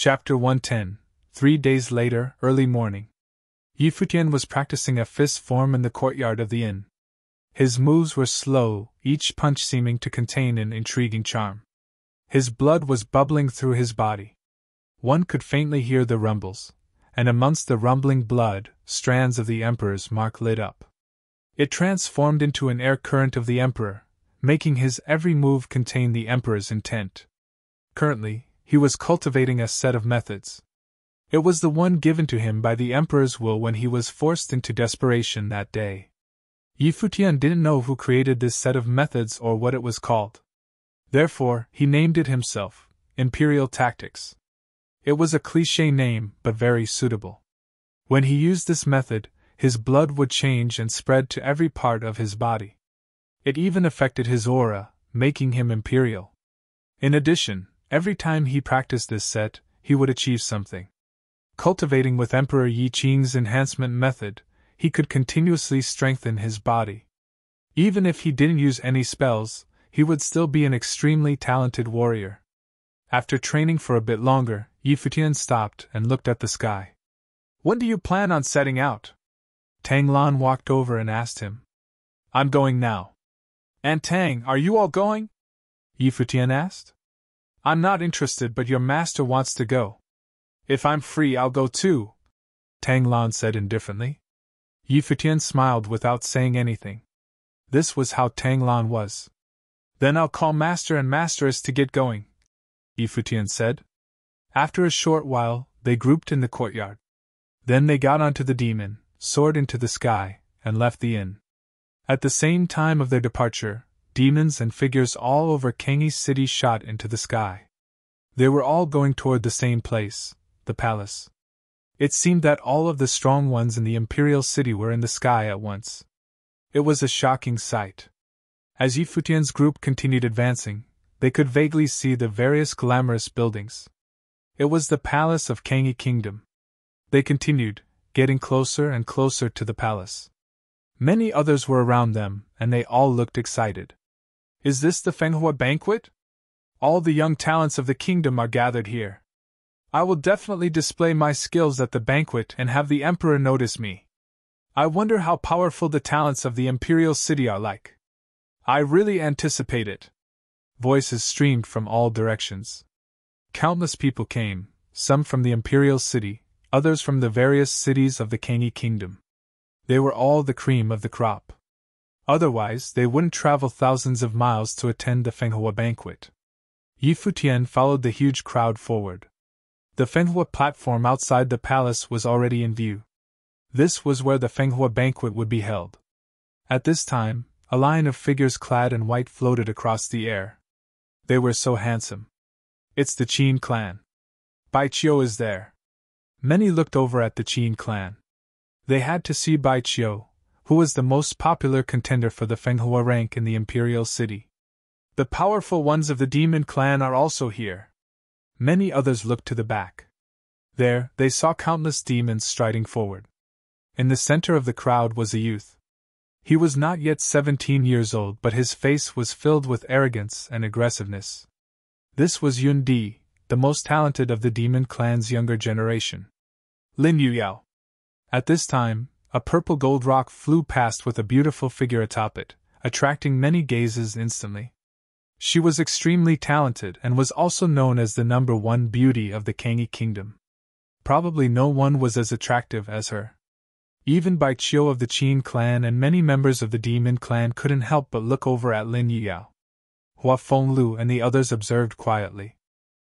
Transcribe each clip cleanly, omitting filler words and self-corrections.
Chapter 110. 3 days later, early morning. Futian was practicing a fist form in the courtyard of the inn. His moves were slow, each punch seeming to contain an intriguing charm. His blood was bubbling through his body. One could faintly hear the rumbles, and amongst the rumbling blood, strands of the Emperor's mark lit up. It transformed into an air current of the Emperor, making his every move contain the Emperor's intent. Currently, he was cultivating a set of methods. It was the one given to him by the Emperor's will when he was forced into desperation that day. Futian didn't know who created this set of methods or what it was called. Therefore, he named it himself, Imperial Tactics. It was a cliché name, but very suitable. When he used this method, his blood would change and spread to every part of his body. It even affected his aura, making him imperial. In addition, every time he practiced this set, he would achieve something. Cultivating with Emperor Yi Qing's enhancement method, he could continuously strengthen his body. Even if he didn't use any spells, he would still be an extremely talented warrior. After training for a bit longer, Futian stopped and looked at the sky. "When do you plan on setting out?" Tang Lan walked over and asked him. "I'm going now." "And Tang, are you all going?" Futian asked. "I'm not interested, but your master wants to go." "If I'm free, I'll go too," Tang Lan said indifferently. Futian smiled without saying anything. This was how Tang Lan was. "Then I'll call Master and Masteress to get going," Futian said. After a short while, they grouped in the courtyard. Then they got onto the demon, soared into the sky, and left the inn. At the same time of their departure, demons and figures all over Kangyi City shot into the sky. They were all going toward the same place, the palace. It seemed that all of the strong ones in the imperial city were in the sky at once. It was a shocking sight. As Futian's group continued advancing, they could vaguely see the various glamorous buildings. It was the palace of Kangyi Kingdom. They continued, getting closer and closer to the palace. Many others were around them, and they all looked excited. "Is this the Fenghua banquet? All the young talents of the kingdom are gathered here. I will definitely display my skills at the banquet and have the Emperor notice me. I wonder how powerful the talents of the imperial city are like. I really anticipate it." Voices streamed from all directions. Countless people came, some from the imperial city, others from the various cities of the Kangyi Kingdom. They were all the cream of the crop. Otherwise, they wouldn't travel thousands of miles to attend the Fenghua banquet. Futian followed the huge crowd forward. The Fenghua platform outside the palace was already in view. This was where the Fenghua banquet would be held. At this time, a line of figures clad in white floated across the air. They were so handsome. "It's the Qin clan. Bai Qiu is there." Many looked over at the Qin clan. They had to see Bai Qiu, who was the most popular contender for the Fenghua rank in the imperial city. "The powerful ones of the demon clan are also here." Many others looked to the back. There, they saw countless demons striding forward. In the center of the crowd was a youth. He was not yet 17 years old, but his face was filled with arrogance and aggressiveness. This was Yun Di, the most talented of the demon clan's younger generation. Lin Yuyao. At this time, a purple gold rock flew past with a beautiful figure atop it, attracting many gazes instantly. She was extremely talented and was also known as the #1 beauty of the Kangyi Kingdom. Probably no one was as attractive as her. Even Bai Qiu of the Qin clan and many members of the demon clan couldn't help but look over at Lin Yuyao. Hua Fenglu and the others observed quietly.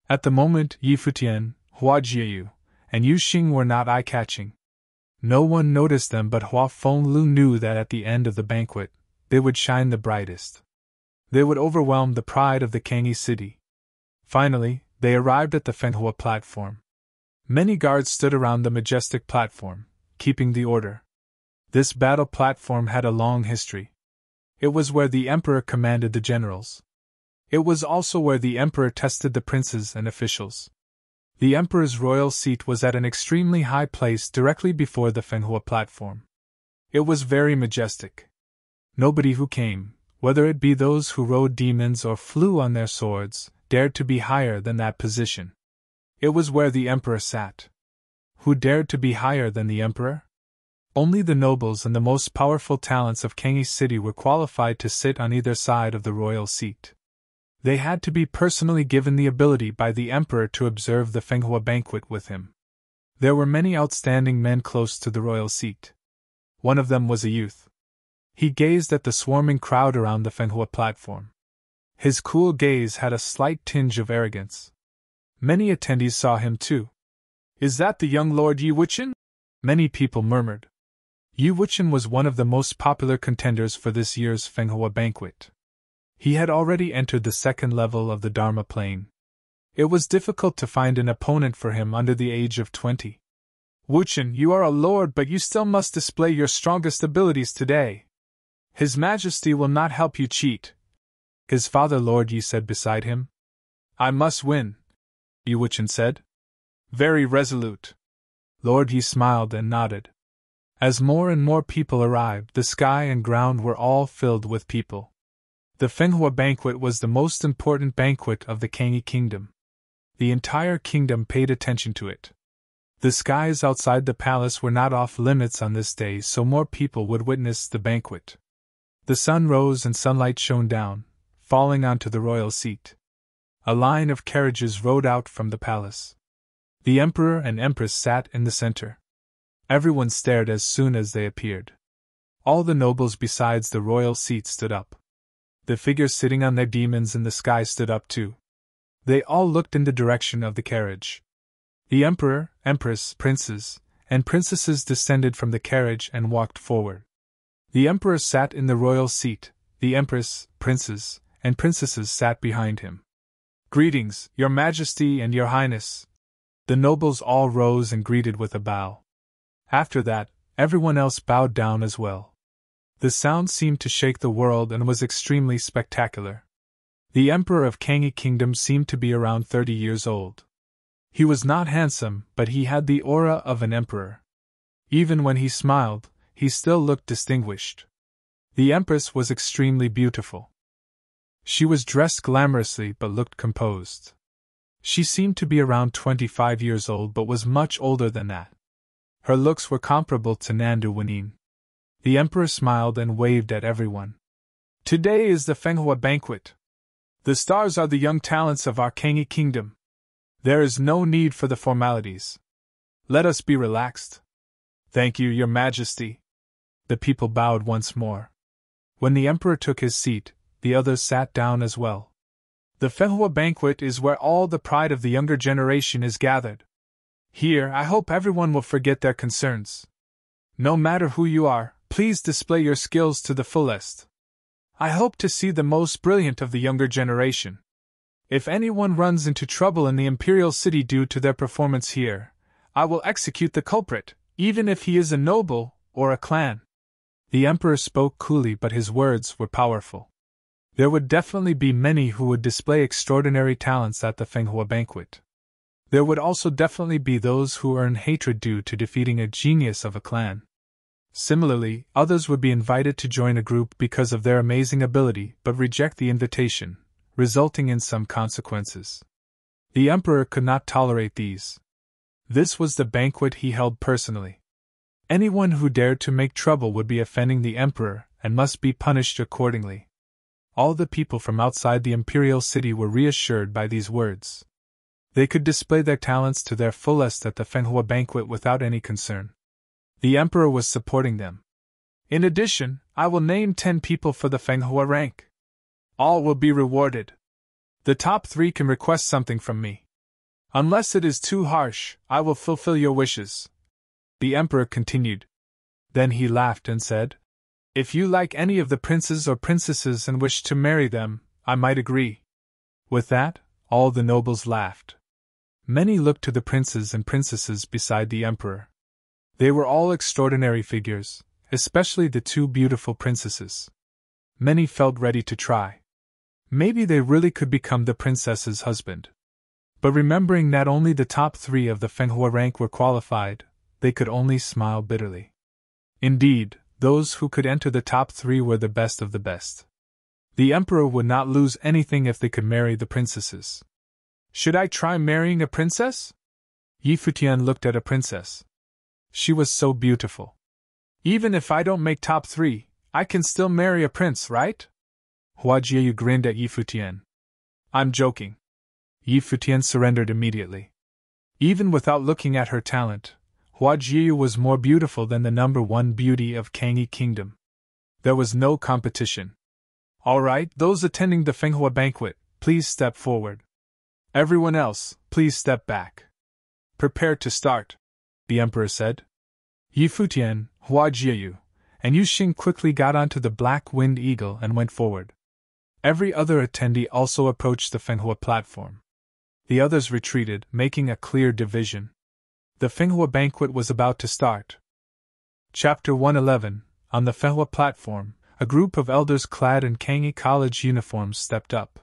At the moment, Futian, Hua Jiayu, and Yu Xing were not eye-catching. No one noticed them, but Hua Fenglu knew that at the end of the banquet, they would shine the brightest. They would overwhelm the pride of the Kangyi city. Finally, they arrived at the Fenghua platform. Many guards stood around the majestic platform, keeping the order. This battle platform had a long history. It was where the Emperor commanded the generals. It was also where the Emperor tested the princes and officials. The Emperor's royal seat was at an extremely high place directly before the Fenghua platform. It was very majestic. Nobody who came, whether it be those who rode demons or flew on their swords, dared to be higher than that position. It was where the emperor sat. Who dared to be higher than the emperor? Only the nobles and the most powerful talents of Kangyi City were qualified to sit on either side of the royal seat. They had to be personally given the ability by the emperor to observe the Fenghua banquet with him. There were many outstanding men close to the royal seat. One of them was a youth. He gazed at the swarming crowd around the Fenghua platform. His cool gaze had a slight tinge of arrogance. Many attendees saw him too. "Is that the young Lord Yi Wuqian?" many people murmured. Yi Wuqian was one of the most popular contenders for this year's Fenghua banquet. He had already entered the second level of the Dharma plane. It was difficult to find an opponent for him under the age of 20. "Wuqian, you are a lord, but you still must display your strongest abilities today. His Majesty will not help you cheat," his father Lord Yi said beside him. "I must win," Yi Wuqian said. "Very resolute." Lord Yi smiled and nodded. As more and more people arrived, the sky and ground were all filled with people. The Fenghua banquet was the most important banquet of the Kangyi kingdom. The entire kingdom paid attention to it. The skies outside the palace were not off limits on this day, so more people would witness the banquet. The sun rose and sunlight shone down, falling onto the royal seat. A line of carriages rode out from the palace. The emperor and empress sat in the center. Everyone stared as soon as they appeared. All the nobles besides the royal seat stood up. The figures sitting on their demons in the sky stood up too. They all looked in the direction of the carriage. The emperor, empress, princes, and princesses descended from the carriage and walked forward. The emperor sat in the royal seat, the empress, princes, and princesses sat behind him. "Greetings, your majesty and your highness." The nobles all rose and greeted with a bow. After that, everyone else bowed down as well. The sound seemed to shake the world and was extremely spectacular. The emperor of Kangyi Kingdom seemed to be around 30 years old. He was not handsome, but he had the aura of an emperor. Even when he smiled, he still looked distinguished. The empress was extremely beautiful. She was dressed glamorously but looked composed. She seemed to be around 25 years old but was much older than that. Her looks were comparable to Nandu Wenin. The emperor smiled and waved at everyone. "Today is the Fenghua banquet. The stars are the young talents of our Kangyi kingdom. There is no need for the formalities. Let us be relaxed." "Thank you, your majesty." The people bowed once more. When the emperor took his seat, the others sat down as well. The Fenghua banquet is where all the pride of the younger generation is gathered. Here, I hope everyone will forget their concerns. No matter who you are, please display your skills to the fullest. I hope to see the most brilliant of the younger generation. If anyone runs into trouble in the imperial city due to their performance here, I will execute the culprit, even if he is a noble or a clan. The emperor spoke coolly, but his words were powerful. There would definitely be many who would display extraordinary talents at the Fenghua banquet. There would also definitely be those who earn hatred due to defeating a genius of a clan. Similarly, others would be invited to join a group because of their amazing ability but reject the invitation, resulting in some consequences. The emperor could not tolerate these. This was the banquet he held personally. Anyone who dared to make trouble would be offending the emperor and must be punished accordingly. All the people from outside the imperial city were reassured by these words. They could display their talents to their fullest at the Fenghua banquet without any concern. The emperor was supporting them. "In addition, I will name 10 people for the Fenghua rank. All will be rewarded. The top 3 can request something from me. Unless it is too harsh, I will fulfill your wishes." The emperor continued. Then he laughed and said, "If you like any of the princes or princesses and wish to marry them, I might agree." With that, all the nobles laughed. Many looked to the princes and princesses beside the emperor. They were all extraordinary figures, especially the 2 beautiful princesses. Many felt ready to try. Maybe they really could become the princess's husband. But remembering that only the top 3 of the Fenghua rank were qualified, they could only smile bitterly. Indeed, those who could enter the top 3 were the best of the best. The emperor would not lose anything if they could marry the princesses. Should I try marrying a princess? Yi Futian looked at a princess. She was so beautiful. Even if I don't make top 3, I can still marry a prince, right? Hua Jieyu grinned at Yi Futian. I'm joking. Yi Futian surrendered immediately. Even without looking at her talent, Hua Jieyu was more beautiful than the number 1 beauty of Kangyi Kingdom. There was no competition. All right, those attending the Fenghua banquet, please step forward. Everyone else, please step back. Prepare to start, the emperor said. Yi Futian, Hua Jieyu, and Yu Xing quickly got onto the black winged eagle and went forward. Every other attendee also approached the Fenghua platform. The others retreated, making a clear division. The Fenghua banquet was about to start. Chapter 111. On the Fenghua platform, a group of elders clad in Kangyi College uniforms stepped up.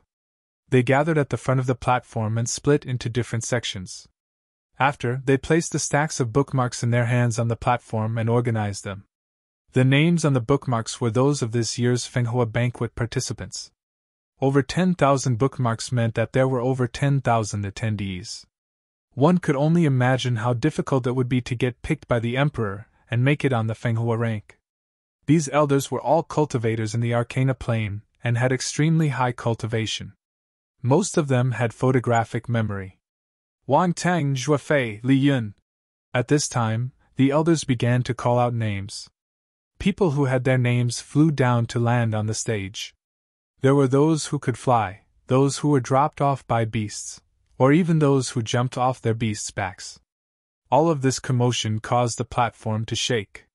They gathered at the front of the platform and split into different sections. After, they placed the stacks of bookmarks in their hands on the platform and organized them. The names on the bookmarks were those of this year's Fenghua banquet participants. Over 10,000 bookmarks meant that there were over 10,000 attendees. One could only imagine how difficult it would be to get picked by the emperor and make it on the Fenghua rank. These elders were all cultivators in the Arcana plane and had extremely high cultivation. Most of them had photographic memory. Wang Tang, Zhuefei, Li Yun. At this time, the elders began to call out names. People who had their names flew down to land on the stage. There were those who could fly, those who were dropped off by beasts, or even those who jumped off their beasts' backs. All of this commotion caused the platform to shake.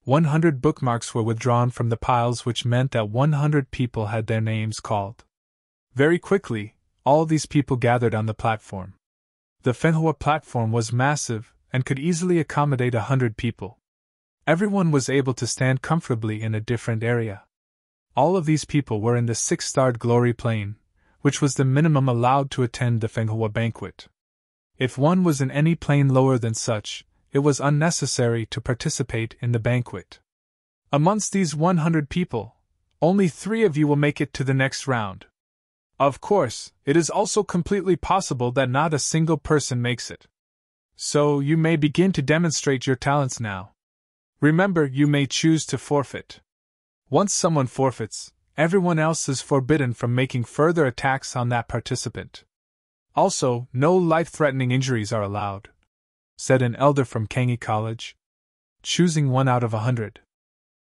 100 bookmarks were withdrawn from the piles, which meant that 100 people had their names called. Very quickly, all these people gathered on the platform. The Fenghua platform was massive and could easily accommodate 100 people. Everyone was able to stand comfortably in a different area. All of these people were in the 6-starred glory plane, which was the minimum allowed to attend the Fenghua banquet. If one was in any plane lower than such, it was unnecessary to participate in the banquet. Amongst these 100 people, only 3 of you will make it to the next round. Of course, it is also completely possible that not a single person makes it. So you may begin to demonstrate your talents now. Remember, you may choose to forfeit. Once someone forfeits, everyone else is forbidden from making further attacks on that participant. Also, no life-threatening injuries are allowed, said an elder from Kangyi College. Choosing 1 out of 100.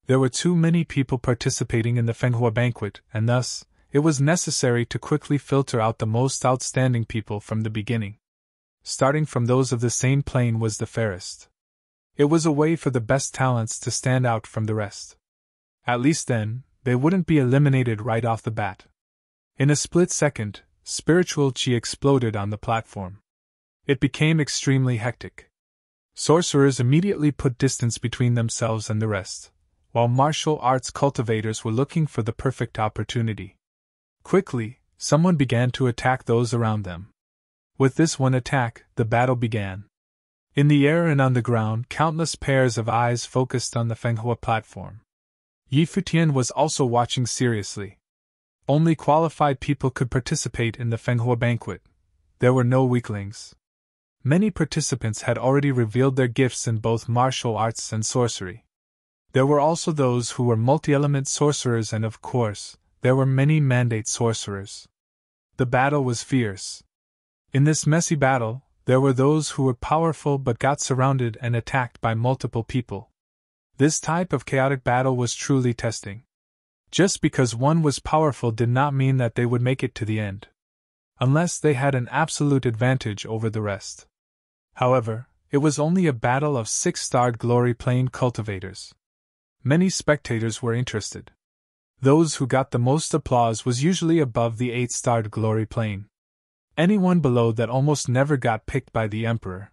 There were too many people participating in the Fenghua banquet, and thus, it was necessary to quickly filter out the most outstanding people from the beginning. Starting from those of the same plane was the fairest. It was a way for the best talents to stand out from the rest. At least then, they wouldn't be eliminated right off the bat. In a split second, spiritual chi exploded on the platform. It became extremely hectic. Sorcerers immediately put distance between themselves and the rest, while martial arts cultivators were looking for the perfect opportunity. Quickly, someone began to attack those around them. With this one attack, the battle began. In the air and on the ground, countless pairs of eyes focused on the Fenghua platform. Yi Futian was also watching seriously. Only qualified people could participate in the Fenghua banquet. There were no weaklings. Many participants had already revealed their gifts in both martial arts and sorcery. There were also those who were multi-element sorcerers, and of course, there were many mandate sorcerers. The battle was fierce. In this messy battle, there were those who were powerful but got surrounded and attacked by multiple people. This type of chaotic battle was truly testing. Just because one was powerful did not mean that they would make it to the end, unless they had an absolute advantage over the rest. However, it was only a battle of 6-starred glory plane cultivators. Many spectators were interested. Those who got the most applause was usually above the 8-starred glory plane. Anyone below that almost never got picked by the emperor.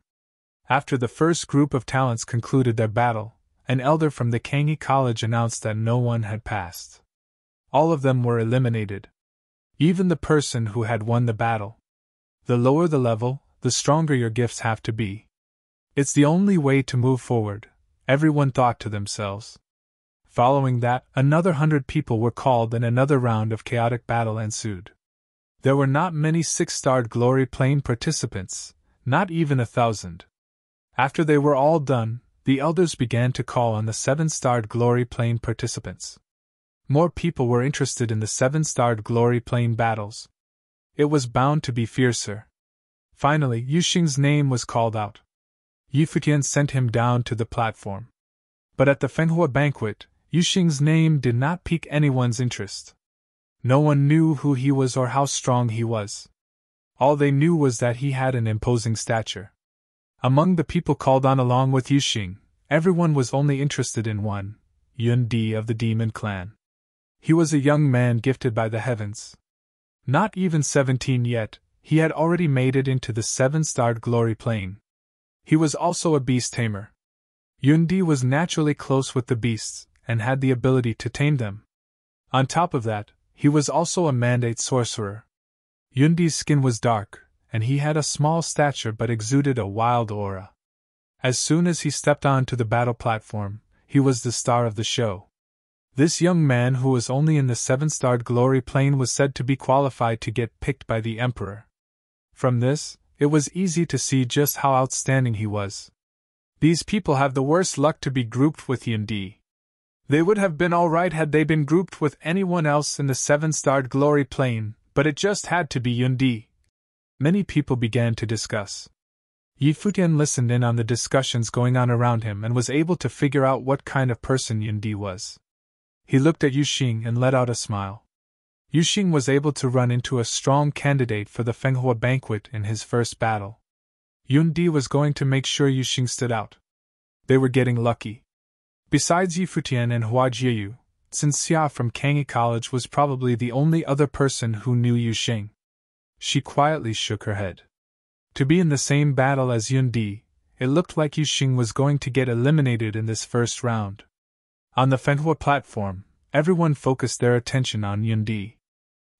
After the first group of talents concluded their battle, an elder from the Kangyi College announced that no one had passed. All of them were eliminated. Even the person who had won the battle. The lower the level, the stronger your gifts have to be. It's the only way to move forward, everyone thought to themselves. Following that, another 100 people were called and another round of chaotic battle ensued. There were not many six-starred glory plane participants, not even 1,000. After they were all done, the elders began to call on the seven-starred glory plane participants. More people were interested in the seven-starred glory plane battles. It was bound to be fiercer. Finally, Yuxing's name was called out. Futian sent him down to the platform. But at the Fenghua banquet, Yuxing's name did not pique anyone's interest. No one knew who he was or how strong he was. All they knew was that he had an imposing stature. Among the people called on along with Yuxing, everyone was only interested in one, Yun Di of the Demon Clan. He was a young man gifted by the heavens. Not even 17 yet, he had already made it into the seven-starred glory plane. He was also a beast tamer. Yun Di was naturally close with the beasts, and had the ability to tame them. On top of that, he was also a mandate sorcerer. Yun Di's skin was dark, and he had a small stature but exuded a wild aura. As soon as he stepped onto the battle platform, he was the star of the show. This young man who was only in the seven-starred glory plane was said to be qualified to get picked by the Emperor. From this, it was easy to see just how outstanding he was. These people have the worst luck to be grouped with Yun Di. They would have been alright had they been grouped with anyone else in the seven-starred glory plane, but it just had to be Yun Di. Many people began to discuss. Futian listened in on the discussions going on around him and was able to figure out what kind of person Yun Di was. He looked at Yuxing and let out a smile. Yuxing was able to run into a strong candidate for the Fenghua banquet in his first battle. Yun Di was going to make sure Yuxing stood out. They were getting lucky. Besides Futian and Hua Jiayu, Sun Xia from Kangyi College was probably the only other person who knew Yuxing. She quietly shook her head. To be in the same battle as Yun Di, it looked like Yuxing was going to get eliminated in this first round. On the Fenghua platform, everyone focused their attention on Yun Di.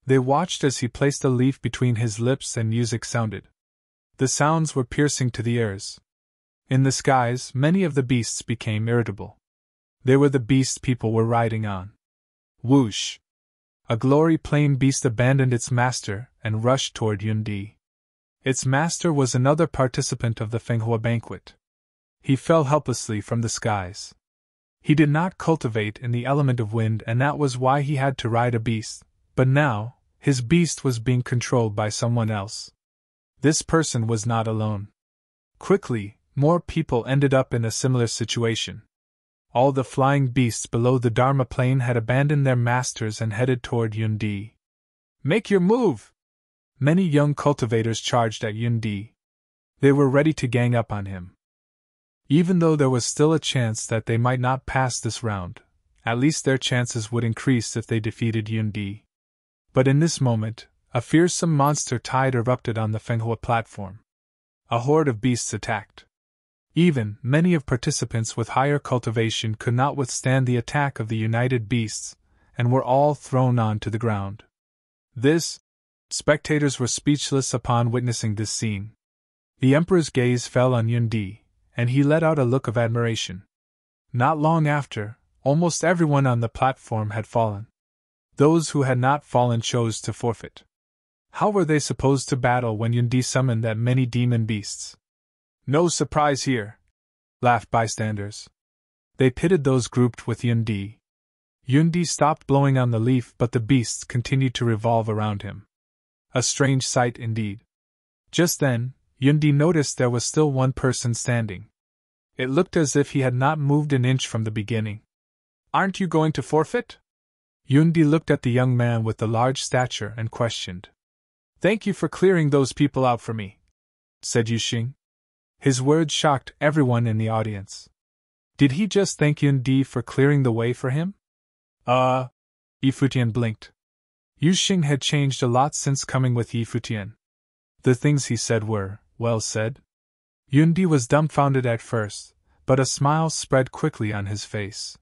They watched as he placed a leaf between his lips and music sounded. The sounds were piercing to the ears. In the skies, many of the beasts became irritable. They were the beasts people were riding on. Whoosh! A glory plane beast abandoned its master and rushed toward Yun Di. Its master was another participant of the Fenghua banquet. He fell helplessly from the skies. He did not cultivate in the element of wind, and that was why he had to ride a beast, but now, his beast was being controlled by someone else. This person was not alone. Quickly, more people ended up in a similar situation. All the flying beasts below the Dharma plane had abandoned their masters and headed toward Yun Di. Make your move! Many young cultivators charged at Yun Di. They were ready to gang up on him. Even though there was still a chance that they might not pass this round, at least their chances would increase if they defeated Yun Di. But in this moment, a fearsome monster tide erupted on the Fenghua platform. A horde of beasts attacked. Even many of participants with higher cultivation could not withstand the attack of the united beasts, and were all thrown onto the ground. Spectators were speechless upon witnessing this scene. The Emperor's gaze fell on Yun Di, and he let out a look of admiration. Not long after, almost everyone on the platform had fallen. Those who had not fallen chose to forfeit. How were they supposed to battle when Yun Di summoned that many demon beasts? No surprise here, laughed bystanders. They pitted those grouped with Yun Di. Yun Di stopped blowing on the leaf, but the beasts continued to revolve around him. A strange sight indeed. Just then, Yun Di noticed there was still one person standing. It looked as if he had not moved an inch from the beginning. Aren't you going to forfeit? Yun Di looked at the young man with the large stature and questioned. Thank you for clearing those people out for me, said Yuxing. His words shocked everyone in the audience. Did he just thank Yun Di for clearing the way for him? Futian blinked. Yuxing had changed a lot since coming with Futian. The things he said were, well said. Yun Di was dumbfounded at first, but a smile spread quickly on his face.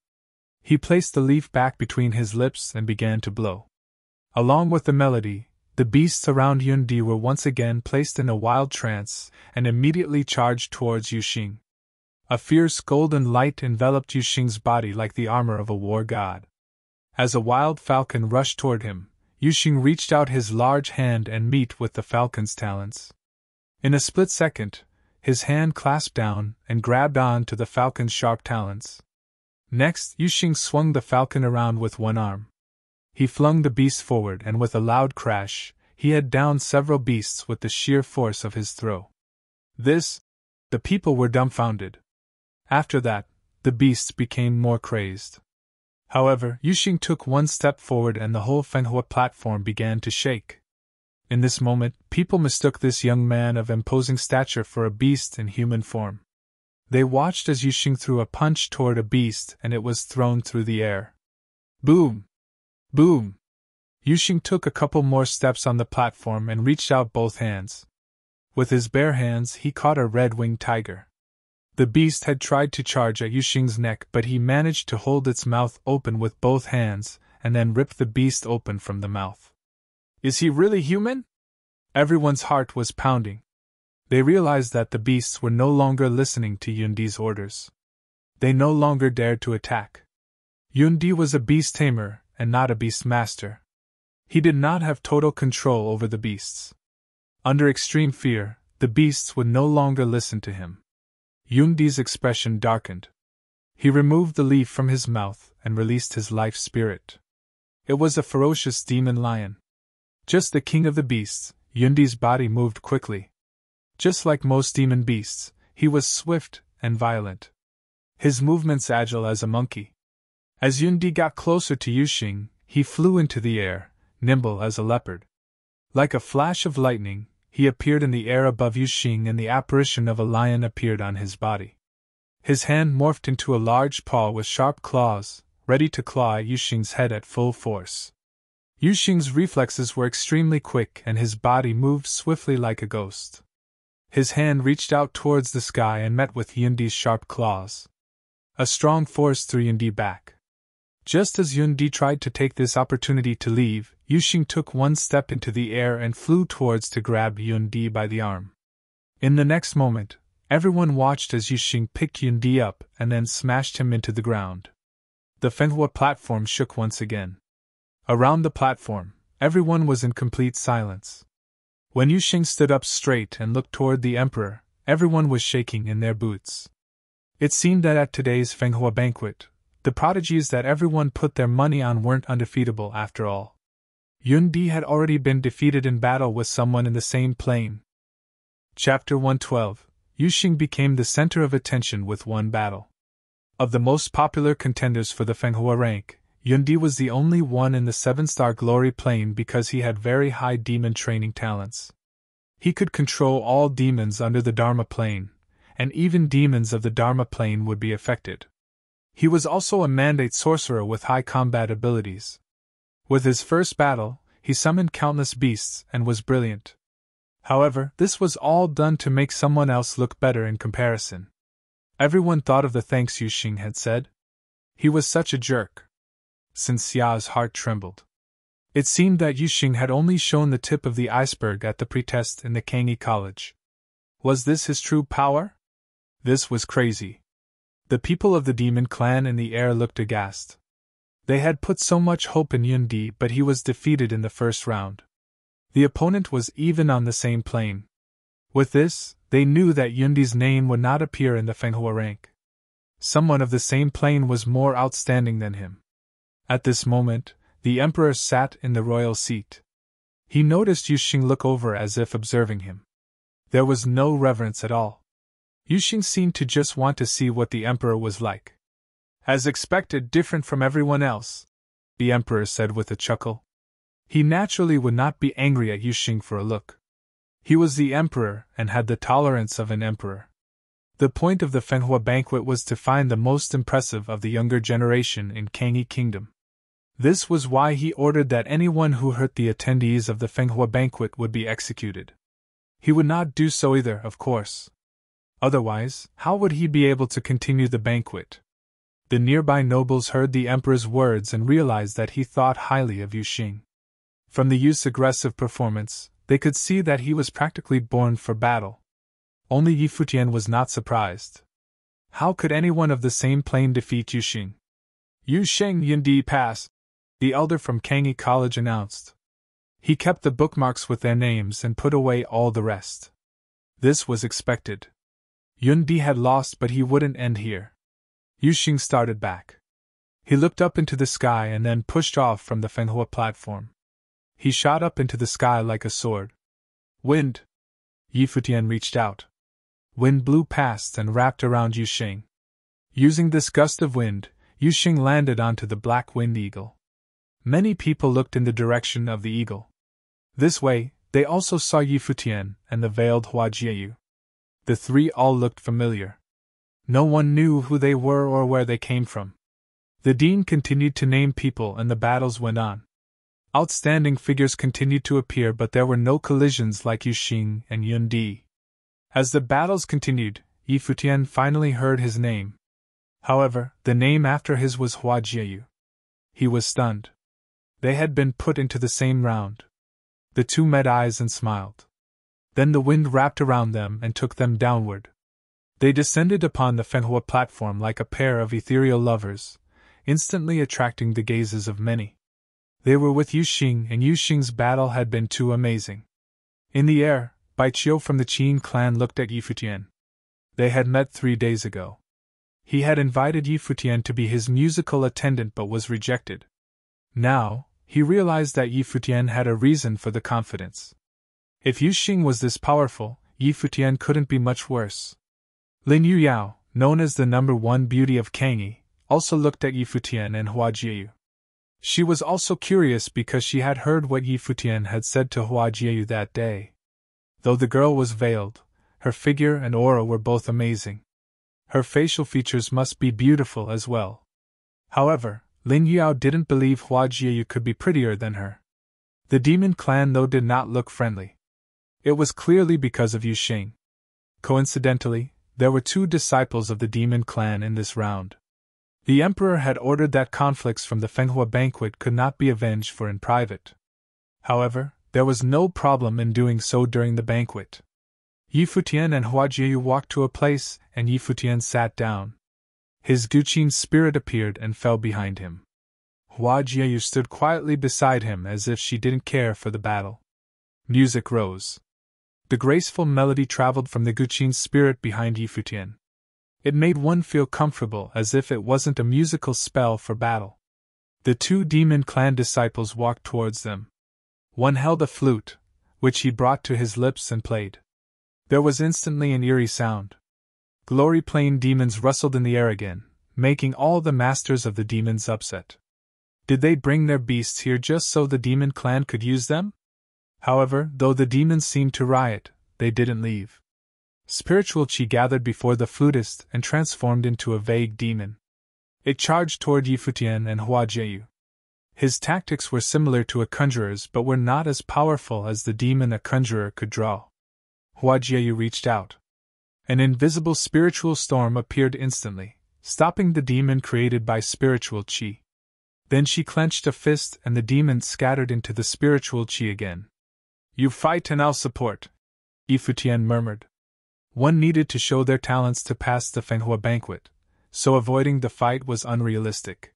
He placed the leaf back between his lips and began to blow. Along with the melody, the beasts around Yun Di were once again placed in a wild trance and immediately charged towards Yuxing. A fierce golden light enveloped Yuxing's body like the armor of a war god. As a wild falcon rushed toward him, Yuxing reached out his large hand and met with the falcon's talons. In a split second, his hand clasped down and grabbed on to the falcon's sharp talons. Next, Yuxing swung the falcon around with one arm. He flung the beast forward, and with a loud crash, he had downed several beasts with the sheer force of his throw. The people were dumbfounded. After that, the beasts became more crazed. However, Yuxing took one step forward and the whole Fenghua platform began to shake. In this moment, people mistook this young man of imposing stature for a beast in human form. They watched as Yuxing threw a punch toward a beast and it was thrown through the air. Boom! Boom! Yuxing took a couple more steps on the platform and reached out both hands. With his bare hands, he caught a red-winged tiger. The beast had tried to charge at Yuxing's neck, but he managed to hold its mouth open with both hands and then rip the beast open from the mouth. Is he really human? Everyone's heart was pounding. They realized that the beasts were no longer listening to Yundi's orders. They no longer dared to attack. Yundi was a beast tamer and not a beast master. He did not have total control over the beasts. Under extreme fear, the beasts would no longer listen to him. Yundi's expression darkened. He removed the leaf from his mouth and released his life spirit. It was a ferocious demon lion. Just the king of the beasts, Yundi's body moved quickly. Just like most demon beasts, he was swift and violent. His movements agile as a monkey. As Yundi got closer to Yuxing, he flew into the air, nimble as a leopard. Like a flash of lightning, he appeared in the air above Yuxing and the apparition of a lion appeared on his body. His hand morphed into a large paw with sharp claws, ready to claw at Yuxing's head at full force. Yuxing's reflexes were extremely quick and his body moved swiftly like a ghost. His hand reached out towards the sky and met with Yundi's sharp claws. A strong force threw Yundi back. Just as Yundi tried to take this opportunity to leave, Yuxing took one step into the air and flew towards to grab Yundi by the arm. In the next moment, everyone watched as Yuxing picked Yundi up and then smashed him into the ground. The Fenghua platform shook once again. Around the platform, everyone was in complete silence. When Yuxing stood up straight and looked toward the emperor, everyone was shaking in their boots. It seemed that at today's Fenghua banquet, the prodigies that everyone put their money on weren't undefeatable after all. Yundi had already been defeated in battle with someone in the same plane. Chapter 112. Yuxing became the center of attention with one battle. Of the most popular contenders for the Fenghua rank, Yundi was the only one in the 7-star glory plane because he had very high demon training talents. He could control all demons under the Dharma plane, and even demons of the Dharma plane would be affected. He was also a mandate sorcerer with high combat abilities. With his first battle, he summoned countless beasts and was brilliant. However, this was all done to make someone else look better in comparison. Everyone thought of the thanks Yuxing had said. He was such a jerk. Sin Xia's heart trembled. It seemed that Yuxing had only shown the tip of the iceberg at the pretest in the Kangyi College. Was this his true power? This was crazy. The people of the demon clan in the air looked aghast. They had put so much hope in Yundi, but he was defeated in the first round. The opponent was even on the same plane. With this, they knew that Yundi's name would not appear in the Fenghua rank. Someone of the same plane was more outstanding than him. At this moment, the emperor sat in the royal seat. He noticed Yuxing look over as if observing him. There was no reverence at all. Yuxing seemed to just want to see what the emperor was like. As expected, different from everyone else, the emperor said with a chuckle. He naturally would not be angry at Yuxing for a look. He was the emperor and had the tolerance of an emperor. The point of the Fenghua banquet was to find the most impressive of the younger generation in Kangyi Kingdom. This was why he ordered that anyone who hurt the attendees of the Fenghua banquet would be executed. He would not do so either, of course. Otherwise, how would he be able to continue the banquet? The nearby nobles heard the emperor's words and realized that he thought highly of Yuxing. From the youth's aggressive performance, they could see that he was practically born for battle. Only Futian was not surprised. How could anyone of the same plane defeat Yuxing? Yuxing Yundi pass, the elder from Kangyi College announced. He kept the bookmarks with their names and put away all the rest. This was expected. Yundi had lost, but he wouldn't end here. Yuxing started back. He looked up into the sky and then pushed off from the Fenghua platform. He shot up into the sky like a sword. Wind! Yi Futian reached out. Wind blew past and wrapped around Yuxing. Using this gust of wind, Yuxing landed onto the black winged eagle. Many people looked in the direction of the eagle. This way, they also saw Yi Futian and the veiled Hua Jieyu. The three all looked familiar. No one knew who they were or where they came from. The dean continued to name people and the battles went on. Outstanding figures continued to appear, but there were no collisions like Yuxing and Yundi. As the battles continued, Yi Futian finally heard his name. However, the name after his was Hua Jieyu. He was stunned. They had been put into the same round. The two met eyes and smiled. Then the wind wrapped around them and took them downward. They descended upon the Fenghua platform like a pair of ethereal lovers, instantly attracting the gazes of many. They were with Yuxing, and Yuxing's battle had been too amazing. In the air, Baiqiu from the Qin clan looked at Yi Futian. They had met 3 days ago. He had invited Yi Futian to be his musical attendant but was rejected. Now, he realized that Yi Futian had a reason for the confidence. If Yuxing was this powerful, Yi Futian couldn't be much worse. Lin Yuyao, known as the #1 beauty of Kangyi, also looked at Yi Futian and Hua Jieyu. She was also curious because she had heard what Yi Futian had said to Hua Jieyu that day. Though the girl was veiled, her figure and aura were both amazing. Her facial features must be beautiful as well. However, Lin Yao didn't believe Hua Jieyu could be prettier than her. The demon clan though did not look friendly. It was clearly because of Yuxing. Coincidentally, there were 2 disciples of the demon clan in this round. The emperor had ordered that conflicts from the Fenghua banquet could not be avenged for in private. However, there was no problem in doing so during the banquet. Yi Futian and Hua Jieyu walked to a place, and Yi Futian sat down. His Guqin spirit appeared and fell behind him. Hua Jieyu stood quietly beside him as if she didn't care for the battle. Music rose. The graceful melody traveled from the Guqin spirit behind Yi Futian. It made one feel comfortable as if it wasn't a musical spell for battle. The 2 demon clan disciples walked towards them. One held a flute, which he brought to his lips and played. There was instantly an eerie sound. Glory-plane demons rustled in the air again, making all the masters of the demons upset. Did they bring their beasts here just so the demon clan could use them? However, though the demons seemed to riot, they didn't leave. Spiritual chi gathered before the flutist and transformed into a vague demon. It charged toward Yi Futian and Hua Jieyu. His tactics were similar to a conjurer's but were not as powerful as the demon a conjurer could draw. Hua Jieyu reached out. An invisible spiritual storm appeared instantly, stopping the demon created by spiritual chi. Then she clenched a fist and the demon scattered into the spiritual chi again. "You fight and I'll support," Yi Futian murmured. One needed to show their talents to pass the Fenghua banquet, so avoiding the fight was unrealistic.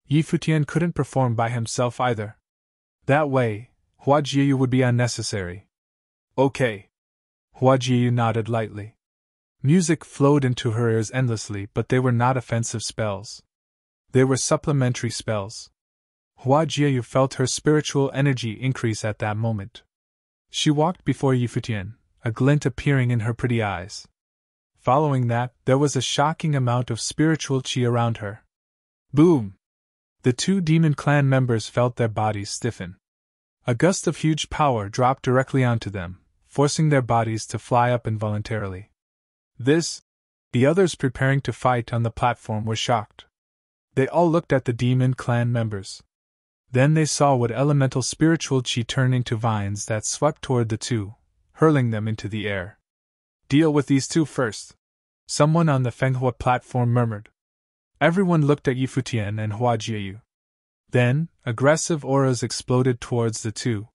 Yi Futian couldn't perform by himself either. That way, Hua Jieyu would be unnecessary. "Okay." Hua Jieyu nodded lightly. Music flowed into her ears endlessly, but they were not offensive spells. They were supplementary spells. Hua Jieyu felt her spiritual energy increase at that moment. She walked before Yi Futian, a glint appearing in her pretty eyes. Following that, there was a shocking amount of spiritual chi around her. Boom! The 2 demon clan members felt their bodies stiffen. A gust of huge power dropped directly onto them, forcing their bodies to fly up involuntarily. The others preparing to fight on the platform were shocked. They all looked at the demon clan members. Then they saw what elemental spiritual chi turn into vines that swept toward the 2, hurling them into the air. "Deal with these 2 first," someone on the Fenghua platform murmured. Everyone looked at Yi Futian and Hua Jieyu. Then, aggressive auras exploded towards the 2.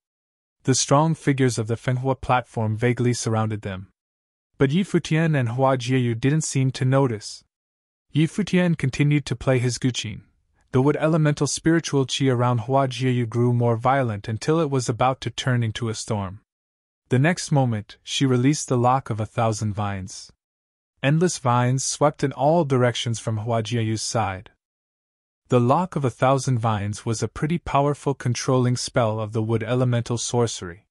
The strong figures of the Fenghua platform vaguely surrounded them. But Yi Futian and Hua Jieyu didn't seem to notice. Yi Futian continued to play his Guqin, the wood elemental spiritual qi around Hua Jieyu grew more violent until it was about to turn into a storm. The next moment, she released the lock of 1,000 vines. Endless vines swept in all directions from Hua Jieyu's side. The lock of 1,000 vines was a pretty powerful controlling spell of the wood elemental sorcery.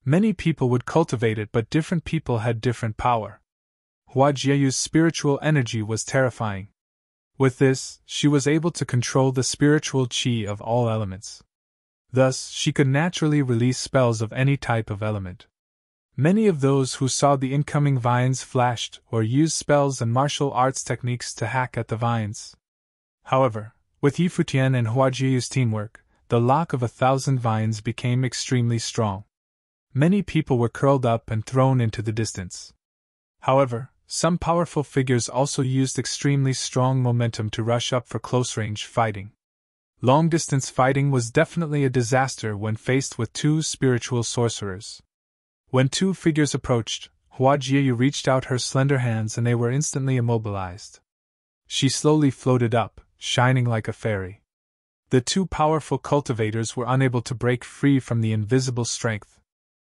Many people would cultivate it, but different people had different power. Hua Jieyu's spiritual energy was terrifying. With this, she was able to control the spiritual qi of all elements. Thus, she could naturally release spells of any type of element. Many of those who saw the incoming vines flashed or used spells and martial arts techniques to hack at the vines. However, with Yi Futian and Hua Jieyu's teamwork, the lock of 1,000 vines became extremely strong. Many people were curled up and thrown into the distance. However, some powerful figures also used extremely strong momentum to rush up for close-range fighting. Long-distance fighting was definitely a disaster when faced with two spiritual sorcerers. When two figures approached, Hua Jieyu reached out her slender hands and they were instantly immobilized. She slowly floated up, shining like a fairy. The two powerful cultivators were unable to break free from the invisible strength.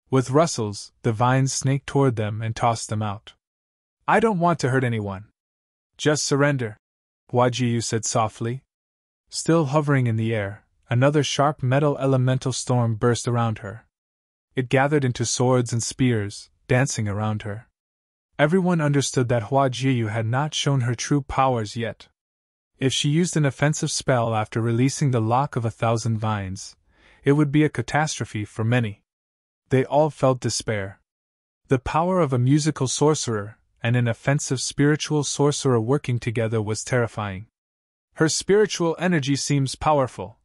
With rustles, the vines snaked toward them and tossed them out. "I don't want to hurt anyone. Just surrender," Hua Jieyu said softly. Still hovering in the air, another sharp metal elemental storm burst around her. It gathered into swords and spears, dancing around her. Everyone understood that Hua Jieyu had not shown her true powers yet. If she used an offensive spell after releasing the lock of 1,000 vines, it would be a catastrophe for many. They all felt despair. The power of a musical sorcerer and an offensive spiritual sorcerer working together was terrifying. "Her spiritual energy seems powerful,"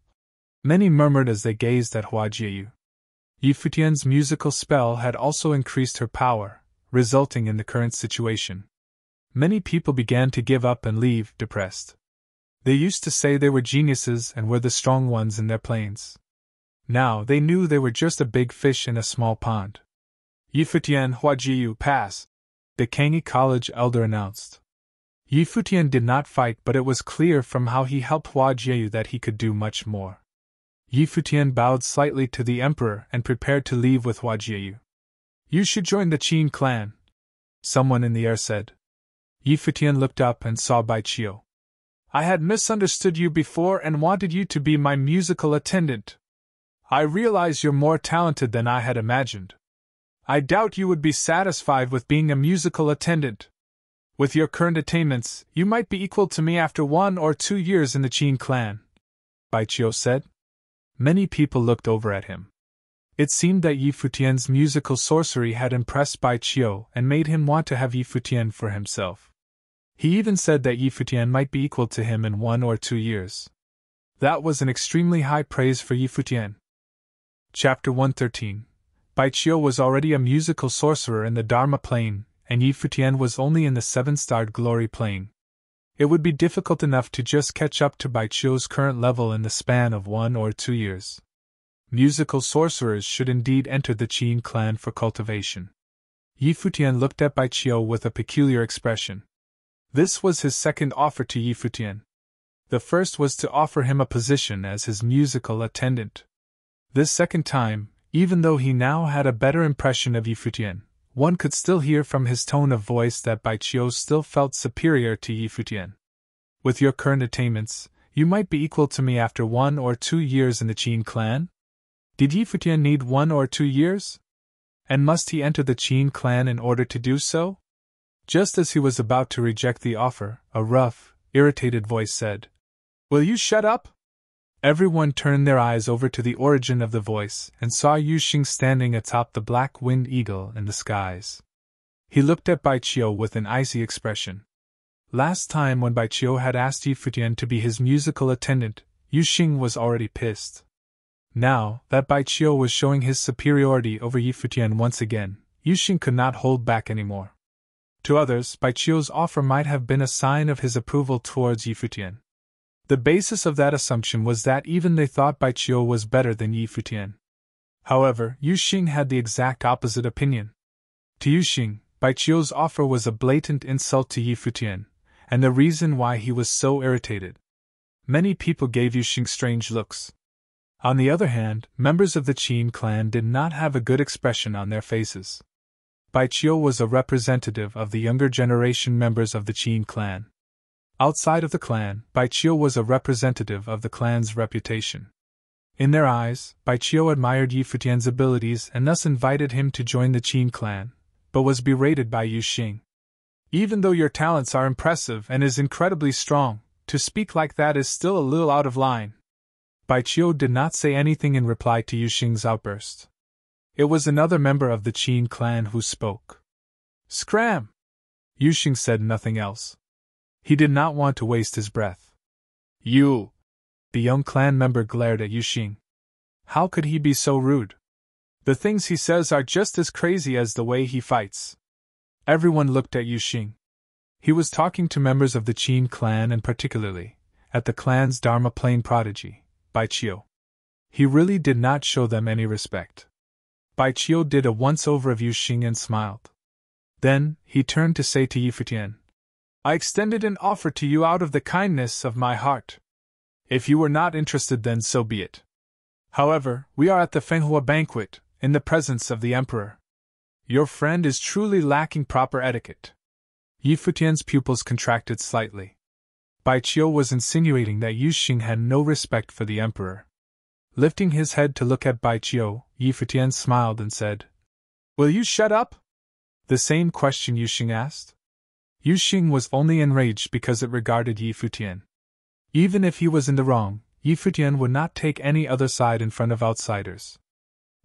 many murmured as they gazed at Hua Jieyu. Yi Futian's musical spell had also increased her power, resulting in the current situation. Many people began to give up and leave, depressed. They used to say they were geniuses and were the strong ones in their planes. Now they knew they were just a big fish in a small pond. "Yi Futian, Hua Jieyu, pass," the Kangyi College elder announced. Yi Futian did not fight, but it was clear from how he helped Hua Jieyu that he could do much more. Yi Futian bowed slightly to the emperor and prepared to leave with Hua Jieyu. "You should join the Qin clan," someone in the air said. Yi Futian looked up and saw Bai Qiu. "I had misunderstood you before and wanted you to be my musical attendant. I realize you're more talented than I had imagined. I doubt you would be satisfied with being a musical attendant. With your current attainments, you might be equal to me after 1 or 2 years in the Qin clan," Bai Qiu said. Many people looked over at him. It seemed that Yi Futian's musical sorcery had impressed Bai Qiu and made him want to have Yi Futian for himself. He even said that Yi Futian might be equal to him in 1 or 2 years. That was an extremely high praise for Yi Futian. Chapter 113. Bai Qiu was already a musical sorcerer in the Dharma plane, and Yi Futian was only in the 7-starred glory plane. It would be difficult enough to just catch up to Bai Qiu's current level in the span of 1 or 2 years. Musical sorcerers should indeed enter the Qin clan for cultivation. Yi Futian looked at Bai Qiu with a peculiar expression. This was his second offer to Yi Futian. The first was to offer him a position as his musical attendant. This second time, even though he now had a better impression of Yi Futian, one could still hear from his tone of voice that Bai Qiu still felt superior to Yi Futian. "With your current attainments, you might be equal to me after 1 or 2 years in the Qin clan?" Did Yi Futian need 1 or 2 years? And must he enter the Qin clan in order to do so? Just as he was about to reject the offer, a rough, irritated voice said, "Will you shut up?" Everyone turned their eyes over to the origin of the voice and saw Yu Xing standing atop the black winged eagle in the skies. He looked at Bai Qiu with an icy expression. Last time when Bai Qiu had asked Yi Futian to be his musical attendant, Yu Xing was already pissed. Now that Bai Qiu was showing his superiority over Yi Futian once again, Yu Xing could not hold back anymore. To others, Bai Qiu's offer might have been a sign of his approval towards Yi Futian. The basis of that assumption was that even they thought Bai Qiu was better than Yi Futian. However, Yu Xing had the exact opposite opinion. To Yu Xing, Bai Qiu's offer was a blatant insult to Yi Futian, and the reason why he was so irritated. many people gave Yuxing strange looks. On the other hand, members of the Qin clan did not have a good expression on their faces. Baiqiu was a representative of the younger generation members of the Qin clan. Outside of the clan, Baiqiu was a representative of the clan's reputation. In their eyes, Baiqiu admired Yi Futian's abilities and thus invited him to join the Qin clan, but was berated by Yuxing. Even though your talents are impressive and is incredibly strong, to speak like that is still a little out of line. Baiqiu did not say anything in reply to Yuxing's outburst. It was another member of the Qin clan who spoke. Scram! Yuxing said nothing else. He did not want to waste his breath. You! The young clan member glared at Yuxing. How could he be so rude? The things he says are just as crazy as the way he fights. Everyone looked at Yuxing. He was talking to members of the Qin clan and particularly, at the clan's Dharma Plane prodigy, Baiqiu. He really did not show them any respect. Baiqiu did a once-over of Yuxing and smiled. Then, he turned to say to Yi Futian, I extended an offer to you out of the kindness of my heart. If you were not interested, then so be it. However, we are at the Fenghua banquet, in the presence of the emperor. Your friend is truly lacking proper etiquette. Yi Futian's pupils contracted slightly. Baiqiu was insinuating that Yuxing had no respect for the emperor. Lifting his head to look at Baiqiu, Yi Futian smiled and said, Will you shut up? The same question Yuxing asked. Yuxing was only enraged because it regarded Yi Futian. Even if he was in the wrong, Yi Futian would not take any other side in front of outsiders.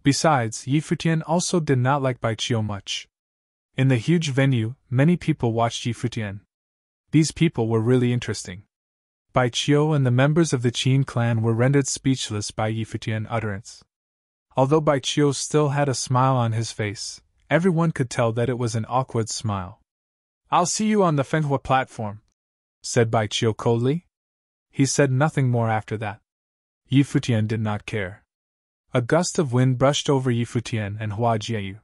Besides, Yi Futian also did not like Baiqiu much. In the huge venue, many people watched Yi Futian. These people were really interesting. Baiqiu and the members of the Qin clan were rendered speechless by Yi Futian's utterance. Although Baiqiu still had a smile on his face, everyone could tell that it was an awkward smile. I'll see you on the Fenghua platform, said Baiqiu coldly. He said nothing more after that. Yi Futian did not care. A gust of wind brushed over Yi Futian and Hua Jieyu.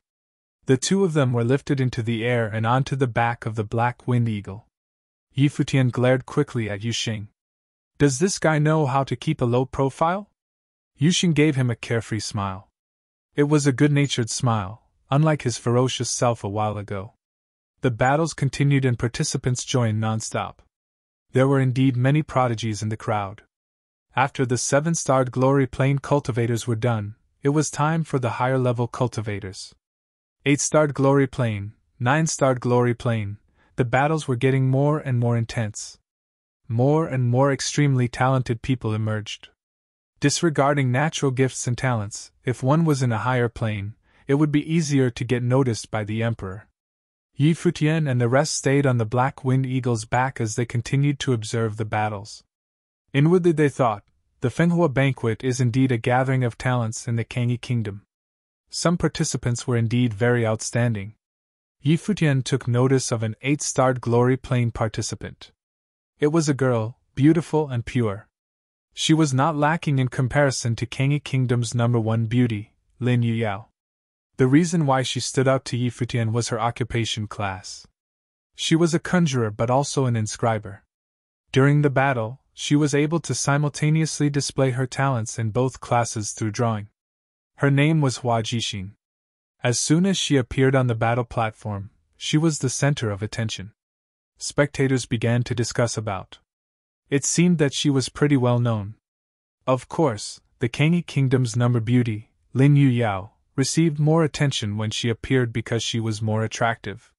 The two of them were lifted into the air and onto the back of the black wind eagle. Yi Futian glared quickly at Yuxing. Does this guy know how to keep a low profile? Yuxing gave him a carefree smile. It was a good-natured smile, unlike his ferocious self a while ago. The battles continued and participants joined non-stop. There were indeed many prodigies in the crowd. After the 7-starred glory plane cultivators were done, it was time for the higher-level cultivators. 8-starred glory plane, 9-starred glory plane, the battles were getting more and more intense. More and more extremely talented people emerged. Disregarding natural gifts and talents, if one was in a higher plane, it would be easier to get noticed by the emperor. Yi Futian and the rest stayed on the black wind eagle's back as they continued to observe the battles. Inwardly they thought, the Fenghua banquet is indeed a gathering of talents in the Kangyi kingdom. Some participants were indeed very outstanding. Yi Futian took notice of an 8-starred glory plane participant. It was a girl, beautiful and pure. She was not lacking in comparison to Kangyi kingdom's #1 beauty, Lin Yuyao. The reason why she stood out to Yi Futian was her occupation class. She was a conjurer but also an inscriber. During the battle, she was able to simultaneously display her talents in both classes through drawing. Her name was Hua Jixing. As soon as she appeared on the battle platform, she was the center of attention. Spectators began to discuss about. It seemed that she was pretty well known. Of course, the Kangyi kingdom's number beauty, Lin Yuyao, received more attention when she appeared because she was more attractive.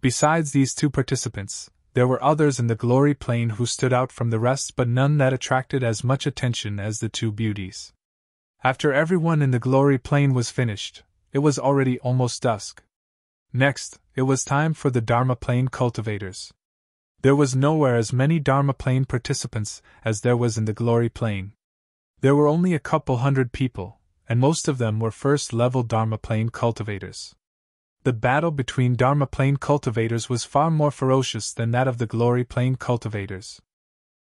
Besides these two participants, there were others in the glory plane who stood out from the rest, but none that attracted as much attention as the two beauties. After everyone in the glory plane was finished, it was already almost dusk. Next, it was time for the Dharma plane cultivators. There was nowhere as many Dharma plane participants as there was in the glory plane. There were only a couple hundred people, and most of them were first-level Dharma plane cultivators. The battle between Dharma plane cultivators was far more ferocious than that of the glory plane cultivators.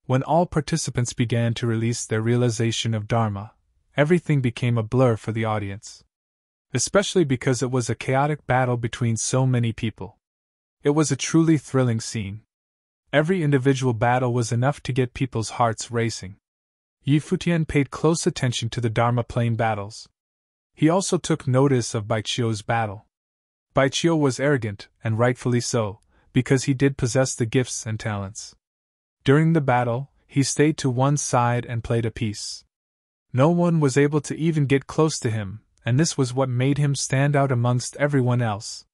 When all participants began to release their realization of Dharma, everything became a blur for the audience. Especially because it was a chaotic battle between so many people. It was a truly thrilling scene. Every individual battle was enough to get people's hearts racing. Futian paid close attention to the Dharma Plain battles. He also took notice of Baichio's battle. Baichio was arrogant, and rightfully so, because he did possess the gifts and talents. During the battle, he stayed to one side and played a piece. No one was able to even get close to him, and this was what made him stand out amongst everyone else.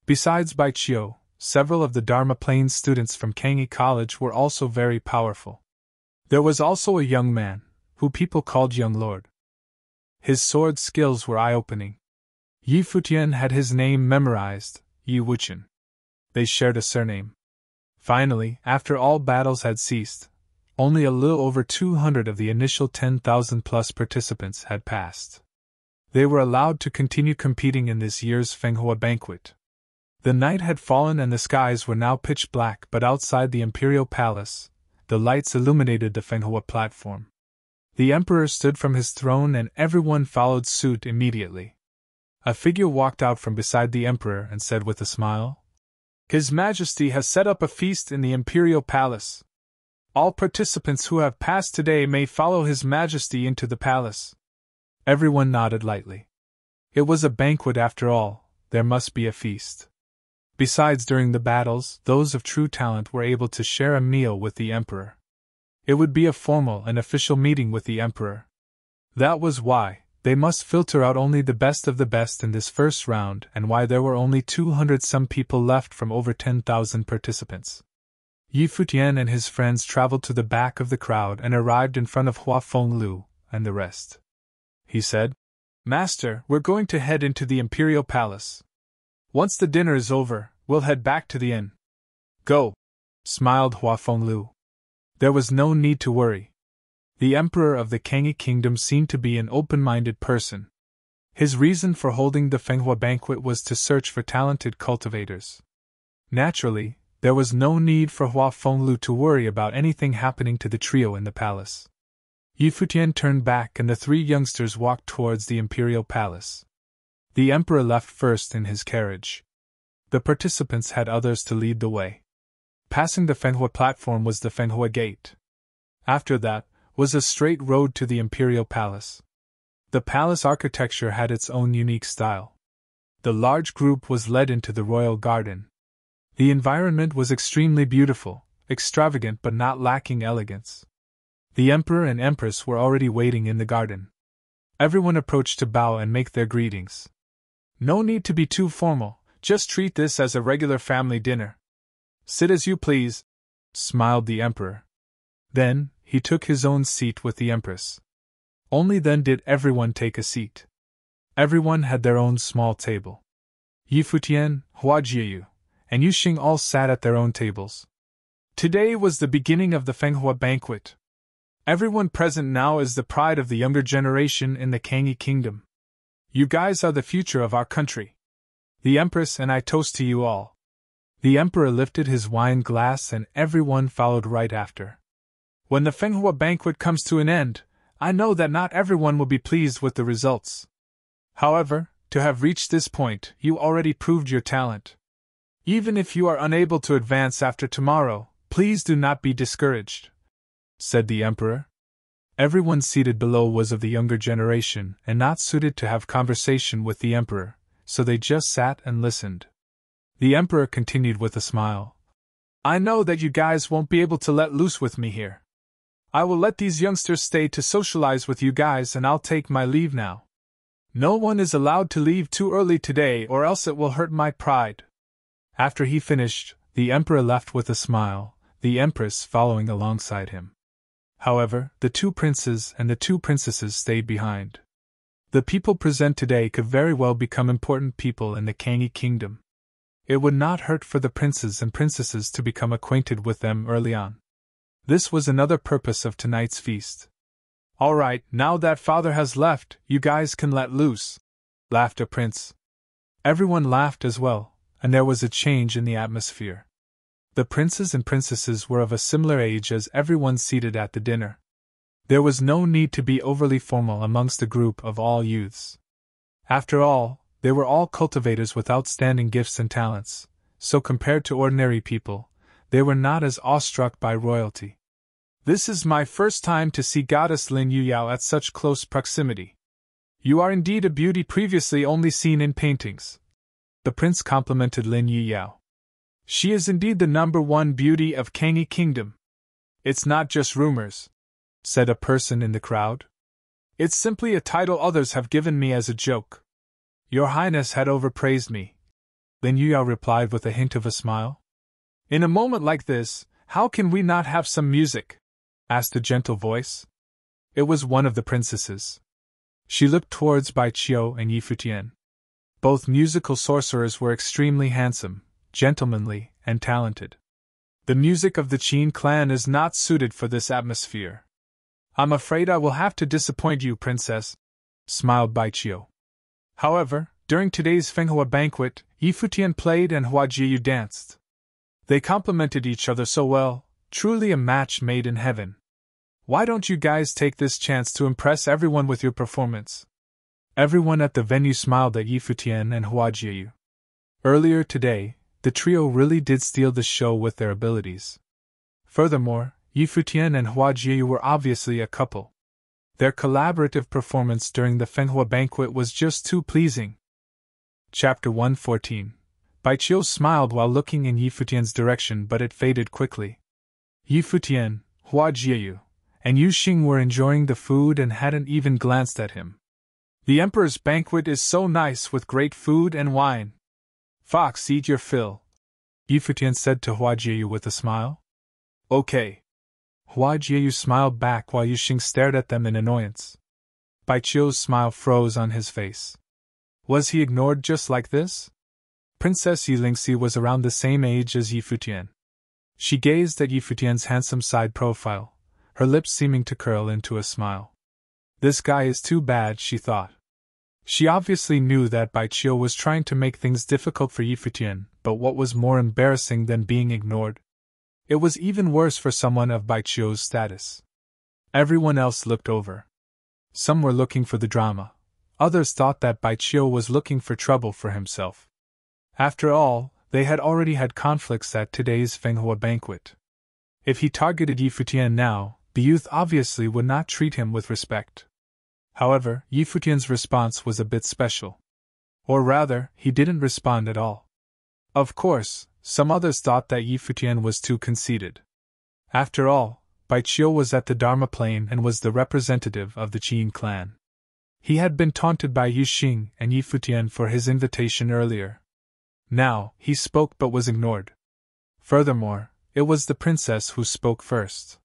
Besides Baichio, several of the Dharma Plain students from Kangi College were also very powerful. There was also a young man, who people called Young Lord. His sword skills were eye-opening. Futian had his name memorized, Wuchen. They shared a surname. Finally, after all battles had ceased, only a little over 200 of the initial 10,000-plus participants had passed. They were allowed to continue competing in this year's Fenghua banquet. The night had fallen and the skies were now pitch black, but outside the Imperial Palace, the lights illuminated the Fenghua platform. The Emperor stood from his throne and everyone followed suit immediately. A figure walked out from beside the Emperor and said with a smile, "His Majesty has set up a feast in the Imperial Palace. All participants who have passed today may follow His Majesty into the palace." Everyone nodded lightly. It was a banquet after all, there must be a feast. Besides, during the battles, those of true talent were able to share a meal with the Emperor. It would be a formal and official meeting with the Emperor. That was why they must filter out only the best of the best in this first round, and why there were only 200-some people left from over 10,000 participants. Futian and his friends traveled to the back of the crowd and arrived in front of Hua Fenglu and the rest. He said, "Master, we're going to head into the Imperial Palace. Once the dinner is over, we'll head back to the inn." "Go," smiled Hua Fenglu. There was no need to worry. The Emperor of the Kangi Kingdom seemed to be an open-minded person. His reason for holding the Fenghua banquet was to search for talented cultivators. Naturally, there was no need for Hua Fenglu to worry about anything happening to the trio in the palace. Futian turned back and the three youngsters walked towards the Imperial Palace. The Emperor left first in his carriage. The participants had others to lead the way. Passing the Fenghua platform was the Fenghua Gate. After that was a straight road to the Imperial Palace. The palace architecture had its own unique style. The large group was led into the royal garden. The environment was extremely beautiful, extravagant but not lacking elegance. The Emperor and Empress were already waiting in the garden. Everyone approached to bow and make their greetings. "No need to be too formal, just treat this as a regular family dinner. Sit as you please," smiled the Emperor. Then, he took his own seat with the Empress. Only then did everyone take a seat. Everyone had their own small table. Futian, Hua Jiayu, and Yu Xing all sat at their own tables. Today was the beginning of the Fenghua banquet. Everyone present now is the pride of the younger generation in the Kangi Kingdom. You guys are the future of our country. The Empress and I toast to you all. The Emperor lifted his wine glass and everyone followed right after. When the Fenghua banquet comes to an end, I know that not everyone will be pleased with the results. However, to have reached this point, you already proved your talent. Even if you are unable to advance after tomorrow, please do not be discouraged," said the Emperor. Everyone seated below was of the younger generation and not suited to have conversation with the Emperor, so they just sat and listened. The Emperor continued with a smile. "I know that you guys won't be able to let loose with me here. I will let these youngsters stay to socialize with you guys and I'll take my leave now. No one is allowed to leave too early today or else it will hurt my pride." After he finished, the Emperor left with a smile, the Empress following alongside him. However, the two princes and the two princesses stayed behind. The people present today could very well become important people in the Kangi Kingdom. It would not hurt for the princes and princesses to become acquainted with them early on. This was another purpose of tonight's feast. "All right, now that father has left, you guys can let loose," laughed a prince. Everyone laughed as well, and there was a change in the atmosphere. The princes and princesses were of a similar age as everyone seated at the dinner. There was no need to be overly formal amongst a group of all youths. After all, they were all cultivators with outstanding gifts and talents, so compared to ordinary people, They were not as awestruck by royalty. "This is my first time to see Goddess Lin Yuyao at such close proximity. You are indeed a beauty previously only seen in paintings." The prince complimented Lin Yuyao. "She is indeed the #1 beauty of Kangyi Kingdom." "It's not just rumors," said a person in the crowd. "It's simply a title others have given me as a joke. Your Highness had overpraised me," Lin Yuyao replied with a hint of a smile. "In a moment like this, how can we not have some music?" asked a gentle voice. It was one of the princesses. She looked towards Bai Qiu and Yi Futian. Both musical sorcerers were extremely handsome, gentlemanly, and talented. "The music of the Qin clan is not suited for this atmosphere. I'm afraid I will have to disappoint you, Princess," smiled Bai Qiu. However, during today's Fenghua banquet, Yi Futian played and Hua Jiyu danced. They complemented each other so well, truly a match made in heaven. "Why don't you guys take this chance to impress everyone with your performance?" Everyone at the venue smiled at Yi Futian and Hua Jiyu. Earlier today, the trio really did steal the show with their abilities. Furthermore, Yi Futian and Hua Jiyu were obviously a couple. Their collaborative performance during the Fenghua banquet was just too pleasing. Chapter 114. Bai Qiu smiled while looking in Yi Futian's direction, but it faded quickly. Yi Futian, Hua Jiyu, and Yu Xing were enjoying the food and hadn't even glanced at him. "The Emperor's banquet is so nice with great food and wine. Fox, eat your fill," Yi Futian said to Hua Jiyu with a smile. "Okay." Hua Jiyu smiled back while Yu Xing stared at them in annoyance. Bai Qiu's smile froze on his face. Was he ignored just like this? Princess Yilingxi was around the same age as Yi Futian. She gazed at Yi Futian's handsome side profile, her lips seeming to curl into a smile. "This guy is too bad," she thought. She obviously knew that Bai Qiu was trying to make things difficult for Yi Futian, but what was more embarrassing than being ignored? It was even worse for someone of Bai Qiu's status. Everyone else looked over. Some were looking for the drama. Others thought that Bai Qiu was looking for trouble for himself. After all, they had already had conflicts at today's Fenghua banquet. If he targeted Yi Futian now, the youth obviously would not treat him with respect. However, Yi Futian's response was a bit special. Or rather, he didn't respond at all. Of course, some others thought that Yi Futian was too conceited. After all, Bai Qiu was at the Dharma plane and was the representative of the Qin clan. He had been taunted by Yu Xing and Yi Futian for his invitation earlier. Now, he spoke but was ignored. Furthermore, it was the princess who spoke first.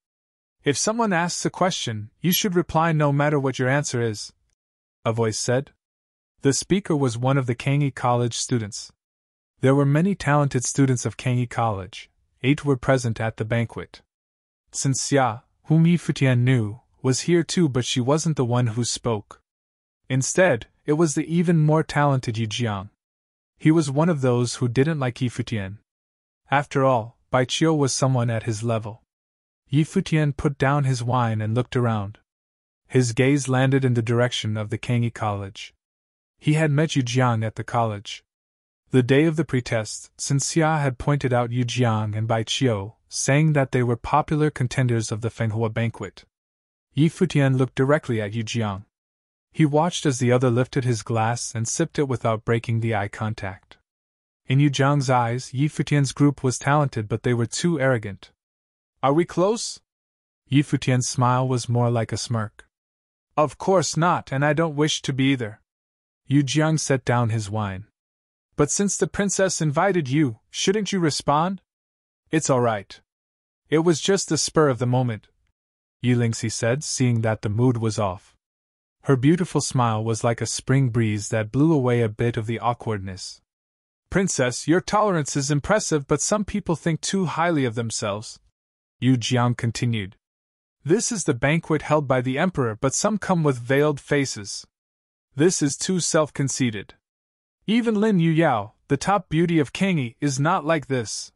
"If someone asks a question, you should reply no matter what your answer is," a voice said. The speaker was one of the Kangyi College students. There were many talented students of Kangyi College. 8 were present at the banquet. Sun Xia, whom Yi Futian knew, was here too, but she wasn't the one who spoke. Instead, it was the even more talented Yu Jiang. He was one of those who didn't like Yi Futian. After all, Bai Qiu was someone at his level. Yi Futian put down his wine and looked around. His gaze landed in the direction of the Kangyi College. He had met Yu Jiang at the college. The day of the pretest, Sun Xia had pointed out Yu Jiang and Bai Qiu, saying that they were popular contenders of the Fenghua banquet. Yi Futian looked directly at Yu Jiang. He watched as the other lifted his glass and sipped it without breaking the eye contact. In Yu Jiang's eyes, Yi Futian's group was talented, but they were too arrogant. "Are we close?" Yi Futian's smile was more like a smirk. "Of course not, and I don't wish to be either." Yu Jiang set down his wine. "But since the princess invited you, shouldn't you respond?" "It's all right. It was just the spur of the moment," Yilingxi said, seeing that the mood was off. Her beautiful smile was like a spring breeze that blew away a bit of the awkwardness. "Princess, your tolerance is impressive, but some people think too highly of themselves," Yu Jiang continued. "This is the banquet held by the Emperor, but some come with veiled faces. This is too self-conceited. Even Lin Yuyao, the top beauty of Kangyi, is not like this."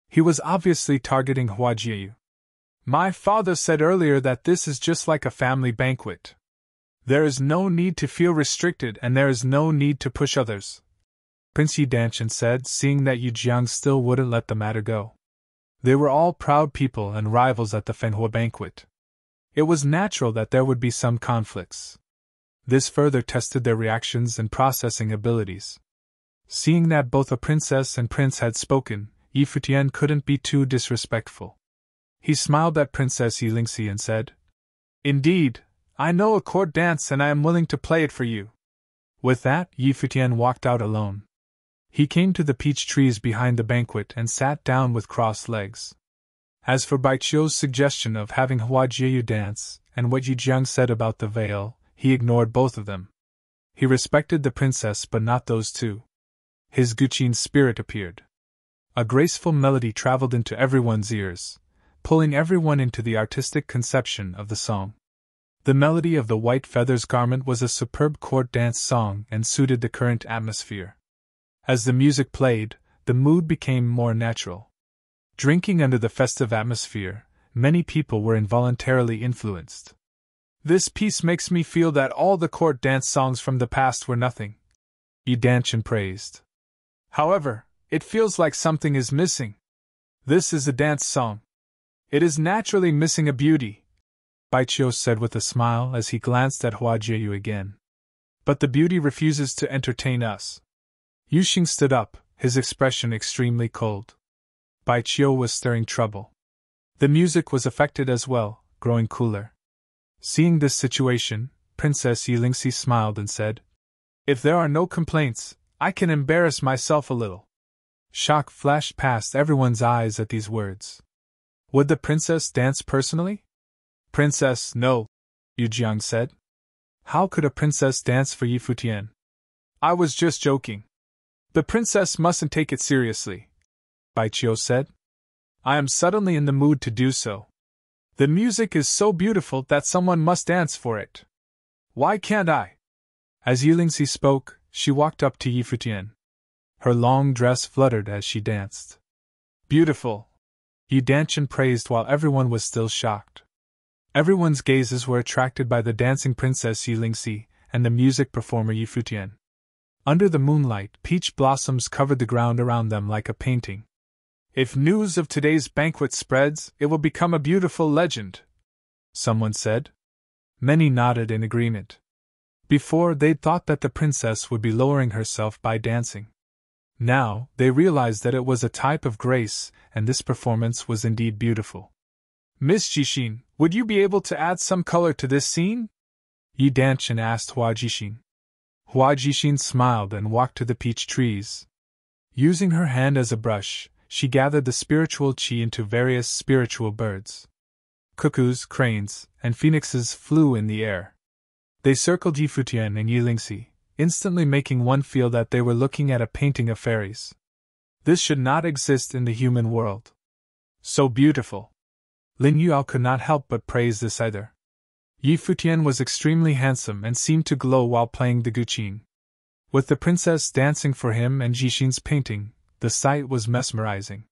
He was obviously targeting Hua Jiyu. "My father said earlier that this is just like a family banquet. There is no need to feel restricted and there is no need to push others," Prince Yi Danshan said, seeing that Yu Jiang still wouldn't let the matter go. They were all proud people and rivals at the Fenghua banquet. It was natural that there would be some conflicts. This further tested their reactions and processing abilities. Seeing that both a princess and prince had spoken, Futian couldn't be too disrespectful. He smiled at Princess Yilingxi and said, "Indeed, I know a court dance and I am willing to play it for you." With that, Futian walked out alone. He came to the peach trees behind the banquet and sat down with crossed legs. As for Baiqiu's suggestion of having Hua Jiu dance, and what Yu Jiang said about the veil, he ignored both of them. He respected the princess but not those two. His Guqin spirit appeared. A graceful melody traveled into everyone's ears, pulling everyone into the artistic conception of the song. The melody of the white feathers garment was a superb court dance song and suited the current atmosphere. As the music played, the mood became more natural. Drinking under the festive atmosphere, many people were involuntarily influenced. "This piece makes me feel that all the court dance songs from the past were nothing," Yi Danchin praised. "However, it feels like something is missing. This is a dance song. It is naturally missing a beauty," Baiqiu said with a smile as he glanced at Hua Jiu again. "But the beauty refuses to entertain us." Yuxing stood up, his expression extremely cold. Baiqiu was stirring trouble. The music was affected as well, growing cooler. Seeing this situation, Princess Yilingxi smiled and said, "If there are no complaints, I can embarrass myself a little." Shock flashed past everyone's eyes at these words. Would the princess dance personally? "Princess, no," Yu Jiang said. "How could a princess dance for Yi Futian?" "I was just joking. The princess mustn't take it seriously," Baiqiu said. "I am suddenly in the mood to do so. The music is so beautiful that someone must dance for it. Why can't I?" As Yilingxi spoke, she walked up to Yi Futian. Her long dress fluttered as she danced. "Beautiful," Yi Danchin praised while everyone was still shocked. Everyone's gazes were attracted by the dancing Princess Yilingxi and the music performer Yi Futian. Under the moonlight, peach blossoms covered the ground around them like a painting. "If news of today's banquet spreads, it will become a beautiful legend," someone said. Many nodded in agreement. Before, they'd thought that the princess would be lowering herself by dancing. Now, they realized that it was a type of grace, and this performance was indeed beautiful. "Miss Jixin, would you be able to add some color to this scene?" Yi Danchin asked Hua Jixin. Hua Jixin smiled and walked to the peach trees. Using her hand as a brush, she gathered the spiritual qi into various spiritual birds. Cuckoos, cranes, and phoenixes flew in the air. They circled Yi Futian and Yilingxi, instantly making one feel that they were looking at a painting of fairies. This should not exist in the human world. So beautiful. Lin Yuao could not help but praise this either. Yi Futian was extremely handsome and seemed to glow while playing the guqin. With the princess dancing for him and Jixin's painting, the sight was mesmerizing.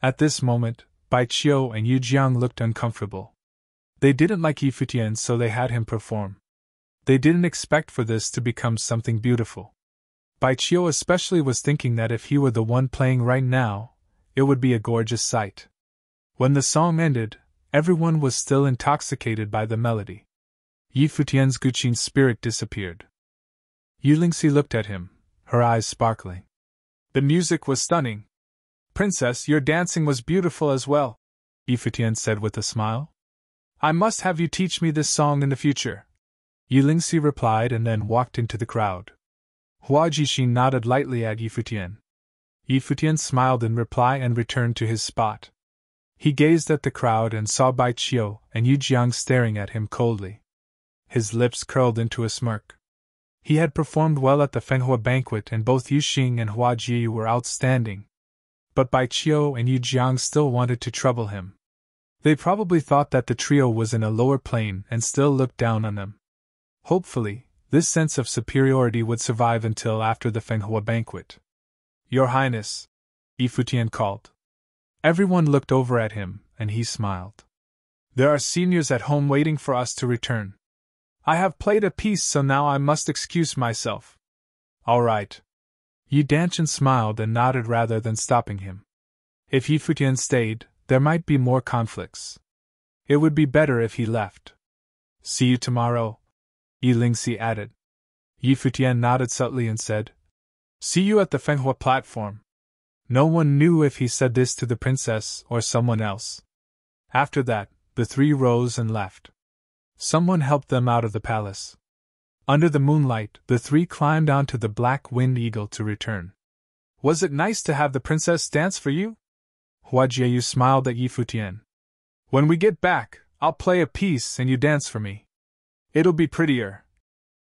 At this moment, Baiqiu and Yu Jiang looked uncomfortable. They didn't like Yi Futian, so they had him perform. They didn't expect for this to become something beautiful. Baiqiu especially was thinking that if he were the one playing right now, it would be a gorgeous sight. When the song ended, everyone was still intoxicated by the melody. Yi Futian's guqin spirit disappeared. Yilingxi looked at him, her eyes sparkling. "The music was stunning. Princess, your dancing was beautiful as well," Yi Futian said with a smile. "I must have you teach me this song in the future." Yilingxi replied and then walked into the crowd. Hua Jixin nodded lightly at Yi Futian. Yi Futian smiled in reply and returned to his spot. He gazed at the crowd and saw Baiqiu and Yu Jiang staring at him coldly. His lips curled into a smirk. He had performed well at the Fenghua banquet and both Yuxing and Hua Jiu were outstanding. But Baiqiu and Yu Jiang still wanted to trouble him. They probably thought that the trio was in a lower plane and still looked down on them. Hopefully, this sense of superiority would survive until after the Fenghua banquet. "Your Highness," Yi Futian called. Everyone looked over at him, and he smiled. "There are seniors at home waiting for us to return. I have played a piece, so now I must excuse myself." "All right." Yi Danchin smiled and nodded rather than stopping him. If Yi Futian stayed, there might be more conflicts. It would be better if he left. See you tomorrow, Yi Lingxi added. Yi Futian nodded subtly and said, See you at the Fenghua platform. No one knew if he said this to the princess or someone else. After that, the three rose and left. Someone helped them out of the palace. Under the moonlight, the three climbed onto the black winged eagle to return. Was it nice to have the princess dance for you? Hua Jieyu smiled at Yi Futian. When we get back, I'll play a piece and you dance for me. It'll be prettier,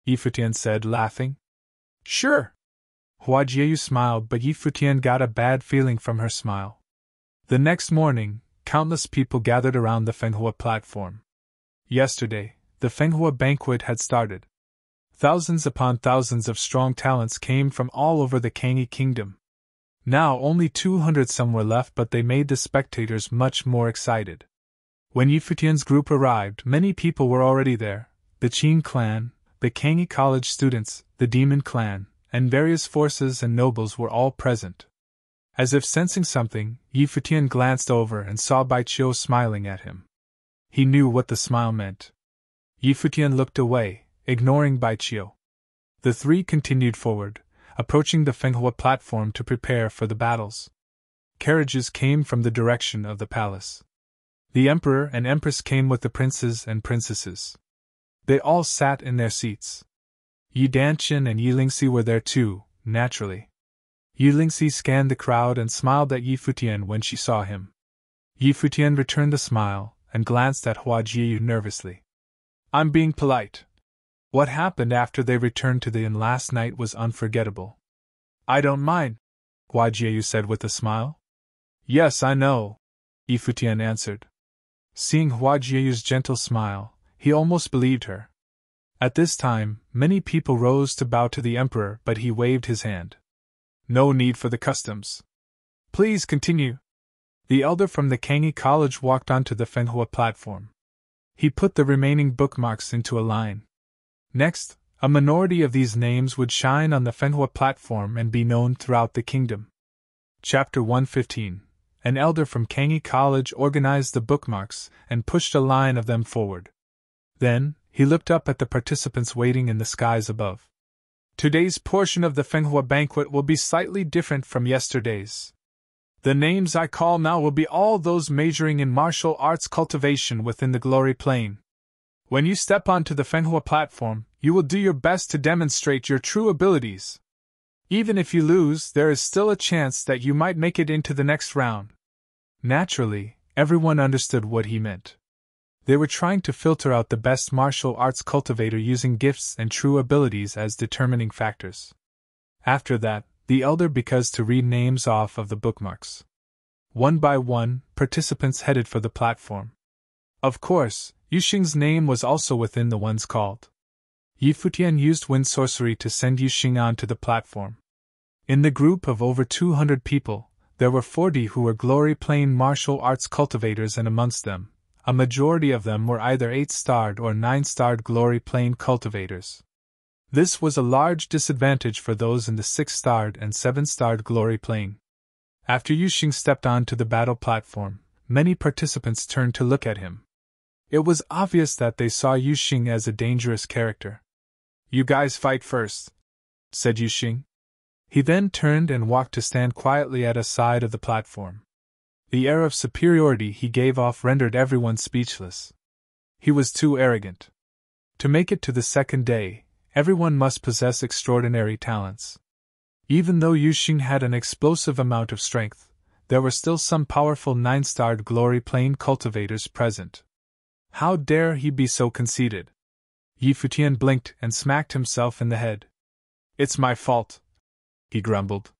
Yi Futian said, laughing. Sure. Hua Jieyu smiled, but Yi Futian got a bad feeling from her smile. The next morning, countless people gathered around the Fenghua platform. Yesterday, the Fenghua banquet had started. Thousands upon thousands of strong talents came from all over the Kangyi kingdom. Now only 200 some were left, but they made the spectators much more excited. When Yi Futian's group arrived, many people were already there: the Qin clan, the Kangyi college students, the demon clan, and various forces and nobles were all present. As if sensing something, Yi Futian glanced over and saw Bai Qiu smiling at him. He knew what the smile meant. Yi Futian looked away, ignoring Bai Qiu. The three continued forward, approaching the Fenghua platform to prepare for the battles. Carriages came from the direction of the palace. The emperor and empress came with the princes and princesses. They all sat in their seats. Yi Danqin and Yi Lingxi were there too, naturally. Yi Lingxi scanned the crowd and smiled at Yi Futian when she saw him. Yi Futian returned the smile and glanced at Hua Jieyu nervously. I'm being polite. What happened after they returned to the inn last night was unforgettable. I don't mind, Hua Jieyu said with a smile. Yes, I know, Yi Futian answered. Seeing Hua Jieyu's gentle smile, he almost believed her. At this time, many people rose to bow to the emperor, but he waved his hand. No need for the customs. Please continue. The elder from the Kangyi college walked onto the Fenghua platform. He put the remaining bookmarks into a line. Next, a minority of these names would shine on the Fenghua platform and be known throughout the kingdom. Chapter 115. An elder from Kangyi College organized the bookmarks and pushed a line of them forward. Then, he looked up at the participants waiting in the skies above. Today's portion of the Fenghua banquet will be slightly different from yesterday's. The names I call now will be all those majoring in martial arts cultivation within the glory plane. When you step onto the Fenghua platform, you will do your best to demonstrate your true abilities. Even if you lose, there is still a chance that you might make it into the next round. Naturally, everyone understood what he meant. They were trying to filter out the best martial arts cultivator using gifts and true abilities as determining factors. After that, the elder began to read names off of the bookmarks. One by one, participants headed for the platform. Of course, Yuxing's name was also within the ones called. Yi Futian used wind sorcery to send Yuxing onto the platform. In the group of over 200 people, there were 40 who were glory plane martial arts cultivators, and amongst them, a majority of them were either 8-starred or 9-starred glory plane cultivators. This was a large disadvantage for those in the 6-starred and 7-starred glory plane. After Yuxing stepped onto the battle platform, many participants turned to look at him. It was obvious that they saw Yuxing as a dangerous character. You guys fight first, said Yuxing. He then turned and walked to stand quietly at a side of the platform. The air of superiority he gave off rendered everyone speechless. He was too arrogant. To make it to the second day, everyone must possess extraordinary talents. Even though Yuxing had an explosive amount of strength, there were still some powerful 9-starred glory plane cultivators present. How dare he be so conceited? Yi Futian blinked and smacked himself in the head. It's my fault, he grumbled.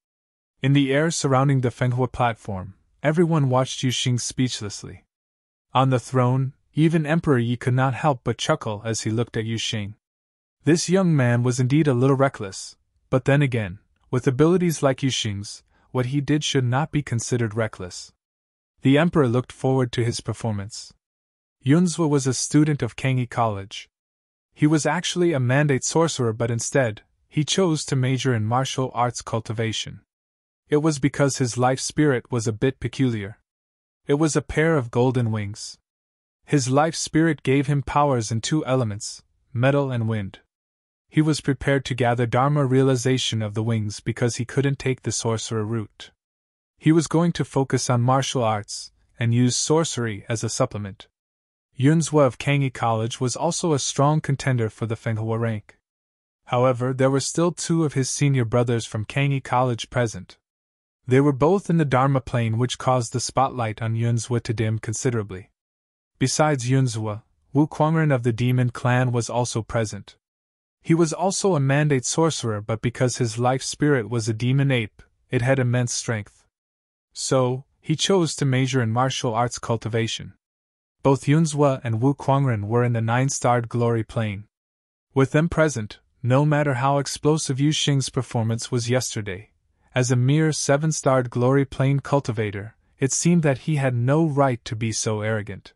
In the air surrounding the Fenghua platform, everyone watched Yuxing speechlessly. On the throne, even Emperor Yi could not help but chuckle as he looked at Yuxing. This young man was indeed a little reckless, but then again, with abilities like Yuxing's, what he did should not be considered reckless. The emperor looked forward to his performance. Yunzhua was a student of Kangyi College. He was actually a mandate sorcerer, but instead, he chose to major in martial arts cultivation. It was because his life spirit was a bit peculiar. It was a pair of golden wings. His life spirit gave him powers in two elements, metal and wind. He was prepared to gather Dharma realization of the wings because he couldn't take the sorcerer route. He was going to focus on martial arts and use sorcery as a supplement. Yunzhua of Kangyi College was also a strong contender for the Fenghua rank. However, there were still two of his senior brothers from Kangyi College present. They were both in the Dharma plane, which caused the spotlight on Yunzhua to dim considerably. Besides Yunzhua, Wu Kuangren of the Demon Clan was also present. He was also a mandate sorcerer, but because his life spirit was a demon ape, it had immense strength. So, he chose to major in martial arts cultivation. Both Yunzhua and Wu Kuangren were in the 9-starred glory plane. With them present, no matter how explosive Yu Xing's performance was yesterday, as a mere 7-starred glory plane cultivator, it seemed that he had no right to be so arrogant.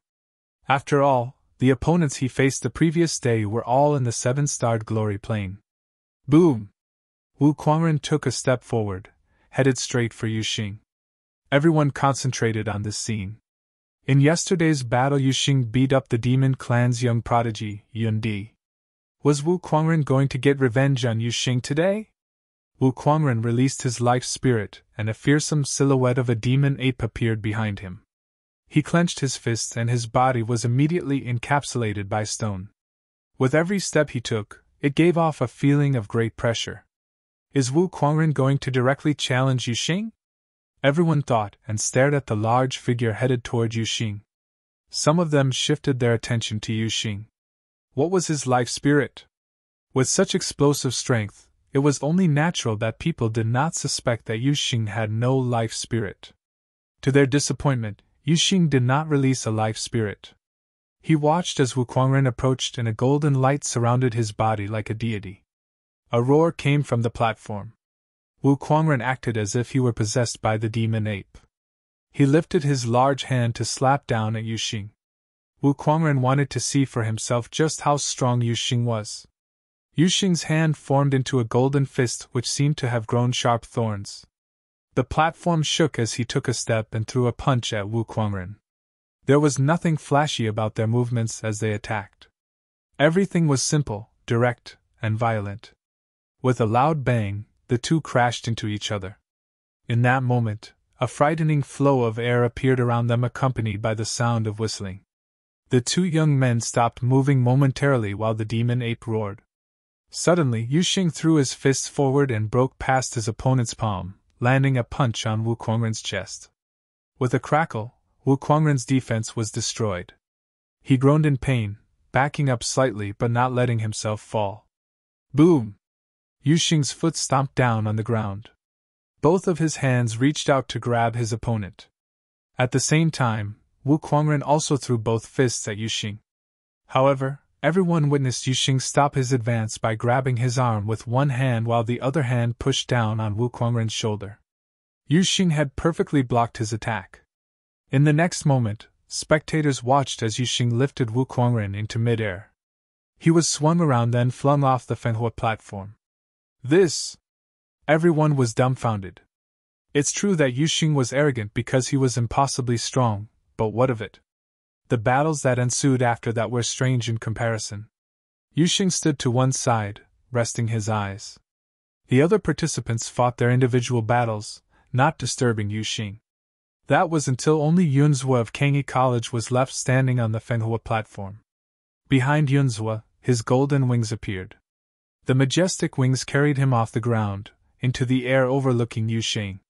After all, the opponents he faced the previous day were all in the 7-starred glory plane. Boom! Wu Kuangren took a step forward, headed straight for Yu Xing. Everyone concentrated on this scene. In yesterday's battle, Yu Xing beat up the Demon Clan's young prodigy, Yun Di. Was Wu Kuangren going to get revenge on Yu Xing today? Wu Kuangren released his life spirit, and a fearsome silhouette of a demon ape appeared behind him. He clenched his fists and his body was immediately encapsulated by stone. With every step he took, it gave off a feeling of great pressure. Is Wu Kuangren going to directly challenge Yu Xing? Everyone thought and stared at the large figure headed toward Yu Xing. Some of them shifted their attention to Yu Xing. What was his life spirit? With such explosive strength, it was only natural that people did not suspect that Yu Xing had no life spirit. To their disappointment, Yu Xing did not release a life spirit. He watched as Wu Kuangren approached and a golden light surrounded his body like a deity. A roar came from the platform. Wu Kuangren acted as if he were possessed by the demon ape. He lifted his large hand to slap down at Yu Xing. Wu Kuangren wanted to see for himself just how strong Yu Xing was. Yu Xing's hand formed into a golden fist which seemed to have grown sharp thorns. The platform shook as he took a step and threw a punch at Wu Kuangren. There was nothing flashy about their movements as they attacked. Everything was simple, direct, and violent. With a loud bang, the two crashed into each other. In that moment, a frightening flow of air appeared around them accompanied by the sound of whistling. The two young men stopped moving momentarily while the demon ape roared. Suddenly, Yu Xing threw his fists forward and broke past his opponent's palm, landing a punch on Wu Kuangren's chest. With a crackle, Wu Kuangren's defense was destroyed. He groaned in pain, backing up slightly but not letting himself fall. Boom! Yu Xing's foot stomped down on the ground. Both of his hands reached out to grab his opponent. At the same time, Wu Kuangren also threw both fists at Yu Xing. However, everyone witnessed Yu Xing stop his advance by grabbing his arm with one hand while the other hand pushed down on Wu Kuangren's shoulder. Yu Xing had perfectly blocked his attack. In the next moment, spectators watched as Yu Xing lifted Wu Kuangren into midair. He was swung around then flung off the Fenghua platform. This! Everyone was dumbfounded. It's true that Yu Xing was arrogant because he was impossibly strong, but what of it? The battles that ensued after that were strange in comparison. Yu Xing stood to one side, resting his eyes. The other participants fought their individual battles, not disturbing Yu Xing. That was until only Yunzhua of Kangyi College was left standing on the Fenghua platform. Behind Yunzhua, his golden wings appeared. The majestic wings carried him off the ground, into the air overlooking Yu Xing.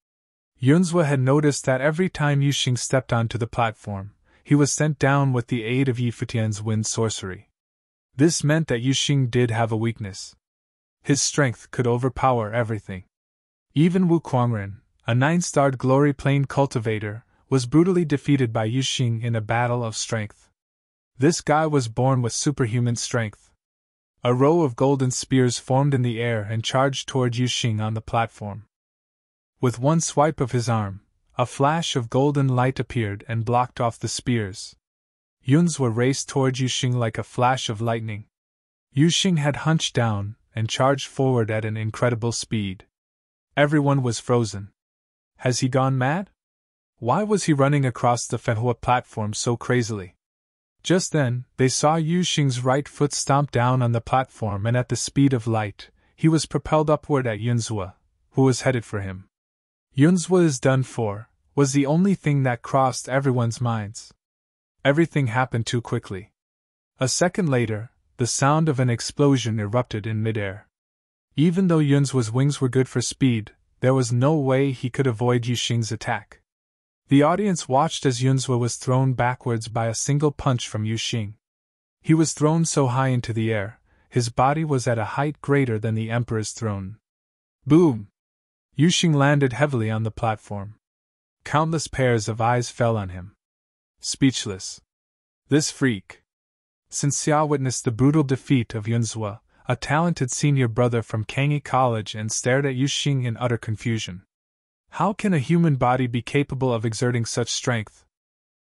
Yunzhua had noticed that every time Yu Xing stepped onto the platform, he was sent down with the aid of Yi Futian's wind sorcery. This meant that Yu Xing did have a weakness. His strength could overpower everything. Even Wu Kuangren, a 9-starred glory plane cultivator, was brutally defeated by Yu Xing in a battle of strength. This guy was born with superhuman strength. A row of golden spears formed in the air and charged toward Yu Xing on the platform. With one swipe of his arm, a flash of golden light appeared and blocked off the spears. Yunzhua raced toward Yu Xing like a flash of lightning. Yu Xing had hunched down and charged forward at an incredible speed. Everyone was frozen. Has he gone mad? Why was he running across the Fenhua platform so crazily? Just then, they saw Yu Xing's right foot stomp down on the platform, and at the speed of light, he was propelled upward at Yunzhua, who was headed for him. Yunzhua is done for, was the only thing that crossed everyone's minds. Everything happened too quickly. A second later, the sound of an explosion erupted in midair. Even though Yunzhua's wings were good for speed, there was no way he could avoid Yu Xing's attack. The audience watched as Yunzhua was thrown backwards by a single punch from Yu Xing. He was thrown so high into the air, his body was at a height greater than the Emperor's throne. Boom! Yu Xing landed heavily on the platform. Countless pairs of eyes fell on him. Speechless. This freak. Since Xia witnessed the brutal defeat of Yunzhua, a talented senior brother from Kangyi College, and stared at Yu Xing in utter confusion. How can a human body be capable of exerting such strength?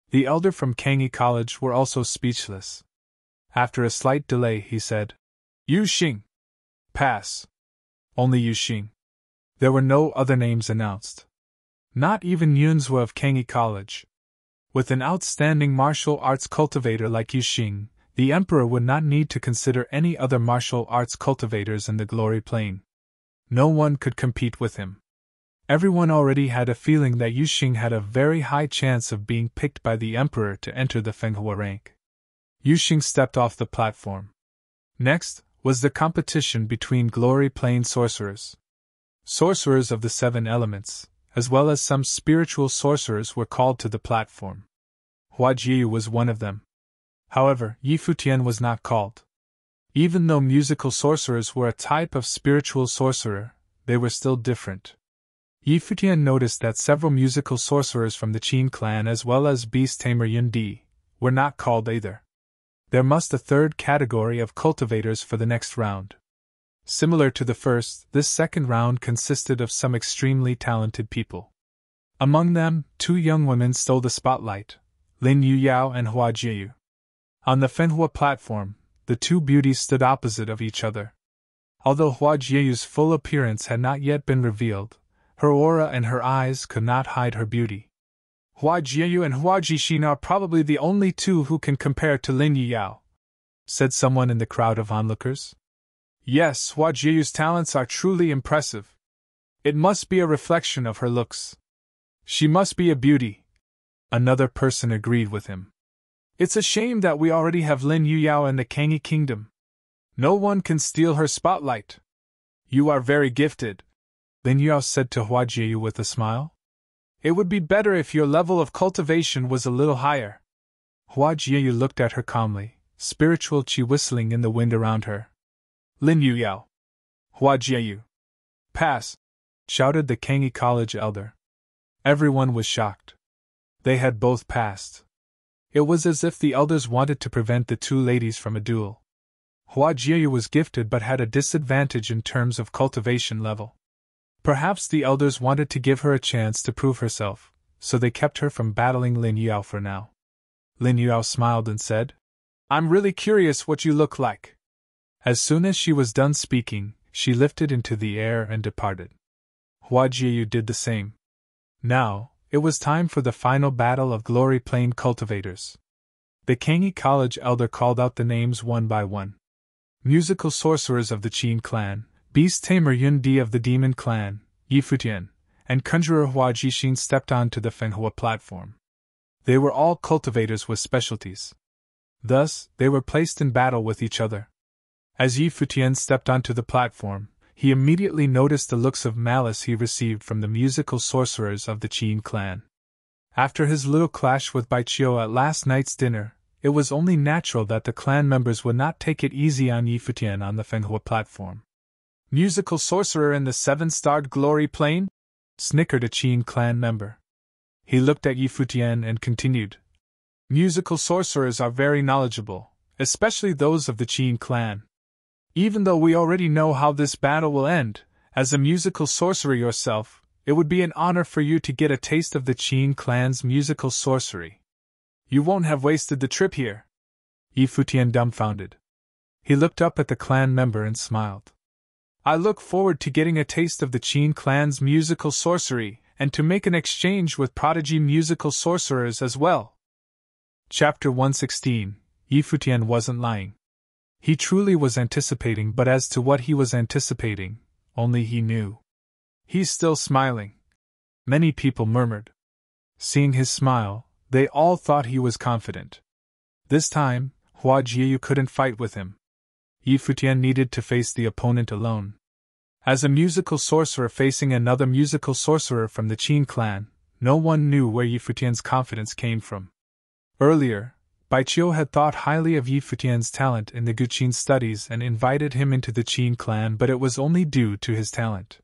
The elder from Kangyi College were also speechless. After a slight delay, he said, Yu Xing! Pass. Only Yu Xing. There were no other names announced. Not even Yunzhua of Kangyi College. With an outstanding martial arts cultivator like Yu Xing, the Emperor would not need to consider any other martial arts cultivators in the Glory Plane. No one could compete with him. Everyone already had a feeling that Yu Xing had a very high chance of being picked by the Emperor to enter the Fenghua rank. Yu Xing stepped off the platform. Next was the competition between Glory Plane sorcerers. Sorcerers of the 7 elements, as well as some spiritual sorcerers, were called to the platform. Hua Jiyu was one of them. However, Yi Futian was not called. Even though musical sorcerers were a type of spiritual sorcerer, they were still different. Yi Futian noticed that several musical sorcerers from the Qin clan as well as Beast Tamer Yundi were not called either. There must a third category of cultivators for the next round. Similar to the first, this second round consisted of some extremely talented people. Among them, 2 young women stole the spotlight, Lin Yuyao and Hua Jiyu. On the Fenhua platform, the 2 beauties stood opposite of each other. Although Hua Jiyu's full appearance had not yet been revealed, her aura and her eyes could not hide her beauty. Hua Jiyu and Hua Jixin are probably the only 2 who can compare to Lin Yuyao, said someone in the crowd of onlookers. Yes, Hua Jiyu's talents are truly impressive. It must be a reflection of her looks. She must be a beauty. Another person agreed with him. It's a shame that we already have Lin Yuyao in the Kangyi Kingdom. No one can steal her spotlight. You are very gifted, Lin Yuyao said to Hua Jiyu with a smile. It would be better if your level of cultivation was a little higher. Hua Jiyu looked at her calmly, spiritual qi whistling in the wind around her. Lin Yuyao. Hua Jiyu. Pass, shouted the Kangyi College elder. Everyone was shocked. They had both passed. It was as if the elders wanted to prevent the 2 ladies from a duel. Hua Jiyu was gifted but had a disadvantage in terms of cultivation level. Perhaps the elders wanted to give her a chance to prove herself, so they kept her from battling Lin Yuyao for now. Lin Yuyao smiled and said, I'm really curious what you look like. As soon as she was done speaking, she lifted into the air and departed. Hua Jiyu did the same. Now, it was time for the final battle of Glory Plane cultivators. The Kangyi College elder called out the names one by one. Musical sorcerers of the Qin clan, Beast Tamer Yundi of the Demon clan, Yi Futian, and Conjurer Hua Jixin stepped onto the Fenhua platform. They were all cultivators with specialties. Thus, they were placed in battle with each other. As Yi Futian stepped onto the platform, he immediately noticed the looks of malice he received from the musical sorcerers of the Qin clan. After his little clash with Baiqiu at last night's dinner, it was only natural that the clan members would not take it easy on Yi Futian on the Fenhua platform. Musical sorcerer in the 7-starred Glory Plane? Snickered a Qin clan member. He looked at Yi Futian and continued. Musical sorcerers are very knowledgeable, especially those of the Qin clan. Even though we already know how this battle will end, as a musical sorcerer yourself, it would be an honor for you to get a taste of the Qin clan's musical sorcery. You won't have wasted the trip here. Yi Futian dumbfounded. He looked up at the clan member and smiled. I look forward to getting a taste of the Qin clan's musical sorcery, and to make an exchange with prodigy musical sorcerers as well. Chapter 116. Futian wasn't lying. He truly was anticipating, but as to what he was anticipating, only he knew. He's still smiling. Many people murmured. Seeing his smile, they all thought he was confident. This time, Hua Jiu couldn't fight with him. Futian needed to face the opponent alone. As a musical sorcerer facing another musical sorcerer from the Qin clan, no one knew where Futian's confidence came from. Earlier, Baiqiu had thought highly of Futian's talent in the Guqin studies and invited him into the Qin clan, but it was only due to his talent.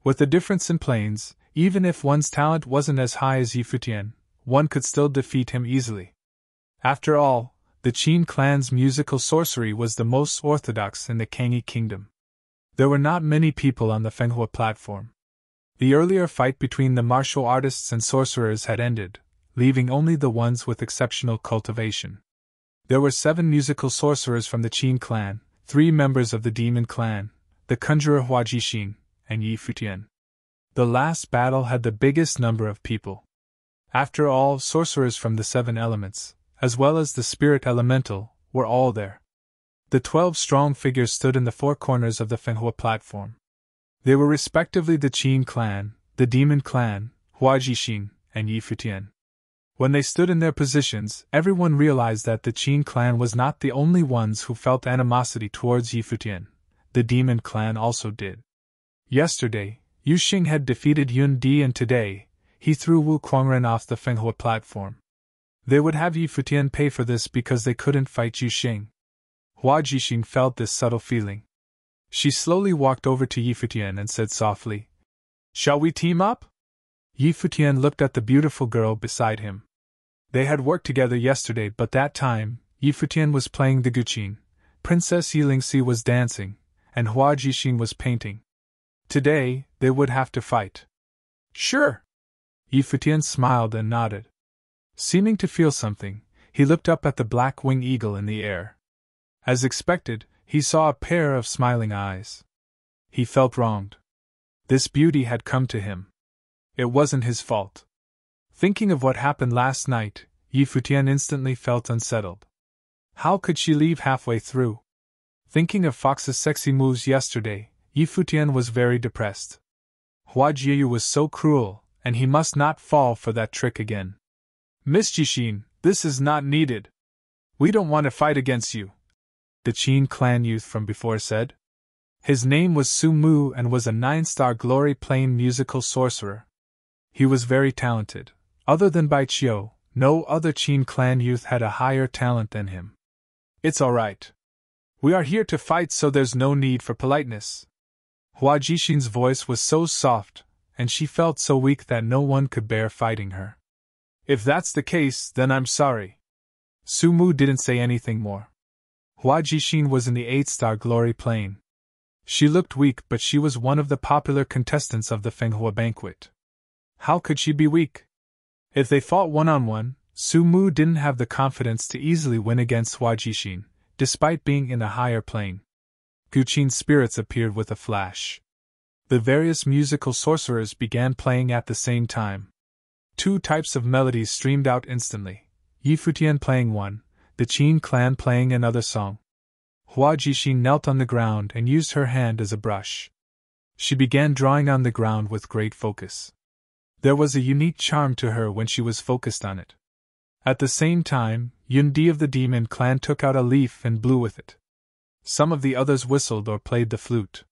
With the difference in planes, even if one's talent wasn't as high as Futian, one could still defeat him easily. After all, the Qin clan's musical sorcery was the most orthodox in the Kangyi kingdom. There were not many people on the Fenghua platform. The earlier fight between the martial artists and sorcerers had ended, leaving only the ones with exceptional cultivation. There were 7 musical sorcerers from the Qin clan, 3 members of the demon clan, the conjurer Hua Jixing, and Futian. The last battle had the biggest number of people. After all, sorcerers from the 7 elements, as well as the spirit elemental, were all there. The 12 strong figures stood in the 4 corners of the Fenghua platform. They were respectively the Qin clan, the demon clan, Hua Jixing, and Futian. When they stood in their positions, everyone realized that the Qin clan was not the only ones who felt animosity towards Futian. The demon clan also did. Yesterday, Yu Xing had defeated Yun Di, and today, he threw Wu Kuangren off the Fenghua platform. They would have Futian pay for this because they couldn't fight Yu Xing. Hua Jixing felt this subtle feeling. She slowly walked over to Futian and said softly, "Shall we team up?" Futian looked at the beautiful girl beside him. They had worked together yesterday, but that time, Futian was playing the Guqin, Princess Yilingxi was dancing, and Hua Jixing was painting. Today, they would have to fight. "Sure." Futian smiled and nodded. Seeming to feel something, he looked up at the black winged eagle in the air. As expected, he saw a pair of smiling eyes. He felt wronged. This beauty had come to him. It wasn't his fault. Thinking of what happened last night, Futian instantly felt unsettled. How could she leave halfway through? Thinking of Fox's sexy moves yesterday, Futian was very depressed. Hua Jiu was so cruel, and he must not fall for that trick again. "Miss Jixing, this is not needed. We don't want to fight against you," the Qin clan youth from before said. His name was Su Mu and was a 9-star glory plane musical sorcerer. He was very talented. Other than Baiqiu, no other Qin clan youth had a higher talent than him. "It's all right. We are here to fight, so there's no need for politeness." Hua Jixing's voice was so soft, and she felt so weak that no one could bear fighting her. "If that's the case, then I'm sorry." Su Mu didn't say anything more. Hua Jixing was in the 8-star glory plane. She looked weak, but she was one of the popular contestants of the Fenghua banquet. How could she be weak? If they fought one-on-one, Su Mu didn't have the confidence to easily win against Hua Jixing, despite being in a higher plane. Guqin spirits appeared with a flash. The various musical sorcerers began playing at the same time. 2 types of melodies streamed out instantly, Futian playing one, the Qin clan playing another song. Hua Jixing knelt on the ground and used her hand as a brush. She began drawing on the ground with great focus. There was a unique charm to her when she was focused on it. At the same time, Yun Di of the demon clan took out a leaf and blew with it. Some of the others whistled or played the flute.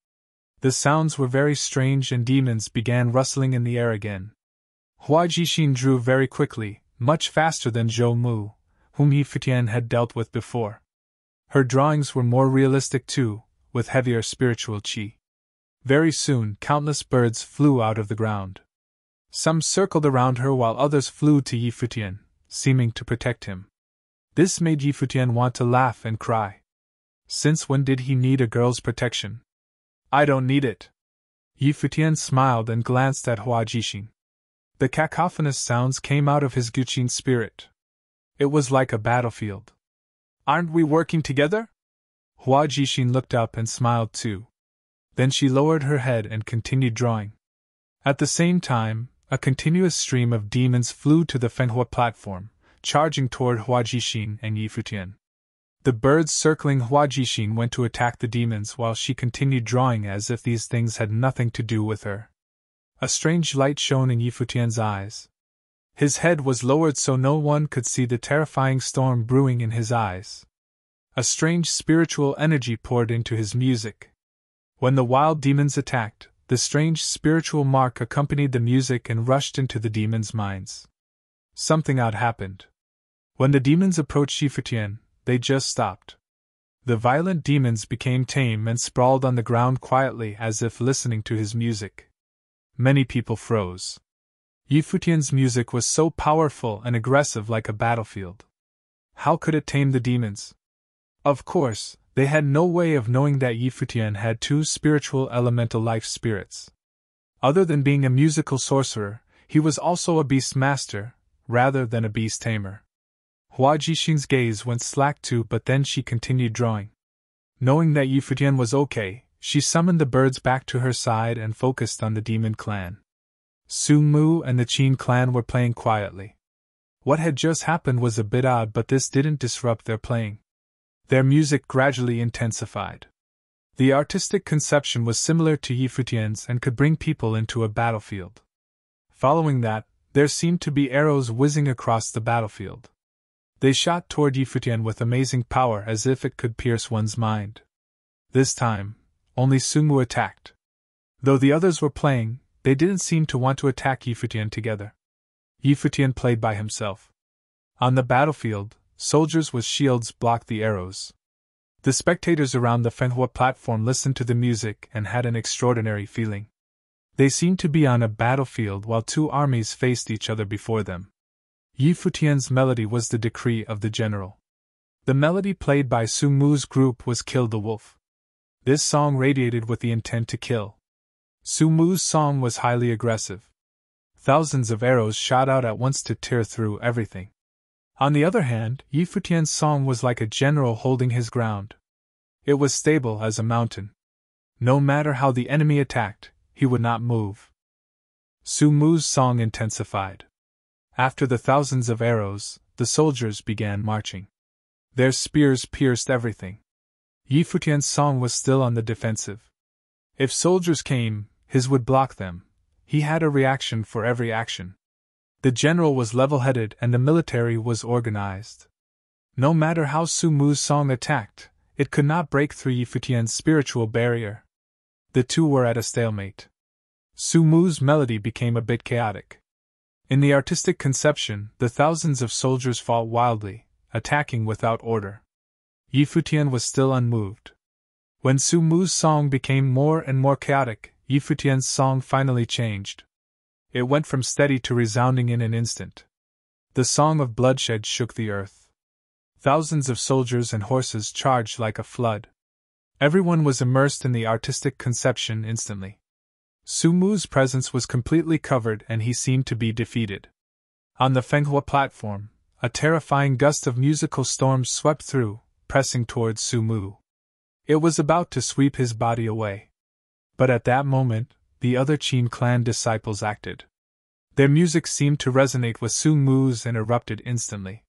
The sounds were very strange, and demons began rustling in the air again. Hua Jixing drew very quickly, much faster than Zhou Mu, whom Futian had dealt with before. Her drawings were more realistic too, with heavier spiritual qi. Very soon, countless birds flew out of the ground. Some circled around her while others flew to Futian, seeming to protect him. This made Futian want to laugh and cry. Since when did he need a girl's protection? "I don't need it." Futian smiled and glanced at Hua Jixing. The cacophonous sounds came out of his Guqin spirit. It was like a battlefield. "Aren't we working together?" Hua Jixing looked up and smiled too. Then she lowered her head and continued drawing. At the same time, a continuous stream of demons flew to the Fenghua platform, charging toward Hua Jixin and Yi Futian. The birds circling Hua Jixin went to attack the demons while she continued drawing as if these things had nothing to do with her. A strange light shone in Yi Futian's eyes. His head was lowered so no one could see the terrifying storm brewing in his eyes. A strange spiritual energy poured into his music. When the wild demons attacked, the strange spiritual mark accompanied the music and rushed into the demons' minds. Something odd happened. When the demons approached Yi Futian, they just stopped. The violent demons became tame and sprawled on the ground quietly as if listening to his music. Many people froze. Yi Futian's music was so powerful and aggressive like a battlefield. How could it tame the demons? Of course, they had no way of knowing that Yi Futian had two spiritual elemental life spirits. Other than being a musical sorcerer, he was also a beast master, rather than a beast tamer. Hua Jixin's gaze went slack too, but then she continued drawing. Knowing that Yi Futian was okay, she summoned the birds back to her side and focused on the demon clan. Su Mu and the Qin clan were playing quietly. What had just happened was a bit odd, but this didn't disrupt their playing. Their music gradually intensified. The artistic conception was similar to Yi Futian's and could bring people into a battlefield. Following that, there seemed to be arrows whizzing across the battlefield. They shot toward Yi Futian with amazing power as if it could pierce one's mind. This time, only Su Mu attacked. Though the others were playing, they didn't seem to want to attack Yi Futian together. Yi Futian played by himself. On the battlefield, soldiers with shields blocked the arrows. The spectators around the Fenghua platform listened to the music and had an extraordinary feeling. They seemed to be on a battlefield while two armies faced each other before them. Yi Futian's melody was the decree of the general. The melody played by Su Mu's group was Kill the Wolf. This song radiated with the intent to kill. Su Mu's song was highly aggressive. Thousands of arrows shot out at once to tear through everything. On the other hand, Yi Futian's song was like a general holding his ground. It was stable as a mountain. No matter how the enemy attacked, he would not move. Su Mu's song intensified. After the thousands of arrows, the soldiers began marching. Their spears pierced everything. Yi Futian's song was still on the defensive. If soldiers came, his would block them. He had a reaction for every action. The general was level-headed and the military was organized. No matter how Su Mu's song attacked, it could not break through Yi Futian's spiritual barrier. The two were at a stalemate. Su Mu's melody became a bit chaotic. In the artistic conception, the thousands of soldiers fought wildly, attacking without order. Yi Futian was still unmoved. When Su Mu's song became more and more chaotic, Yi Futian's song finally changed. It went from steady to resounding in an instant. The song of bloodshed shook the earth. Thousands of soldiers and horses charged like a flood. Everyone was immersed in the artistic conception instantly. Su Mu's presence was completely covered and he seemed to be defeated. On the Fenghua platform, a terrifying gust of musical storms swept through, pressing towards Su Mu. It was about to sweep his body away. But at that moment, the other Qin clan disciples acted. Their music seemed to resonate with Su Mu's and erupted instantly.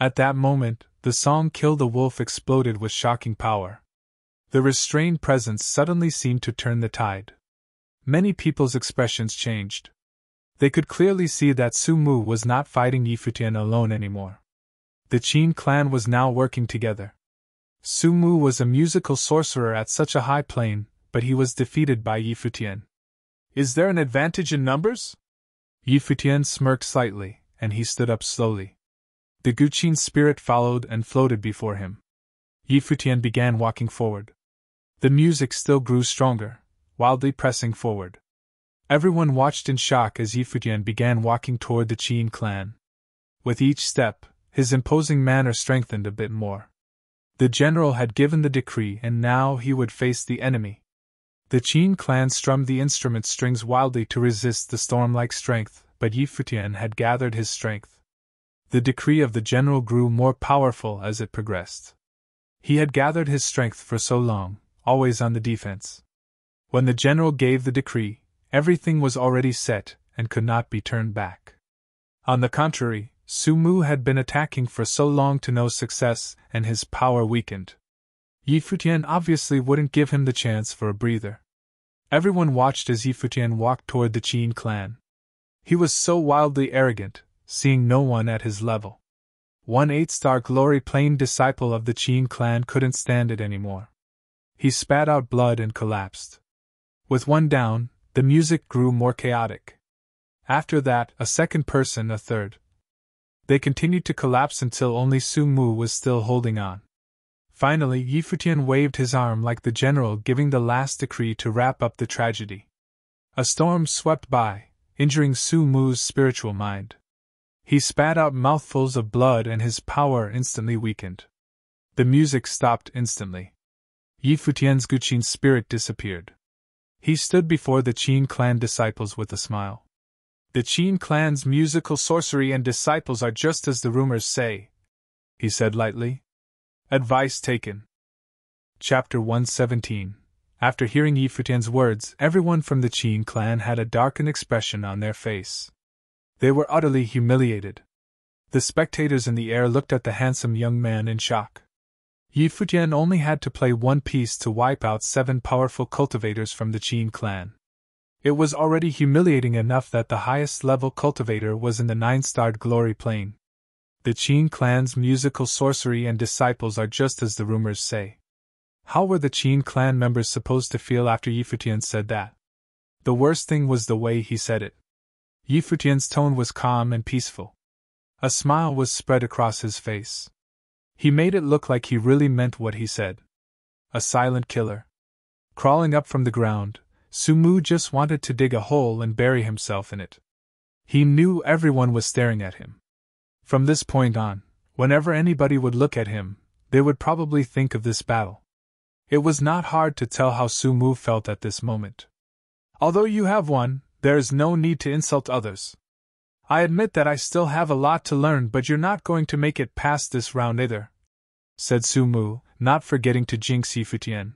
At that moment, the song Kill the Wolf exploded with shocking power. The restrained presence suddenly seemed to turn the tide. Many people's expressions changed. They could clearly see that Su Mu was not fighting Yi Futian alone anymore. The Qin clan was now working together. Su Mu was a musical sorcerer at such a high plane, but he was defeated by Yi Futian. Is there an advantage in numbers? Yi Futian smirked slightly, and he stood up slowly. The Guqin spirit followed and floated before him. Yi Futian began walking forward. The music still grew stronger, wildly pressing forward. Everyone watched in shock as Yi Futian began walking toward the Qin clan. With each step, his imposing manner strengthened a bit more. The general had given the decree and now he would face the enemy. The Qin clan strummed the instrument strings wildly to resist the storm-like strength, but Yi Futian had gathered his strength. The decree of the general grew more powerful as it progressed. He had gathered his strength for so long, always on the defense. When the general gave the decree, everything was already set, and could not be turned back. On the contrary, Su Mu had been attacking for so long to no success, and his power weakened. Yi Futian obviously wouldn't give him the chance for a breather. Everyone watched as Yi Futian walked toward the Qin clan. He was so wildly arrogant, seeing no one at his level. One 8-star glory plane disciple of the Qin clan couldn't stand it anymore. He spat out blood and collapsed. With one down, the music grew more chaotic. After that, a second person, a third. They continued to collapse until only Su Mu was still holding on. Finally, Yi Futian waved his arm like the general giving the last decree to wrap up the tragedy. A storm swept by, injuring Su Mu's spiritual mind. He spat out mouthfuls of blood and his power instantly weakened. The music stopped instantly. Yi Futian's Guqin spirit disappeared. He stood before the Qin clan disciples with a smile. The Qin clan's musical sorcery and disciples are just as the rumors say, he said lightly. Advice taken. Chapter 117. After hearing Yi Futian's words, everyone from the Qin clan had a darkened expression on their face. They were utterly humiliated. The spectators in the air looked at the handsome young man in shock. Yi Futian only had to play one piece to wipe out 7 powerful cultivators from the Qin clan. It was already humiliating enough that the highest level cultivator was in the 9-starred glory plane. The Qin clan's musical sorcery and disciples are just as the rumors say. How were the Qin clan members supposed to feel after Yi Futian said that? The worst thing was the way he said it. Yi Futian's tone was calm and peaceful. A smile was spread across his face. He made it look like he really meant what he said. A silent killer. Crawling up from the ground, Su Mu just wanted to dig a hole and bury himself in it. He knew everyone was staring at him. From this point on, whenever anybody would look at him, they would probably think of this battle. It was not hard to tell how Su Mu felt at this moment. Although you have won, there is no need to insult others. I admit that I still have a lot to learn, but you're not going to make it past this round either, said Su Mu, not forgetting to jinx Yi Futian.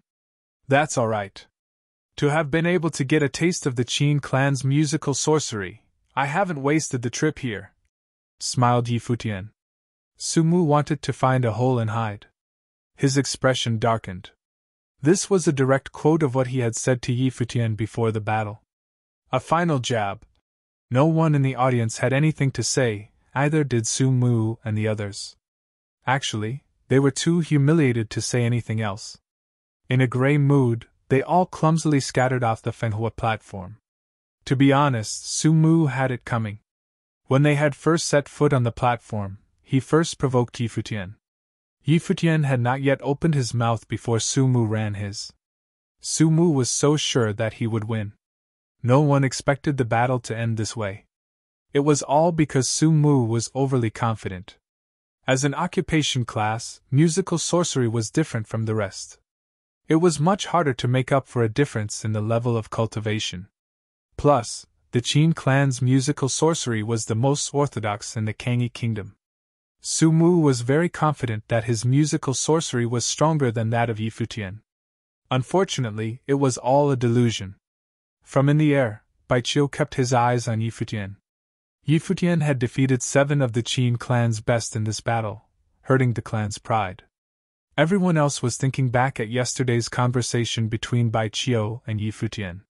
That's alright. To have been able to get a taste of the Qin clan's musical sorcery, I haven't wasted the trip here, smiled Yi Futian. Su Mu wanted to find a hole and hide. His expression darkened. This was a direct quote of what he had said to Yi Futian before the battle. A final jab. No one in the audience had anything to say, either did Su Mu and the others. Actually, they were too humiliated to say anything else. In a gray mood, they all clumsily scattered off the Fenghua platform. To be honest, Su Mu had it coming. When they had first set foot on the platform, he first provoked Yi Futian. Yi Futian had not yet opened his mouth before Su Mu ran his. Su Mu was so sure that he would win. No one expected the battle to end this way. It was all because Su Mu was overly confident. As an occupation class, musical sorcery was different from the rest. It was much harder to make up for a difference in the level of cultivation. Plus, the Qin clan's musical sorcery was the most orthodox in the Kangyi kingdom. Su Mu was very confident that his musical sorcery was stronger than that of Yi Futian. Unfortunately, it was all a delusion. From in the air, Baiqiu kept his eyes on Yi Futian. Yi Futian had defeated 7 of the Qin clan's best in this battle, hurting the clan's pride. Everyone else was thinking back at yesterday's conversation between Baiqiu and Yi Futian.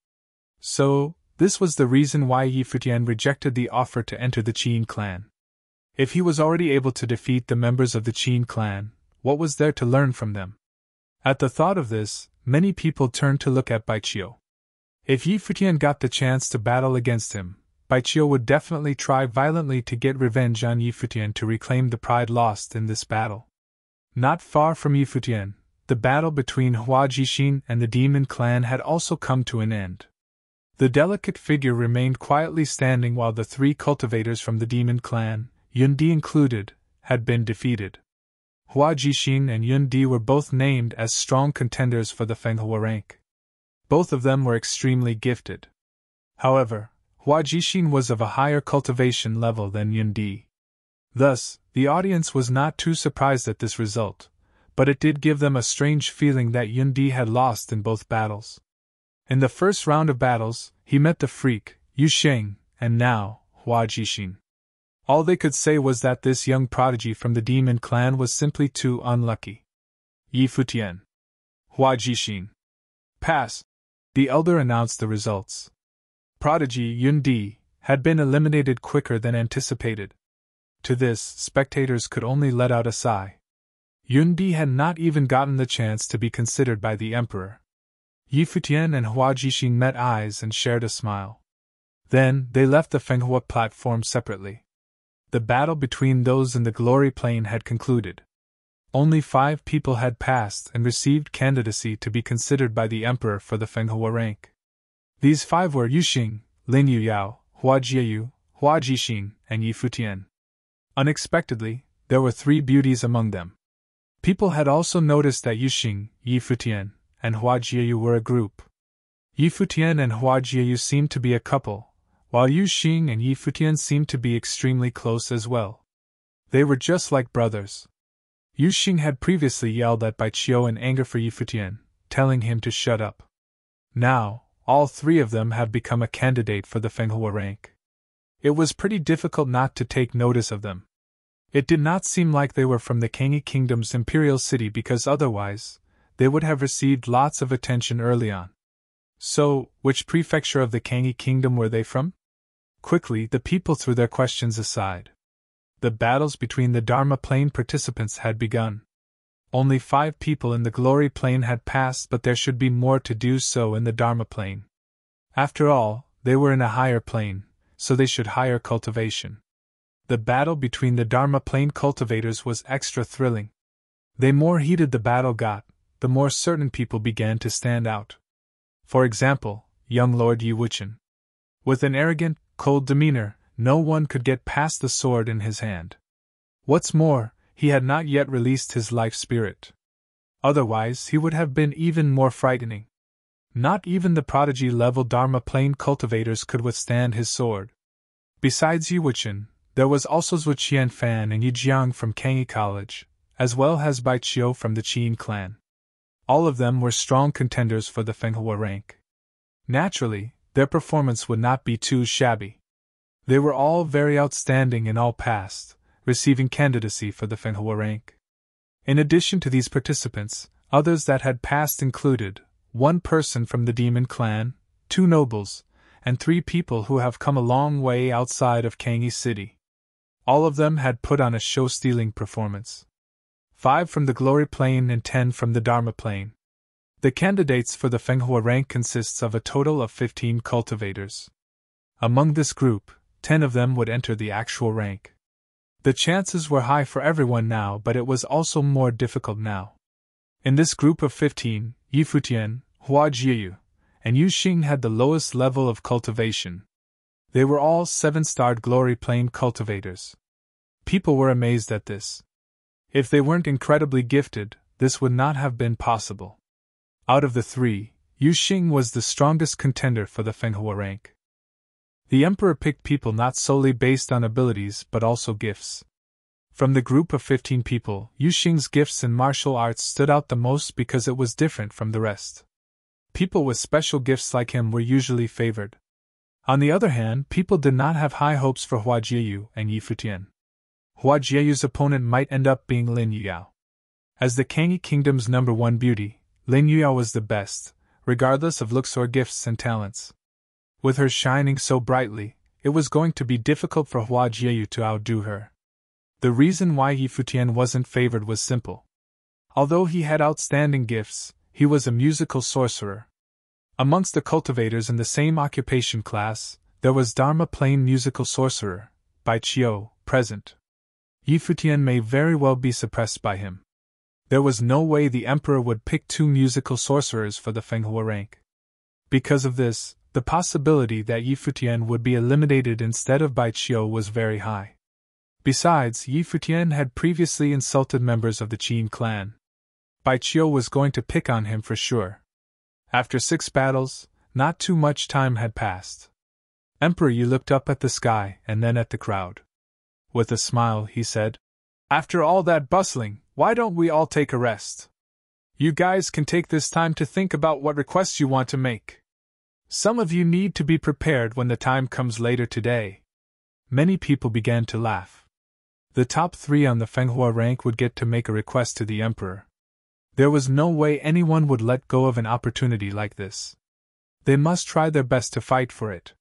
So, this was the reason why Yi Futian rejected the offer to enter the Qin clan. If he was already able to defeat the members of the Qin clan, what was there to learn from them? At the thought of this, many people turned to look at Baiqiu. If Yi Futian got the chance to battle against him, Baiqiu would definitely try violently to get revenge on Yi Futian to reclaim the pride lost in this battle. Not far from Yi Futian, the battle between Hua Jixin and the Demon Clan had also come to an end. The delicate figure remained quietly standing while the 3 cultivators from the Demon Clan, Yundi included, had been defeated. Hua Jixin and Yundi were both named as strong contenders for the Fenghua rank. Both of them were extremely gifted. However, Hua Jixin was of a higher cultivation level than Yundi. Thus, the audience was not too surprised at this result, but it did give them a strange feeling that Yundi had lost in both battles. In the first round of battles, he met the freak, Yu Sheng, and now, Hua Jixin. All they could say was that this young prodigy from the demon clan was simply too unlucky. Yi Futian. Hua Jixin. Pass. The elder announced the results. Prodigy Yun Di had been eliminated quicker than anticipated. To this, spectators could only let out a sigh. Yun Di had not even gotten the chance to be considered by the emperor. Yi Futian and Hua Jixin met eyes and shared a smile. Then, they left the Fenghua platform separately. The battle between those in the glory plane had concluded. Only 5 people had passed and received candidacy to be considered by the emperor for the Fenghua rank. These 5 were Yuxing, Lin Yuyao, Hua Jieyu, Hua Jixin, and Yi Futian. Unexpectedly, there were 3 beauties among them. People had also noticed that Yuxing, Yi Futian, and Hua Jieyu were a group. Yi Futian and Hua Jieyu seemed to be a couple, while Yuxing and Yi Futian seemed to be extremely close as well. They were just like brothers. Yuxing had previously yelled at Bai Qiu in anger for Yi Futian, telling him to shut up. Now, all 3 of them have become a candidate for the Fenghua rank. It was pretty difficult not to take notice of them. It did not seem like they were from the Kangyi Kingdom's imperial city because otherwise, they would have received lots of attention early on. So, which prefecture of the Kangyi Kingdom were they from? Quickly, the people threw their questions aside. The battles between the Dharma Plane participants had begun. Only 5 people in the Glory Plane had passed, but there should be more to do so in the Dharma Plane. After all, they were in a higher plane, so they should higher cultivation. The battle between the Dharma Plane cultivators was extra thrilling. The more heated the battle got, the more certain people began to stand out. For example, young Lord Yi Wuchen. With an arrogant, cold demeanor, no one could get past the sword in his hand. What's more, he had not yet released his life spirit. Otherwise, he would have been even more frightening. Not even the prodigy-level Dharma Plane cultivators could withstand his sword. Besides Yi Wuchen, there was also Zhu Qianfan and Yi Jiang from Kangyi College, as well as Bai Qiu from the Qin clan. All of them were strong contenders for the Fenghua rank. Naturally, their performance would not be too shabby. They were all very outstanding and all passed, receiving candidacy for the Fenghua rank. In addition to these participants, others that had passed included 1 person from the Demon clan, 2 nobles, and 3 people who have come a long way outside of Kangyi City. All of them had put on a show-stealing performance. 5 from the Glory Plane and 10 from the Dharma Plane. The candidates for the Fenghua rank consists of a total of 15 cultivators. Among this group, 10 of them would enter the actual rank. The chances were high for everyone now, but it was also more difficult now. In this group of 15, Yi Futian, Hua Jieyu, and Yuxing had the lowest level of cultivation. They were all 7-starred Glory Plane cultivators. People were amazed at this. If they weren't incredibly gifted, this would not have been possible. Out of the 3, Yuxing was the strongest contender for the Fenghua rank. The emperor picked people not solely based on abilities but also gifts. From the group of 15 people, Yuxing's gifts in martial arts stood out the most because it was different from the rest. People with special gifts like him were usually favored. On the other hand, people did not have high hopes for Hua Jieyu and Yi Futian. Hua Jieyu's opponent might end up being Lin Yuyao. As the Kangyi Kingdom's #1 beauty, Lin Yuyao was the best, regardless of looks or gifts and talents. With her shining so brightly, it was going to be difficult for Hua Jieyu to outdo her. The reason why Yi Futian wasn't favored was simple. Although he had outstanding gifts, he was a musical sorcerer. Amongst the cultivators in the same occupation class, there was Dharma Plane musical sorcerer, Bai Qiu, present. Yi Futian may very well be suppressed by him. There was no way the emperor would pick 2 musical sorcerers for the Fenghua rank. Because of this, the possibility that Yi Futian would be eliminated instead of Bai Qiu was very high. Besides, Yi Futian had previously insulted members of the Qin clan. Bai Qiu was going to pick on him for sure. After 6 battles, not too much time had passed. Emperor Yi looked up at the sky and then at the crowd. With a smile, he said, "After all that bustling, why don't we all take a rest? You guys can take this time to think about what requests you want to make." Some of you need to be prepared when the time comes later today. Many people began to laugh. The top 3 on the Fenghua rank would get to make a request to the emperor. There was no way anyone would let go of an opportunity like this. They must try their best to fight for it.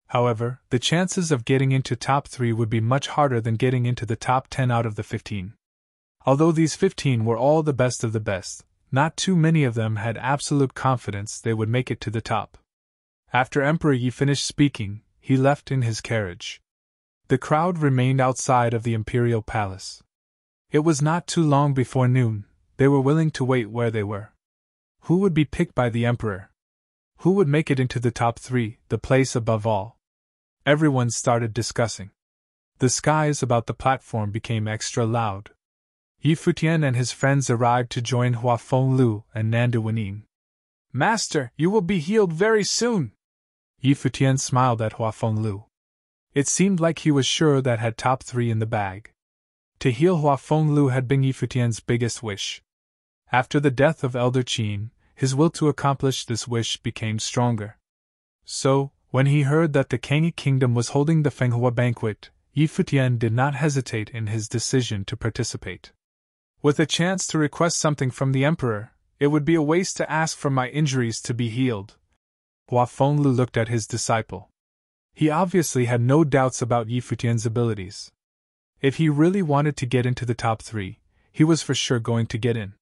However, the chances of getting into top 3 would be much harder than getting into the top 10 out of the 15. Although these 15 were all the best of the best, not too many of them had absolute confidence they would make it to the top. After Emperor Yi finished speaking, he left in his carriage. The crowd remained outside of the imperial palace. It was not too long before noon. They were willing to wait where they were. Who would be picked by the emperor? Who would make it into the top 3, the place above all? Everyone started discussing. The skies about the platform became extra loud. Yi Futian and his friends arrived to join Hua Fenglu and Nandu Wenin. Master, you will be healed very soon! Yi Futian smiled at Hua Fenglu. It seemed like he was sure that had top 3 in the bag. To heal Hua Fenglu had been Yi Futian's biggest wish. After the death of Elder Qin, his will to accomplish this wish became stronger. So, when he heard that the Kangyi kingdom was holding the Fenghua banquet, Yi Futian did not hesitate in his decision to participate. With a chance to request something from the emperor, it would be a waste to ask for my injuries to be healed. Hua Fenglu looked at his disciple. He obviously had no doubts about Yi Futian's abilities. If he really wanted to get into the top 3, he was for sure going to get in.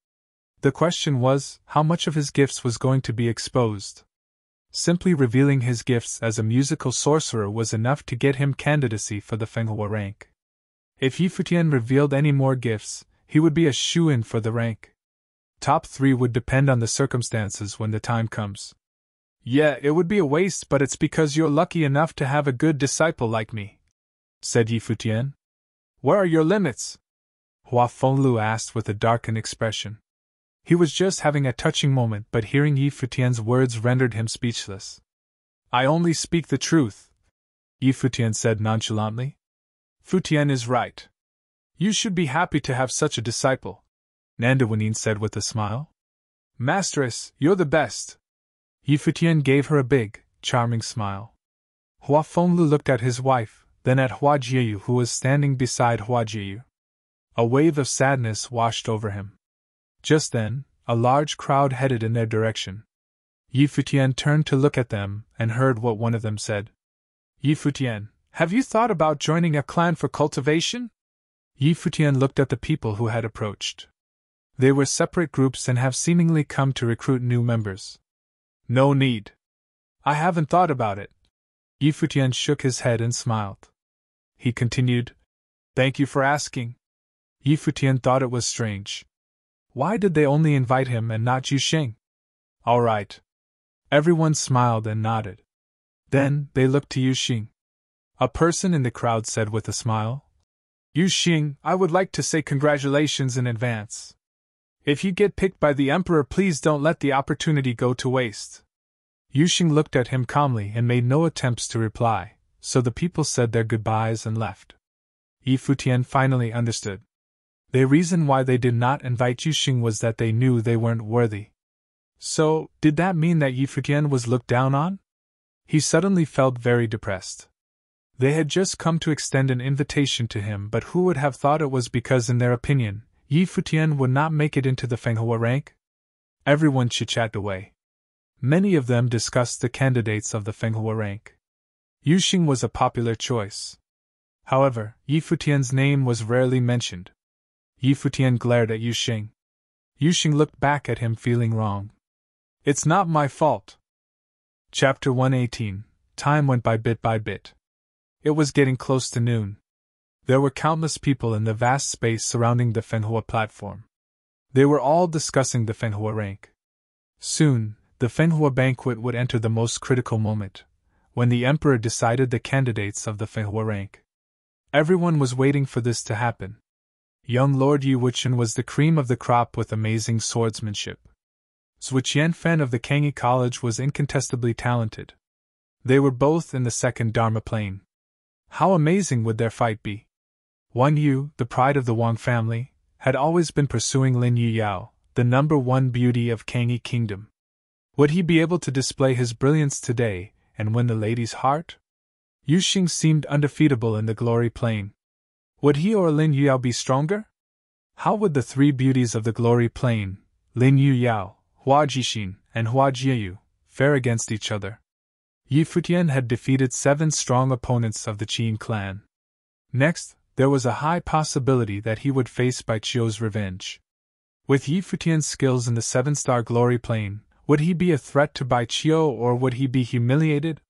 The question was, how much of his gifts was going to be exposed? Simply revealing his gifts as a musical sorcerer was enough to get him candidacy for the Fenghua rank. If Yi Futian revealed any more gifts, he would be a shoo-in for the rank. Top 3 would depend on the circumstances when the time comes. Yeah, it would be a waste, but it's because you're lucky enough to have a good disciple like me, said Yi Futian. Where are your limits? Hua Fenglu asked with a darkened expression. He was just having a touching moment, but hearing Yi Futian's words rendered him speechless. I only speak the truth, Yi Futian said nonchalantly. Futian is right. You should be happy to have such a disciple, Nandu Wenin said with a smile. Masteress, you're the best. Yi Futian gave her a big, charming smile. Hua Fenglu looked at his wife, then at Hua Jieyu, who was standing beside Hua Jieyu. A wave of sadness washed over him. Just then, a large crowd headed in their direction. Yi Futian turned to look at them and heard what one of them said. Yi Futian, have you thought about joining a clan for cultivation? Yi Futian looked at the people who had approached. They were separate groups and have seemingly come to recruit new members. No need. I haven't thought about it. Yi Futian shook his head and smiled. He continued, Thank you for asking. Yi Futian thought it was strange. Why did they only invite him and not Yu Xing? All right. Everyone smiled and nodded. Then, they looked to Yu Xing. A person in the crowd said with a smile, Yu Xing, I would like to say congratulations in advance. If you get picked by the emperor, please don't let the opportunity go to waste. Yu Xing looked at him calmly and made no attempts to reply, so the people said their goodbyes and left. Yi Futian finally understood. The reason why they did not invite Yu Xing was that they knew they weren't worthy. So, did that mean that Yi Futian was looked down on? He suddenly felt very depressed. They had just come to extend an invitation to him, but who would have thought it was because, in their opinion, Yi Futian would not make it into the Fenghua rank? Everyone chit-chatted away. Many of them discussed the candidates of the Fenghua rank. Yu Xing was a popular choice. However, Yi Futian's name was rarely mentioned. Yi Futian glared at Yu Xing. Yu Xing looked back at him, feeling wrong. It's not my fault. Chapter 118. Time went by bit. It was getting close to noon. There were countless people in the vast space surrounding the Fenghua platform. They were all discussing the Fenghua rank. Soon, the Fenghua banquet would enter the most critical moment, when the emperor decided the candidates of the Fenghua rank. Everyone was waiting for this to happen. Young Lord Yu Wuchen was the cream of the crop with amazing swordsmanship. Zhu Qianfen of the Kangyi College was incontestably talented. They were both in the second Dharma plane. How amazing would their fight be? Wan Yu, the pride of the Wang family, had always been pursuing Lin Yuyao, the #1 beauty of Kangyi Kingdom. Would he be able to display his brilliance today and win the lady's heart? Yu Xing seemed undefeatable in the glory plane. Would he or Lin Yuyao be stronger? How would the three beauties of the glory plane, Lin Yuyao, Hua Jixin, and Hua Jieyu, fare against each other? Yi Futian had defeated 7 strong opponents of the Qin clan. Next, there was a high possibility that he would face Bai Qiu's revenge. With Yi Futian's skills in the 7-star glory plane, would he be a threat to Bai Qiu or would he be humiliated?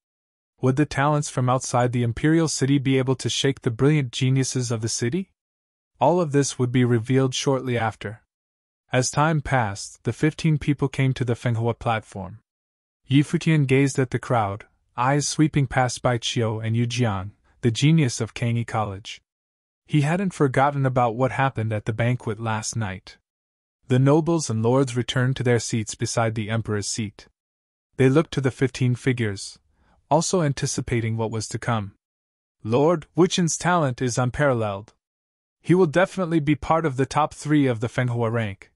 Would the talents from outside the imperial city be able to shake the brilliant geniuses of the city? All of this would be revealed shortly after. As time passed, the 15 people came to the Fenghua platform. Yi Futian gazed at the crowd, eyes sweeping past Bai Qiu and Yu Jiang, the genius of Kangyi College. He hadn't forgotten about what happened at the banquet last night. The nobles and lords returned to their seats beside the emperor's seat. They looked to the 15 figures, also anticipating what was to come. Lord Wuqian's talent is unparalleled. He will definitely be part of the top 3 of the Fenghua rank,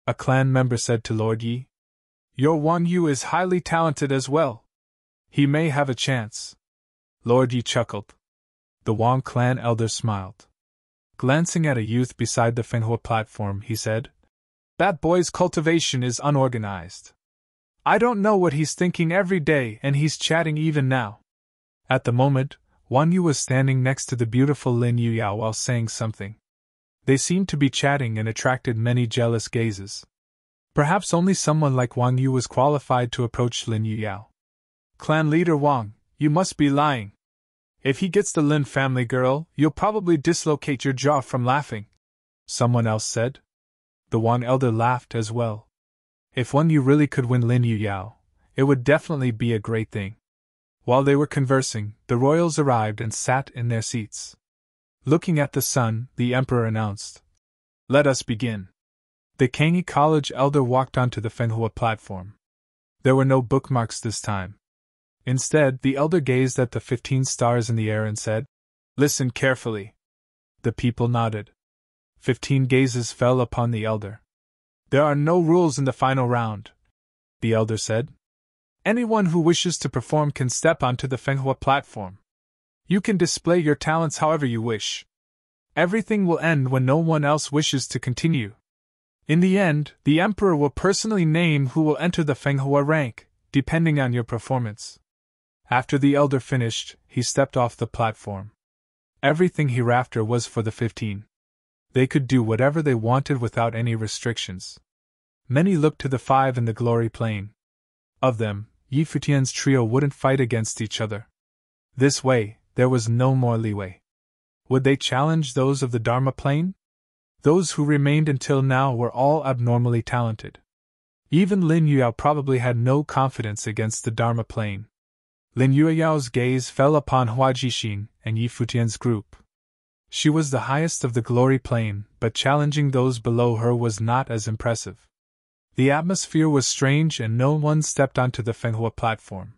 a clan member said to Lord Yi. Your Wang Yu is highly talented as well. He may have a chance. Lord Yi chuckled. The Wang clan elder smiled. Glancing at a youth beside the Fenghua platform, he said, That boy's cultivation is unorganized. I don't know what he's thinking every day and he's chatting even now. At the moment, Wang Yu was standing next to the beautiful Lin Yuyao while saying something. They seemed to be chatting and attracted many jealous gazes. Perhaps only someone like Wang Yu was qualified to approach Lin Yuyao. Clan leader Wang, you must be lying. If he gets the Lin family girl, you'll probably dislocate your jaw from laughing, someone else said. The Wang elder laughed as well. If Wang Yu really could win Lin Yuyao, it would definitely be a great thing. While they were conversing, the royals arrived and sat in their seats. Looking at the sun, the emperor announced, Let us begin. The Kangyi College elder walked onto the Fenghua platform. There were no bookmarks this time. Instead, the elder gazed at the 15 stars in the air and said, Listen carefully. The people nodded. 15 gazes fell upon the elder. There are no rules in the final round, the elder said. Anyone who wishes to perform can step onto the Fenghua platform. You can display your talents however you wish. Everything will end when no one else wishes to continue. In the end, the emperor will personally name who will enter the Fenghua rank, depending on your performance. After the elder finished, he stepped off the platform. Everything hereafter was for the 15. They could do whatever they wanted without any restrictions. Many looked to the 5 in the glory plane. Of them, Yi Futian's trio wouldn't fight against each other. This way, there was no more leeway. Would they challenge those of the Dharma plane? Those who remained until now were all abnormally talented. Even Lin Yuyao probably had no confidence against the Dharma plane. Lin Yuyao's gaze fell upon Hua Jixin and Yi Futian's group. She was the highest of the glory plane, but challenging those below her was not as impressive. The atmosphere was strange and no one stepped onto the Fenghua platform.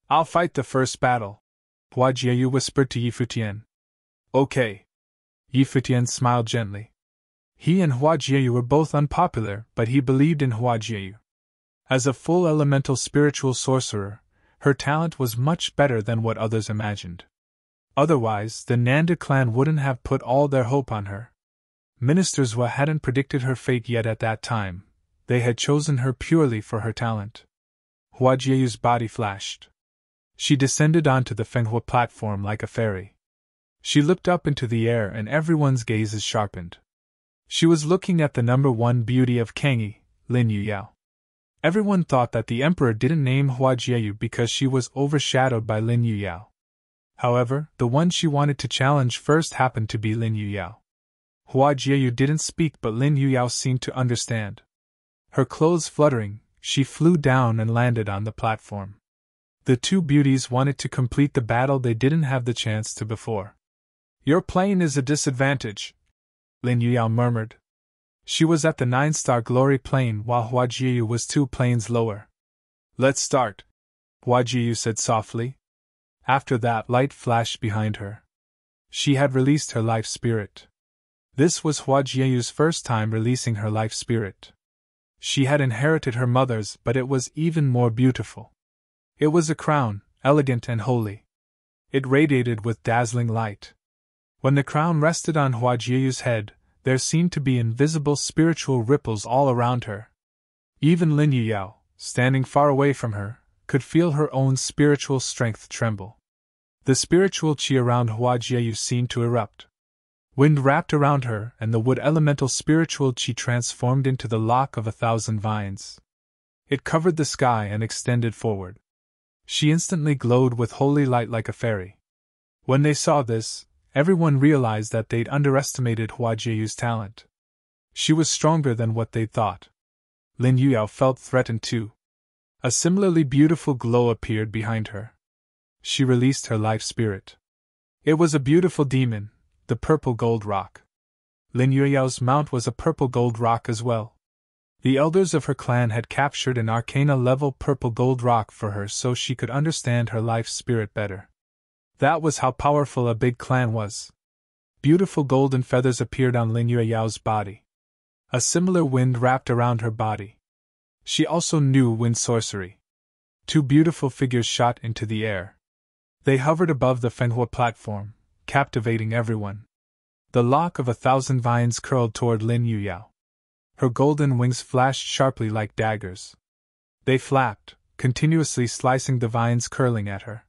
I'll fight the first battle, Hua Jieyu whispered to Yi Futian. Okay. Yi Futian smiled gently. He and Hua Jieyu were both unpopular, but he believed in Hua Jieyu. As a full elemental spiritual sorcerer, her talent was much better than what others imagined. Otherwise, the Nanda clan wouldn't have put all their hope on her. Ministers hadn't predicted her fate yet at that time. They had chosen her purely for her talent. Hua Jieyu's body flashed. She descended onto the Fenghua platform like a fairy. She looked up into the air and everyone's gazes sharpened. She was looking at the number 1 beauty of Kangyi, Lin Yuyao. Everyone thought that the emperor didn't name Hua Jieyu because she was overshadowed by Lin Yuyao. However, the one she wanted to challenge first happened to be Lin Yuyao. Hua Jieyu didn't speak, but Lin Yuyao seemed to understand. Her clothes fluttering, she flew down and landed on the platform. The 2 beauties wanted to complete the battle they didn't have the chance to before. Your plane is a disadvantage, Lin Yuyao murmured. She was at the 9-star glory plane while Hua Jieyu was 2 planes lower. Let's start, Hua Jieyu said softly. After that, light flashed behind her. She had released her life spirit. This was Hua Jieyu's first time releasing her life spirit. She had inherited her mother's, but it was even more beautiful. It was a crown, elegant and holy. It radiated with dazzling light. When the crown rested on Huajiayu's head, there seemed to be invisible spiritual ripples all around her. Even Lin Yuyao, standing far away from her, could feel her own spiritual strength tremble. The spiritual qi around Huajiayu seemed to erupt. Wind wrapped around her, and the wood elemental spiritual qi transformed into the lock of 1,000 vines. It covered the sky and extended forward. She instantly glowed with holy light like a fairy. When they saw this, everyone realized that they'd underestimated Huajiayu's talent. She was stronger than what they'd thought. Lin Yuyao felt threatened too. A similarly beautiful glow appeared behind her. She released her life spirit. It was a beautiful demon, the purple gold rock. Lin Yuyao's mount was a purple gold rock as well. The elders of her clan had captured an arcana-level purple gold rock for her so she could understand her life spirit better. That was how powerful a big clan was. Beautiful golden feathers appeared on Lin Yuyao's body. A similar wind wrapped around her body. She also knew wind sorcery. 2 beautiful figures shot into the air. They hovered above the Fenghua platform, captivating everyone. The lock of 1,000 vines curled toward Lin Yuyao. Her golden wings flashed sharply like daggers. They flapped, continuously slicing the vines curling at her.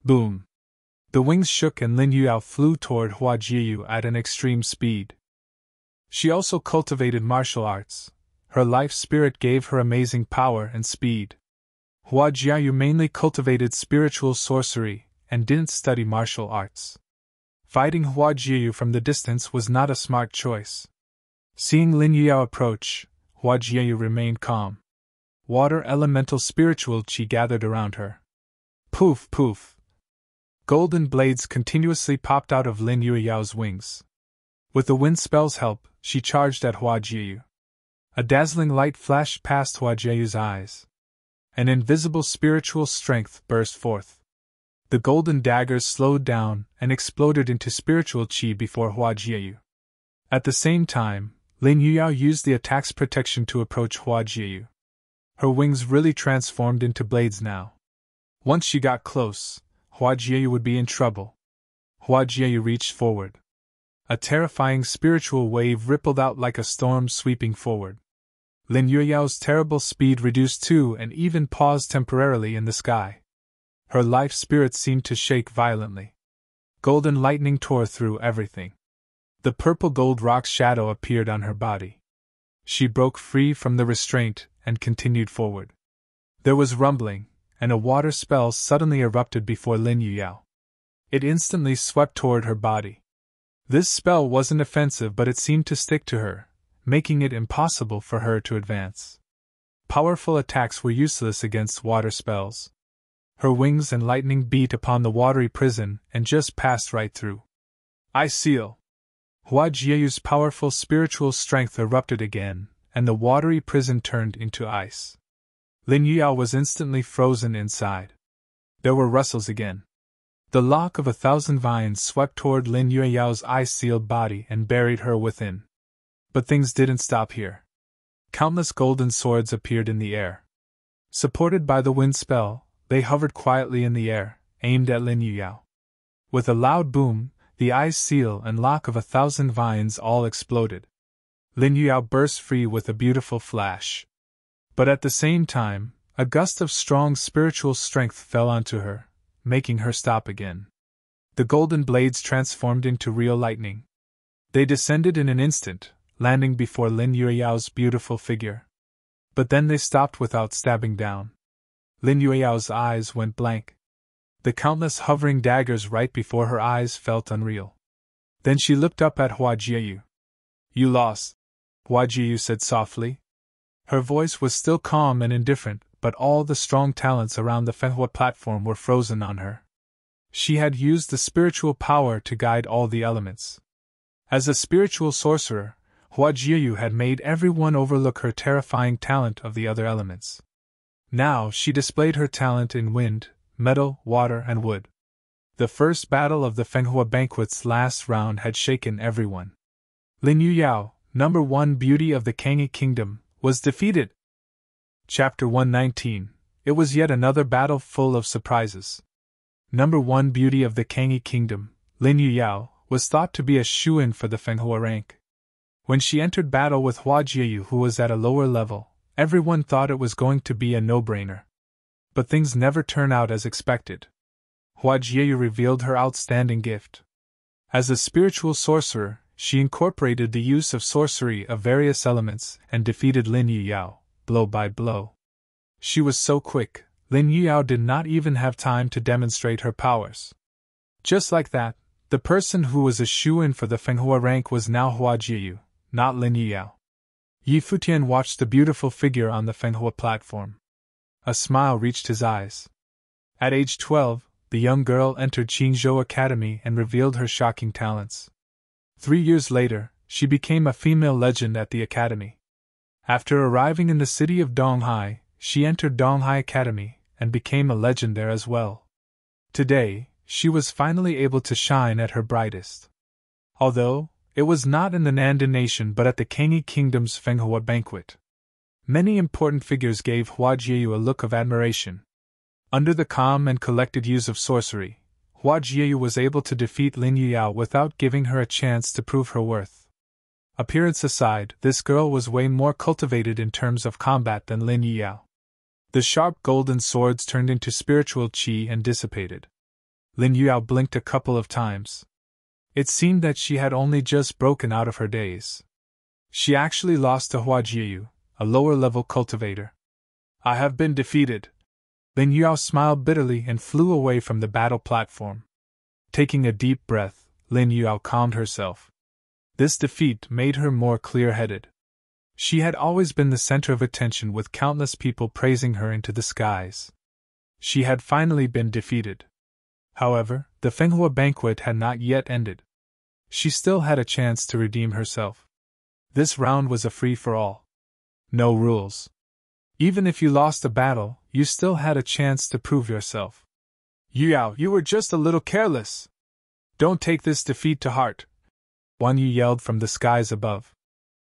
Boom! The wings shook and Lin Yuyao flew toward Huajiayu at an extreme speed. She also cultivated martial arts. Her life spirit gave her amazing power and speed. Huajiayu mainly cultivated spiritual sorcery and didn't study martial arts. Fighting Huajiayu from the distance was not a smart choice. Seeing Lin Yuyao approach, Huajiayu remained calm. Water elemental spiritual qi gathered around her. Poof, poof! Golden blades continuously popped out of Lin Yuyao's wings. With the wind spell's help, she charged at Huajiayu. A dazzling light flashed past Huajiayu's eyes. An invisible spiritual strength burst forth. The golden daggers slowed down and exploded into spiritual qi before Huajiayu. At the same time, Lin Yuyao used the attack's protection to approach Huajiayu. Her wings really transformed into blades now. Once she got close, Huajiayu would be in trouble. Huajiayu reached forward. A terrifying spiritual wave rippled out like a storm sweeping forward. Lin Yuyao's terrible speed reduced too and even paused temporarily in the sky. Her life spirit seemed to shake violently. Golden lightning tore through everything. The purple gold rock's shadow appeared on her body. She broke free from the restraint and continued forward. There was rumbling, and a water spell suddenly erupted before Lin Yuyao. It instantly swept toward her body. This spell wasn't offensive, but it seemed to stick to her, making it impossible for her to advance. Powerful attacks were useless against water spells. Her wings and lightning beat upon the watery prison and just passed right through. Ice seal! Huajiayu's powerful spiritual strength erupted again, and the watery prison turned into ice. Lin Yuyao was instantly frozen inside. There were rustles again. The lock of 1,000 vines swept toward Lin Yuyao's ice-sealed body and buried her within. But things didn't stop here. Countless golden swords appeared in the air. Supported by the wind spell, they hovered quietly in the air, aimed at Lin Yuyao. With a loud boom, the ice seal and lock of 1,000 vines all exploded. Lin Yuyao burst free with a beautiful flash. But at the same time, a gust of strong spiritual strength fell onto her, making her stop again. The golden blades transformed into real lightning. They descended in an instant, landing before Lin Yuyao's beautiful figure. But then they stopped without stabbing down. Lin Yuyao's eyes went blank. The countless hovering daggers right before her eyes felt unreal. Then she looked up at Huajiayu. "You lost," Huajiayu said softly. Her voice was still calm and indifferent, but all the strong talents around the Fenghua platform were frozen on her. She had used the spiritual power to guide all the elements. As a spiritual sorcerer, Huajiayu had made everyone overlook her terrifying talent of the other elements. Now she displayed her talent in wind, metal, water, and wood. The first battle of the Fenghua banquet's last round had shaken everyone. Lin Yuyao, #1 beauty of the Kangyi Kingdom, was defeated. Chapter 119. It was yet another battle full of surprises. Number 1 Beauty of the Kangyi Kingdom, Lin Yuyao, was thought to be a shoo-in for the Fenghua rank. When she entered battle with Hua Jieyu, who was at a lower level, everyone thought it was going to be a no-brainer. But things never turn out as expected. Hua Jieyu revealed her outstanding gift. As a spiritual sorcerer, she incorporated the use of sorcery of various elements and defeated Lin Yuyao, blow by blow. She was so quick, Lin Yuyao did not even have time to demonstrate her powers. Just like that, the person who was a shoo-in for the Fenghua rank was now Hua Jieyu, not Lin Yuyao. Yi Futian watched the beautiful figure on the Fenghua platform. A smile reached his eyes. At age 12, the young girl entered Qingzhou Academy and revealed her shocking talents. 3 years later, she became a female legend at the academy. After arriving in the city of Donghai, she entered Donghai Academy and became a legend there as well. Today, she was finally able to shine at her brightest. Although, it was not in the Nandan nation but at the Kangyi Kingdom's Fenghua banquet. Many important figures gave Hua Jieyu a look of admiration. Under the calm and collected use of sorcery, Hua Jieyu was able to defeat Lin Yuyao without giving her a chance to prove her worth. Appearance aside, this girl was way more cultivated in terms of combat than Lin Yuyao. The sharp golden swords turned into spiritual qi and dissipated. Lin Yuyao blinked a couple of times. It seemed that she had only just broken out of her daze. She actually lost to Hua Jieyu, a lower-level cultivator. I have been defeated. Lin Yuyao smiled bitterly and flew away from the battle platform. Taking a deep breath, Lin Yuyao calmed herself. This defeat made her more clear-headed. She had always been the center of attention with countless people praising her into the skies. She had finally been defeated. However, the Fenghua banquet had not yet ended. She still had a chance to redeem herself. This round was a free-for-all. No rules. Even if you lost a battle, you still had a chance to prove yourself. Yuyao, you were just a little careless. Don't take this defeat to heart, Wan Yu yelled from the skies above.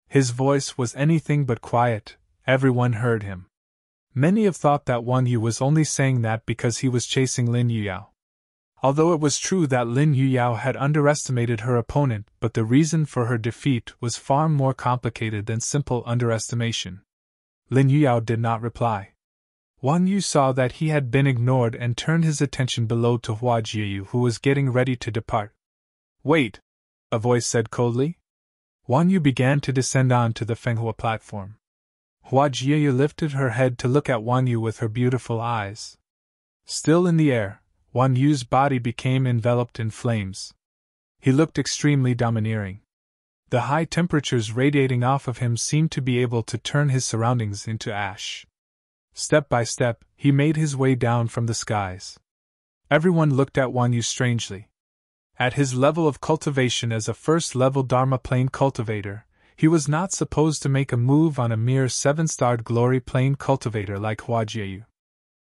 His voice was anything but quiet, everyone heard him. Many have thought that Wan Yu was only saying that because he was chasing Lin Yuyao. Although it was true that Lin Yuyao had underestimated her opponent, but the reason for her defeat was far more complicated than simple underestimation. Lin Yuyao did not reply. Wan Yu saw that he had been ignored and turned his attention below to Hua Jieyu, who was getting ready to depart. Wait! A voice said coldly. Wan Yu began to descend on to the Fenghua platform. Hua Jieyu lifted her head to look at Wan Yu with her beautiful eyes. Still in the air, Wan Yu's body became enveloped in flames. He looked extremely domineering. The high temperatures radiating off of him seemed to be able to turn his surroundings into ash. Step by step, he made his way down from the skies. Everyone looked at Wan Yu strangely. At his level of cultivation as a first-level Dharma Plane cultivator, he was not supposed to make a move on a mere 7-starred Glory Plane cultivator like Hua Jieyu.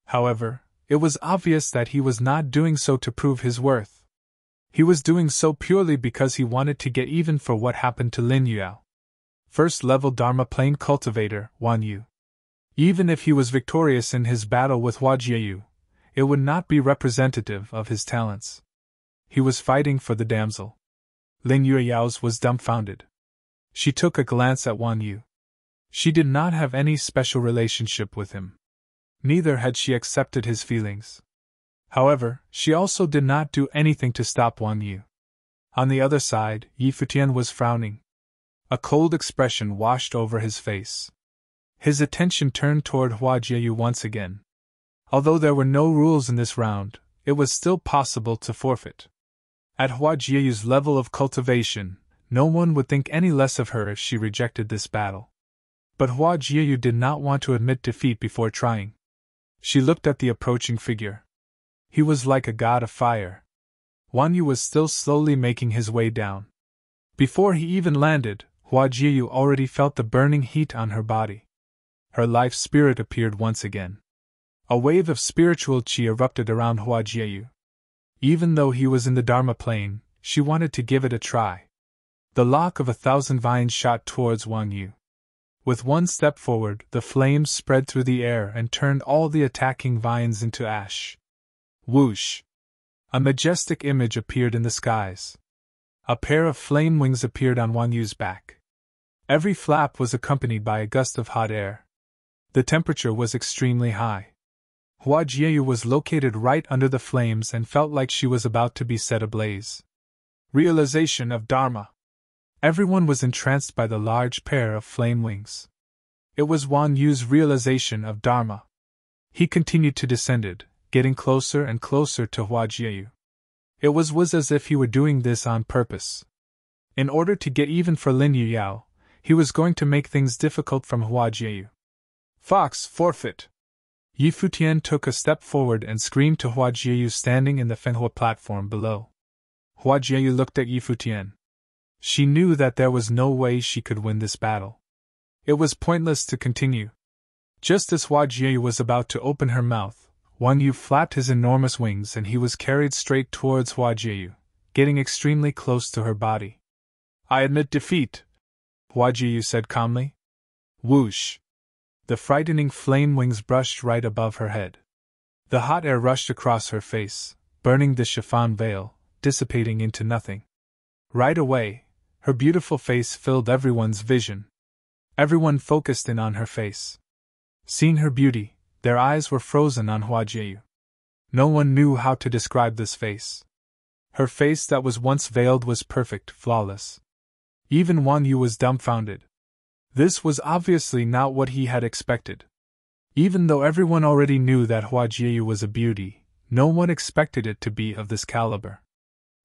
However, it was obvious that he was not doing so to prove his worth. He was doing so purely because he wanted to get even for what happened to Lin Yuyao. First-level Dharma Plane cultivator, Wan Yu. Even if he was victorious in his battle with Hua Jieyu, it would not be representative of his talents. He was fighting for the damsel. Lin Yuyao's was dumbfounded. She took a glance at Wan Yu. She did not have any special relationship with him. Neither had she accepted his feelings. However, she also did not do anything to stop Wan Yu. On the other side, Yi Futian was frowning. A cold expression washed over his face. His attention turned toward Hua Jieyu once again. Although there were no rules in this round, it was still possible to forfeit. At Hua Jieyu's level of cultivation, no one would think any less of her if she rejected this battle. But Hua Jieyu did not want to admit defeat before trying. She looked at the approaching figure. He was like a god of fire. Wan Yu was still slowly making his way down. Before he even landed, Hua Jieyu already felt the burning heat on her body. Her life spirit appeared once again. A wave of spiritual qi erupted around Hua Jieyu. Even though he was in the Dharma plane, she wanted to give it a try. The lock of 1,000 vines shot towards Wan Yu. With one step forward, the flames spread through the air and turned all the attacking vines into ash. Whoosh! A majestic image appeared in the skies. A pair of flame wings appeared on Wan Yu's back. Every flap was accompanied by a gust of hot air. The temperature was extremely high. Hua Jieyu was located right under the flames and felt like she was about to be set ablaze. Realization of Dharma. Everyone was entranced by the large pair of flame wings. It was Wan Yu's realization of Dharma. He continued to descend, getting closer and closer to Hua Jieyu. It was as if he were doing this on purpose. In order to get even for Lin Yuyao, he was going to make things difficult from Hua Jieyu. Fox, forfeit! Yi Futian took a step forward and screamed to Hua Jieyu standing in the Fenghua platform below. Hua Jieyu looked at Yi Futian. She knew that there was no way she could win this battle. It was pointless to continue. Just as Hua Jieyu was about to open her mouth, Wan Yu flapped his enormous wings and he was carried straight towards Hua Jieyu, getting extremely close to her body. I admit defeat, Hua Jieyu said calmly. Whoosh! The frightening flame wings brushed right above her head. The hot air rushed across her face, burning the chiffon veil, dissipating into nothing. Right away, her beautiful face filled everyone's vision. Everyone focused in on her face. Seeing her beauty, their eyes were frozen on Hua Jieyu. No one knew how to describe this face. Her face that was once veiled was perfect, flawless. Even Wan Yu was dumbfounded. This was obviously not what he had expected. Even though everyone already knew that Hua Jieyu was a beauty, no one expected it to be of this caliber.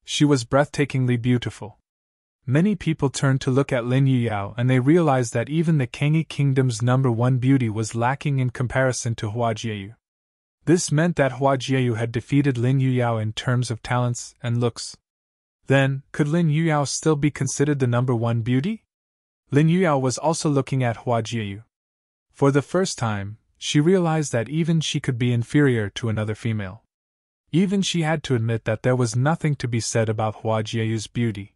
She was breathtakingly beautiful. Many people turned to look at Lin Yuyao and they realized that even the Kangyi Kingdom's #1 beauty was lacking in comparison to Hua Jieyu. This meant that Hua Jieyu had defeated Lin Yuyao in terms of talents and looks. Then, could Lin Yuyao still be considered the #1 beauty? Lin Yuyao was also looking at Hua Jieyu. For the first time, she realized that even she could be inferior to another female. Even she had to admit that there was nothing to be said about Hua Jieyu's beauty.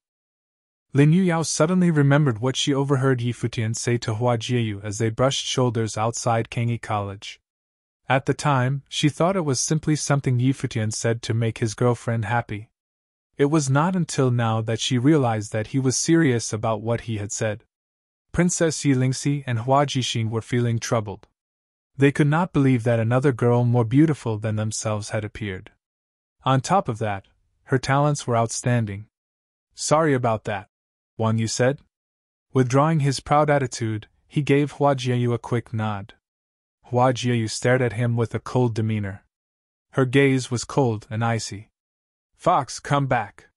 Lin Yuyao suddenly remembered what she overheard Yi Futian say to Hua Jieyu as they brushed shoulders outside Kangyi College. At the time, she thought it was simply something Yi Futian said to make his girlfriend happy. It was not until now that she realized that he was serious about what he had said. Princess Yi Lingxi and Hua Jixin were feeling troubled. They could not believe that another girl more beautiful than themselves had appeared. On top of that, her talents were outstanding. Sorry about that, Wan Yu said. Withdrawing his proud attitude, he gave Hua Jieyu a quick nod. Hua Jieyu stared at him with a cold demeanor. Her gaze was cold and icy. Fox, come back!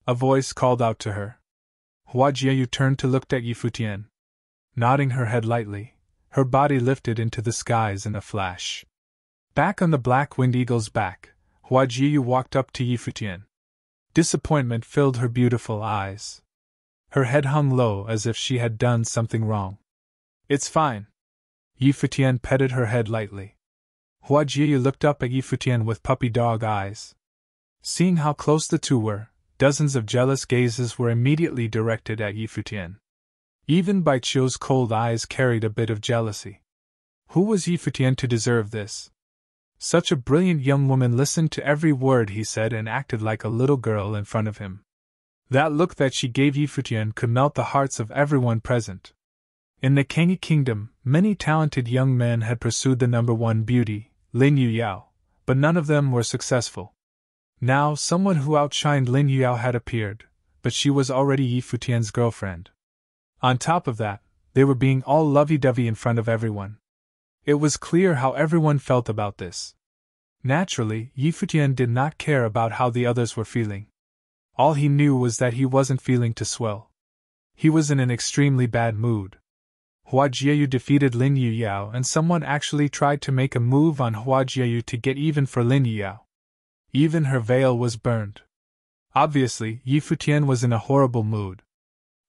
A voice called out to her. Hua Jieyu turned to look at Yi Futian. Nodding her head lightly, her body lifted into the skies in a flash. Back on the black-winged eagle's back, Hua Jieyu walked up to Yi Futian. Disappointment filled her beautiful eyes. Her head hung low as if she had done something wrong. It's fine. Yi Futian petted her head lightly. Hua Jieyu looked up at Yi Futian with puppy dog eyes. Seeing how close the two were, dozens of jealous gazes were immediately directed at Yi Futian. Even Bai Qiu's cold eyes carried a bit of jealousy. Who was Yi Futian to deserve this? Such a brilliant young woman listened to every word he said and acted like a little girl in front of him. That look that she gave Yi Futian could melt the hearts of everyone present. In the Kangyi Kingdom, many talented young men had pursued the #1 beauty, Lin Yuyao, but none of them were successful. Now someone who outshined Lin Yuyao had appeared, but she was already Yi Futian's girlfriend. On top of that, they were being all lovey-dovey in front of everyone. It was clear how everyone felt about this. Naturally, Yi Futian did not care about how the others were feeling. All he knew was that he wasn't feeling too swell. He was in an extremely bad mood. Hua Jieyu defeated Lin Yuyao and someone actually tried to make a move on Hua Jieyu to get even for Lin Yuyao. Even her veil was burned. Obviously, Yi Futian was in a horrible mood.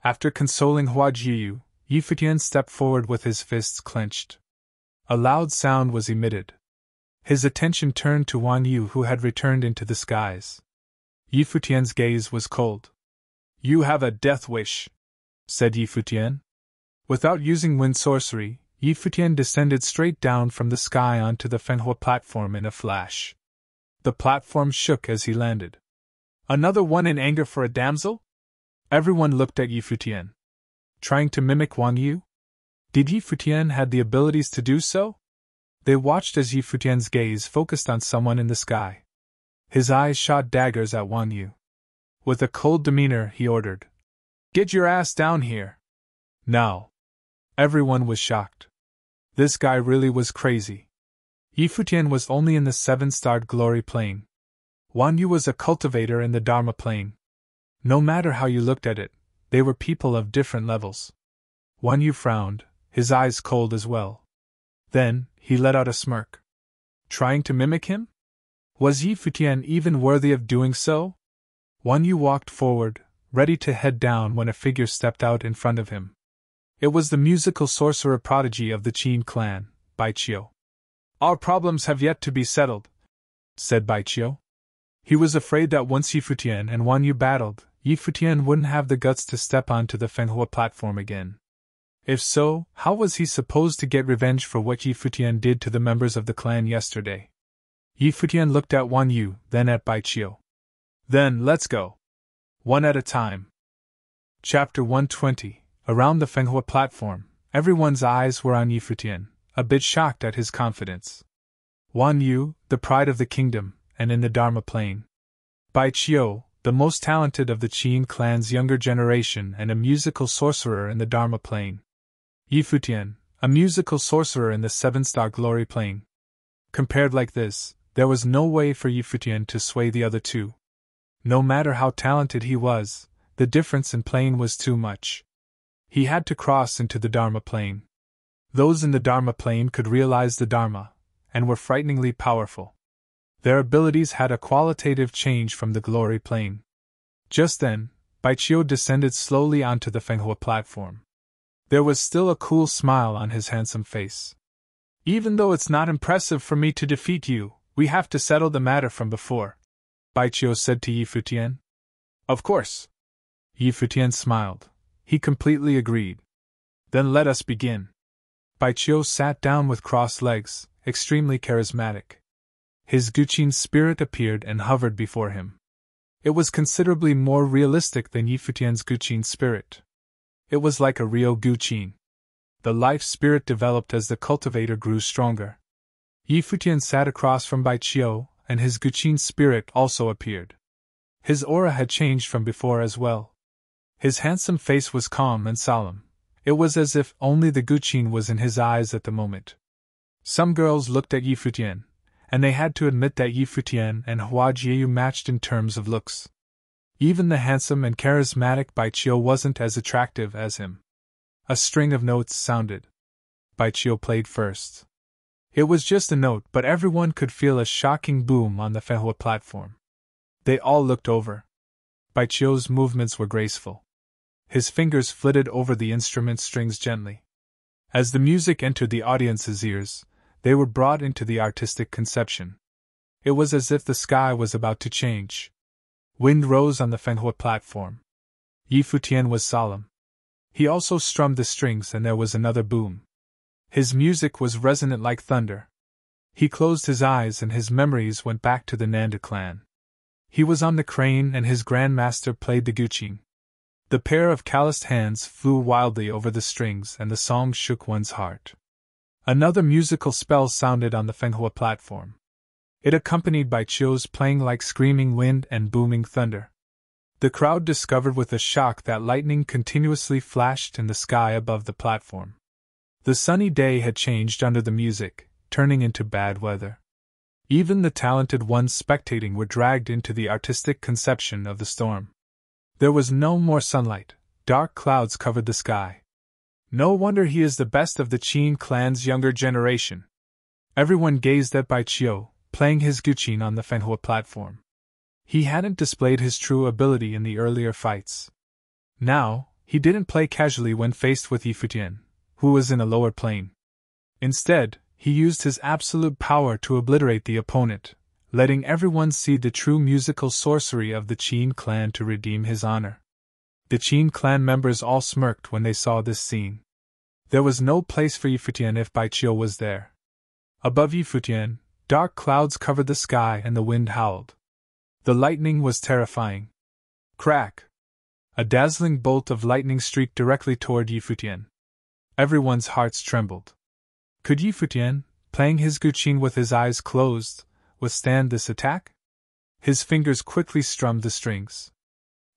After consoling Hua Jieyu, Yi Futian stepped forward with his fists clenched. A loud sound was emitted. His attention turned to Wan Yu, who had returned into the skies. Yi Futian's gaze was cold. You have a death wish, said Yi Futian. Without using wind sorcery, Yi Futian descended straight down from the sky onto the Fenhua platform in a flash. The platform shook as he landed. Another one in anger for a damsel? Everyone looked at Yi Futian. Trying to mimic Wang Yu? Did Yi Futian have the abilities to do so? They watched as Yi Futian's gaze focused on someone in the sky. His eyes shot daggers at Wang Yu. With a cold demeanor, he ordered, "Get your ass down here! Now!" Everyone was shocked. This guy really was crazy. Yi Futian was only in the 7-starred glory plane. Wang Yu was a cultivator in the Dharma plane. No matter how you looked at it, they were people of different levels. Wang Yu frowned, his eyes cold as well. Then, he let out a smirk. Trying to mimic him? Was Yi Futian even worthy of doing so? Wang Yu walked forward, ready to head down when a figure stepped out in front of him. It was the musical sorcerer prodigy of the Qin clan, Bai Qiu. "Our problems have yet to be settled," said Bai Qiu. He was afraid that once Yi Futian and Wang Yu battled, Yi Futian wouldn't have the guts to step onto the Fenhua platform again. If so, how was he supposed to get revenge for what Yi Futian did to the members of the clan yesterday? Yi Futian looked at Wang Yu, then at Bai Qiu. "Then, let's go. One at a time." Chapter 120. Around the Fenhua platform, everyone's eyes were on Yi Futian, a bit shocked at his confidence. Wang Yu, the pride of the kingdom, and in the Dharma plane. Bai Qiu, the most talented of the Qin clan's younger generation and a musical sorcerer in the Dharma plane. Yi Futian, a musical sorcerer in the 7-star glory plane. Compared like this, there was no way for Yi Futian to sway the other two. No matter how talented he was, the difference in plane was too much. He had to cross into the Dharma plane. Those in the Dharma plane could realize the Dharma, and were frighteningly powerful. Their abilities had a qualitative change from the glory plane. Just then, Bai Qiu descended slowly onto the Fenhua platform. There was still a cool smile on his handsome face. "Even though it's not impressive for me to defeat you, we have to settle the matter from before," Bai Qiu said to Yi Futian. "Of course." Yi Futian smiled. He completely agreed. "Then let us begin." Bai Qiu sat down with crossed legs, extremely charismatic. His Guqin spirit appeared and hovered before him. It was considerably more realistic than Yi Futian's Guqin spirit. It was like a real Guqin. The life spirit developed as the cultivator grew stronger. Yi Futian sat across from Bai Qiu, and his Guqin spirit also appeared. His aura had changed from before as well. His handsome face was calm and solemn. It was as if only the Guqin was in his eyes at the moment. Some girls looked at Yi Futian, and they had to admit that Yi Futian and Hua Jieyu matched in terms of looks. Even the handsome and charismatic Bai Qiu wasn't as attractive as him. A string of notes sounded. Bai Qiu played first. It was just a note, but everyone could feel a shocking boom on the Fenhua platform. They all looked over. Bai Qiu's movements were graceful. His fingers flitted over the instrument strings gently. As the music entered the audience's ears, they were brought into the artistic conception. It was as if the sky was about to change. Wind rose on the Fenhua platform. Yi Futian was solemn. He also strummed the strings and there was another boom. His music was resonant like thunder. He closed his eyes and his memories went back to the Nanda clan. He was on the crane and his grandmaster played the Guqin. The pair of calloused hands flew wildly over the strings and the song shook one's heart. Another musical spell sounded on the Fenhua platform. It accompanied Bai Qiu's playing like screaming wind and booming thunder. The crowd discovered with a shock that lightning continuously flashed in the sky above the platform. The sunny day had changed under the music, turning into bad weather. Even the talented ones spectating were dragged into the artistic conception of the storm. There was no more sunlight, dark clouds covered the sky. No wonder he is the best of the Qin clan's younger generation. Everyone gazed at Bai Qiu, playing his Guqin on the Fenhua platform. He hadn't displayed his true ability in the earlier fights. Now, he didn't play casually when faced with Yi Futian, who was in a lower plane. Instead, he used his absolute power to obliterate the opponent, letting everyone see the true musical sorcery of the Qin clan to redeem his honor. The Qin clan members all smirked when they saw this scene. There was no place for Futian if Baiqiu was there. Above Futian, dark clouds covered the sky and the wind howled. The lightning was terrifying. Crack! A dazzling bolt of lightning streaked directly toward Futian. Everyone's hearts trembled. Could Futian, playing his guqin with his eyes closed, withstand this attack? His fingers quickly strummed the strings.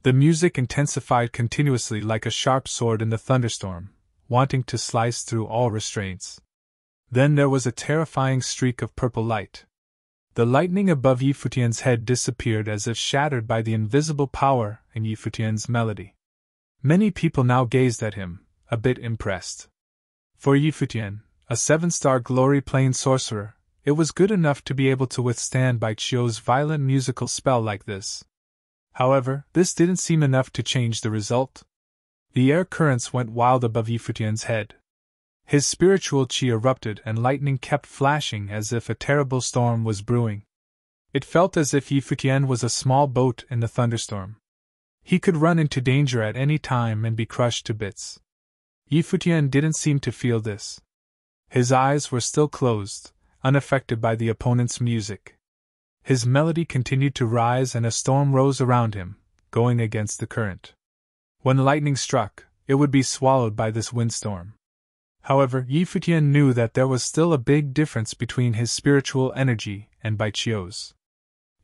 The music intensified continuously like a sharp sword in the thunderstorm, wanting to slice through all restraints. Then there was a terrifying streak of purple light. The lightning above Futian's head disappeared as if shattered by the invisible power in Futian's melody. Many people now gazed at him, a bit impressed. For Futian, a 7-star glory plane sorcerer, it was good enough to be able to withstand Baiqiu's violent musical spell like this. However, this didn't seem enough to change the result. The air currents went wild above Futian's head. His spiritual qi erupted and lightning kept flashing as if a terrible storm was brewing. It felt as if Futian was a small boat in the thunderstorm. He could run into danger at any time and be crushed to bits. Futian didn't seem to feel this. His eyes were still closed, unaffected by the opponent's music. His melody continued to rise and a storm rose around him, going against the current. When lightning struck, it would be swallowed by this windstorm. However, Futian knew that there was still a big difference between his spiritual energy and Baiqiu's.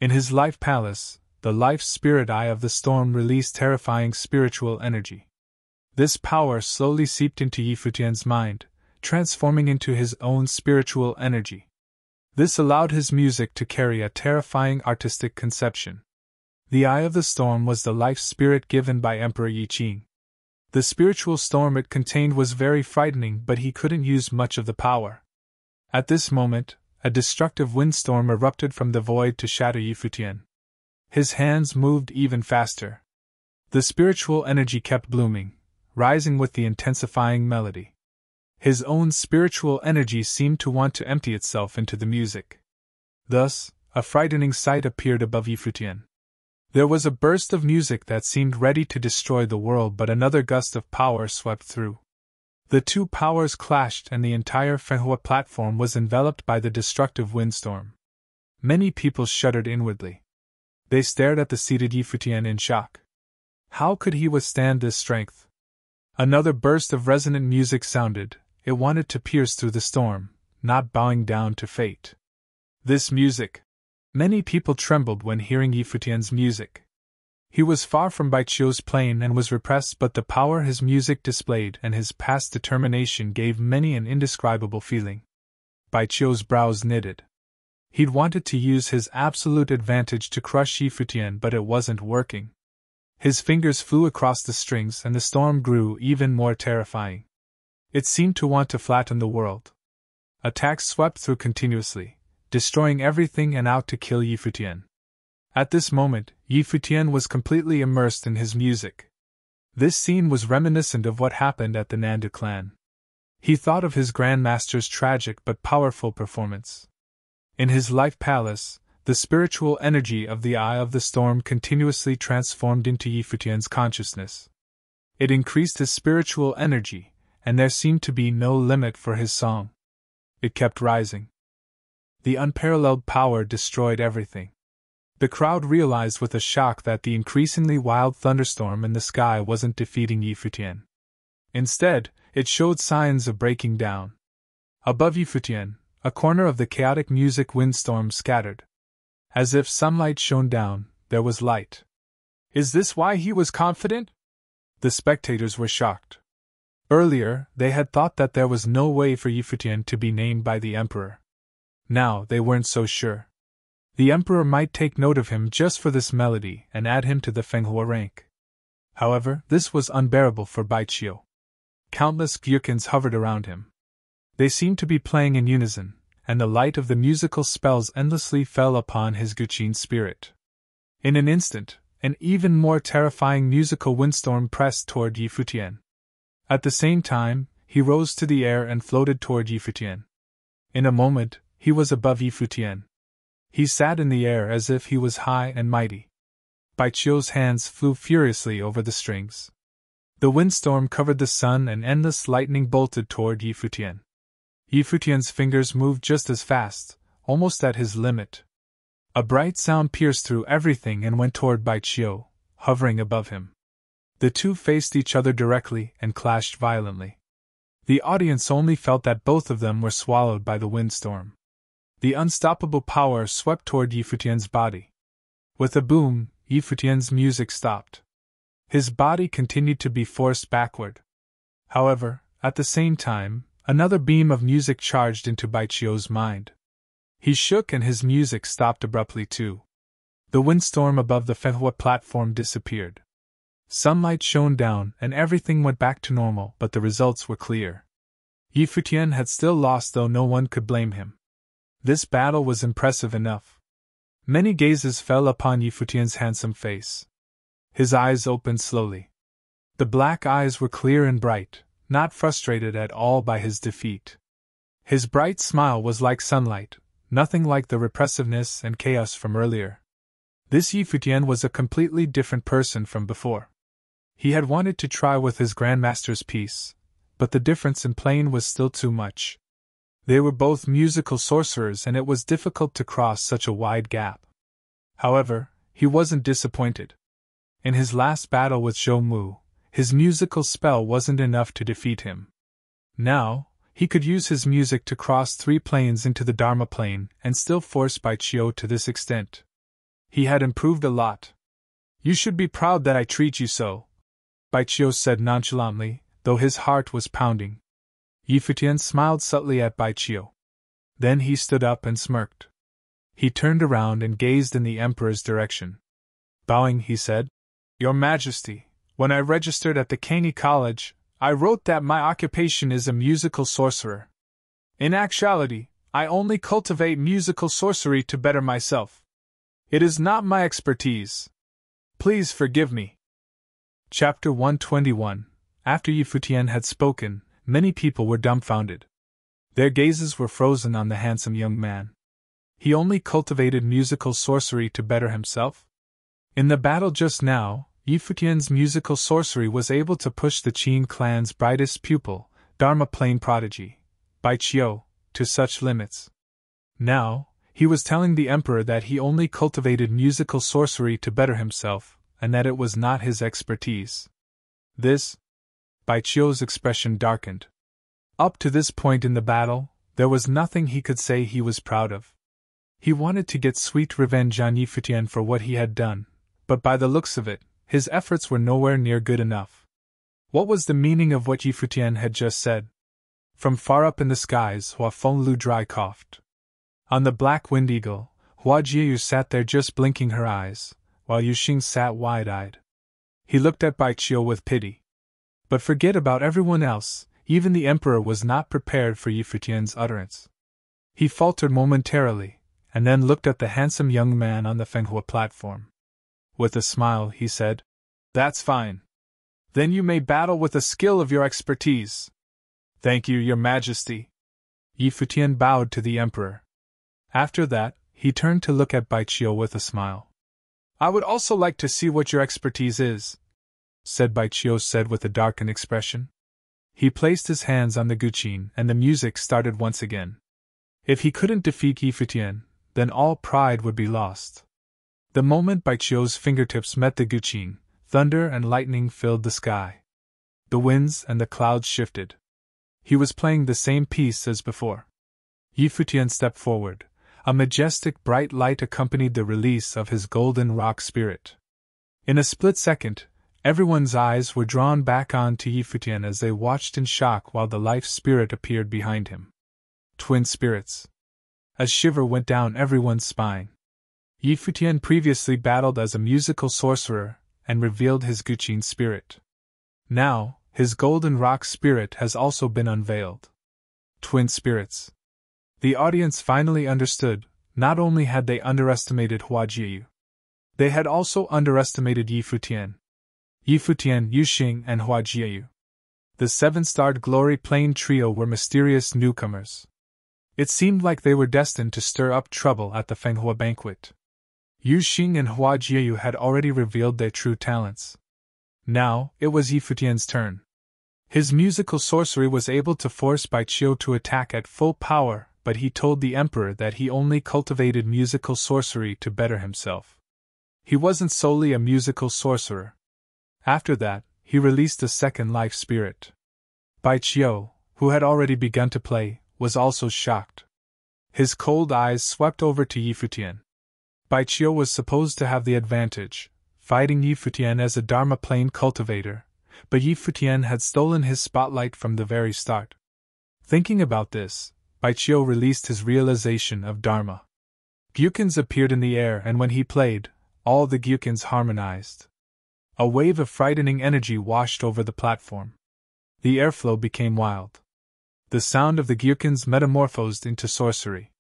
In his life palace, the life spirit eye of the storm released terrifying spiritual energy. This power slowly seeped into Futian's mind, transforming into his own spiritual energy. This allowed his music to carry a terrifying artistic conception. The eye of the storm was the life spirit given by Emperor Yiqing. The spiritual storm it contained was very frightening, but he couldn't use much of the power. At this moment, a destructive windstorm erupted from the void to shatter Futian. His hands moved even faster. The spiritual energy kept blooming, rising with the intensifying melody. His own spiritual energy seemed to want to empty itself into the music. Thus, a frightening sight appeared above Futian. There was a burst of music that seemed ready to destroy the world, but another gust of power swept through. The two powers clashed and the entire Fenghua platform was enveloped by the destructive windstorm. Many people shuddered inwardly. They stared at the seated Futian in shock. How could he withstand this strength? Another burst of resonant music sounded. It wanted to pierce through the storm, not bowing down to fate. This music! Many people trembled when hearing Futian's music. He was far from Baiqiu's plane and was repressed, but the power his music displayed and his past determination gave many an indescribable feeling. Baiqiu's brows knitted. He'd wanted to use his absolute advantage to crush Futian, but it wasn't working. His fingers flew across the strings and the storm grew even more terrifying. It seemed to want to flatten the world. Attacks swept through continuously, destroying everything and out to kill Futian. At this moment, Futian was completely immersed in his music. This scene was reminiscent of what happened at the Nandu clan. He thought of his grandmaster's tragic but powerful performance. In his life palace, the spiritual energy of the Eye of the Storm continuously transformed into Futian's consciousness. It increased his spiritual energy, and there seemed to be no limit for his song. It kept rising. The unparalleled power destroyed everything. The crowd realized with a shock that the increasingly wild thunderstorm in the sky wasn't defeating Futian. Instead, it showed signs of breaking down. Above Futian, a corner of the chaotic music windstorm scattered. As if sunlight shone down, there was light. Is this why he was confident? The spectators were shocked. Earlier, they had thought that there was no way for Futian to be named by the emperor. Now, they weren't so sure. The emperor might take note of him just for this melody and add him to the Fenghua rank. However, this was unbearable for Baiqiu. Countless gyurkins hovered around him. They seemed to be playing in unison, and the light of the musical spells endlessly fell upon his guqin spirit. In an instant, an even more terrifying musical windstorm pressed toward Futian. At the same time, he rose to the air and floated toward Futian. In a moment, he was above Futian. He sat in the air as if he was high and mighty. Baiqiu's hands flew furiously over the strings. The windstorm covered the sun and endless lightning bolted toward Yi Futian. Yi Futian's fingers moved just as fast, almost at his limit. A bright sound pierced through everything and went toward Bai Qiu, hovering above him. The two faced each other directly and clashed violently. The audience only felt that both of them were swallowed by the windstorm. The unstoppable power swept toward Yi Futian's body. With a boom, Yi Futian's music stopped. His body continued to be forced backward. However, at the same time, another beam of music charged into Bai Qiu's mind. He shook and his music stopped abruptly too. The windstorm above the Fenhua platform disappeared. Sunlight shone down and everything went back to normal, but the results were clear. Yi Futian had still lost, though no one could blame him. This battle was impressive enough. Many gazes fell upon Yi Futian's handsome face. His eyes opened slowly. The black eyes were clear and bright, not frustrated at all by his defeat. His bright smile was like sunlight, nothing like the repressiveness and chaos from earlier. This Yi Futian was a completely different person from before. He had wanted to try with his grandmaster's piece, but the difference in playing was still too much. They were both musical sorcerers and it was difficult to cross such a wide gap. However, he wasn't disappointed. In his last battle with Zhou Mu, his musical spell wasn't enough to defeat him. Now, he could use his music to cross 3 planes into the Dharma plane and still force Bai Qiu to this extent. He had improved a lot. "You should be proud that I treat you so," Bai Qiu said nonchalantly, though his heart was pounding. Yi Futian smiled subtly at Bai Qiu. Then he stood up and smirked. He turned around and gazed in the emperor's direction. Bowing, he said, "Your Majesty, when I registered at the Kangi College, I wrote that my occupation is a musical sorcerer. In actuality, I only cultivate musical sorcery to better myself. It is not my expertise. Please forgive me." Chapter 121. After Yi Futian had spoken, many people were dumbfounded. Their gazes were frozen on the handsome young man. He only cultivated musical sorcery to better himself? In the battle just now, Yi Futian's musical sorcery was able to push the Qin clan's brightest pupil, Dharma plane prodigy, Bai Qiu, to such limits. Now, he was telling the emperor that he only cultivated musical sorcery to better himself, and that it was not his expertise. This? Bai Qiu's expression darkened. Up to this point in the battle, there was nothing he could say he was proud of. He wanted to get sweet revenge on Yi Futian for what he had done, but by the looks of it, his efforts were nowhere near good enough. What was the meaning of what Yi Futian had just said? From far up in the skies, Hua Fenglu dry coughed. On the black wind eagle, Hua Jiu sat there just blinking her eyes, while Yu Xing sat wide-eyed. He looked at Bai Qiu with pity. But forget about everyone else, even the emperor was not prepared for Yi Futian's utterance. He faltered momentarily, and then looked at the handsome young man on the Fenghua platform. With a smile, he said, "That's fine. Then you may battle with the skill of your expertise." "Thank you, Your Majesty." Yi Futian bowed to the emperor. After that, he turned to look at Bai Qiu with a smile. "I would also like to see what your expertise is," Bai Qiu said with a darkened expression. He placed his hands on the guqin and the music started once again. If he couldn't defeat Yi Futian, then all pride would be lost. The moment Bai Qiu's fingertips met the guqin, thunder and lightning filled the sky. The winds and the clouds shifted. He was playing the same piece as before. Yi Futian stepped forward. A majestic bright light accompanied the release of his golden rock spirit. In a split second, everyone's eyes were drawn back on to Yi Futian as they watched in shock while the life spirit appeared behind him. Twin spirits. A shiver went down everyone's spine. Yi Futian previously battled as a musical sorcerer and revealed his guqin spirit. Now, his golden rock spirit has also been unveiled. Twin spirits. The audience finally understood. Not only had they underestimated Hua Jiu, they had also underestimated Yi Futian. Yi Futian, Yu Xing, and Hua Jiu. The 7-starred glory plane trio were mysterious newcomers. It seemed like they were destined to stir up trouble at the Fenghua banquet. Yu Xing and Hua Jiu had already revealed their true talents. Now, it was Futian's turn. His musical sorcery was able to force Baiqiu to attack at full power, but he told the emperor that he only cultivated musical sorcery to better himself. He wasn't solely a musical sorcerer. After that, he released a second life spirit. Baiqiu, who had already begun to play, was also shocked. His cold eyes swept over to Futian. Baiqiu was supposed to have the advantage, fighting Futian as a Dharma plane cultivator, but Futian had stolen his spotlight from the very start. Thinking about this, Baiqiu released his realization of Dharma. Gyukins appeared in the air, and when he played, all the Gyukins harmonized. A wave of frightening energy washed over the platform. The airflow became wild. The sound of the Gyukins metamorphosed into sorcery.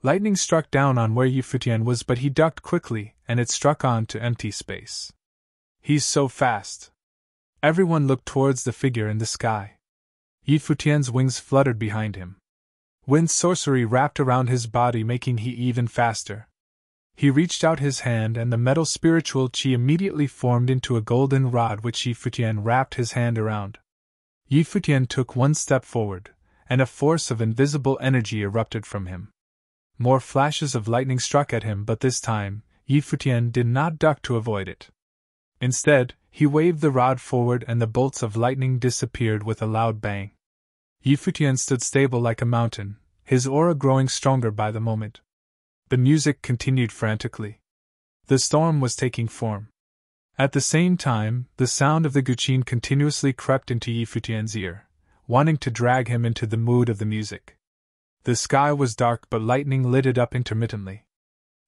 Lightning struck down on where Futian was, but he ducked quickly, and it struck onto empty space. He's so fast. Everyone looked towards the figure in the sky. Futian's wings fluttered behind him. Wind sorcery wrapped around his body, making he even faster. He reached out his hand, and the metal spiritual chi immediately formed into a golden rod which Futian wrapped his hand around. Futian took one step forward, and a force of invisible energy erupted from him. More flashes of lightning struck at him, but this time, Futian did not duck to avoid it. Instead, he waved the rod forward and the bolts of lightning disappeared with a loud bang. Futian stood stable like a mountain, his aura growing stronger by the moment. The music continued frantically. The storm was taking form. At the same time, the sound of the guqin continuously crept into Futian's ear, wanting to drag him into the mood of the music. The sky was dark, but lightning lit it up intermittently.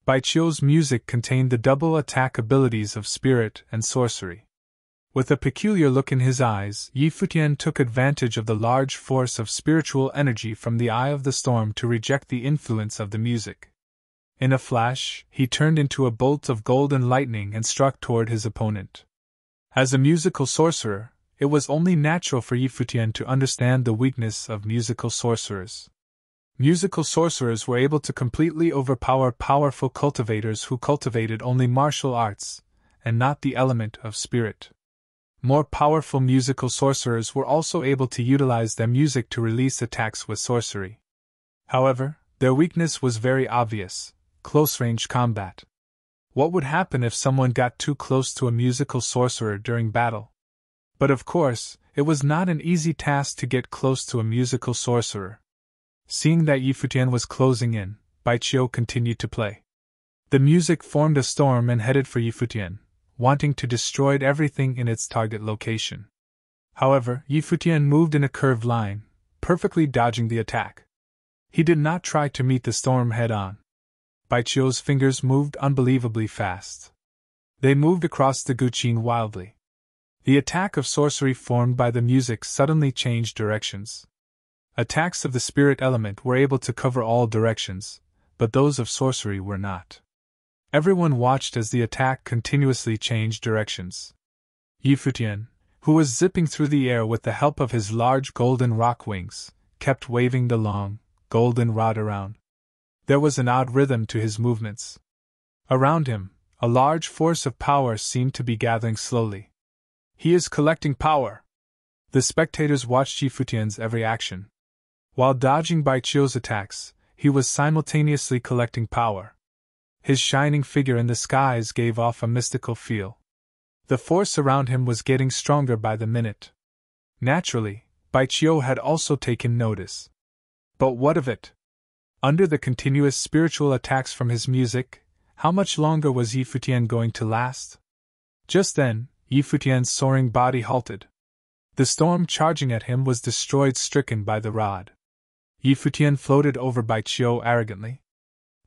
Baiqiu's music contained the double attack abilities of spirit and sorcery. With a peculiar look in his eyes, Futian took advantage of the large force of spiritual energy from the eye of the storm to reject the influence of the music. In a flash, he turned into a bolt of golden lightning and struck toward his opponent. As a musical sorcerer, it was only natural for Futian to understand the weakness of musical sorcerers. Musical sorcerers were able to completely overpower powerful cultivators who cultivated only martial arts, and not the element of spirit. More powerful musical sorcerers were also able to utilize their music to release attacks with sorcery. However, their weakness was very obvious: close-range combat. What would happen if someone got too close to a musical sorcerer during battle? But of course, it was not an easy task to get close to a musical sorcerer. Seeing that Futian was closing in, Baiqiu continued to play. The music formed a storm and headed for Futian, wanting to destroy everything in its target location. However, Futian moved in a curved line, perfectly dodging the attack. He did not try to meet the storm head-on. Baiqiu's fingers moved unbelievably fast. They moved across the guqin wildly. The attack of sorcery formed by the music suddenly changed directions. Attacks of the spirit element were able to cover all directions, but those of sorcery were not. Everyone watched as the attack continuously changed directions. Futian, who was zipping through the air with the help of his large golden rock wings, kept waving the long, golden rod around. There was an odd rhythm to his movements. Around him, a large force of power seemed to be gathering slowly. He is collecting power. The spectators watched Futian's every action. While dodging Baiqiu's attacks, he was simultaneously collecting power. His shining figure in the skies gave off a mystical feel. The force around him was getting stronger by the minute. Naturally, Baiqiu had also taken notice. But what of it? Under the continuous spiritual attacks from his music, how much longer was Futian going to last? Just then, Futian's soaring body halted. The storm charging at him was destroyed, stricken by the rod. Futian floated over Baiqiu arrogantly.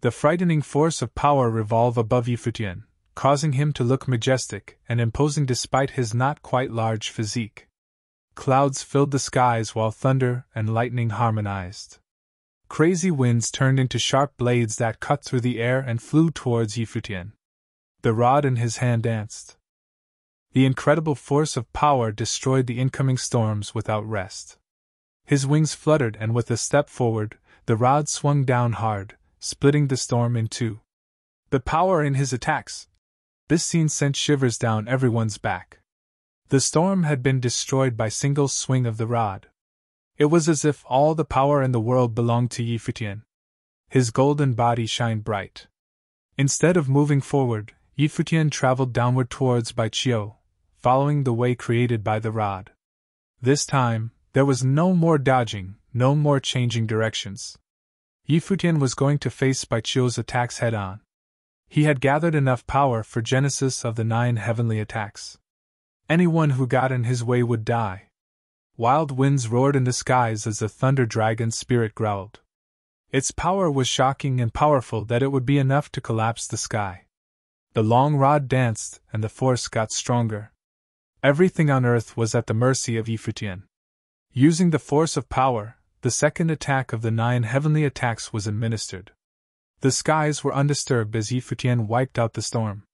The frightening force of power revolved above Futian, causing him to look majestic and imposing despite his not quite large physique. Clouds filled the skies while thunder and lightning harmonized. Crazy winds turned into sharp blades that cut through the air and flew towards Futian. The rod in his hand danced. The incredible force of power destroyed the incoming storms without rest. His wings fluttered, and with a step forward, the rod swung down hard, splitting the storm in two. The power in his attacks! This scene sent shivers down everyone's back. The storm had been destroyed by single swing of the rod. It was as if all the power in the world belonged to Futian. His golden body shined bright. Instead of moving forward, Futian traveled downward towards Baiqiu, following the way created by the rod. This time, there was no more dodging, no more changing directions. Futian was going to face Baiqiu's attacks head-on. He had gathered enough power for genesis of the 9 heavenly attacks. Anyone who got in his way would die. Wild winds roared in the skies as the thunder dragon's spirit growled. Its power was shocking and powerful that it would be enough to collapse the sky. The long rod danced, and the force got stronger. Everything on earth was at the mercy of Futian. Using the force of power, the second attack of the 9 heavenly attacks was administered. The skies were undisturbed as Futian wiped out the storm.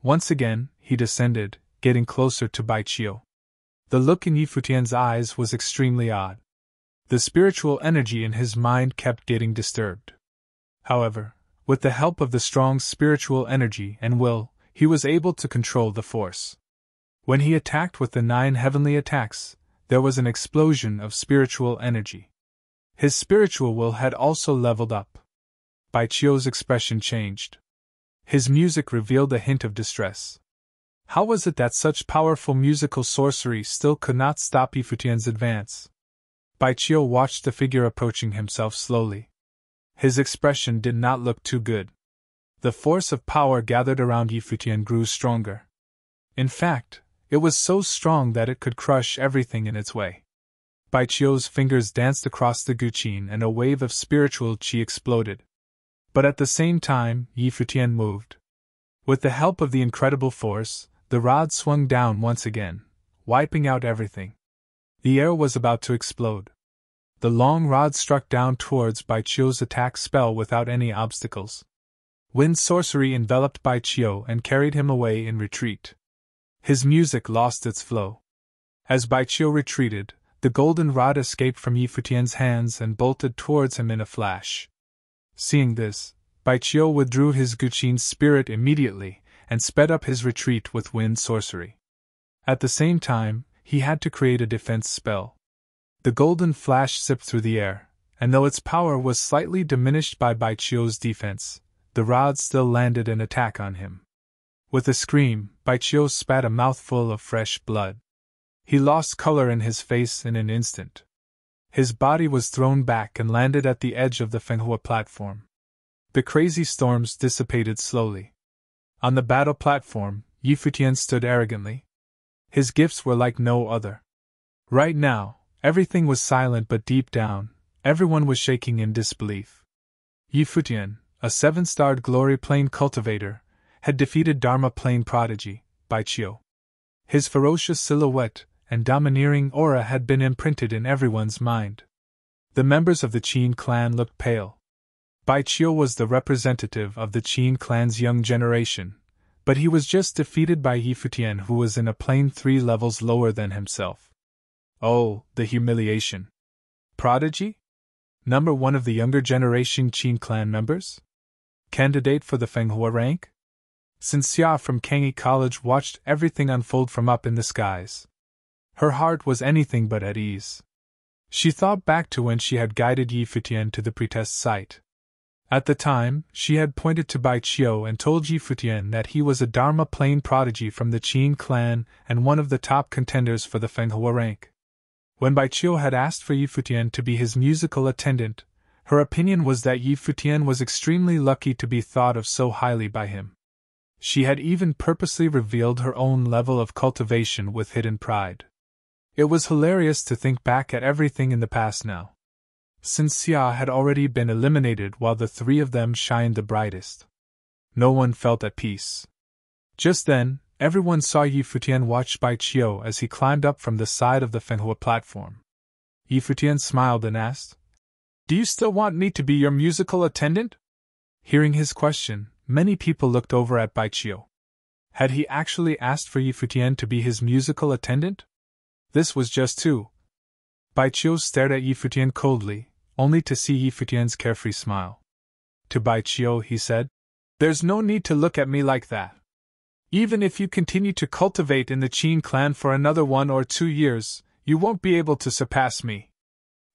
Once again, he descended, getting closer to Baiqiu. The look in Futian's eyes was extremely odd. The spiritual energy in his mind kept getting disturbed. However, with the help of the strong spiritual energy and will, he was able to control the force. When he attacked with the 9 heavenly attacks, there was an explosion of spiritual energy. His spiritual will had also leveled up. Baiqiu's expression changed. His music revealed a hint of distress. How was it that such powerful musical sorcery still could not stop Futian's advance? Baiqiu watched the figure approaching himself slowly. His expression did not look too good. The force of power gathered around Futian grew stronger. In fact, it was so strong that it could crush everything in its way. Baiqiu's fingers danced across the guqin and a wave of spiritual qi exploded. But at the same time, Futian moved. With the help of the incredible force, the rod swung down once again, wiping out everything. The air was about to explode. The long rod struck down towards Baiqiu's attack spell without any obstacles. Wind sorcery enveloped Baiqiu and carried him away in retreat. His music lost its flow. As Baiqiu retreated, the golden rod escaped from Futian's hands and bolted towards him in a flash. Seeing this, Baiqiu withdrew his guqin spirit immediately and sped up his retreat with wind sorcery. At the same time, he had to create a defense spell. The golden flash zipped through the air, and though its power was slightly diminished by Baiqiu's defense, the rod still landed an attack on him. With a scream, Baiqiu spat a mouthful of fresh blood. He lost color in his face in an instant. His body was thrown back and landed at the edge of the Fenghua platform. The crazy storms dissipated slowly. On the battle platform, Futian stood arrogantly. His gifts were like no other. Right now, everything was silent, but deep down, everyone was shaking in disbelief. Futian, a 7-starred glory plane cultivator, had defeated Dharma plane prodigy, Baiqiu. His ferocious silhouette and domineering aura had been imprinted in everyone's mind. The members of the Qin clan looked pale. Baiqiu was the representative of the Qin clan's young generation, but he was just defeated by Futian, who was in a plane 3 levels lower than himself. Oh, the humiliation. Prodigy? Number 1 of the younger generation Qin clan members? Candidate for the Fenghua rank? Xia from Kangyi College watched everything unfold from up in the skies. Her heart was anything but at ease. She thought back to when she had guided Futian to the pretest site. At the time, she had pointed to Baiqiu and told Futian that he was a Dharma plane prodigy from the Qin clan and one of the top contenders for the Fenghua rank. When Baiqiu had asked for Futian to be his musical attendant, her opinion was that Futian was extremely lucky to be thought of so highly by him. She had even purposely revealed her own level of cultivation with hidden pride. It was hilarious to think back at everything in the past now. Xia had already been eliminated while the 3 of them shined the brightest. No one felt at peace. Just then, everyone saw Futian watch Baiqiu as he climbed up from the side of the Fenghua platform. Futian smiled and asked, "Do you still want me to be your musical attendant?" Hearing his question, many people looked over at Baiqiu. Had he actually asked for Futian to be his musical attendant? This was just too. Baiqiu stared at Futian coldly, only to see Futian's carefree smile. To Baiqiu he said, "There's no need to look at me like that. Even if you continue to cultivate in the Qin clan for another 1 or 2 years, you won't be able to surpass me.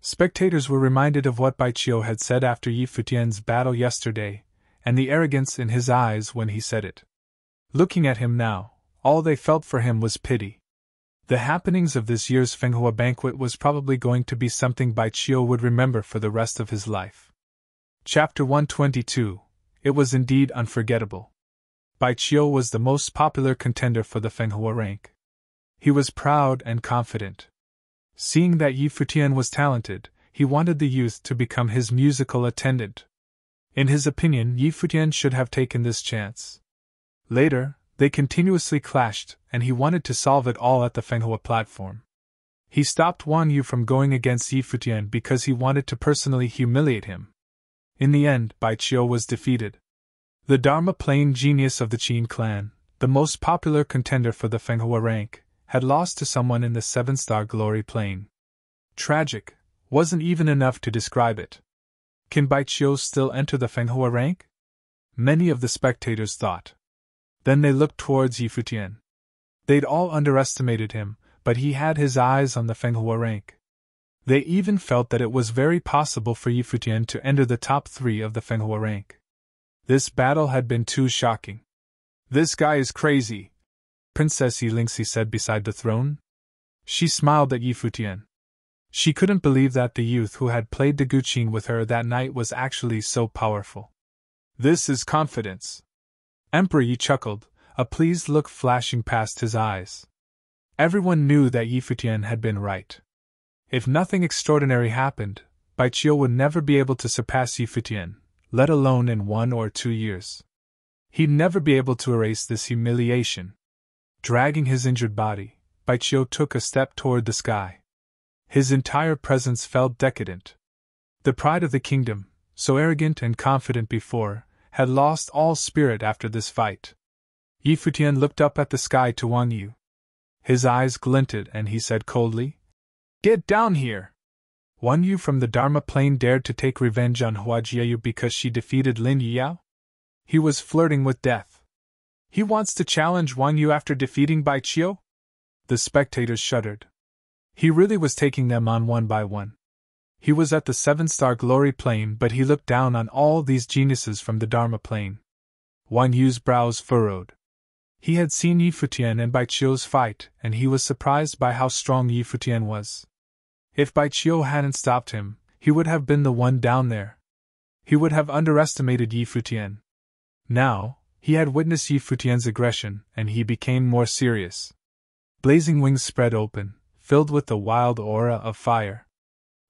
Spectators were reminded of what Bai Qiu had said after Yi Futian's battle yesterday, and the arrogance in his eyes when he said it. Looking at him now, all they felt for him was pity. The happenings of this year's Fenghua banquet was probably going to be something Bai Qiu would remember for the rest of his life. Chapter 122. It was indeed unforgettable. Bai Qiu was the most popular contender for the Fenghua rank. He was proud and confident. Seeing that Yi Futian was talented, he wanted the youth to become his musical attendant. In his opinion, Yi Futian should have taken this chance. Later, they continuously clashed, and he wanted to solve it all at the Fenghua platform. He stopped Wang Yu from going against Yi Futian because he wanted to personally humiliate him. In the end, Bai Qiu was defeated. The Dharma Plane genius of the Qin clan, the most popular contender for the Fenghua rank, had lost to someone in the 7-star glory plane. Tragic wasn't even enough to describe it. Can Bai Qiu still enter the Fenghua rank? Many of the spectators thought. Then they looked towards Yi Futian. They'd all underestimated him, but he had his eyes on the Fenghua rank. They even felt that it was very possible for Yi Futian to enter the top 3 of the Fenghua rank. This battle had been too shocking. This guy is crazy, Princess Yilingxi said beside the throne. She smiled at Yi Futian. She couldn't believe that the youth who had played the Guqin with her that night was actually so powerful. This is confidence. Emperor Yi chuckled, a pleased look flashing past his eyes. Everyone knew that Yi Futian had been right. If nothing extraordinary happened, Bai Qiu would never be able to surpass Yi Futian, let alone in 1 or 2 years. He'd never be able to erase this humiliation. Dragging his injured body, Bai Qiu took a step toward the sky. His entire presence felt decadent. The pride of the kingdom, so arrogant and confident before, had lost all spirit after this fight. Yi Futian looked up at the sky to Wang Yu. His eyes glinted and he said coldly, "Get down here!" Wang Yu from the Dharma Plane dared to take revenge on Hua Jieyu because she defeated Lin Yiyao? He was flirting with death. He wants to challenge Wang Yu after defeating Bai Qiu? The spectators shuddered. He really was taking them on one by one. He was at the 7-star glory plane, but he looked down on all these geniuses from the Dharma plane. Wang Yu's brows furrowed. He had seen Yi Futian and Bai Qiu's fight, and he was surprised by how strong Yi Futian was. If Bai Qiu hadn't stopped him, he would have been the one down there. He would have underestimated Yi Futian. Now, he had witnessed Yi Futian's aggression, and he became more serious. Blazing wings spread open, filled with the wild aura of fire.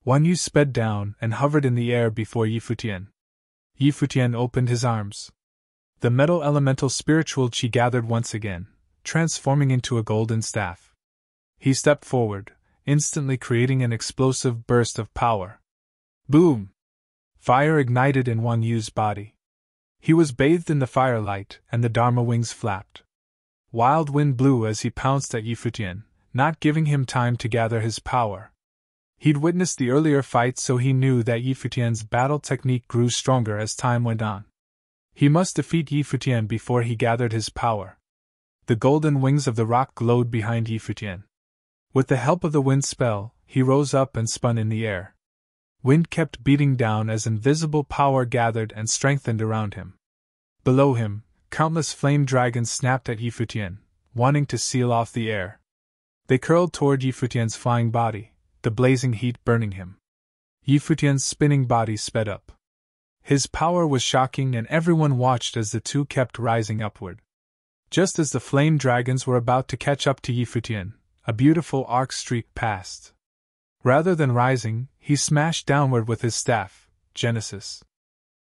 Wang Yu sped down and hovered in the air before Yi Futian. Yi Futian opened his arms. The metal elemental spiritual qi gathered once again, transforming into a golden staff. He stepped forward, instantly creating an explosive burst of power. Boom! Fire ignited in Wang Yu's body. He was bathed in the firelight, and the Dharma wings flapped. Wild wind blew as he pounced at Yi Futian, not giving him time to gather his power. He'd witnessed the earlier fight, so he knew that Yi Futian's battle technique grew stronger as time went on. He must defeat Yi Futian before he gathered his power. The golden wings of the rock glowed behind Yi Futian. With the help of the wind spell, he rose up and spun in the air. Wind kept beating down as invisible power gathered and strengthened around him. Below him, countless flame dragons snapped at Yi Futian, wanting to seal off the air. They curled toward Yi Futian's flying body, the blazing heat burning him. Yi Futian's spinning body sped up. His power was shocking, and everyone watched as the two kept rising upward. Just as the flame dragons were about to catch up to Yi Futian, a beautiful arc streak passed. Rather than rising, he smashed downward with his staff, Genesis.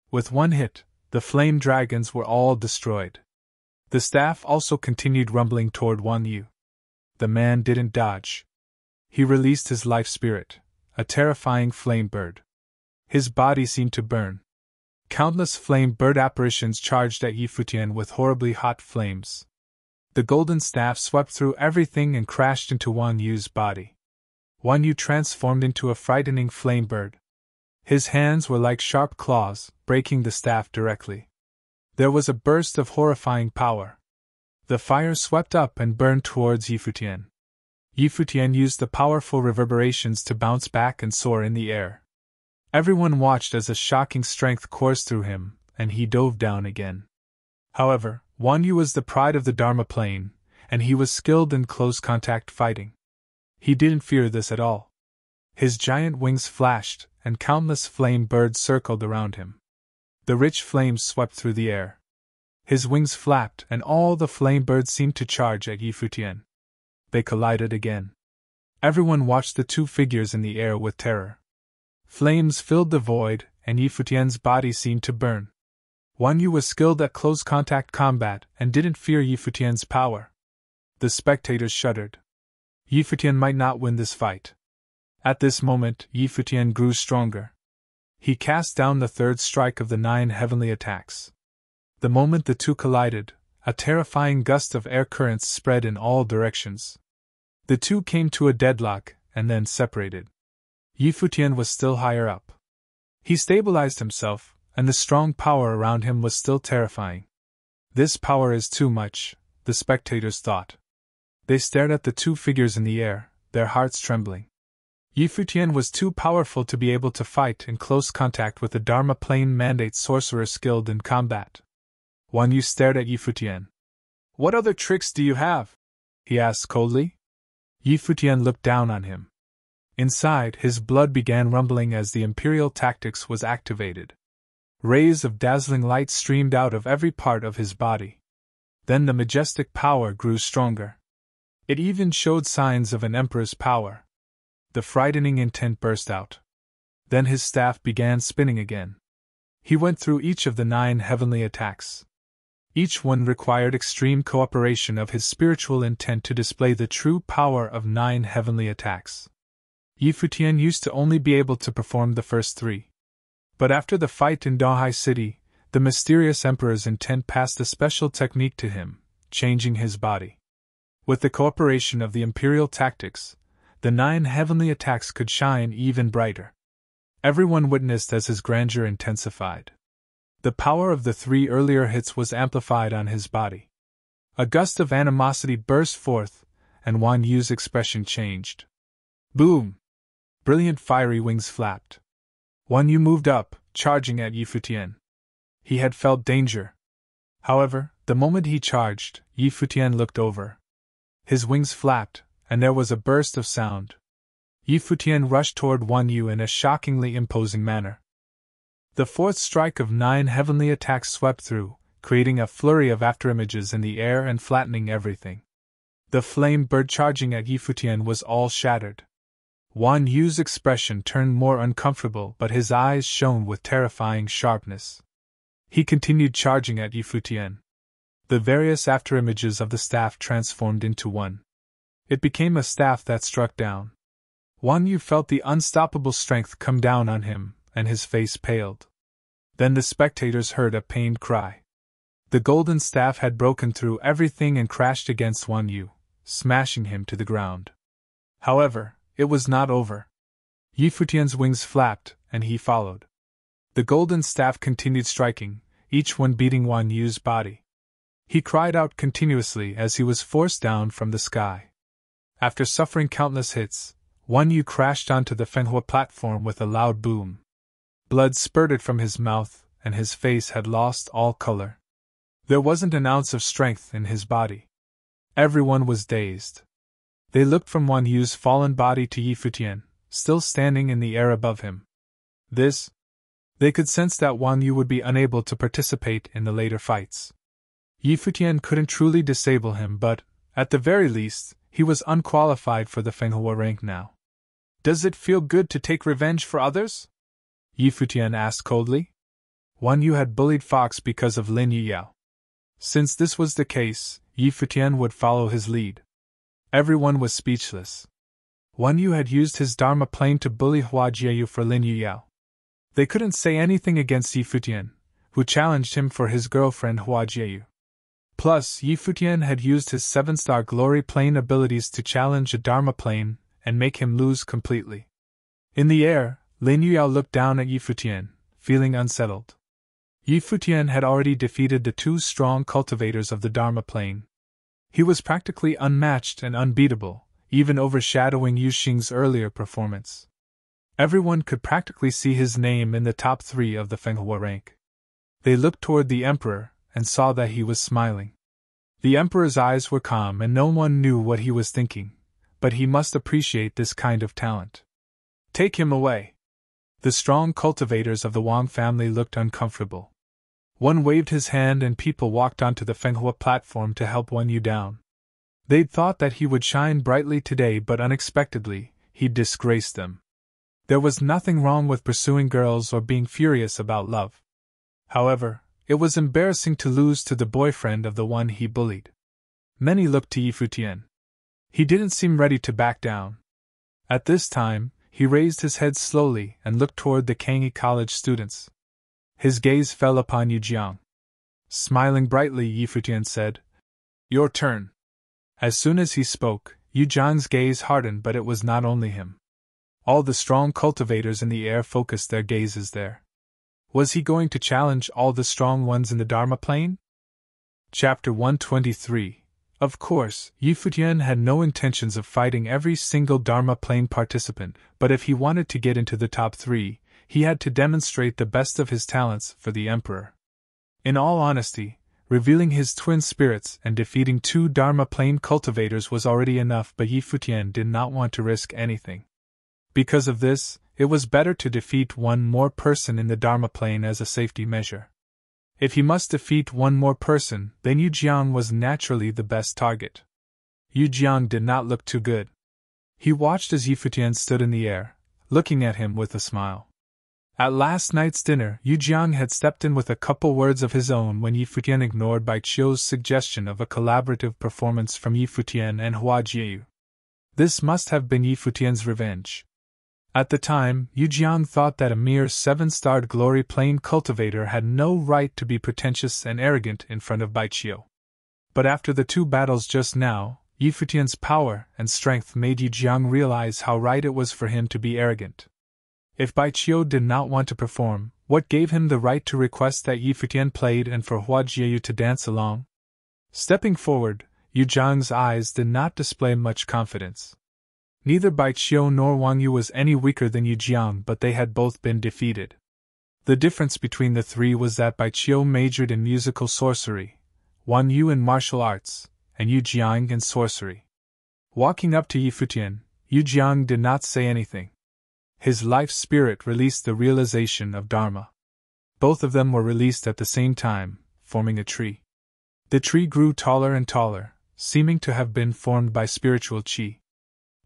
With one hit, the flame dragons were all destroyed. The staff also continued rumbling toward Wang Yu. The man didn't dodge. He released his life spirit, a terrifying flame bird. His body seemed to burn. Countless flame bird apparitions charged at Yi Futian with horribly hot flames. The golden staff swept through everything and crashed into Wang Yu's body. Wang Yu transformed into a frightening flame bird. His hands were like sharp claws, breaking the staff directly. There was a burst of horrifying power. The fire swept up and burned towards Futian. Futian used the powerful reverberations to bounce back and soar in the air. Everyone watched as a shocking strength coursed through him, and he dove down again. However, Wan Yu was the pride of the Dharma plane, and he was skilled in close-contact fighting. He didn't fear this at all. His giant wings flashed, and countless flame birds circled around him. The rich flames swept through the air. His wings flapped, and all the flame birds seemed to charge at Futian. They collided again. Everyone watched the two figures in the air with terror. Flames filled the void, and Futian's body seemed to burn. Wan Yu was skilled at close-contact combat and didn't fear Futian's power. The spectators shuddered. Futian might not win this fight. At this moment, Futian grew stronger. He cast down the third strike of the 9 heavenly attacks. The moment the two collided, a terrifying gust of air currents spread in all directions. The two came to a deadlock, and then separated. Futian was still higher up. He stabilized himself, and the strong power around him was still terrifying. This power is too much, the spectators thought. They stared at the two figures in the air, their hearts trembling. Futian was too powerful to be able to fight in close contact with the Dharma plane mandate sorcerer skilled in combat. Wan Yu stared at Futian. "What other tricks do you have?" he asked coldly. Futian looked down on him. Inside, his blood began rumbling as the Imperial Tactics was activated. Rays of dazzling light streamed out of every part of his body. Then the majestic power grew stronger. It even showed signs of an emperor's power. The frightening intent burst out. Then his staff began spinning again. He went through each of the 9 heavenly attacks. Each one required extreme cooperation of his spiritual intent to display the true power of 9 heavenly attacks. Futian used to only be able to perform the first 3. But after the fight in Dahai City, the mysterious emperor's intent passed a special technique to him, changing his body. With the cooperation of the Imperial Tactics, the 9 heavenly attacks could shine even brighter. Everyone witnessed as his grandeur intensified. The power of the 3 earlier hits was amplified on his body. A gust of animosity burst forth, and Wan Yu's expression changed. Boom! Brilliant fiery wings flapped. Wan Yu moved up, charging at Futian. He had felt danger. However, the moment he charged, Futian looked over. His wings flapped, and there was a burst of sound. Futian rushed toward Wan Yu in a shockingly imposing manner. The fourth strike of 9 heavenly attacks swept through, creating a flurry of afterimages in the air and flattening everything. The flame bird charging at Futian was all shattered. Wan Yu's expression turned more uncomfortable, but his eyes shone with terrifying sharpness. He continued charging at Futian. The various afterimages of the staff transformed into one. It became a staff that struck down. Wan Yu felt the unstoppable strength come down on him, and his face paled. Then the spectators heard a pained cry. The golden staff had broken through everything and crashed against Wan Yu, smashing him to the ground. However, it was not over. Futian's wings flapped, and he followed. The golden staff continued striking, each one beating Wan Yu's body. He cried out continuously as he was forced down from the sky. After suffering countless hits, Wan Yu crashed onto the Fenghua platform with a loud boom. Blood spurted from his mouth, and his face had lost all color. There wasn't an ounce of strength in his body. Everyone was dazed. They looked from Wan Yu's fallen body to Futian, still standing in the air above him. They could sense that Wan Yu would be unable to participate in the later fights. Futian couldn't truly disable him, but, at the very least, he was unqualified for the Fenghua rank now. "Does it feel good to take revenge for others?" Futian asked coldly. Wan Yu had bullied Fox because of Lin Yuyao. Since this was the case, Futian would follow his lead. Everyone was speechless. Wan Yu had used his Dharma plane to bully Hua Jieyu for Lin Yuyao. They couldn't say anything against Futian, who challenged him for his girlfriend Hua Jieyu. Plus, Futian had used his 7-star glory plane abilities to challenge a Dharma plane and make him lose completely. In the air, Lin Yuyao looked down at Futian, feeling unsettled. Futian had already defeated the 2 strong cultivators of the Dharma plane. He was practically unmatched and unbeatable, even overshadowing Yu Xing's earlier performance. Everyone could practically see his name in the top 3 of the Fenghua rank. They looked toward the emperor and saw that he was smiling. The emperor's eyes were calm and no one knew what he was thinking, but he must appreciate this kind of talent. Take him away. The strong cultivators of the Wang family looked uncomfortable. One waved his hand and people walked onto the Fenghua platform to help Wan Yu down. They'd thought that he would shine brightly today, but unexpectedly, he'd disgraced them. There was nothing wrong with pursuing girls or being furious about love. However, it was embarrassing to lose to the boyfriend of the one he bullied. Many looked to Yi Futian. He didn't seem ready to back down. At this time, he raised his head slowly and looked toward the Kangyi College students. His gaze fell upon Yu Jiang. Smiling brightly, Yi Futian said, "Your turn." As soon as he spoke, Yu Jiang's gaze hardened, but it was not only him. All the strong cultivators in the air focused their gazes there. Was he going to challenge all the strong ones in the Dharma plane? Chapter 123. Of course, Yi Futian had no intentions of fighting every single Dharma plane participant, but if he wanted to get into the top 3, he had to demonstrate the best of his talents for the emperor. In all honesty, revealing his twin spirits and defeating 2 Dharma plane cultivators was already enough, but Yi Futian did not want to risk anything. Because of this, it was better to defeat one more person in the Dharma plane as a safety measure. If he must defeat one more person, then Yu Jiang was naturally the best target. Yu Jiang did not look too good. He watched as Yi Futian stood in the air, looking at him with a smile. At last night's dinner, Yu Jiang had stepped in with a couple words of his own when Yi Futian ignored Bai Qiu's suggestion of a collaborative performance from Yi Futian and Hua Jieyu. This must have been Yi Futian's revenge. At the time, Yu Jiang thought that a mere 7-starred glory plane cultivator had no right to be pretentious and arrogant in front of Bai Qiu. But after the 2 battles just now, Yi Futian's power and strength made Yu Jiang realize how right it was for him to be arrogant. If Bai Qiu did not want to perform, what gave him the right to request that Yi Futian played and for Hua Jieyu to dance along? Stepping forward, Yu Jiang's eyes did not display much confidence. Neither Bai Qiu nor Wang Yu was any weaker than Yu Jiang, but they had both been defeated. The difference between the 3 was that Bai Qiu majored in musical sorcery, Wang Yu in martial arts, and Yu Jiang in sorcery. Walking up to Yi Futian, Yu Jiang did not say anything. His life spirit released the realization of Dharma. Both of them were released at the same time, forming a tree. The tree grew taller and taller, seeming to have been formed by spiritual qi.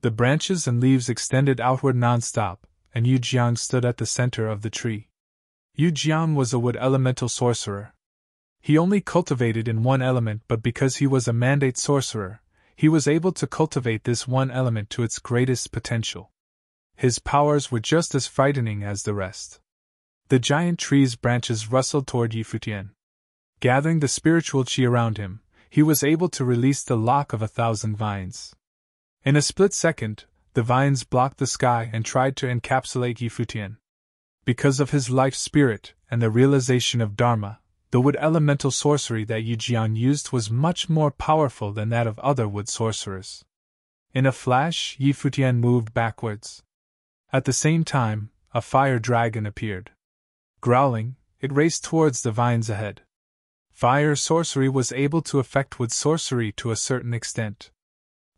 The branches and leaves extended outward non-stop, and Yu Jiang stood at the center of the tree. Yu Jiang was a wood elemental sorcerer. He only cultivated in one element, but because he was a mandate sorcerer, he was able to cultivate this one element to its greatest potential. His powers were just as frightening as the rest. The giant tree's branches rustled toward Yi Futian. Gathering the spiritual qi around him, he was able to release the lock of 1,000 vines. In a split second, the vines blocked the sky and tried to encapsulate Yi Futian. Because of his life spirit and the realization of Dharma, the wood elemental sorcery that Yu Jiang used was much more powerful than that of other wood sorcerers. In a flash, Yi Futian moved backwards. At the same time, a fire dragon appeared. Growling, it raced towards the vines ahead. Fire sorcery was able to affect wood sorcery to a certain extent.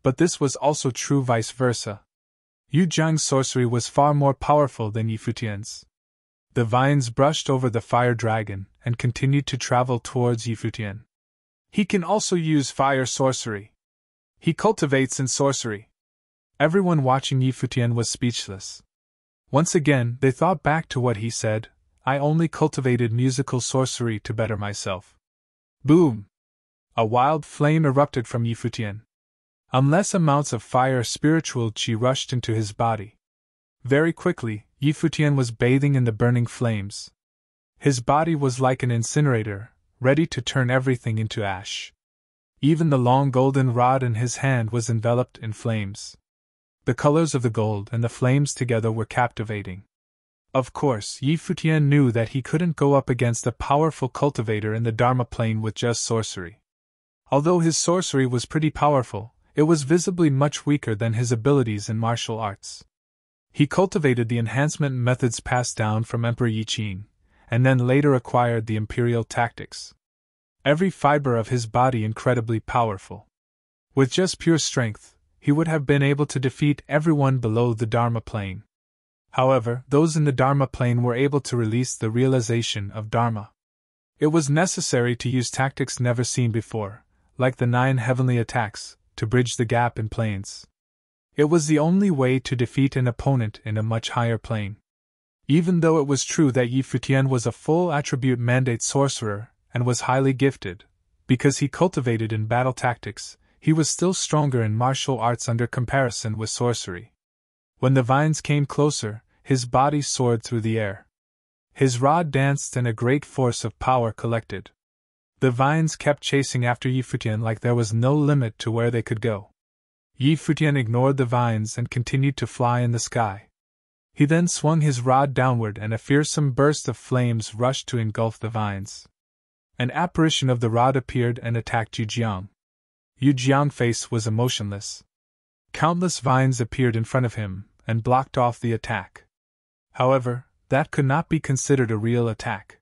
But this was also true vice versa. Yu Jiang's sorcery was far more powerful than Yi Futian's. The vines brushed over the fire dragon and continued to travel towards Yi Futian. He can also use fire sorcery. He cultivates in sorcery. Everyone watching Yi Futian was speechless. Once again, they thought back to what he said, "I only cultivated musical sorcery to better myself." Boom! A wild flame erupted from Yi Futian. Unless amounts of fire spiritual qi rushed into his body. Very quickly, Yi Futian was bathing in the burning flames. His body was like an incinerator, ready to turn everything into ash. Even the long golden rod in his hand was enveloped in flames. The colors of the gold and the flames together were captivating. Of course, Yi Futian knew that he couldn't go up against a powerful cultivator in the Dharma plane with just sorcery. Although his sorcery was pretty powerful, it was visibly much weaker than his abilities in martial arts. He cultivated the enhancement methods passed down from Emperor Yi Qing, and then later acquired the imperial tactics. Every fiber of his body incredibly powerful. With just pure strength, he would have been able to defeat everyone below the Dharma plane. However, those in the Dharma plane were able to release the realization of Dharma. It was necessary to use tactics never seen before, like the 9 heavenly attacks, to bridge the gap in planes. It was the only way to defeat an opponent in a much higher plane. Even though it was true that Yi Futian was a full attribute mandate sorcerer and was highly gifted, because he cultivated in battle tactics, he was still stronger in martial arts under comparison with sorcery. When the vines came closer, his body soared through the air. His rod danced and a great force of power collected. The vines kept chasing after Yi Futian like there was no limit to where they could go. Yi Futian ignored the vines and continued to fly in the sky. He then swung his rod downward and a fearsome burst of flames rushed to engulf the vines. An apparition of the rod appeared and attacked Yu Jiang. Yu Jiang's face was emotionless. Countless vines appeared in front of him and blocked off the attack. However, that could not be considered a real attack.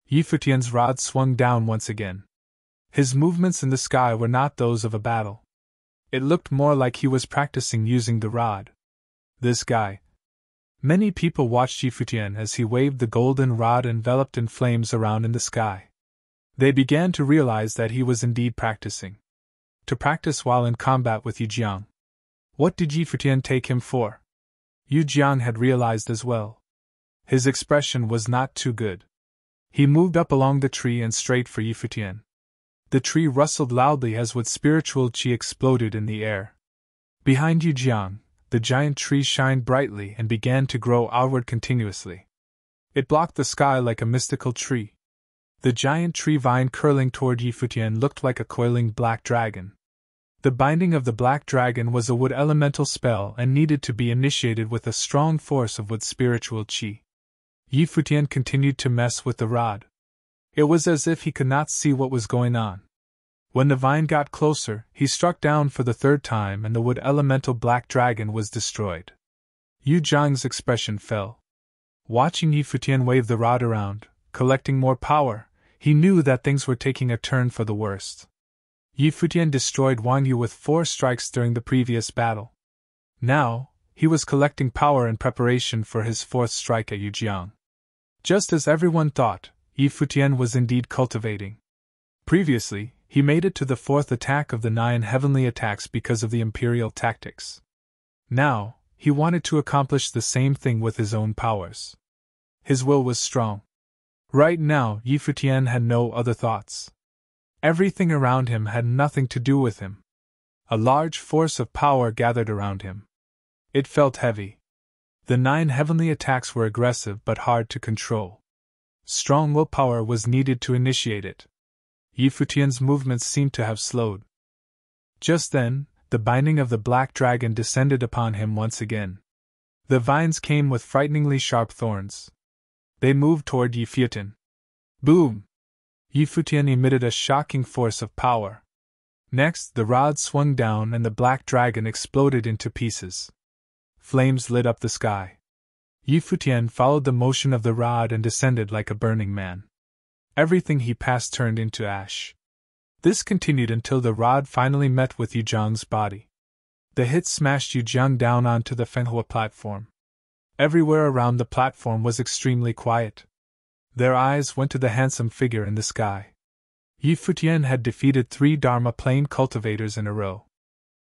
Yi Futian's rod swung down once again. His movements in the sky were not those of a battle. It looked more like he was practicing using the rod. This guy. Many people watched Yi Futian as he waved the golden rod enveloped in flames around in the sky. They began to realize that he was indeed practicing. To practice while in combat with Yu Jiang. What did Yi Futian take him for? Yu Jiang had realized as well. His expression was not too good. He moved up along the tree and straight for Yi Futian. The tree rustled loudly as with spiritual qi exploded in the air. Behind Yu Jiang, the giant tree shined brightly and began to grow outward continuously. It blocked the sky like a mystical tree. The giant tree vine curling toward Yi Futian looked like a coiling black dragon. The binding of the black dragon was a wood elemental spell and needed to be initiated with a strong force of wood spiritual qi. Yi Futian continued to mess with the rod. It was as if he could not see what was going on. When the vine got closer, he struck down for the 3rd time and the wood elemental black dragon was destroyed. Yu Jiang's expression fell. Watching Yi Futian wave the rod around, collecting more power, he knew that things were taking a turn for the worst. Yi Futian destroyed Wang Yu with 4 strikes during the previous battle. Now, he was collecting power in preparation for his 4th strike at Yu Jiang. Just as everyone thought, Yi Futian was indeed cultivating. Previously, he made it to the 4th attack of the 9 heavenly attacks because of the imperial tactics. Now, he wanted to accomplish the same thing with his own powers. His will was strong. Right now, Yi Futian had no other thoughts. Everything around him had nothing to do with him. A large force of power gathered around him. It felt heavy. The 9 heavenly attacks were aggressive but hard to control. Strong willpower was needed to initiate it. Yi Futian's movements seemed to have slowed. Just then, the binding of the black dragon descended upon him once again. The vines came with frighteningly sharp thorns. They moved toward Yi Futian. Boom! Yi Futian emitted a shocking force of power. Next, the rod swung down and the black dragon exploded into pieces. Flames lit up the sky. Yi Futian followed the motion of the rod and descended like a burning man. Everything he passed turned into ash. This continued until the rod finally met with Yu Jiang's body. The hit smashed Yu Jiang down onto the Fenghua platform. Everywhere around the platform was extremely quiet. Their eyes went to the handsome figure in the sky. Yi Futian had defeated 3 Dharma plane cultivators in a row.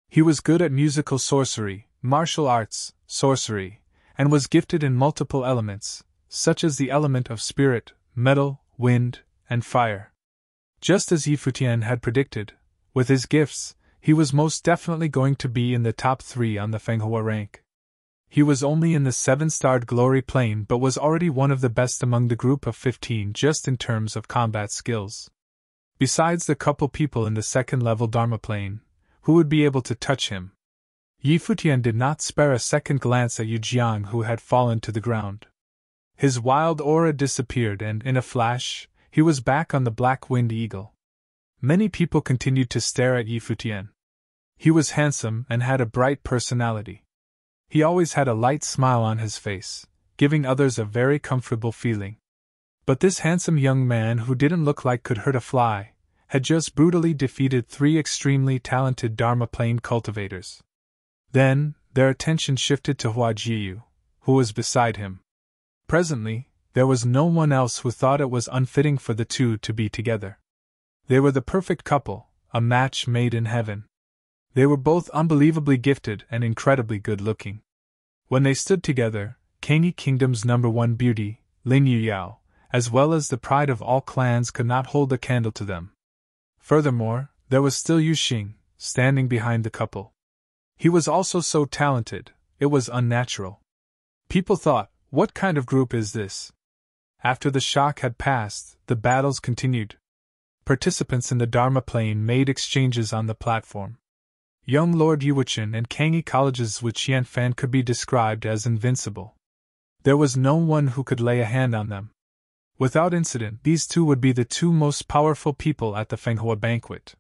He was good at musical sorcery, martial arts, sorcery, and was gifted in multiple elements, such as the element of spirit, metal, wind, and fire. Just as Yi Futian had predicted, with his gifts, he was most definitely going to be in the top 3 on the Fenghua rank. He was only in the 7-starred glory plane but was already one of the best among the group of 15 just in terms of combat skills. Besides the couple people in the 2nd-level Dharma plane, who would be able to touch him. Yi Futian did not spare a second glance at Yu Jiang, who had fallen to the ground. His wild aura disappeared and, in a flash, he was back on the Black Wind Eagle. Many people continued to stare at Yi Futian. He was handsome and had a bright personality. He always had a light smile on his face, giving others a very comfortable feeling. But this handsome young man who didn't look like could hurt a fly, had just brutally defeated 3 extremely talented Dharma plane cultivators. Then, their attention shifted to Hua Jiyu, who was beside him. Presently, there was no one else who thought it was unfitting for the two to be together. They were the perfect couple, a match made in heaven. They were both unbelievably gifted and incredibly good-looking. When they stood together, Kanyi Kingdom's #1 beauty, Lin Yuyao, as well as the pride of all clans, could not hold a candle to them. Furthermore, there was still Yu Xing, standing behind the couple. He was also so talented, it was unnatural. People thought, what kind of group is this? After the shock had passed, the battles continued. Participants in the Dharma plane made exchanges on the platform. Young Lord Yuwichin and Kangi College's Wuqian Fan could be described as invincible. There was no one who could lay a hand on them. Without incident, these two would be the 2 most powerful people at the Fenghua banquet.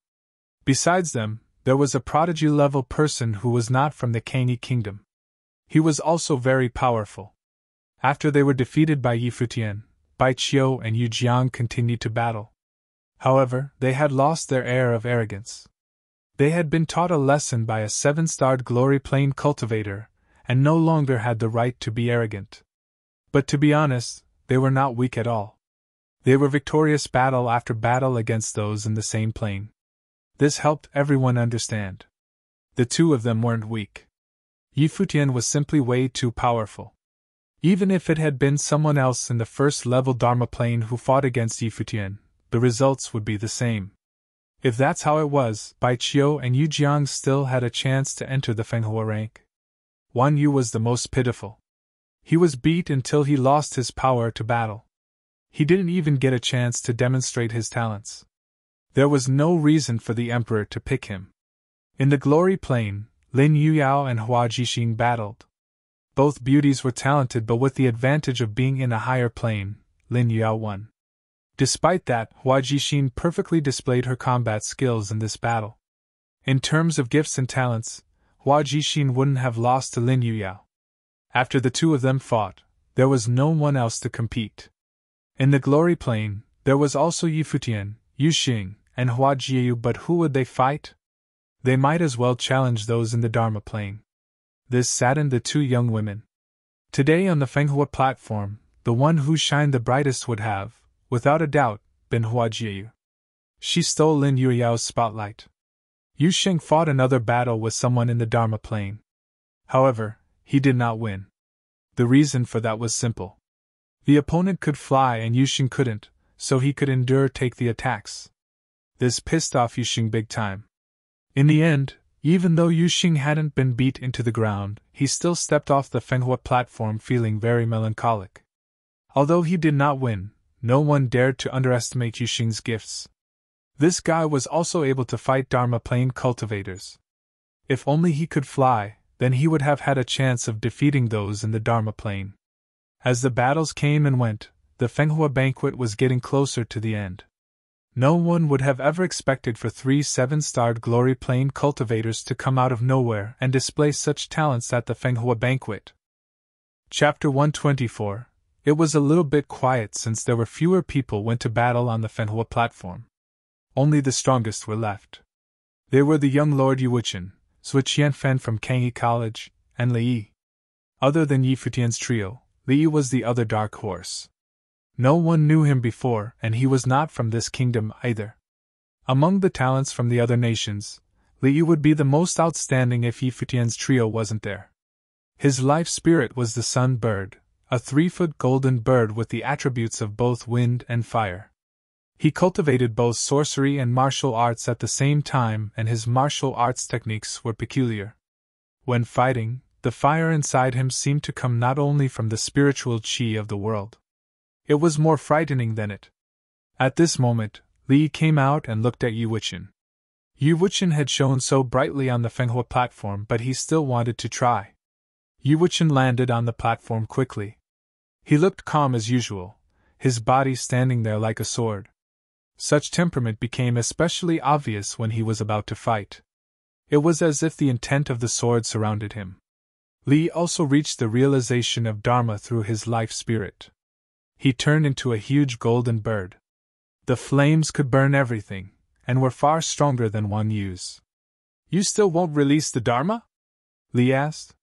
Besides them, there was a prodigy-level person who was not from the Kangi kingdom. He was also very powerful. After they were defeated by Yi Futian, Bai Qiu and Yu Jiang continued to battle. However, they had lost their air of arrogance. They had been taught a lesson by a 7-starred glory plane cultivator, and no longer had the right to be arrogant. But to be honest, they were not weak at all. They were victorious battle after battle against those in the same plane. This helped everyone understand. The 2 of them weren't weak. Yi Futian was simply way too powerful. Even if it had been someone else in the first-level Dharma plane who fought against Yi Futian, the results would be the same. If that's how it was, Bai Qiu and Yu Jiang still had a chance to enter the Fenghua rank. Wan Yu was the most pitiful. He was beat until he lost his power to battle. He didn't even get a chance to demonstrate his talents. There was no reason for the emperor to pick him. In the glory plane, Lin Yuyao and Hua Jixing battled. Both beauties were talented, but with the advantage of being in a higher plane, Lin Yuyao won. Despite that, Hua Jixing perfectly displayed her combat skills in this battle. In terms of gifts and talents, Hua Jixing wouldn't have lost to Lin Yuyao. After the 2 of them fought, there was no one else to compete. In the glory plane, there was also Yi Futian, Yu Xing, and Hua Jiyu, but who would they fight? They might as well challenge those in the Dharma plane. This saddened the 2 young women. Today on the Fenghua platform, the one who shined the brightest would have, without a doubt, been Hua Jiyu. She stole Lin Yuyao's spotlight. Yu Xing fought another battle with someone in the Dharma plane. However, he did not win. The reason for that was simple. The opponent could fly and Yu Xing couldn't, so he could take the attacks. This pissed off Yu Xing big time. In the end, even though Yu Xing hadn't been beat into the ground, he still stepped off the Fenghua platform feeling very melancholic. Although he did not win, no one dared to underestimate Yu Xing's gifts. This guy was also able to fight Dharma plane cultivators. If only he could fly, then he would have had a chance of defeating those in the Dharma plane. As the battles came and went, the Fenghua banquet was getting closer to the end. No one would have ever expected for 3 7-starred glory plane cultivators to come out of nowhere and display such talents at the Fenghua banquet. Chapter 124. It was a little bit quiet since there were fewer people went to battle on the Fenghua platform. Only the strongest were left. They were the young Lord Yuwichin, Zui Qianfen from Kangi College, and Li Yi. Other than Yi Futian's trio, Li Yi was the other dark horse. No one knew him before, and he was not from this kingdom either. Among the talents from the other nations, Li Yi would be the most outstanding if Yi Futian's trio wasn't there. His life spirit was the sun bird, a 3-foot golden bird with the attributes of both wind and fire. He cultivated both sorcery and martial arts at the same time, and his martial arts techniques were peculiar. When fighting, the fire inside him seemed to come not only from the spiritual qi of the world. It was more frightening than it. At this moment, Li came out and looked at Yuwichin. Yuwichin had shone so brightly on the Fenghua platform, but he still wanted to try. Yuwichin landed on the platform quickly. He looked calm as usual, his body standing there like a sword. Such temperament became especially obvious when he was about to fight. It was as if the intent of the sword surrounded him. Li also reached the realization of Dharma through his life spirit. He turned into a huge golden bird. The flames could burn everything, and were far stronger than Wan Yu's. You still won't release the Dharma? Li asked.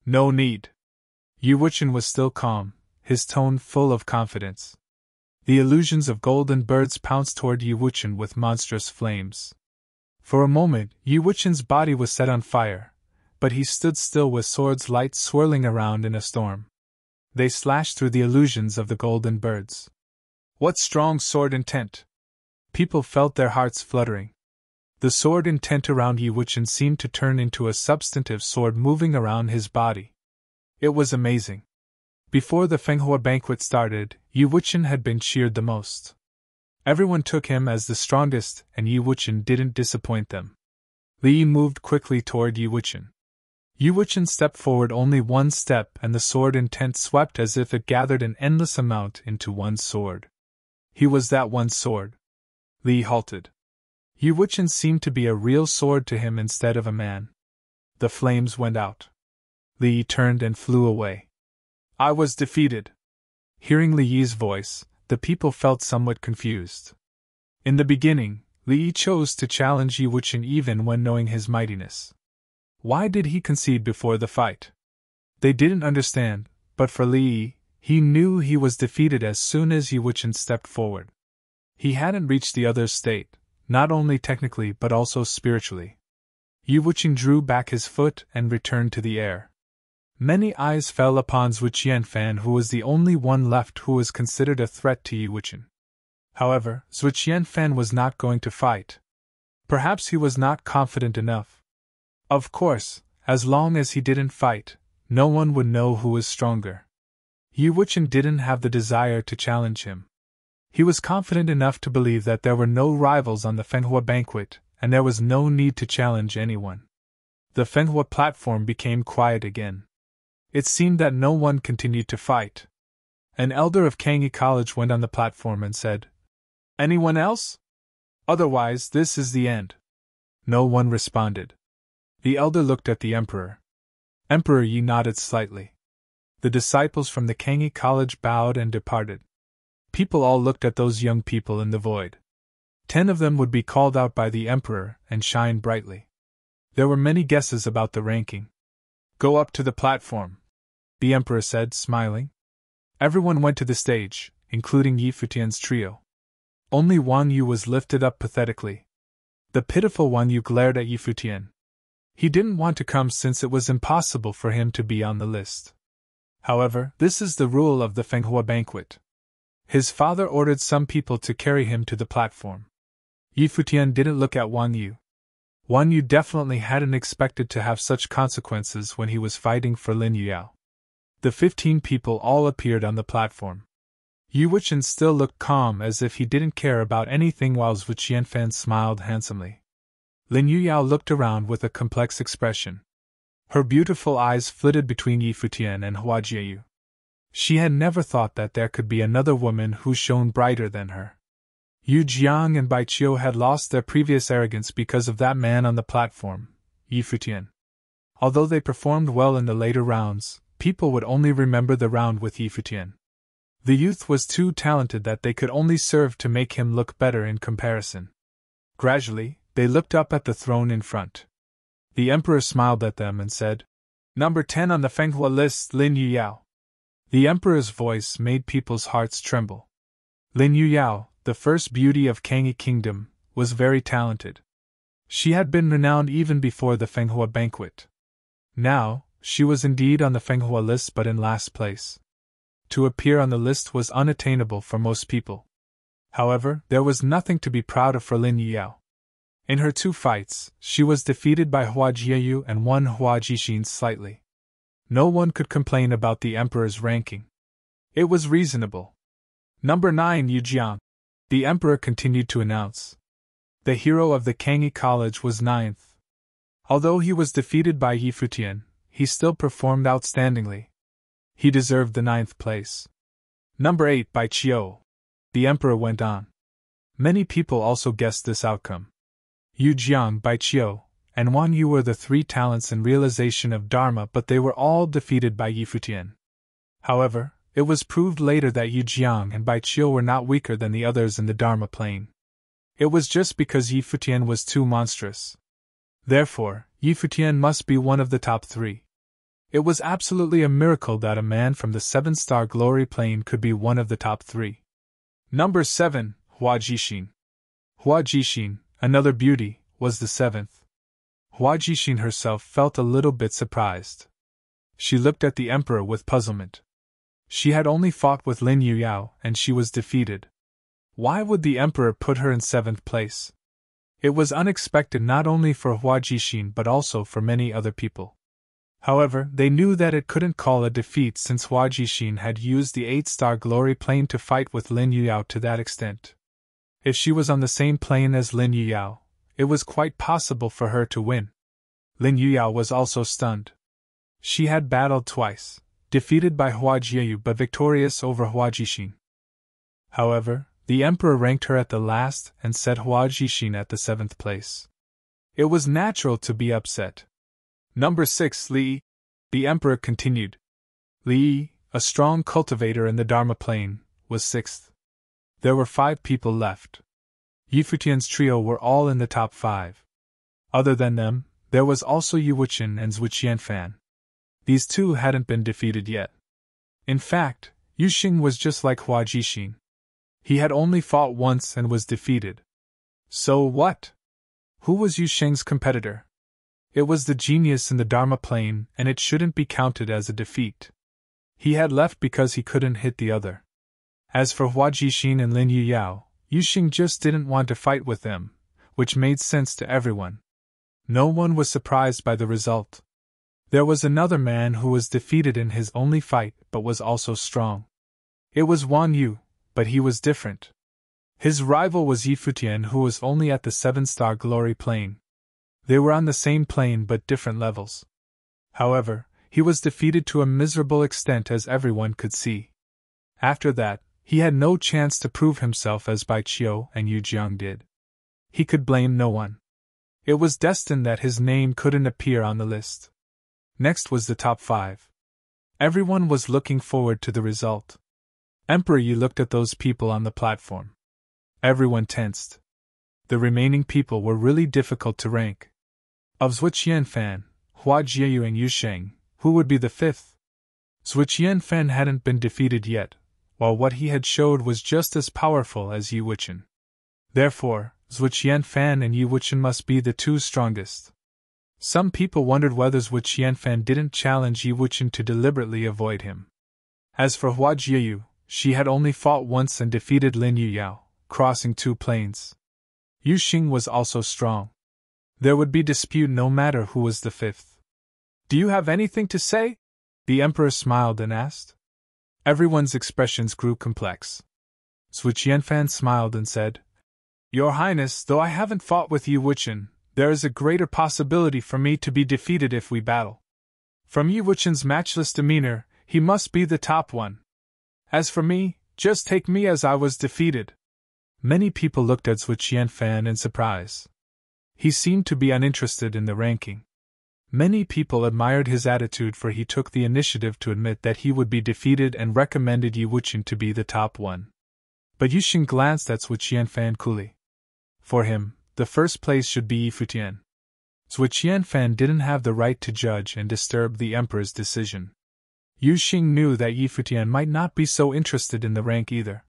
No need. Yu Wuchen was still calm, his tone full of confidence. The illusions of golden birds pounced toward Yu Wuchen with monstrous flames. For a moment, Yu Wuchen's body was set on fire, but he stood still with sword's light swirling around in a storm. They slashed through the illusions of the golden birds. What strong sword intent! People felt their hearts fluttering. The sword intent around Yu Wuchen seemed to turn into a substantive sword moving around his body. It was amazing. Before the Fenghua banquet started, Yu Wuchen had been cheered the most. Everyone took him as the strongest, and Yu Wuchen didn't disappoint them. Li moved quickly toward Yu Wuchen. Yu Wuchen stepped forward only one step, and the sword intent swept as if it gathered an endless amount into one sword. He was that one sword. Li halted. Yu Wuchen seemed to be a real sword to him instead of a man. The flames went out. Li turned and flew away. I was defeated. Hearing Li Yi's voice, the people felt somewhat confused. In the beginning, Li Yi chose to challenge Yu Wuchen even when knowing his mightiness. Why did he concede before the fight? They didn't understand, but for Li Yi, he knew he was defeated as soon as Yu Wuchen stepped forward. He hadn't reached the other's state, not only technically but also spiritually. Yu Wuchen drew back his foot and returned to the air. Many eyes fell upon Zhu Qianfan, who was the only one left who was considered a threat to Yu Wuchen. However, Zhu Qianfan was not going to fight. Perhaps he was not confident enough. Of course, as long as he didn't fight, no one would know who was stronger. Yu Wuchen didn't have the desire to challenge him. He was confident enough to believe that there were no rivals on the Fenghua banquet, and there was no need to challenge anyone. The Fenghua platform became quiet again. It seemed that no one continued to fight. An elder of Kangyi College went on the platform and said, Anyone else? Otherwise, this is the end. No one responded. The elder looked at the emperor. Emperor Yi nodded slightly. The disciples from the Kangyi College bowed and departed. People all looked at those young people in the void. 10 of them would be called out by the emperor and shine brightly. There were many guesses about the ranking. Go up to the platform, the emperor said, smiling. Everyone went to the stage, including Yi Futian's trio. Only Wang Yu was lifted up pathetically. The pitiful Wang Yu glared at Yi Futian. He didn't want to come since it was impossible for him to be on the list. However, this is the rule of the Fenghua banquet. His father ordered some people to carry him to the platform. Yi Futian didn't look at Wang Yu. Wang Yu definitely hadn't expected to have such consequences when he was fighting for Lin Yuyao. The 15 people all appeared on the platform. Yu Wuchen still looked calm as if he didn't care about anything while Zhu Qianfan smiled handsomely. Lin Yuyao looked around with a complex expression. Her beautiful eyes flitted between Yi Futian and Hua Jieyu. She had never thought that there could be another woman who shone brighter than her. Yu Jiang and Bai Qiu had lost their previous arrogance because of that man on the platform, Yi Futian. Although they performed well in the later rounds, people would only remember the round with Yi Futian. The youth was too talented that they could only serve to make him look better in comparison. Gradually, they looked up at the throne in front. The emperor smiled at them and said, Number 10 on the Fenghua list, Lin Yuyao. The emperor's voice made people's hearts tremble. Lin Yuyao, the first beauty of Kangyi Kingdom, was very talented. She had been renowned even before the Fenghua banquet. Now, she was indeed on the Fenghua list but in last place. To appear on the list was unattainable for most people. However, there was nothing to be proud of for Lin Yuyao. In her 2 fights, she was defeated by Hua Jieyu and won Hua Jixin slightly. No one could complain about the emperor's ranking. It was reasonable. Number 9 Yu Jiang. The emperor continued to announce. The hero of the Kangyi College was 9th. Although he was defeated by Yi Futian, he still performed outstandingly. He deserved the 9th place. Number 8 Bai Qiu. The emperor went on. Many people also guessed this outcome. Yu Jiang, Bai Qiu, and Wan Yu were the three talents in realization of Dharma, but they were all defeated by Yi Futian. However, it was proved later that Yu Jiang and Bai Qiu were not weaker than the others in the Dharma plane. It was just because Yi Futian was too monstrous. Therefore, Yi Futian must be one of the top three. It was absolutely a miracle that a man from the 7-star glory plane could be one of the top three. Number 7, Hua Jixin. Hua Jixin, another beauty, was the 7th. Hua Jixin herself felt a little bit surprised. She looked at the emperor with puzzlement. She had only fought with Lin Yuyao, and she was defeated. Why would the emperor put her in 7th place? It was unexpected not only for Hua Jixin but also for many other people. However, they knew that it couldn't call a defeat since Hua Jixin had used the 8-star glory plane to fight with Lin Yuyao to that extent. If she was on the same plane as Lin Yuyao, it was quite possible for her to win. Lin Yuyao was also stunned. She had battled twice, defeated by Hua Jiayu but victorious over Hua Jixin. However, the emperor ranked her at the last and set Hua Jixin at the 7th place. It was natural to be upset. Number 6, Li. The emperor continued. Li, a strong cultivator in the Dharma plane, was 6th. There were 5 people left. Yi Futian's trio were all in the top 5. Other than them, there was also Yi Wuchen and Zhu Qianfan. These two hadn't been defeated yet. In fact, Yu Xing was just like Hua Jixin. He had only fought once and was defeated. So what? Who was Yu Xing's competitor? It was the genius in the Dharma plane, and it shouldn't be counted as a defeat. He had left because he couldn't hit the other. As for Hua Jixin and Lin Yuyao, Yu Xing just didn't want to fight with them, which made sense to everyone. No one was surprised by the result. There was another man who was defeated in his only fight but was also strong. It was Wan Yu, but he was different. His rival was Yi Futian, who was only at the 7-star glory plane. They were on the same plane but different levels. However, he was defeated to a miserable extent, as everyone could see. After that, he had no chance to prove himself as Bai Qiu and Yu Jiang did. He could blame no one. It was destined that his name couldn't appear on the list. Next was the top 5. Everyone was looking forward to the result. Emperor Yi looked at those people on the platform. Everyone tensed. The remaining people were really difficult to rank. Of Zhu Qianfan, Hua Jiayu and Yu Sheng, who would be the 5th? Zhu Qianfan hadn't been defeated yet, while what he had showed was just as powerful as Yi Wuchen. Therefore, Zhu Qianfan and Yi Wuchen must be the 2 strongest. Some people wondered whether Zhu Qianfan didn't challenge Yi Wuchen to deliberately avoid him. As for Hua Jiayu, she had only fought once and defeated Lin Yuyao, crossing 2 planes. Yu Xing was also strong. There would be dispute no matter who was the 5th. Do you have anything to say? The emperor smiled and asked. Everyone's expressions grew complex. Zhu Qianfan smiled and said, Your Highness, though I haven't fought with Yi Wuchen, there is a greater possibility for me to be defeated if we battle. From Yi Wuchen's matchless demeanor, he must be the top one. As for me, just take me as I was defeated. Many people looked at Zhu Qianfan in surprise. He seemed to be uninterested in the ranking. Many people admired his attitude, for he took the initiative to admit that he would be defeated and recommended Yi Wuchen to be the top one. But Yu Xing glanced at Zhu Qianfan coolly. For him, the first place should be Yi Futian. Zhu Qianfan didn't have the right to judge and disturb the emperor's decision. Yu Xing knew that Yi Futian might not be so interested in the rank either.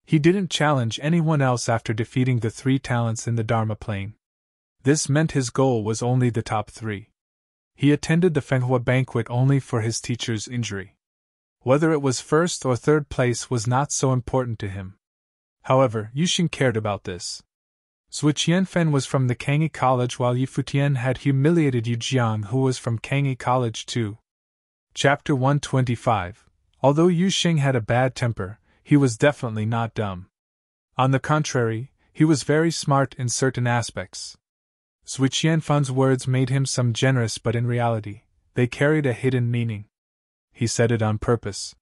He didn't challenge anyone else after defeating the 3 talents in the Dharma plane. This meant his goal was only the top 3. He attended the Fenghua banquet only for his teacher's injury. Whether it was 1st or 3rd place was not so important to him. However, Yu Xing cared about this. Zhu Qianfan was from the Kangyi College, while Yi Futian had humiliated Yu Jiang, who was from Kangyi College too. Chapter 125. Although Yu Xing had a bad temper, he was definitely not dumb. On the contrary, he was very smart in certain aspects. Zhu Qianfan's words made him sound generous, but in reality, they carried a hidden meaning. He said it on purpose.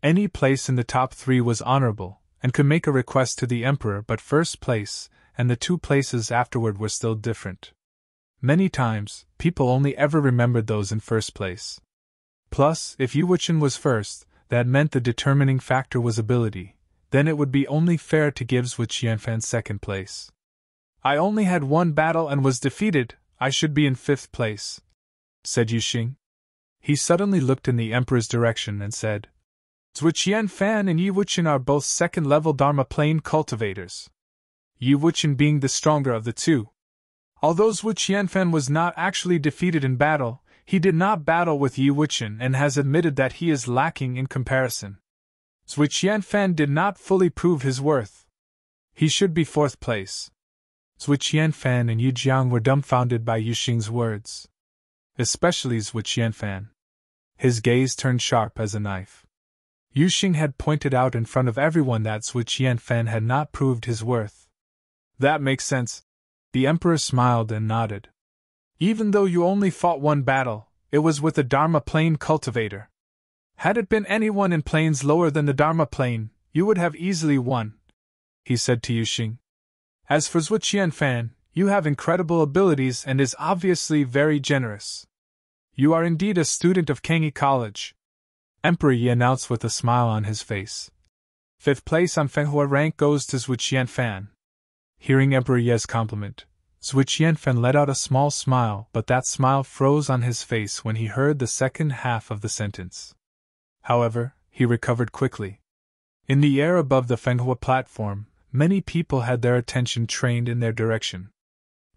Any place in the top 3 was honorable, and could make a request to the emperor, but first place, and the two places afterward were still different. Many times, people only ever remembered those in first place. Plus, if Yu Wuqian was first, that meant the determining factor was ability, then it would be only fair to give Zhuo Qianfan second place. I only had one battle and was defeated, I should be in fifth place, said Yu Xing. He suddenly looked in the emperor's direction and said, Zhuo Qianfan and Yu Wuqian are both second-level Dharma plane cultivators, Yu Wuqian being the stronger of the two. Although Zhuo Qianfan was not actually defeated in battle, he did not battle with Yu Wuqian and has admitted that he is lacking in comparison. Zhuo Qianfan did not fully prove his worth. He should be fourth place. Zhuo Qianfan and Yu Jiang were dumbfounded by Yu Xing's words. Especially Zhuo Qianfan. His gaze turned sharp as a knife. Yu Xing had pointed out in front of everyone that Zhuo Qianfan had not proved his worth. That makes sense. The emperor smiled and nodded. Even though you only fought one battle, it was with a Dharma plane cultivator. Had it been anyone in planes lower than the Dharma plane, you would have easily won, he said to Yu Xing. As for Zhuo Qianfan, you have incredible abilities and is obviously very generous. You are indeed a student of Kangyi College, Emperor Yi announced with a smile on his face. Fifth place on Fenghua rank goes to Zhuo Qianfan. Hearing Emperor Ye's compliment, Zhuo Qianfan let out a small smile, but that smile froze on his face when he heard the second half of the sentence. However, he recovered quickly. In the air above the Fenghua platform, many people had their attention trained in their direction.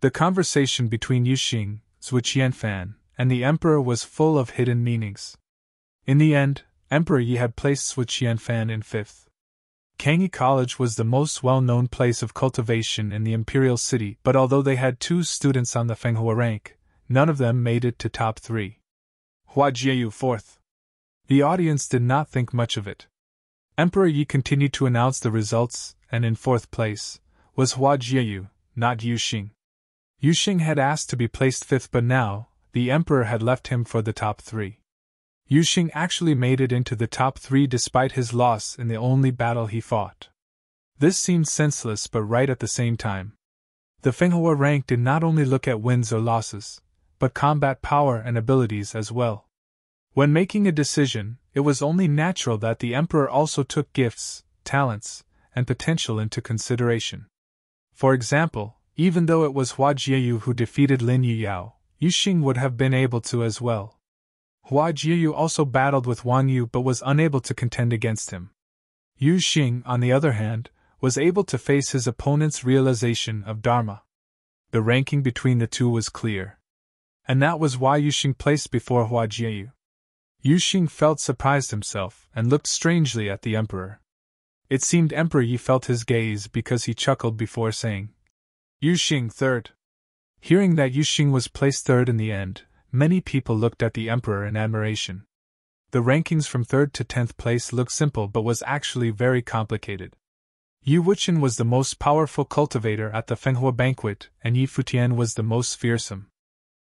The conversation between Yu Xing, Zhuo Qianfan, and the emperor was full of hidden meanings. In the end, Emperor Yi had placed Zhuo Qianfan in fifth. Kangyi College was the most well-known place of cultivation in the imperial city, but although they had 2 students on the Fenghua rank, none of them made it to top 3. Hua Jieyu fourth. The audience did not think much of it. Emperor Yi continued to announce the results, and in fourth place was Hua Jieyu, not Yu Xing. Yu Xing had asked to be placed fifth, but now, the emperor had left him for the top 3. Yu Xing actually made it into the top 3 despite his loss in the only battle he fought. This seemed senseless but right at the same time. The Fenghua rank did not only look at wins or losses, but combat power and abilities as well. When making a decision, it was only natural that the emperor also took gifts, talents, and potential into consideration. For example, even though it was Hua Jieyu who defeated Lin Yuyao, Yu Xing would have been able to as well. Hua Jieyu also battled with Wang Yu but was unable to contend against him. Yu Xing, on the other hand, was able to face his opponent's realization of Dharma. The ranking between the two was clear. And that was why Yu Xing placed before Hua Jieyu. Yu Xing felt surprised himself and looked strangely at the emperor. It seemed Emperor Yi felt his gaze because he chuckled before saying, Yu Xing third. Hearing that Yu Xing was placed third in the end, many people looked at the emperor in admiration. The rankings from 3rd to 10th place looked simple but was actually very complicated. Yu Wuqian was the most powerful cultivator at the Fenghua banquet, and Yi Futian was the most fearsome.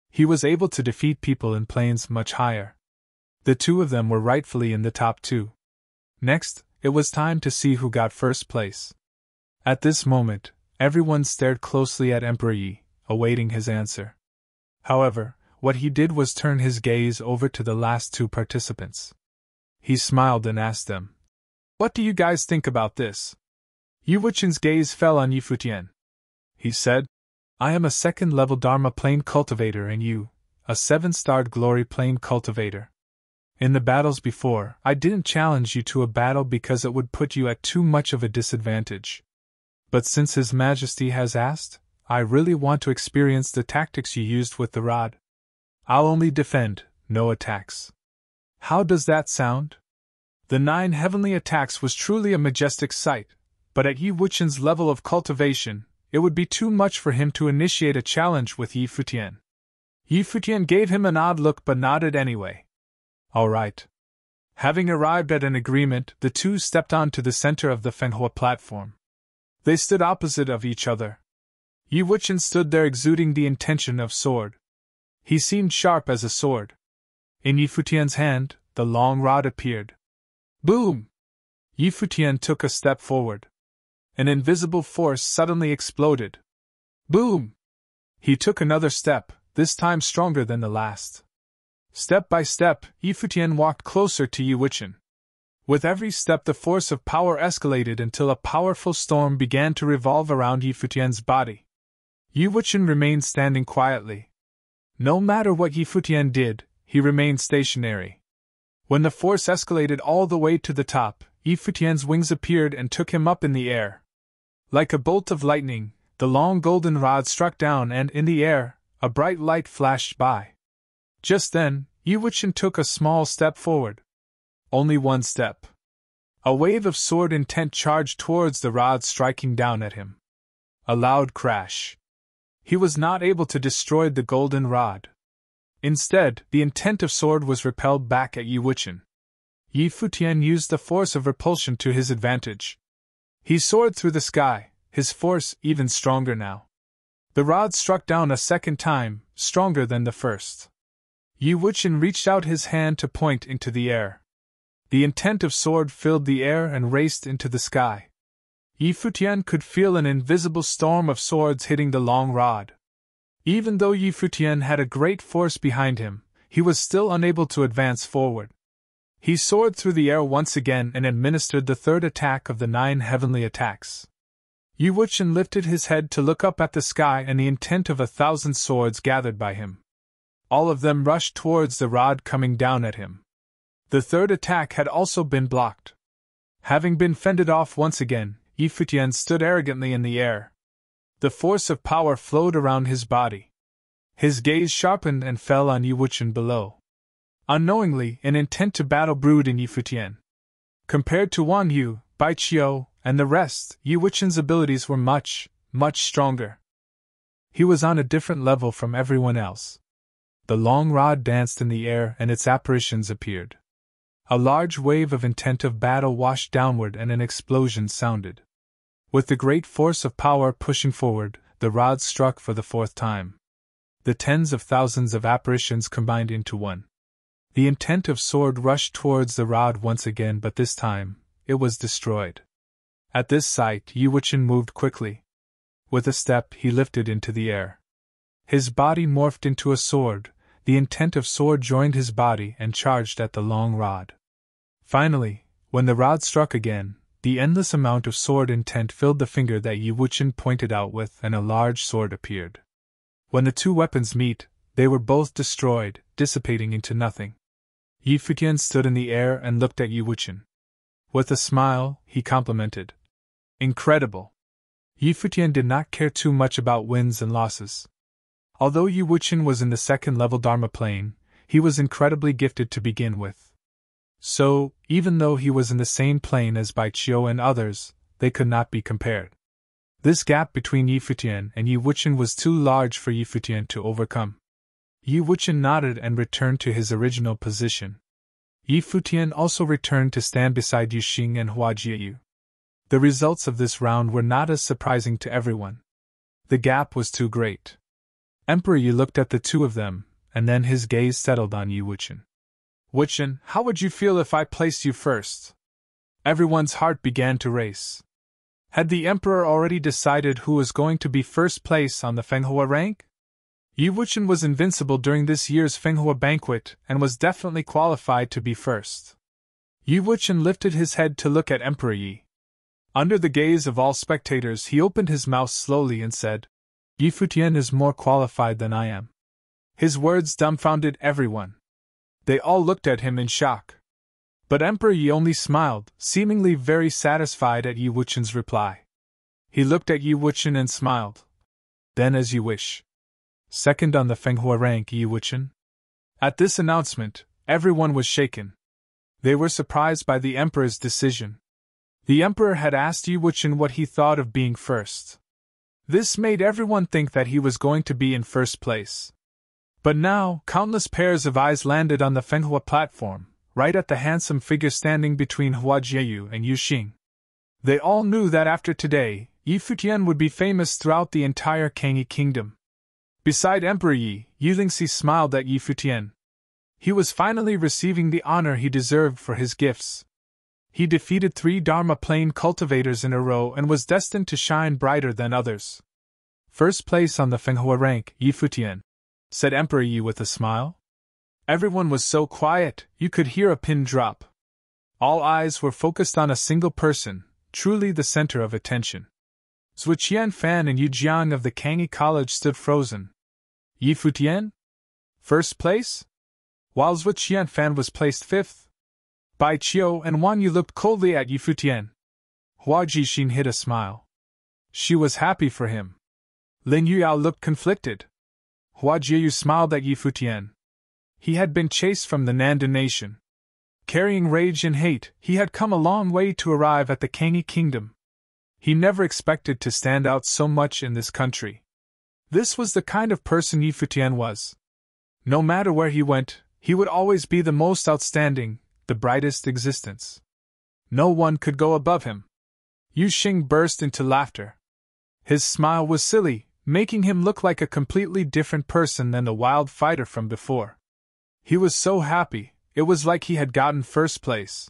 He was able to defeat people in planes much higher. The two of them were rightfully in the top 2. Next, it was time to see who got first place. At this moment, everyone stared closely at Emperor Yi, awaiting his answer. However, what he did was turn his gaze over to the last 2 participants. He smiled and asked them, What do you guys think about this? Yu Wuqian's gaze fell on Yi Futian. He said, I am a 2nd-level Dharma plane cultivator and you, a 7-starred glory plane cultivator. In the battles before, I didn't challenge you to a battle because it would put you at too much of a disadvantage. But since His Majesty has asked, I really want to experience the tactics you used with the rod. I'll only defend, no attacks. How does that sound? The 9 heavenly attacks was truly a majestic sight, but at Yi Wuqian's level of cultivation, it would be too much for him to initiate a challenge with Yi Futian. Yi Futian gave him an odd look but nodded anyway. All right. Having arrived at an agreement, the two stepped onto the center of the Fenghua platform. They stood opposite of each other. Yi Wuqian stood there exuding the intention of sword. He seemed sharp as a sword. In Yi Futian's hand, the long rod appeared. Boom! Yi Futian took a step forward. an invisible force suddenly exploded. Boom! He took another step, this time stronger than the last. Step by step, Futian walked closer to Yi Wuchen. With every step the force of power escalated until a powerful storm began to revolve around Yi Futian's body. Yi Wuchen remained standing quietly. No matter what Yi Futian did, he remained stationary. When the force escalated all the way to the top, Yi Futian's wings appeared and took him up in the air. Like a bolt of lightning, the long golden rod struck down and, in the air, a bright light flashed by. Just then, Yi Wuchen took a small step forward. Only one step. A wave of sword intent charged towards the rod, striking down at him. A loud crash. He was not able to destroy the golden rod. Instead, the intent of sword was repelled back at Yi Wuchen. Yi Futian used the force of repulsion to his advantage. He soared through the sky, his force even stronger now. The rod struck down a second time, stronger than the first. Yi Wuchen reached out his hand to point into the air. The intent of sword filled the air and raced into the sky. Yi Futian could feel an invisible storm of swords hitting the long rod. Even though Yi Futian had a great force behind him, he was still unable to advance forward. He soared through the air once again and administered the third attack of the 9 heavenly attacks. Yi Wuchen lifted his head to look up at the sky, and the intent of 1,000 swords gathered by him. All of them rushed towards the rod coming down at him. The third attack had also been blocked. Having been fended off once again, Yi Futian stood arrogantly in the air. The force of power flowed around his body. His gaze sharpened and fell on Yi Wuchen below. Unknowingly, an intent to battle brewed in Yi Futian. Compared to Wan Yu, Bai Qiu, and the rest, Yi Wuchen's abilities were much, much stronger. He was on a different level from everyone else. The long rod danced in the air and its apparitions appeared. A large wave of intent of battle washed downward and an explosion sounded. With the great force of power pushing forward, the rod struck for the 4th time. The tens of thousands of apparitions combined into one. The intent of sword rushed towards the rod once again, but this time, it was destroyed. At this sight, Yi Wuchen moved quickly. With a step, he lifted into the air. His body morphed into a sword, the intent of sword joined his body and charged at the long rod. Finally, when the rod struck again, the endless amount of sword intent filled the finger that Yi Wuchen pointed out with, and a large sword appeared. When the two weapons meet, they were both destroyed, dissipating into nothing. Yi Futian stood in the air and looked at Yi Wuchen. With a smile, he complimented. Incredible. Yi Futian did not care too much about wins and losses. Although Yi Wuchen was in the 2nd level Dharma plane, he was incredibly gifted to begin with. So, even though he was in the same plane as Bai Qiu and others, they could not be compared. This gap between Yi Futian and Yi Wuchen was too large for Yi Futian to overcome. Yi Wuchen nodded and returned to his original position. Yi Futian also returned to stand beside Yu Xing and Hua Jieyu. The results of this round were not as surprising to everyone. The gap was too great. Emperor Yi looked at the two of them, and then his gaze settled on Yi Wuchen. Wuchen, how would you feel if I placed you first? Everyone's heart began to race. Had the emperor already decided who was going to be first place on the Fenghua rank? Yi Wuchen was invincible during this year's Fenghua banquet and was definitely qualified to be first. Yi Wuchen lifted his head to look at Emperor Yi. Under the gaze of all spectators, he opened his mouth slowly and said, Yi Futian is more qualified than I am. His words dumbfounded everyone. They all looked at him in shock. But Emperor Yi only smiled, seemingly very satisfied at Yi Wuchen's reply. He looked at Yi Wuchen and smiled. Then as you wish. Second on the Fenghua rank, Yi Wuchen. At this announcement, everyone was shaken. They were surprised by the emperor's decision. The emperor had asked Yi Wuchen what he thought of being first. This made everyone think that he was going to be in first place. But now, countless pairs of eyes landed on the Fenghua platform, right at the handsome figure standing between Hua Jieyu and Yu Xing. They all knew that after today, Yi Futian would be famous throughout the entire Kangyi kingdom. Beside Emperor Yi, Yu Lingxi smiled at Yi Futian. He was finally receiving the honor he deserved for his gifts. He defeated 3 Dharma plane cultivators in a row and was destined to shine brighter than others. First place on the Fenghua rank, Yi Futian, said Emperor Yi with a smile. Everyone was so quiet, you could hear a pin drop. All eyes were focused on a single person, truly the center of attention. Zhu Qianfan and Yu Jiang of the Kangyi College stood frozen. Yi Futian? First place? While Zhu Qianfan was placed 5th. Bai Qiu and Wang Yu looked coldly at Yi Futian. Hua Jixin hid a smile. She was happy for him. Lin Yuyao looked conflicted. Hua Jiu smiled at Yi Futian. He had been chased from the Nandu nation. Carrying rage and hate, he had come a long way to arrive at the Kangyi kingdom. He never expected to stand out so much in this country. This was the kind of person Yi Futian was. No matter where he went, he would always be the most outstanding, the brightest existence. No one could go above him. Yu Xing burst into laughter. His smile was silly, making him look like a completely different person than the wild fighter from before. He was so happy, it was like he had gotten first place.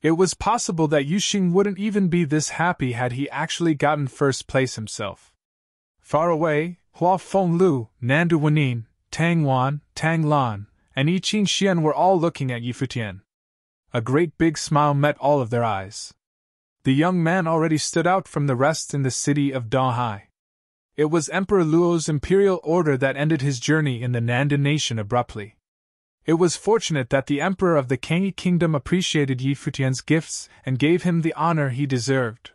It was possible that Yu Xing wouldn't even be this happy had he actually gotten first place himself. Far away, Hua Fenglu, Nandu Wenin, Tang Wan, Tang Lan, and Yi Qingxian were all looking at Yi Futian. A great big smile met all of their eyes. The young man already stood out from the rest in the city of Dahai. It was Emperor Luo's imperial order that ended his journey in the Nandu nation abruptly. It was fortunate that the emperor of the Kangyi kingdom appreciated Yi Futian's gifts and gave him the honor he deserved.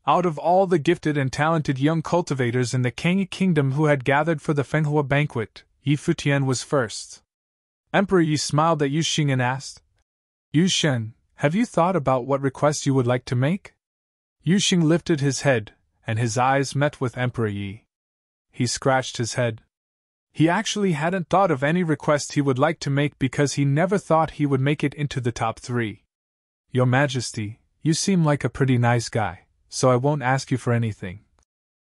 Out of all the gifted and talented young cultivators in the Kangyi kingdom who had gathered for the Fenghua banquet, Yi Futian was first. Emperor Yi smiled at Yu Xing and asked, Yu Shen, have you thought about what request you would like to make? Yu Xing lifted his head, and his eyes met with Emperor Yi. He scratched his head. He actually hadn't thought of any request he would like to make because he never thought he would make it into the top 3. Your Majesty, you seem like a pretty nice guy, so I won't ask you for anything,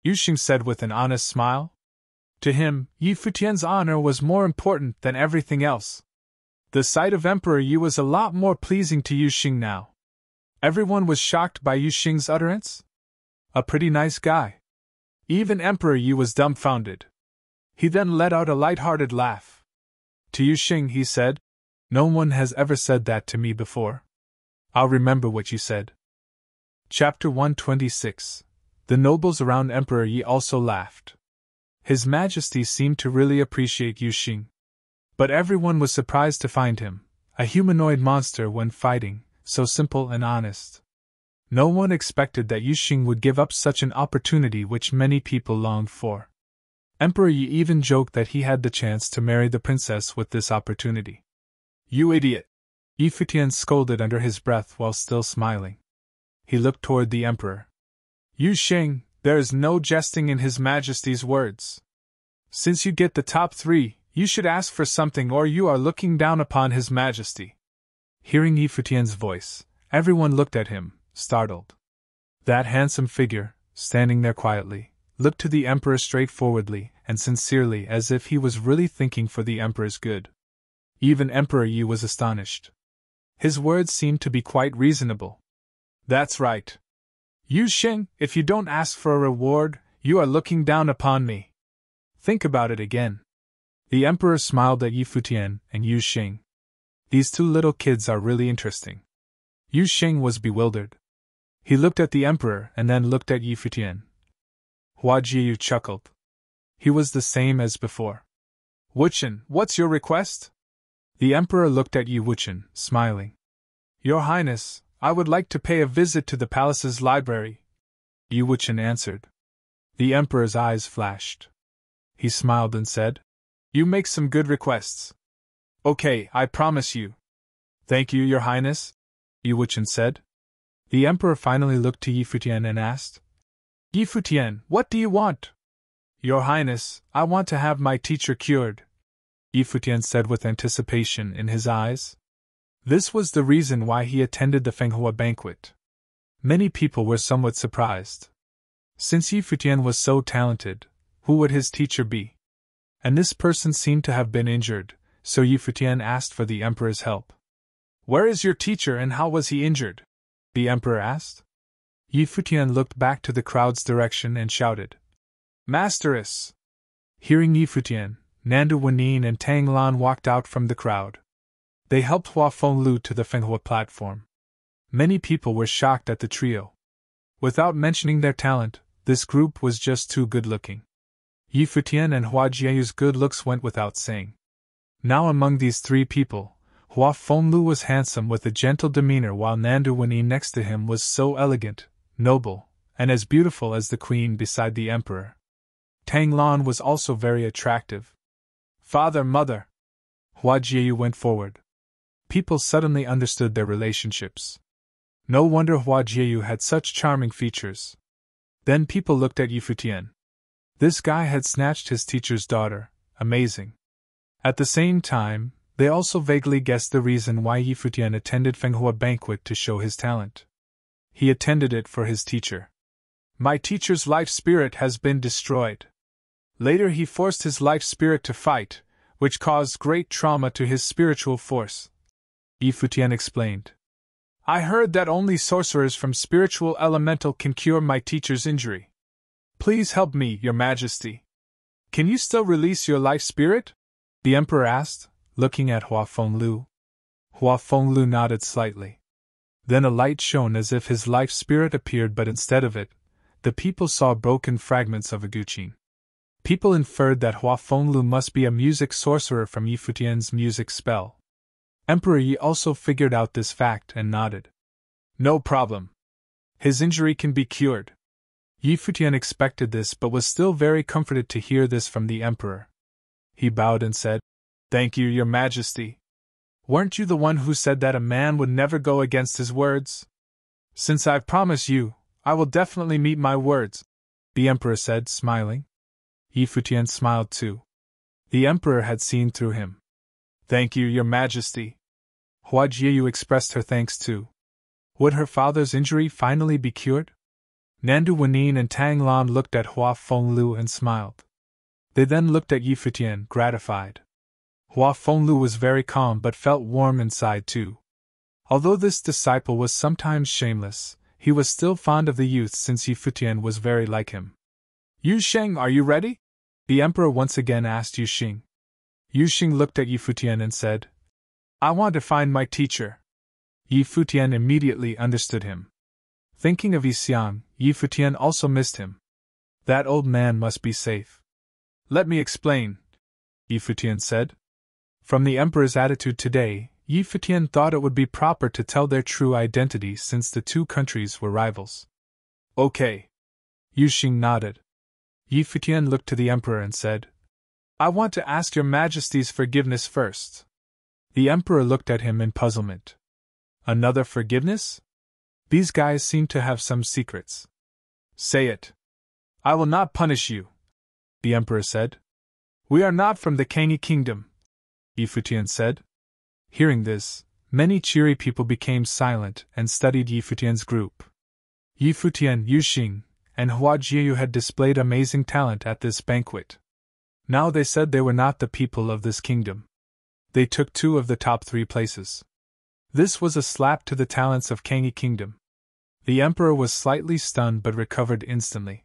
Yu Xing said with an honest smile. To him, Yi Futian's honor was more important than everything else. The sight of Emperor Yi was a lot more pleasing to Yu Xing now. Everyone was shocked by Yu Xing's utterance. A pretty nice guy. Even Emperor Yi was dumbfounded. He then let out a light-hearted laugh. To Yu Xing he said, No one has ever said that to me before. I'll remember what you said. Chapter 126. The nobles around Emperor Yi also laughed. His Majesty seemed to really appreciate Yu Xing. But everyone was surprised to find him, a humanoid monster when fighting, so simple and honest. No one expected that Yu Xing would give up such an opportunity which many people longed for. Emperor Yi even joked that he had the chance to marry the princess with this opportunity. You idiot! Yi Futian scolded under his breath while still smiling. He looked toward the emperor. Yu Xing, there is no jesting in His Majesty's words. Since you get the top 3, you should ask for something or you are looking down upon His Majesty. Hearing Yi Futian's voice, everyone looked at him, startled. That handsome figure, standing there quietly, looked to the emperor straightforwardly and sincerely as if he was really thinking for the emperor's good. Even Emperor Yi was astonished. His words seemed to be quite reasonable. That's right. Yu Xing, if you don't ask for a reward, you are looking down upon me. Think about it again. The emperor smiled at Yi Futian and Yu Xing. These 2 little kids are really interesting. Yu Xing was bewildered. He looked at the emperor and then looked at Yi Futian. Hua Jiu chuckled. He was the same as before. Wuchen, what's your request? The emperor looked at Yi Wuchen, smiling. Your Highness, I would like to pay a visit to the palace's library, Yi Wuchen answered. The emperor's eyes flashed. He smiled and said, You make some good requests. Okay, I promise you. Thank you, Your Highness, Yi Wuchen said. The emperor finally looked to Yi Futian and asked, Yi Futian, what do you want? Your Highness, I want to have my teacher cured, Yi Futian said with anticipation in his eyes. This was the reason why he attended the Fenghua banquet. Many people were somewhat surprised. Since Yi Futian was so talented, who would his teacher be? And this person seemed to have been injured, so Yi Futian asked for the emperor's help. Where is your teacher and how was he injured? the emperor asked. Yi Futian looked back to the crowd's direction and shouted, Masteress! Hearing Yi Futian, Nandu Wanyin and Tang Lan walked out from the crowd. They helped Hua Fenglu to the Fenghua platform. Many people were shocked at the trio. Without mentioning their talent, this group was just too good-looking. Yi Futian and Hua Jieyu's good looks went without saying. Now among these three people, Hua Fenglu was handsome with a gentle demeanor, while Nandu Wanyin next to him was so elegant, noble, and as beautiful as the queen beside the emperor. Tang Lan was also very attractive. Father, mother! Hua Jieyu went forward. People suddenly understood their relationships. No wonder Hua Jieyu had such charming features. Then people looked at Yi Futian. This guy had snatched his teacher's daughter, amazing. At the same time, they also vaguely guessed the reason why Yi Futian attended Fenghua banquet to show his talent. He attended it for his teacher. My teacher's life spirit has been destroyed. Later he forced his life spirit to fight, which caused great trauma to his spiritual force. Yi Futian explained. I heard that only sorcerers from spiritual elemental can cure my teacher's injury. Please help me, Your Majesty. Can you still release your life spirit? The emperor asked, looking at Hua Fenglu. Hua Fenglu nodded slightly. Then a light shone as if his life spirit appeared, but instead of it, the people saw broken fragments of a guqin. People inferred that Hua Fenglu must be a music sorcerer from Yi Futian's music spell. Emperor Yi also figured out this fact and nodded. No problem. His injury can be cured. Yi Futian expected this but was still very comforted to hear this from the emperor. He bowed and said, Thank you, Your Majesty. Weren't you the one who said that a man would never go against his words? Since I've promised you, I will definitely meet my words, the emperor said, smiling. Yi Futian smiled too. The emperor had seen through him. Thank you, Your Majesty. Hua Jieyu expressed her thanks too. Would her father's injury finally be cured? Nandu Wanyin and Tang Lan looked at Hua Fenglu and smiled. They then looked at Yi Futian, gratified. Hua Fenglu was very calm but felt warm inside too. Although this disciple was sometimes shameless, he was still fond of the youth since Yi Futian was very like him. Yu Sheng, are you ready? The emperor once again asked Yu Xing. Yu Xing looked at Yi Futian and said, I want to find my teacher. Yi Futian immediately understood him. Thinking of Yi Xiang, Yi Futian also missed him. That old man must be safe. Let me explain, Yi Futian said. From the emperor's attitude today, Yi Futian thought it would be proper to tell their true identity since the two countries were rivals. Okay. Yu Xing nodded. Yi Futian looked to the emperor and said, I want to ask Your Majesty's forgiveness first. The emperor looked at him in puzzlement. Another forgiveness? These guys seem to have some secrets. Say it. I will not punish you, the emperor said. We are not from the Kangyi kingdom, Yi Futian said. Hearing this, many cheery people became silent and studied Yi Futian's group. Yi Futian, Yu Xing, and Hua Jieyu had displayed amazing talent at this banquet. Now they said they were not the people of this kingdom. They took 2 of the top 3 places. This was a slap to the talents of Kangyi kingdom. The emperor was slightly stunned but recovered instantly.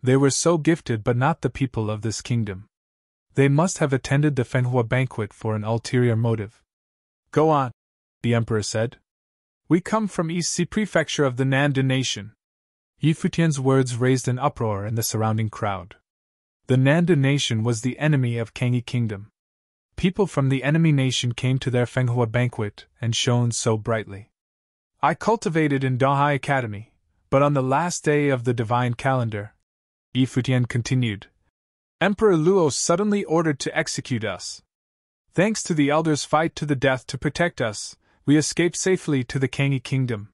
They were so gifted but not the people of this kingdom. They must have attended the Fenghua banquet for an ulterior motive. Go on, the emperor said. We come from East Sea Prefecture of the Nandu nation. Yi Futian's words raised an uproar in the surrounding crowd. The Nandu nation was the enemy of Kangyi kingdom. People from the enemy nation came to their Fenghua banquet and shone so brightly. I cultivated in Dahai Academy, but on the last day of the divine calendar, Yi Futian continued, Emperor Luo suddenly ordered to execute us. Thanks to the elders' fight to the death to protect us, we escaped safely to the Kangyi kingdom.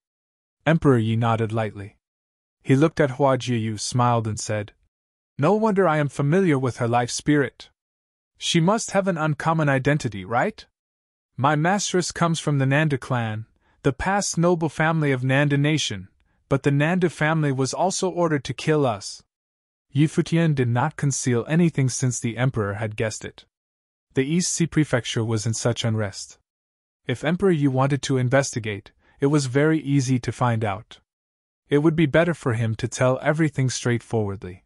Emperor Yi nodded lightly. He looked at Hua Jieyu, smiled and said, No wonder I am familiar with her life spirit. She must have an uncommon identity, right? My masteress comes from the Nandu clan, the past noble family of Nandu nation, but the Nandu family was also ordered to kill us. Yi Futian did not conceal anything since the emperor had guessed it. The East Sea Prefecture was in such unrest. If Emperor Yi wanted to investigate, it was very easy to find out. It would be better for him to tell everything straightforwardly.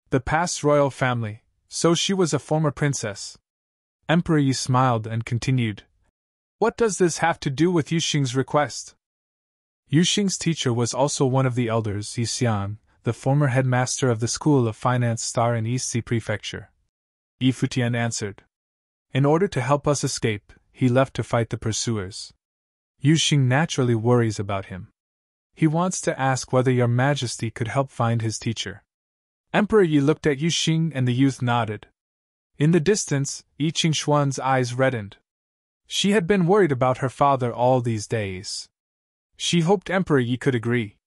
The past royal family, so she was a former princess. Emperor Yi smiled and continued. What does this have to do with Yuxing's request? Yuxing's teacher was also one of the elders, Yi Xian, the former headmaster of the School of Finance Star in East Sea Prefecture. Yi Futian answered. In order to help us escape, he left to fight the pursuers. Yuxing naturally worries about him. He wants to ask whether your majesty could help find his teacher. Emperor Yi looked at Yuxing and the youth nodded. In the distance, Yi Qingshuan's eyes reddened. She had been worried about her father all these days. She hoped Emperor Yi could agree.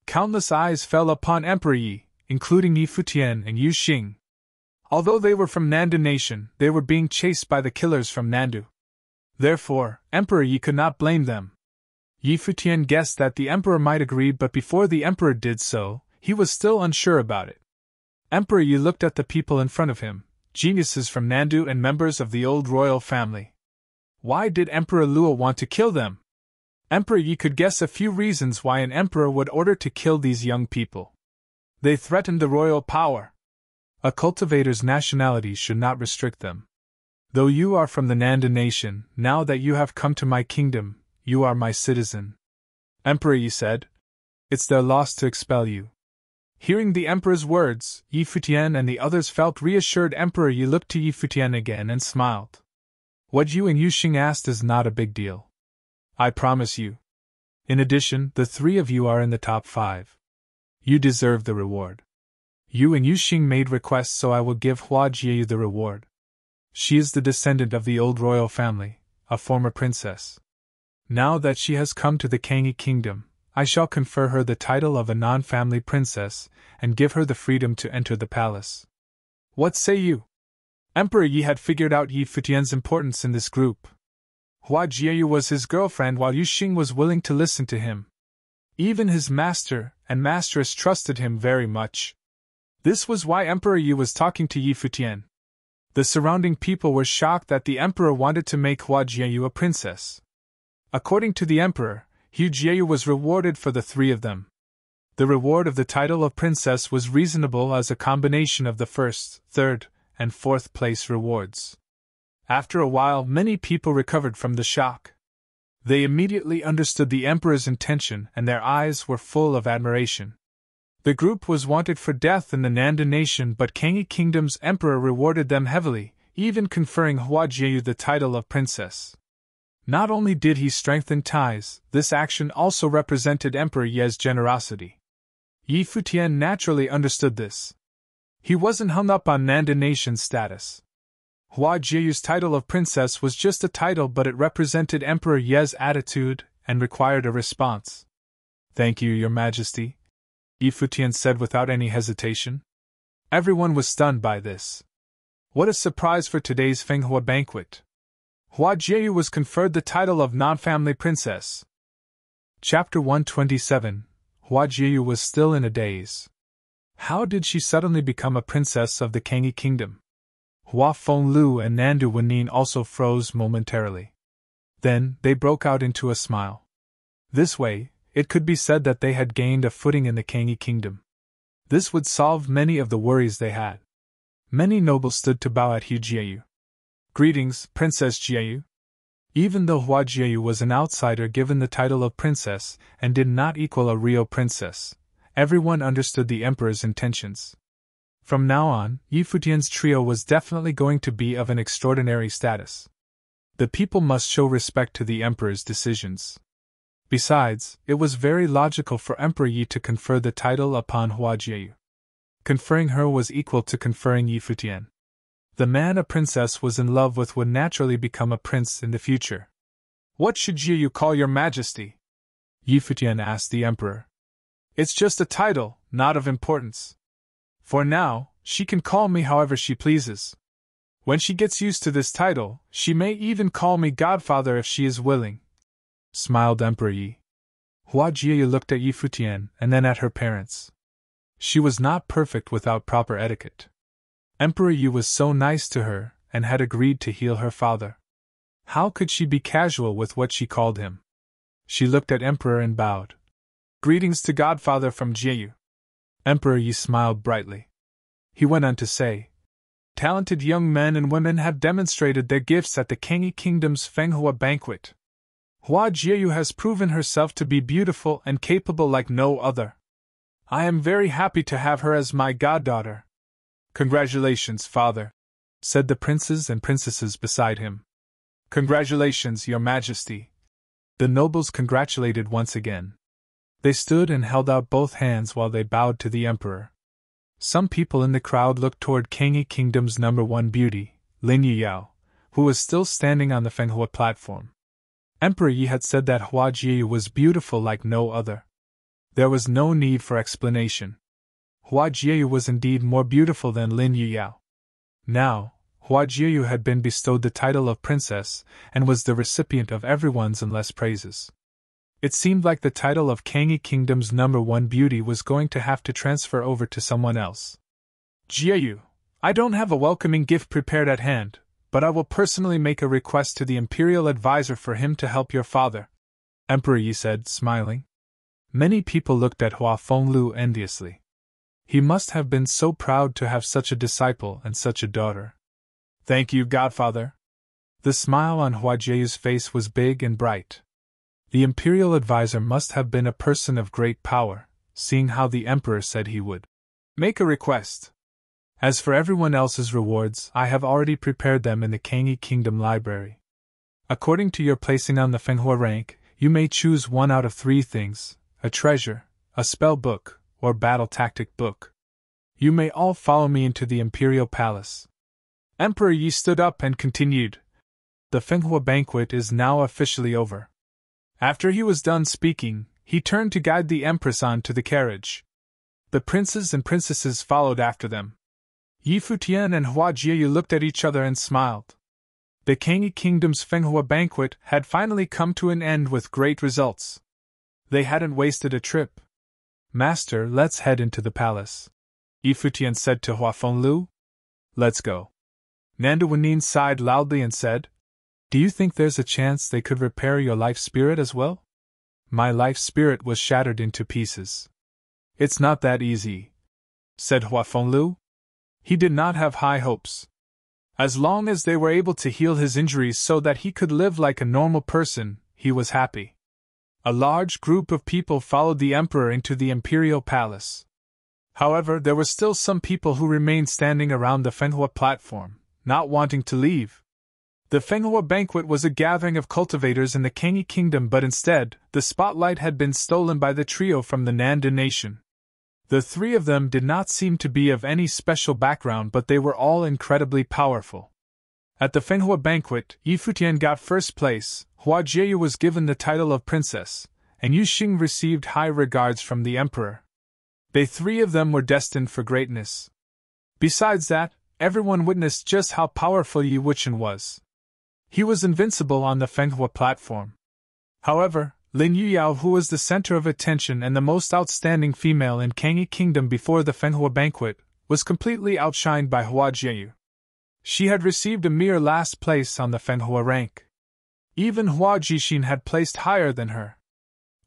Countless eyes fell upon Emperor Yi, including Yi Futian and Yuxing. Although they were from Nandu Nation, they were being chased by the killers from Nandu. Therefore, Emperor Yi could not blame them. Yi Futian guessed that the emperor might agree, but before the emperor did so, he was still unsure about it. Emperor Yi looked at the people in front of him, geniuses from Nandu and members of the old royal family. Why did Emperor Luo want to kill them? Emperor Yi could guess a few reasons why an emperor would order to kill these young people. They threatened the royal power. A cultivator's nationality should not restrict them. Though you are from the Nandu nation, now that you have come to my kingdom, you are my citizen. Emperor Yi said. It's their loss to expel you. Hearing the emperor's words, Yi Futian and the others felt reassured. Emperor Yi looked to Yi Futian again and smiled. What you and Yuxing asked is not a big deal. I promise you. In addition, the three of you are in the top 5. You deserve the reward. You and Yuxing made requests, so I will give Hua Jieyu the reward. She is the descendant of the old royal family, a former princess. Now that she has come to the Kangyi kingdom, I shall confer her the title of a non-family princess and give her the freedom to enter the palace. What say you? Emperor Yi had figured out Yi Futian's importance in this group. Hua Jieyu was his girlfriend, while Yuxing was willing to listen to him. Even his master and masteress trusted him very much. This was why Emperor Yi was talking to Yi Futian. The surrounding people were shocked that the emperor wanted to make Hua Jieyu a princess. According to the emperor, Hua Jieyu was rewarded for the 3 of them. The reward of the title of princess was reasonable as a combination of the 1st, 3rd, and 4th place rewards. After a while, many people recovered from the shock. They immediately understood the emperor's intention and their eyes were full of admiration. The group was wanted for death in the Nandu nation, but Kangyi Kingdom's emperor rewarded them heavily, even conferring Hua Jieyu the title of princess. Not only did he strengthen ties, this action also represented Emperor Ye's generosity. Yi Futian naturally understood this. He wasn't hung up on Nandu nation's status. Hua Jieyu's title of princess was just a title, but it represented Emperor Ye's attitude and required a response. Thank you, Your Majesty, Yi Futian said without any hesitation. Everyone was stunned by this. What a surprise for today's Fenghua banquet. Hua Jieyu was conferred the title of non-family princess. Chapter 127. Hua Jieyu was still in a daze. How did she suddenly become a princess of the Kangyi kingdom? Hua Fenglu and Nandu Wenyin also froze momentarily. Then, they broke out into a smile. This way, it could be said that they had gained a footing in the Kangyi kingdom. This would solve many of the worries they had. Many nobles stood to bow at Hua Jieyu. Greetings, Princess Jieyu. Even though Hua Jieyu was an outsider given the title of princess and did not equal a real princess, everyone understood the emperor's intentions. From now on, Yi Futian's trio was definitely going to be of an extraordinary status. The people must show respect to the emperor's decisions. Besides, it was very logical for Emperor Yi to confer the title upon Hua Jieyu. Conferring her was equal to conferring Yi Futian. The man a princess was in love with would naturally become a prince in the future. What should Jieyu call your majesty? Yi Futian asked the emperor. It's just a title, not of importance. For now, she can call me however she pleases. When she gets used to this title, she may even call me godfather if she is willing, smiled Emperor Yi. Hua Jieyu looked at Yi Futian and then at her parents. She was not perfect without proper etiquette. Emperor Yi was so nice to her and had agreed to heal her father. How could she be casual with what she called him? She looked at Emperor and bowed. Greetings to Godfather from Jieyu. Emperor Yi smiled brightly. He went on to say, talented young men and women have demonstrated their gifts at the Kangi Kingdom's Fenghua banquet. Hua Jieyu has proven herself to be beautiful and capable like no other. I am very happy to have her as my goddaughter. Congratulations, father, said the princes and princesses beside him. Congratulations, your majesty. The nobles congratulated once again. They stood and held out both hands while they bowed to the emperor. Some people in the crowd looked toward Kangi Kingdom's number one beauty, Lin Yuyao, who was still standing on the Fenghua platform. Emperor Yi had said that Hua Jieyu was beautiful like no other. There was no need for explanation. Hua Jieyu was indeed more beautiful than Lin Yuyao. Now, Hua Jieyu had been bestowed the title of princess and was the recipient of everyone's endless praises. It seemed like the title of Kangi Kingdom's number one beauty was going to have to transfer over to someone else. Jieyu, I don't have a welcoming gift prepared at hand, but I will personally make a request to the imperial advisor for him to help your father, Emperor Yi said, smiling. Many people looked at Hua Fenglu enviously. He must have been so proud to have such a disciple and such a daughter. Thank you, godfather. The smile on Hua Jieyu's face was big and bright. The imperial advisor must have been a person of great power, seeing how the emperor said he would make a request. As for everyone else's rewards, I have already prepared them in the Kangi Kingdom library. According to your placing on the Fenghua rank, you may choose one out of three things: a treasure, a spell book, or battle tactic book. You may all follow me into the imperial palace. Emperor Yi stood up and continued. The Fenghua banquet is now officially over. After he was done speaking, he turned to guide the empress on to the carriage. The princes and princesses followed after them. Yi Futian and Hua Jieyu looked at each other and smiled. The Kangi Kingdom's Fenghua banquet had finally come to an end with great results. They hadn't wasted a trip. Master, let's head into the palace, Yi Futian said to Hua Fenglu. Let's go. Nanda Wannin sighed loudly and said, Do you think there's a chance they could repair your life spirit as well? My life spirit was shattered into pieces. It's not that easy, said Hua Fenglu. He did not have high hopes. As long as they were able to heal his injuries so that he could live like a normal person, he was happy. A large group of people followed the emperor into the imperial palace. However, there were still some people who remained standing around the Fenghua platform, not wanting to leave. The Fenghua banquet was a gathering of cultivators in the Kangi Kingdom, but instead, the spotlight had been stolen by the trio from the Nanda nation. The three of them did not seem to be of any special background, but they were all incredibly powerful. At the Fenghua banquet, Yi Futian got first place, Hua Jieyu was given the title of princess, and Yu Xing received high regards from the emperor. They three of them were destined for greatness. Besides that, everyone witnessed just how powerful Yi Wuchen was. He was invincible on the Fenghua platform. However, Lin Yuyao, who was the center of attention and the most outstanding female in Kangi Kingdom before the Fenghua banquet, was completely outshined by Hua Jieyu. She had received a mere last place on the Fenghua rank. Even Hua Jixin had placed higher than her.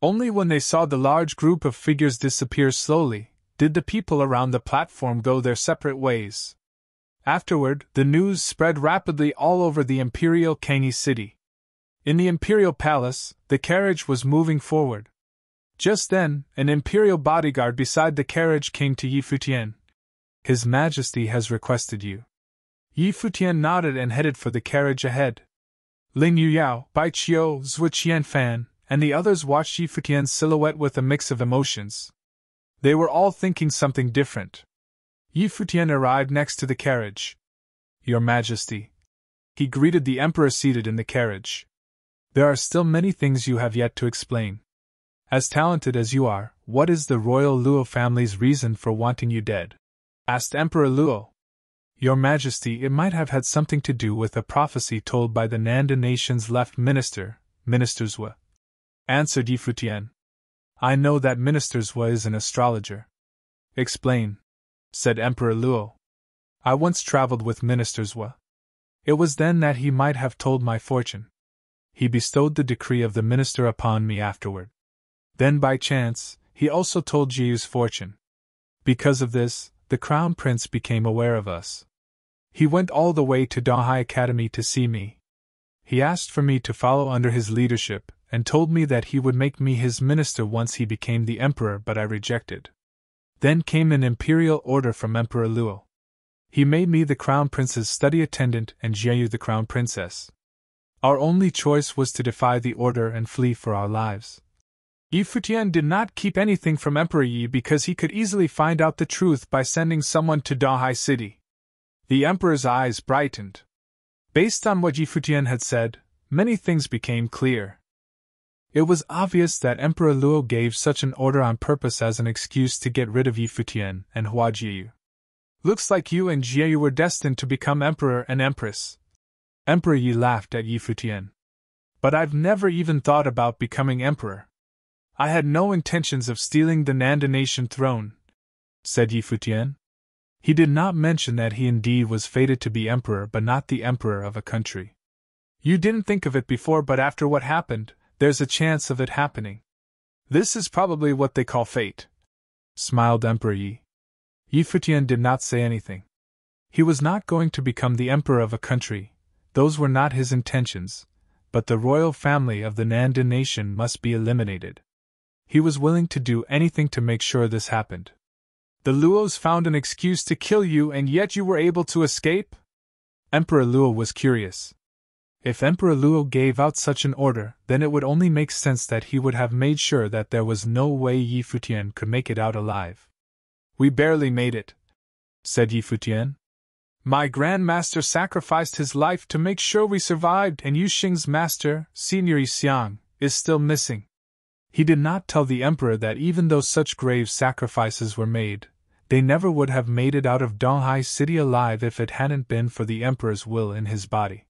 Only when they saw the large group of figures disappear slowly, did the people around the platform go their separate ways. Afterward, the news spread rapidly all over the imperial Kangi city. In the imperial palace, the carriage was moving forward. Just then, an imperial bodyguard beside the carriage came to Yi Futian. His Majesty has requested you. Yi Futian nodded and headed for the carriage ahead. Lin Yuyao, Bai Qiu, Zhui Qianfan, and the others watched Yi Futian's silhouette with a mix of emotions. They were all thinking something different. Yi Futian arrived next to the carriage. Your Majesty. He greeted the emperor seated in the carriage. There are still many things you have yet to explain. As talented as you are, what is the royal Luo family's reason for wanting you dead? Asked Emperor Luo. Your Majesty, it might have had something to do with a prophecy told by the Nanda nation's left minister, Minister Zwe. Answered Yi Futian. I know that Minister Zwe is an astrologer. Explain, said Emperor Luo. I once traveled with Minister Zwe. It was then that he might have told my fortune. He bestowed the decree of the minister upon me afterward. Then by chance, he also told Jiu's fortune. Because of this, the Crown Prince became aware of us. He went all the way to Donghai Academy to see me. He asked for me to follow under his leadership, and told me that he would make me his minister once he became the emperor, but I rejected. Then came an imperial order from Emperor Luo. He made me the Crown Prince's study attendant and Jiu the Crown Princess. Our only choice was to defy the order and flee for our lives. Yi Futian did not keep anything from Emperor Yi because he could easily find out the truth by sending someone to Donghai City. The emperor's eyes brightened. Based on what Yi Futian had said, many things became clear. It was obvious that Emperor Luo gave such an order on purpose as an excuse to get rid of Yi Futian and Hua Jiu. Looks like you and Jiu were destined to become emperor and empress. Emperor Yi laughed at Yi Futian. But I've never even thought about becoming emperor. I had no intentions of stealing the Nanda nation throne, said Yi Futian. He did not mention that he indeed was fated to be emperor but not the emperor of a country. You didn't think of it before, but after what happened, there's a chance of it happening. This is probably what they call fate, smiled Emperor Yi. Yi Futian did not say anything. He was not going to become the emperor of a country, those were not his intentions, but the royal family of the Nanda nation must be eliminated. He was willing to do anything to make sure this happened. The Luos found an excuse to kill you and yet you were able to escape? Emperor Luo was curious. If Emperor Luo gave out such an order, then it would only make sense that he would have made sure that there was no way Yi Futian could make it out alive. We barely made it, said Yi Futian. My Grand Master sacrificed his life to make sure we survived, and Yu Xing's master, Senior Yi Xiang, is still missing. He did not tell the emperor that even though such grave sacrifices were made, they never would have made it out of Donghai City alive if it hadn't been for the emperor's will in his body.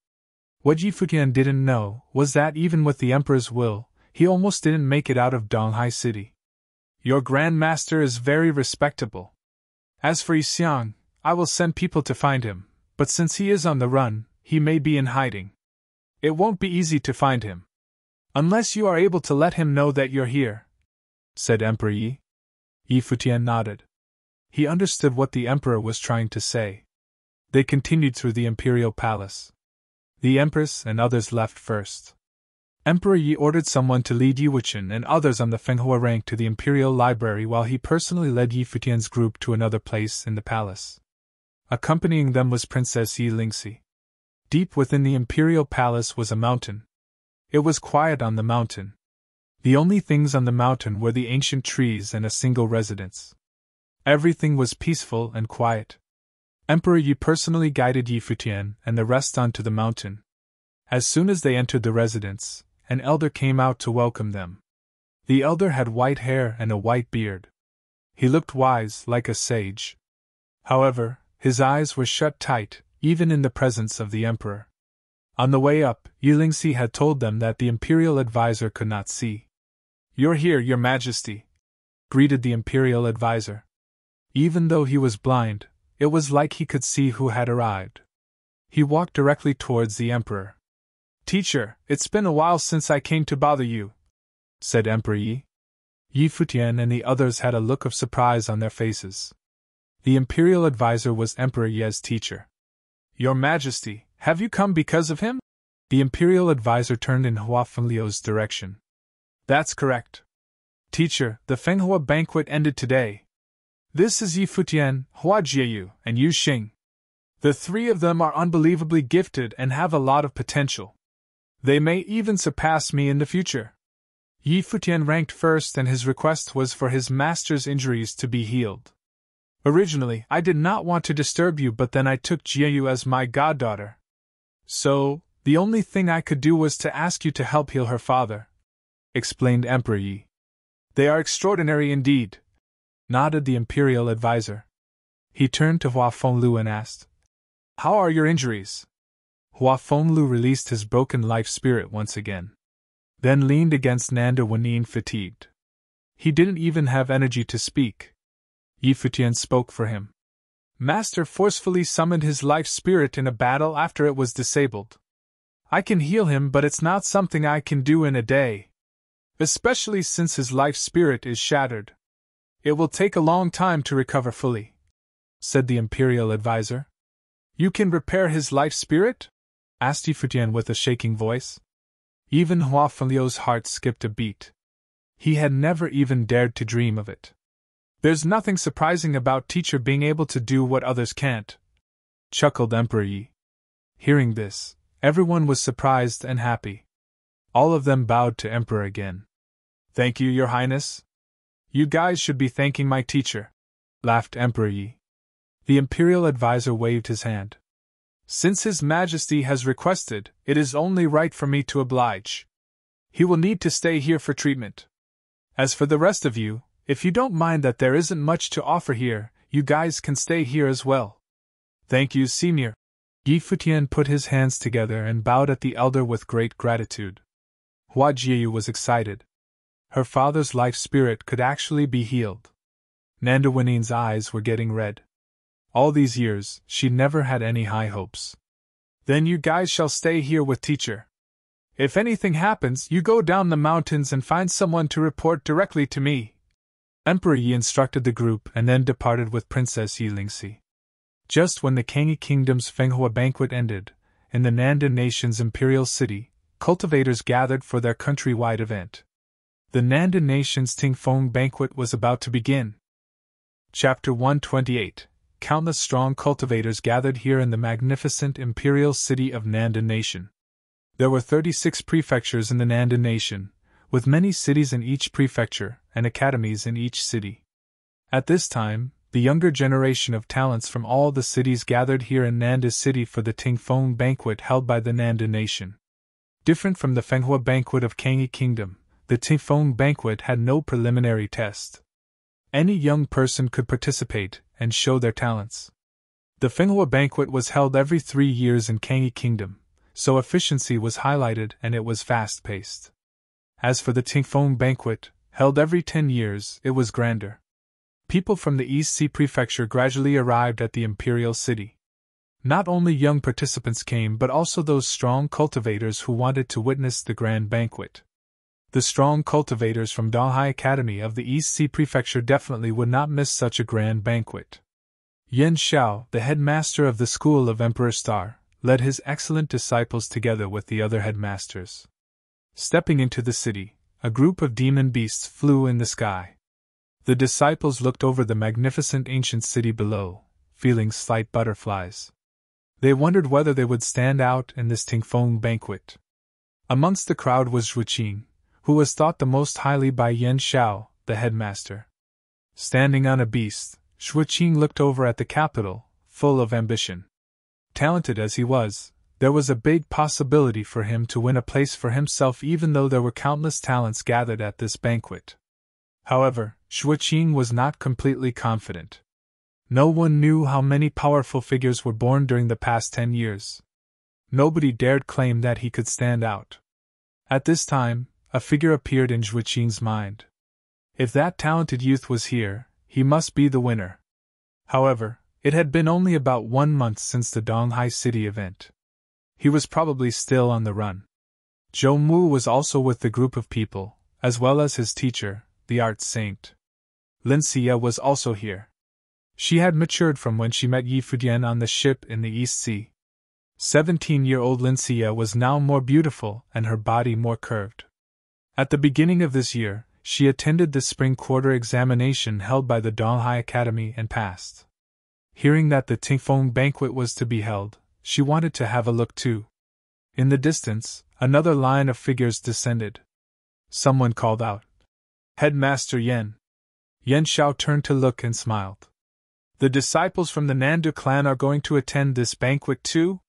What Yi Futian didn't know was that even with the emperor's will, he almost didn't make it out of Donghai City. Your Grand Master is very respectable. As for Yi Xiang, I will send people to find him, but since he is on the run, he may be in hiding. It won't be easy to find him. Unless you are able to let him know that you're here, said Emperor Yi. Yi Futian nodded. He understood what the emperor was trying to say. They continued through the imperial palace. The empress and others left first. Emperor Yi ordered someone to lead Yi Wuchen and others on the Fenghua rank to the imperial library while he personally led Yi Futian's group to another place in the palace. Accompanying them was Princess Yi Lingxi. Deep within the imperial palace was a mountain. It was quiet on the mountain. The only things on the mountain were the ancient trees and a single residence. Everything was peaceful and quiet. Emperor Yi personally guided Yi Futian and the rest onto the mountain. As soon as they entered the residence, an elder came out to welcome them. The elder had white hair and a white beard. He looked wise, like a sage. However, his eyes were shut tight, even in the presence of the emperor. On the way up, Yi Lingxi had told them that the imperial advisor could not see. You're here, Your Majesty, greeted the imperial advisor. Even though he was blind, it was like he could see who had arrived. He walked directly towards the emperor. Teacher, it's been a while since I came to bother you, said Emperor Yi. Yi Futian and the others had a look of surprise on their faces. The imperial advisor was Emperor Ye's teacher. Your Majesty, have you come because of him? The imperial advisor turned in Hua Fengliu's direction. That's correct. Teacher, the Fenghua banquet ended today. This is Yi Futian, Hua Jiu, and Yu Xing. The three of them are unbelievably gifted and have a lot of potential. They may even surpass me in the future. Yi Futian ranked first and his request was for his master's injuries to be healed. Originally, I did not want to disturb you, but then I took Jiu as my goddaughter. So, the only thing I could do was to ask you to help heal her father, explained Emperor Yi. They are extraordinary indeed, nodded the imperial advisor. He turned to Hua Fengliu and asked, How are your injuries? Hua Fengliu released his broken life spirit once again. Then leaned against Nanda Wanyin fatigued. He didn't even have energy to speak. Yi Futian spoke for him. Master forcefully summoned his life spirit in a battle after it was disabled. I can heal him, but it's not something I can do in a day. Especially since his life spirit is shattered. It will take a long time to recover fully," said the Imperial advisor. "You can repair his life spirit?" asked Futian with a shaking voice. Even Hua Fenliu's heart skipped a beat. He had never even dared to dream of it. "There's nothing surprising about teacher being able to do what others can't," chuckled Emperor Yi. Hearing this, everyone was surprised and happy. All of them bowed to Emperor again. "Thank you, Your Highness. You guys should be thanking my teacher," laughed Emperor Yi. The Imperial advisor waved his hand. "Since His Majesty has requested, it is only right for me to oblige. He will need to stay here for treatment. As for the rest of you, if you don't mind that there isn't much to offer here, you guys can stay here as well." "Thank you, Senior." Yi Futian put his hands together and bowed at the elder with great gratitude. Hua Jiu was excited. Her father's life spirit could actually be healed. Nanda Wining's eyes were getting red. All these years, she never had any high hopes. "Then you guys shall stay here with teacher. If anything happens, you go down the mountains and find someone to report directly to me." Emperor Yi instructed the group and then departed with Princess Yilingxi. Just when the Kangi Kingdom's Fenghua banquet ended, in the Nanda Nation's imperial city, cultivators gathered for their countrywide event. The Nanda Nation's Tingfeng banquet was about to begin. Chapter 128. Countless strong cultivators gathered here in the magnificent imperial city of Nanda Nation. There were 36 prefectures in the Nanda Nation, with many cities in each prefecture and academies in each city. At this time, the younger generation of talents from all the cities gathered here in Nanda City for the Tingfeng banquet held by the Nanda Nation. Different from the Fenghua banquet of Kangi Kingdom, the Tingfeng banquet had no preliminary test. Any young person could participate and show their talents. The Fenghua banquet was held every 3 years in Kangi Kingdom, so efficiency was highlighted and it was fast-paced. As for the Tingfeng banquet, held every 10 years, it was grander. People from the East Sea Prefecture gradually arrived at the imperial city. Not only young participants came but also those strong cultivators who wanted to witness the grand banquet. The strong cultivators from Donghai Academy of the East Sea Prefecture definitely would not miss such a grand banquet. Yan Xiao, the headmaster of the school of Emperor Star, led his excellent disciples together with the other headmasters. Stepping into the city, a group of demon beasts flew in the sky. The disciples looked over the magnificent ancient city below, feeling slight butterflies. They wondered whether they would stand out in this Tingfeng banquet. Amongst the crowd was Zhuqing, who was thought the most highly by Yan Xiao, the headmaster. Standing on a beast, Zhuqing looked over at the capital, full of ambition. Talented as he was, there was a big possibility for him to win a place for himself even though there were countless talents gathered at this banquet. However, Zhuqing was not completely confident. No one knew how many powerful figures were born during the past 10 years. Nobody dared claim that he could stand out. At this time, a figure appeared in Zhuqing's mind. If that talented youth was here, he must be the winner. However, it had been only about 1 month since the Donghai City event. He was probably still on the run. Zhou Mu was also with the group of people, as well as his teacher, the art saint. Lin Xia was also here. She had matured from when she met Yi Futian on the ship in the East Sea. 17-year-old Lin Xia was now more beautiful and her body more curved. At the beginning of this year, she attended the spring quarter examination held by the Donghai Academy and passed. Hearing that the Tingfeng banquet was to be held, she wanted to have a look too. In the distance, another line of figures descended. Someone called out, "Headmaster Yan." Yan Xiao turned to look and smiled. "The disciples from the Nandu clan are going to attend this banquet too?"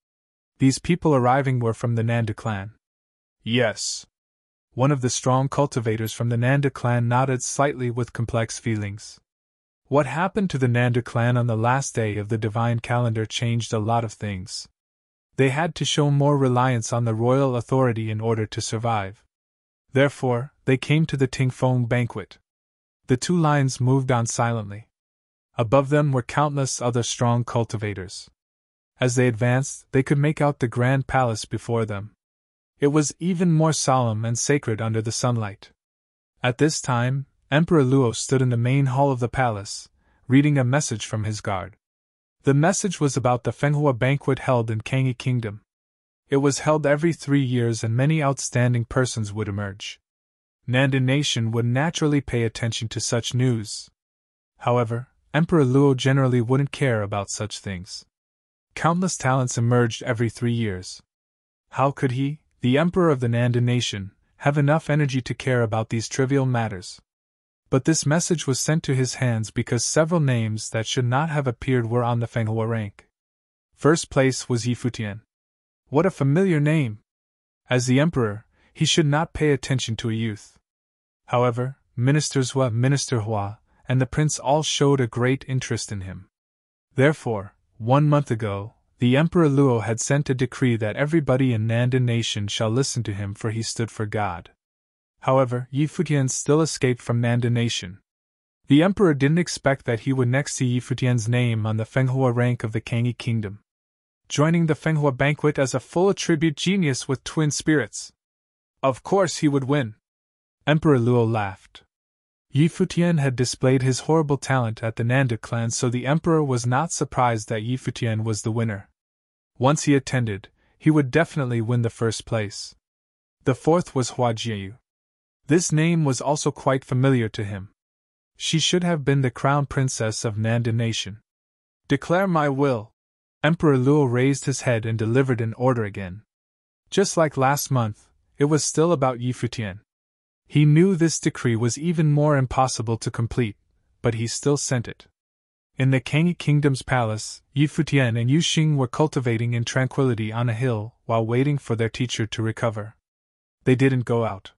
These people arriving were from the Nandu clan. "Yes." One of the strong cultivators from the Nanda clan nodded slightly with complex feelings. What happened to the Nanda clan on the last day of the divine calendar changed a lot of things. They had to show more reliance on the royal authority in order to survive. Therefore, they came to the Tingfeng banquet. The two lines moved on silently. Above them were countless other strong cultivators. As they advanced, they could make out the grand palace before them. It was even more solemn and sacred under the sunlight. At this time, Emperor Luo stood in the main hall of the palace, reading a message from his guard. The message was about the Fenghua banquet held in Kangyi Kingdom. It was held every 3 years and many outstanding persons would emerge. Nandan Nation would naturally pay attention to such news. However, Emperor Luo generally wouldn't care about such things. Countless talents emerged every 3 years. How could he, the Emperor of the Nandan Nation, have enough energy to care about these trivial matters? But this message was sent to his hands because several names that should not have appeared were on the Fenghua rank. First place was Yi Futian. What a familiar name! As the Emperor, he should not pay attention to a youth. However, Minister Hua, and the Prince all showed a great interest in him. Therefore, 1 month ago, the Emperor Luo had sent a decree that everybody in Nandan Nation shall listen to him, for he stood for God. However, Yi Futian still escaped from Nandan Nation. The Emperor didn't expect that he would next see Yi Futian's name on the Fenghua rank of the Kangyi Kingdom, joining the Fenghua banquet as a full attribute genius with twin spirits. Of course he would win. Emperor Luo laughed. Yi Futian had displayed his horrible talent at the Nanda clan, so the Emperor was not surprised that Yi Futian was the winner. Once he attended, he would definitely win the first place. The fourth was Hua Jiayu. This name was also quite familiar to him. She should have been the crown princess of Nandan Nation. Declare my will. Emperor Luo raised his head and delivered an order again. Just like last month, it was still about Yi Futian. He knew this decree was even more impossible to complete, but he still sent it. In the Kangyi Kingdom's palace, Yi Futian and Yu Xing were cultivating in tranquility on a hill while waiting for their teacher to recover. They didn't go out.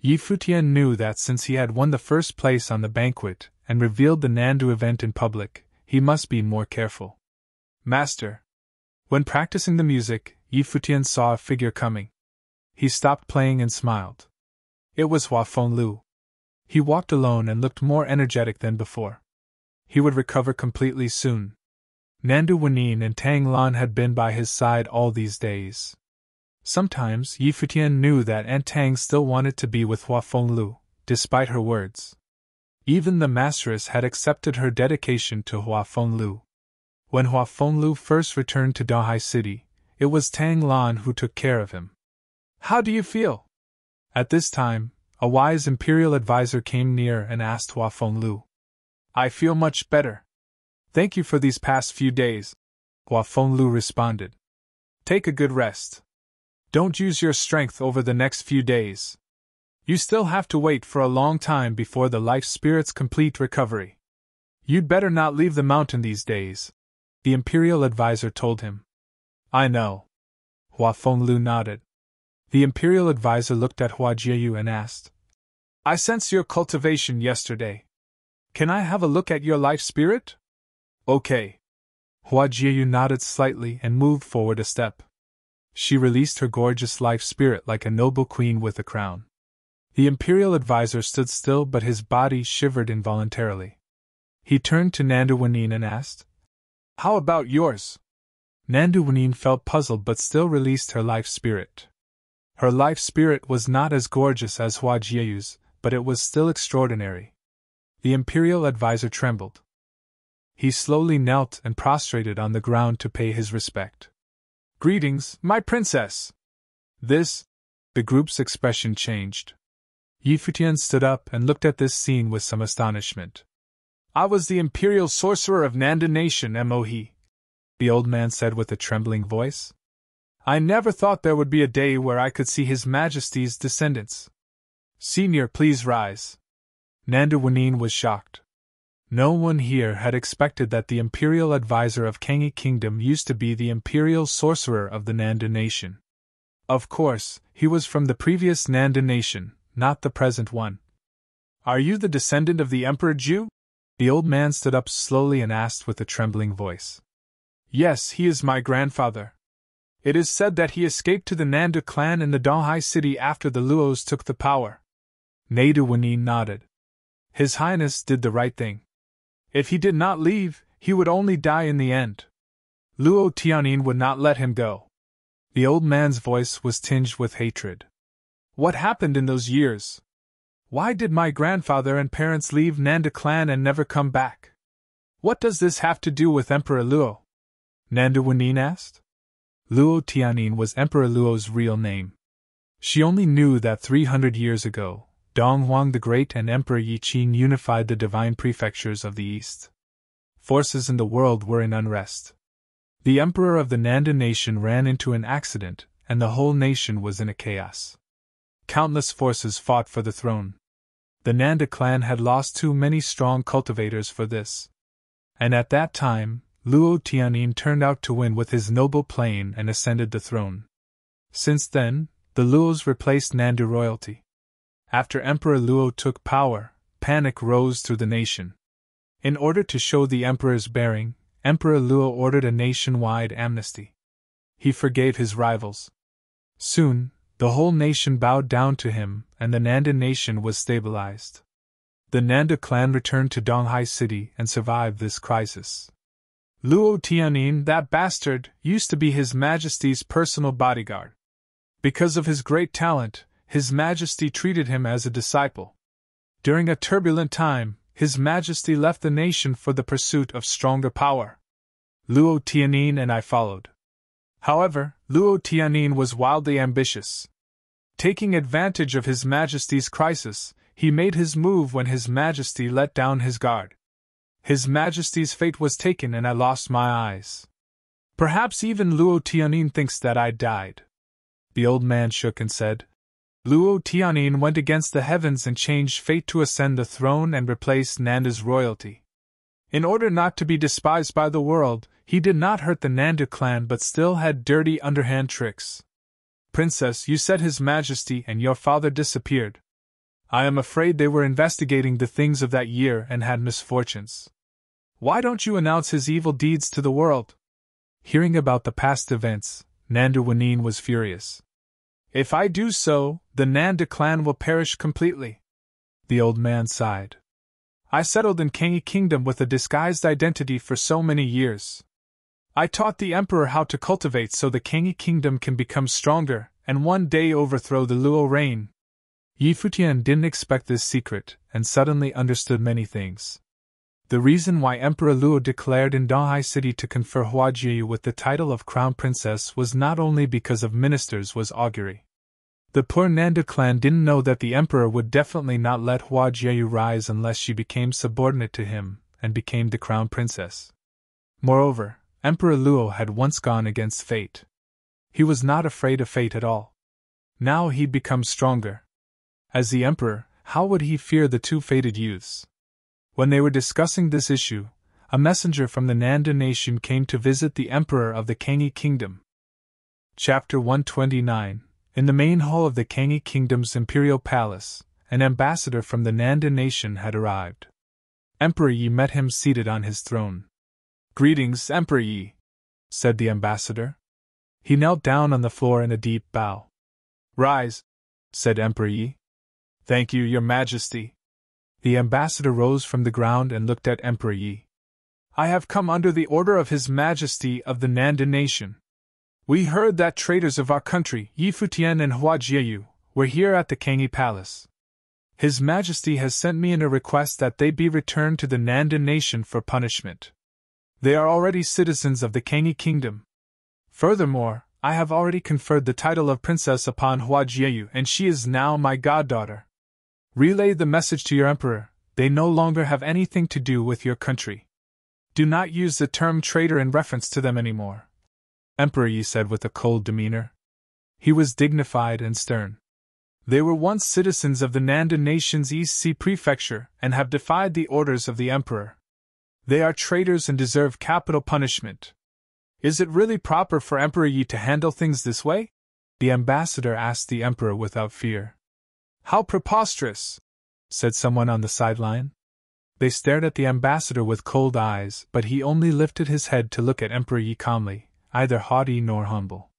Yi Futian knew that since he had won the first place on the banquet and revealed the Nandu event in public, he must be more careful. Master. When practicing the music, Yi Futian saw a figure coming. He stopped playing and smiled. It was Hua Fenglu. He walked alone and looked more energetic than before. He would recover completely soon. Nandu Wenin and Tang Lan had been by his side all these days. Sometimes Yi Futian knew that Aunt Tang still wanted to be with Hua Fenglu, despite her words. Even the Masteress had accepted her dedication to Hua Fenglu. When Hua Fenglu first returned to Dahai City, it was Tang Lan who took care of him. How do you feel? At this time, a wise imperial advisor came near and asked Hua Fenglu. I feel much better. Thank you for these past few days, Hua Fenglu responded. Take a good rest. Don't use your strength over the next few days. You still have to wait for a long time before the life spirit's complete recovery. You'd better not leave the mountain these days, the imperial advisor told him. I know. Hua Fenglu nodded. The imperial advisor looked at Hua Jiayu and asked, I sensed your cultivation yesterday. Can I have a look at your life spirit? Okay. Hua Jiayu nodded slightly and moved forward a step. She released her gorgeous life spirit like a noble queen with a crown. The imperial advisor stood still, but his body shivered involuntarily. He turned to Nandu Wenin and asked, How about yours? Nandu Wenin felt puzzled but still released her life spirit. Her life spirit was not as gorgeous as Hua Jiayu's, but it was still extraordinary. The imperial advisor trembled. He slowly knelt and prostrated on the ground to pay his respect. Greetings, my princess! The group's expression changed. Yi Futian stood up and looked at this scene with some astonishment. I was the imperial sorcerer of Nandan Nation, Mohe, the old man said with a trembling voice. I never thought there would be a day where I could see His Majesty's descendants. Senior, please rise. Nandu Wenin was shocked. No one here had expected that the imperial advisor of Kangyi Kingdom used to be the imperial sorcerer of the Nandan Nation. Of course, he was from the previous Nandan Nation, not the present one. Are you the descendant of the Emperor Ju? The old man stood up slowly and asked with a trembling voice. Yes, he is my grandfather. It is said that he escaped to the Nandu clan in the Dahai city after the Luos took the power. Nandu Wenin nodded. His Highness did the right thing. If he did not leave, he would only die in the end. Luo Tianyin would not let him go. The old man's voice was tinged with hatred. What happened in those years? Why did my grandfather and parents leave Nanda clan and never come back? What does this have to do with Emperor Luo? Nanda Wanine asked. Luo Tianyin was Emperor Luo's real name. She only knew that 300 years ago, Dong Huang the Great and Emperor Yi Qin unified the divine prefectures of the East. Forces in the world were in unrest. The emperor of the Nanda nation ran into an accident, and the whole nation was in a chaos. Countless forces fought for the throne. The Nanda clan had lost too many strong cultivators for this. And at that time, Luo Tianyin turned out to win with his noble plan and ascended the throne. Since then, the Luos replaced Nanda royalty. After Emperor Luo took power, panic rose through the nation. In order to show the emperor's bearing, Emperor Luo ordered a nationwide amnesty. He forgave his rivals. Soon, the whole nation bowed down to him, and the Nanda nation was stabilized. The Nanda clan returned to Donghai City and survived this crisis. Luo Tianyin, that bastard, used to be His Majesty's personal bodyguard. Because of his great talent, His Majesty treated him as a disciple. During a turbulent time, His Majesty left the nation for the pursuit of stronger power. Luo Tianyin and I followed. However, Luo Tianyin was wildly ambitious. Taking advantage of His Majesty's crisis, he made his move when His Majesty let down his guard. His Majesty's fate was taken and I lost my eyes. Perhaps even Luo Tianyin thinks that I died. The old man shook and said, Luo Tianyin went against the heavens and changed fate to ascend the throne and replace Nanda's royalty. In order not to be despised by the world, he did not hurt the Nanda clan but still had dirty underhand tricks. Princess, you said His Majesty and your father disappeared. I am afraid they were investigating the things of that year and had misfortunes. Why don't you announce his evil deeds to the world? Hearing about the past events, Nanda Wanine was furious. If I do so, the Nanda clan will perish completely. The old man sighed. I settled in Kangi Kingdom with a disguised identity for so many years. I taught the emperor how to cultivate so the Kangi Kingdom can become stronger and one day overthrow the Luo reign. Yi Futian didn't expect this secret and suddenly understood many things. The reason why Emperor Luo declared in Donghai City to confer Hua Jiyu with the title of Crown Princess was not only because of ministers was augury. The poor Nanda clan didn't know that the emperor would definitely not let Hua Jiyu rise unless she became subordinate to him and became the crown princess. Moreover, Emperor Luo had once gone against fate. He was not afraid of fate at all. Now he'd become stronger. As the emperor, how would he fear the two fated youths? When they were discussing this issue, a messenger from the Nanda nation came to visit the emperor of the Kangi Kingdom. Chapter 129. In the main hall of the Kangi Kingdom's imperial palace, an ambassador from the Nanda nation had arrived. Emperor Yi met him seated on his throne. Greetings, Emperor Yi, said the ambassador. He knelt down on the floor in a deep bow. Rise, said Emperor Yi. Thank you, Your Majesty. The ambassador rose from the ground and looked at Emperor Yi. I have come under the order of His Majesty of the Nanda nation. We heard that traitors of our country, Yi Futian and Hua Jiyu, were here at the Kangi Palace. His Majesty has sent me in a request that they be returned to the Nanda nation for punishment. They are already citizens of the Kangi Kingdom. Furthermore, I have already conferred the title of princess upon Hua Jiyu and she is now my goddaughter. Relay the message to your emperor, they no longer have anything to do with your country. Do not use the term traitor in reference to them anymore, Emperor Yi said with a cold demeanor. He was dignified and stern. They were once citizens of the Nanda nation's East Sea Prefecture and have defied the orders of the emperor. They are traitors and deserve capital punishment. Is it really proper for Emperor Yi to handle things this way? The ambassador asked the emperor without fear. How preposterous, said someone on the sideline. They stared at the ambassador with cold eyes, but he only lifted his head to look at Emperor Yi calmly, either haughty nor humble.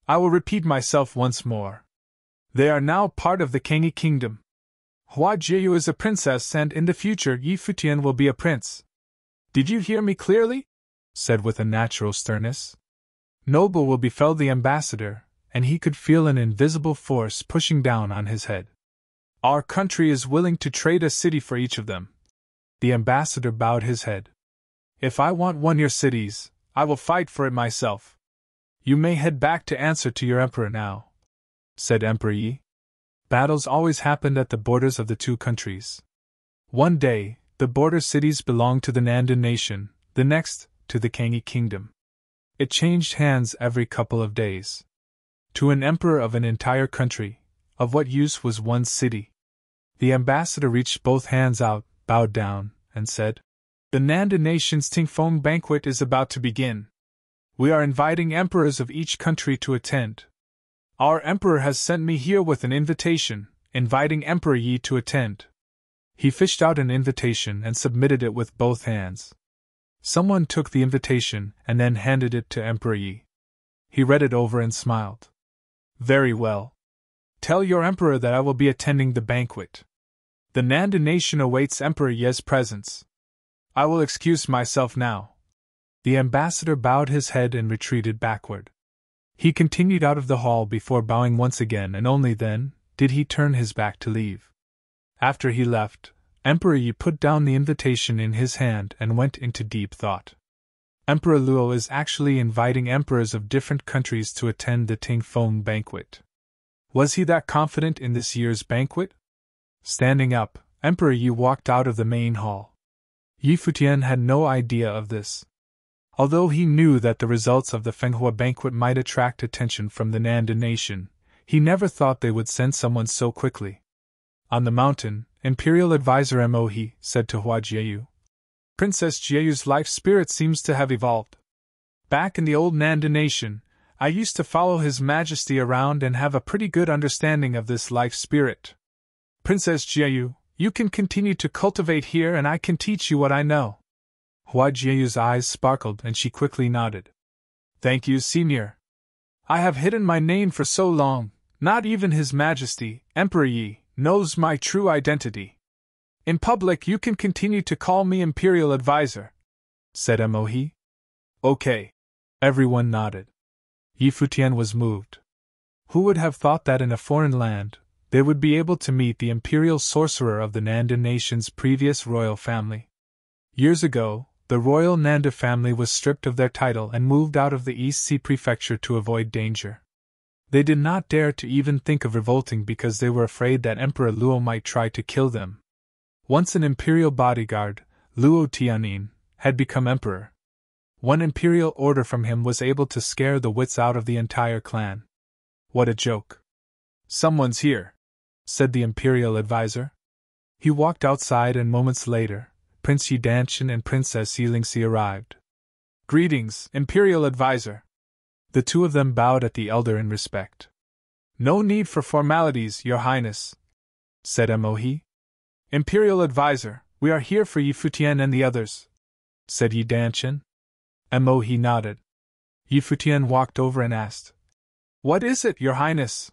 I will repeat myself once more. They are now part of the Kangi Kingdom. Hua Jiyu is a princess and in the future Yi Futian will be a prince. Did you hear me clearly? Said with a natural sternness. noble will befell the ambassador, and he could feel an invisible force pushing down on his head. Our country is willing to trade a city for each of them. The ambassador bowed his head. If I want one your cities, I will fight for it myself. You may head back to answer to your emperor now, said Emperor Yi. Battles always happened at the borders of the two countries. One day, the border cities belonged to the Nandan nation, the next, to the Kangi kingdom. It changed hands every couple of days. To an emperor of an entire country, of what use was one city? The ambassador reached both hands out, bowed down, and said, The Nandan nation's Tingfeng banquet is about to begin. We are inviting emperors of each country to attend. Our emperor has sent me here with an invitation, inviting Emperor Yi to attend. He fished out an invitation and submitted it with both hands. Someone took the invitation and then handed it to Emperor Yi. He read it over and smiled. Very well. Tell your emperor that I will be attending the banquet. The Nandan nation awaits Emperor Ye's presence. I will excuse myself now. The ambassador bowed his head and retreated backward. He continued out of the hall before bowing once again, and only then did he turn his back to leave. After he left, Emperor Yi put down the invitation in his hand and went into deep thought. Emperor Luo is actually inviting emperors of different countries to attend the Tingfeng banquet. Was he that confident in this year's banquet? Standing up, Emperor Yi walked out of the main hall. Yi Futian had no idea of this. Although he knew that the results of the Fenghua banquet might attract attention from the Nandan nation, he never thought they would send someone so quickly. On the mountain, Imperial Advisor Mo He said to Hua Jieyu, Princess Jieyu's life spirit seems to have evolved. Back in the old Nandan nation, I used to follow His Majesty around and have a pretty good understanding of this life spirit. Princess Jieyu, you can continue to cultivate here and I can teach you what I know. Hua Jieyu's eyes sparkled and she quickly nodded. Thank you, Senior. I have hidden my name for so long, not even His Majesty, Emperor Yi, knows my true identity. In public you can continue to call me Imperial Advisor, said Mo He. Okay. Everyone nodded. Yi Futian was moved. Who would have thought that in a foreign land, they would be able to meet the imperial sorcerer of the Nandan nation's previous royal family? Years ago, the royal Nanda family was stripped of their title and moved out of the East Sea Prefecture to avoid danger. They did not dare to even think of revolting because they were afraid that Emperor Luo might try to kill them. Once an imperial bodyguard, Luo Tianyin, had become emperor. One imperial order from him was able to scare the wits out of the entire clan. What a joke. Someone's here, said the imperial advisor. He walked outside and moments later, Prince Yi Danshan and Princess Yilingxi arrived. Greetings, Imperial Advisor. The two of them bowed at the elder in respect. No need for formalities, Your Highness, said Mo He. Imperial Advisor, we are here for Yi Futian and the others, said Yi Danshan. Mo He nodded. Yi Futian walked over and asked, What is it, Your Highness?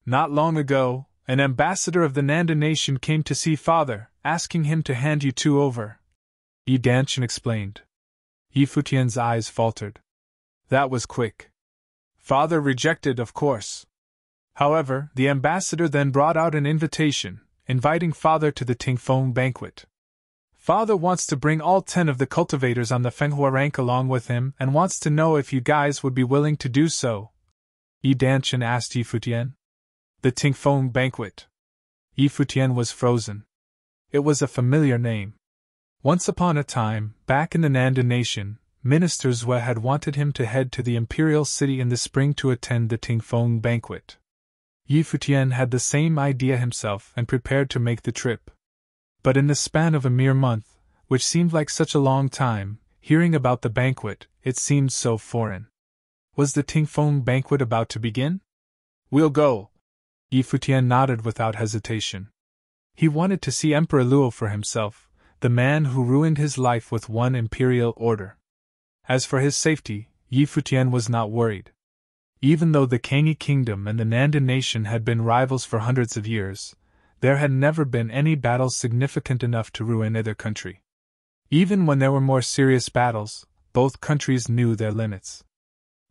Not long ago, an ambassador of the Nandan nation came to see Father, asking him to hand you two over. Yi Danshan explained. Yi Futian's eyes faltered. That was quick. Father rejected, of course. However, the ambassador then brought out an invitation, inviting Father to the Tingfeng banquet. Father wants to bring all 10 of the cultivators on the Fenghua rank along with him and wants to know if you guys would be willing to do so. Yi Danshan asked Yi Futian. The Tingfeng banquet. Yi Futian was frozen. It was a familiar name. Once upon a time, back in the Nandan nation, Minister Zue had wanted him to head to the imperial city in the spring to attend the Tingfeng banquet. Yi Futian had the same idea himself and prepared to make the trip. But in the span of a mere month, which seemed like such a long time, hearing about the banquet, it seemed so foreign. Was the Tingfeng banquet about to begin? We'll go. Yi Futian nodded without hesitation. He wanted to see Emperor Luo for himself, the man who ruined his life with one imperial order. As for his safety, Yi Futian was not worried. Even though the Kangi kingdom and the Nandan nation had been rivals for hundreds of years, there had never been any battles significant enough to ruin either country. Even when there were more serious battles, both countries knew their limits.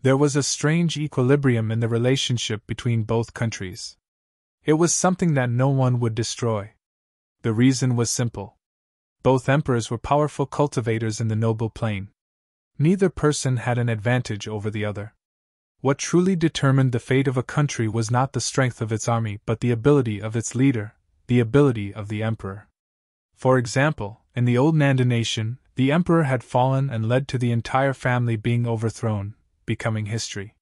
There was a strange equilibrium in the relationship between both countries. It was something that no one would destroy. The reason was simple. Both emperors were powerful cultivators in the noble plane. Neither person had an advantage over the other. What truly determined the fate of a country was not the strength of its army but the ability of its leader, the ability of the emperor. For example, in the old Nanda nation, the emperor had fallen and led to the entire family being overthrown, becoming history.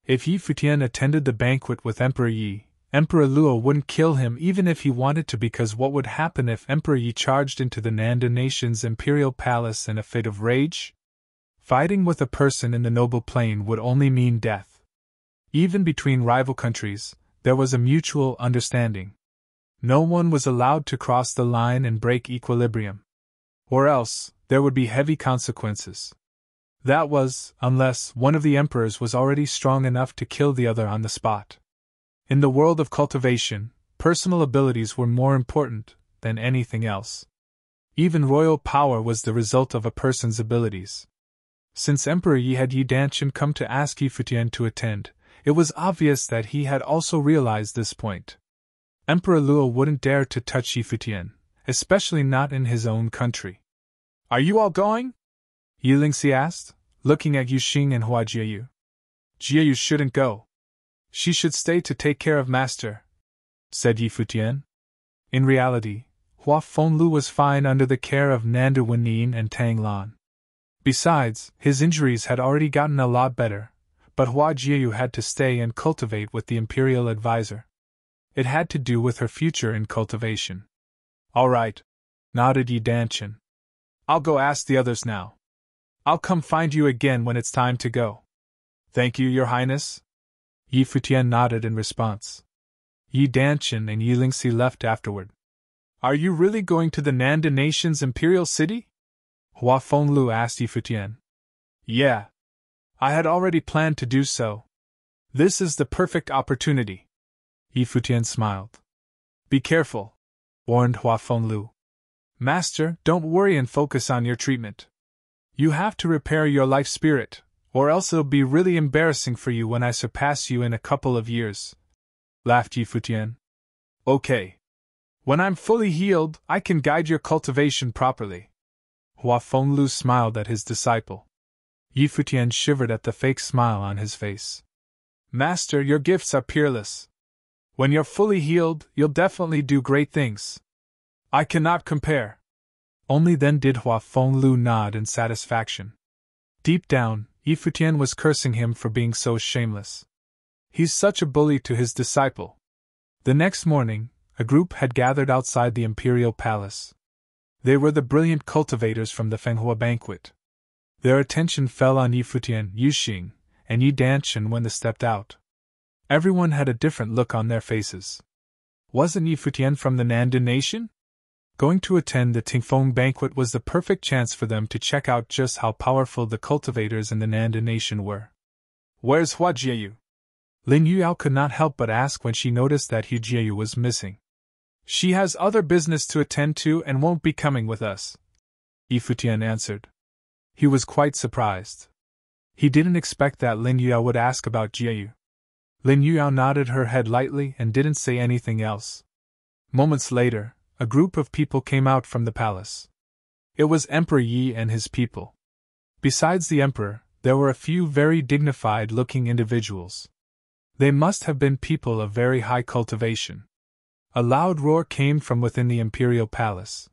If Yi Futian attended the banquet with Emperor Yi, Emperor Luo wouldn't kill him even if he wanted to, because what would happen if Emperor Yi charged into the Nanda nation's imperial palace in a fit of rage? Fighting with a person in the noble plane would only mean death. Even between rival countries, there was a mutual understanding. No one was allowed to cross the line and break equilibrium. Or else, there would be heavy consequences. That was, unless one of the emperors was already strong enough to kill the other on the spot. In the world of cultivation, personal abilities were more important than anything else. Even royal power was the result of a person's abilities. Since Emperor Yi had Yi Danshan come to ask Yi Futian to attend, it was obvious that he had also realized this point. Emperor Luo wouldn't dare to touch Yi Futian, especially not in his own country. "Are you all going?" Yi Lingxi asked, looking at Yu Xing and Hua Jieyu. "Jieyu shouldn't go. She should stay to take care of Master," said Yi Futian. In reality, Hua Fenglu was fine under the care of Nanda Wenyin and Tang Lan. Besides, his injuries had already gotten a lot better, but Hua Jieyu had to stay and cultivate with the imperial advisor. It had to do with her future in cultivation. "All right," nodded Yi Danshan. "I'll go ask the others now. I'll come find you again when it's time to go." "Thank you, Your Highness." Yi Futian nodded in response. Yi Danshan and Yi Lingxi left afterward. "Are you really going to the Nanda nation's imperial city?" Hua Fenglu asked Yi Futian. "Yeah. I had already planned to do so. This is the perfect opportunity." Yi Futian smiled. "Be careful," warned Hua Fenglu. "Master, don't worry and focus on your treatment. You have to repair your life spirit, or else it'll be really embarrassing for you when I surpass you in a couple of years," laughed Yi Futian. "Okay. When I'm fully healed, I can guide your cultivation properly." Hua Fenglu smiled at his disciple. Yi Futian shivered at the fake smile on his face. "Master, your gifts are peerless. When you're fully healed, you'll definitely do great things. I cannot compare." Only then did Hua Fenglu nod in satisfaction. Deep down, Yi Futian was cursing him for being so shameless. He's such a bully to his disciple. The next morning, a group had gathered outside the imperial palace. They were the brilliant cultivators from the Fenghua banquet. Their attention fell on Yi Futian, Yu Xing, and Yi Danshan when they stepped out. Everyone had a different look on their faces. Wasn't Yi Futian from the Nanda nation? Going to attend the Tingfeng banquet was the perfect chance for them to check out just how powerful the cultivators in the Nanda nation were. "Where's Hua Jieyu?" Lin Yuyao could not help but ask when she noticed that Hu Jieyu was missing. "She has other business to attend to and won't be coming with us," Yi Futian answered. He was quite surprised. He didn't expect that Lin Yuyao would ask about Jieyu. Lin Yuyao nodded her head lightly and didn't say anything else. Moments later, a group of people came out from the palace. It was Emperor Yi and his people. Besides the emperor, there were a few very dignified-looking individuals. They must have been people of very high cultivation. A loud roar came from within the imperial palace.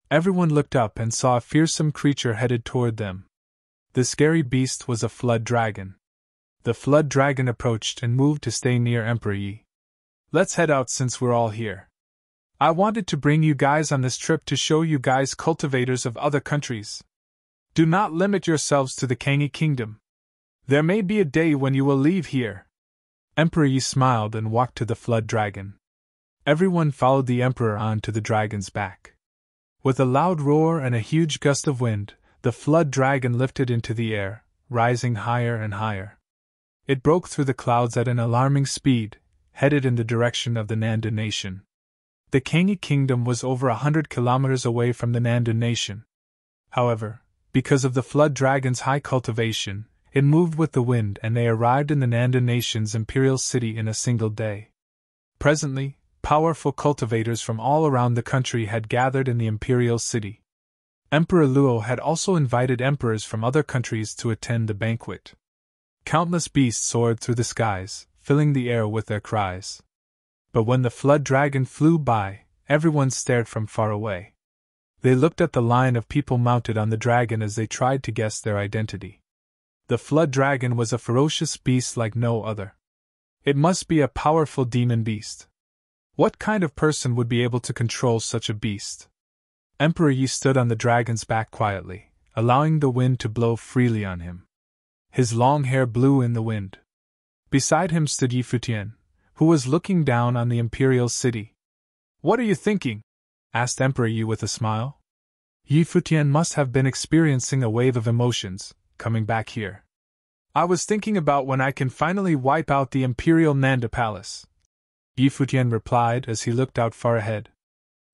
Everyone looked up and saw a fearsome creature headed toward them. The scary beast was a flood dragon. The flood dragon approached and moved to stay near Emperor Yi. "Let's head out since we're all here. I wanted to bring you guys on this trip to show you guys cultivators of other countries. Do not limit yourselves to the Kangi kingdom. There may be a day when you will leave here." Emperor Yi smiled and walked to the flood dragon. Everyone followed the emperor on to the dragon's back. With a loud roar and a huge gust of wind, the flood dragon lifted into the air, rising higher and higher. It broke through the clouds at an alarming speed, headed in the direction of the Nanda nation. The Kangi kingdom was over 100 kilometers away from the Nanda nation. However, because of the flood dragon's high cultivation, It moved with the wind, and they arrived in the Nanda nation's imperial city in a single day. Presently, powerful cultivators from all around the country had gathered in the imperial city. Emperor Luo had also invited emperors from other countries to attend the banquet. Countless beasts soared through the skies, filling the air with their cries. But when the flood dragon flew by, everyone stared from far away. They looked at the line of people mounted on the dragon as they tried to guess their identity. The flood dragon was a ferocious beast like no other. It must be a powerful demon beast. What kind of person would be able to control such a beast? Emperor Yi stood on the dragon's back quietly, allowing the wind to blow freely on him. His long hair blew in the wind. Beside him stood Yi Futian, who was looking down on the imperial city. "What are you thinking?" asked Emperor Yi with a smile. Yi Futian must have been experiencing a wave of emotions, coming back here. "I was thinking about when I can finally wipe out the imperial Nanda palace," Yi Futian replied as he looked out far ahead.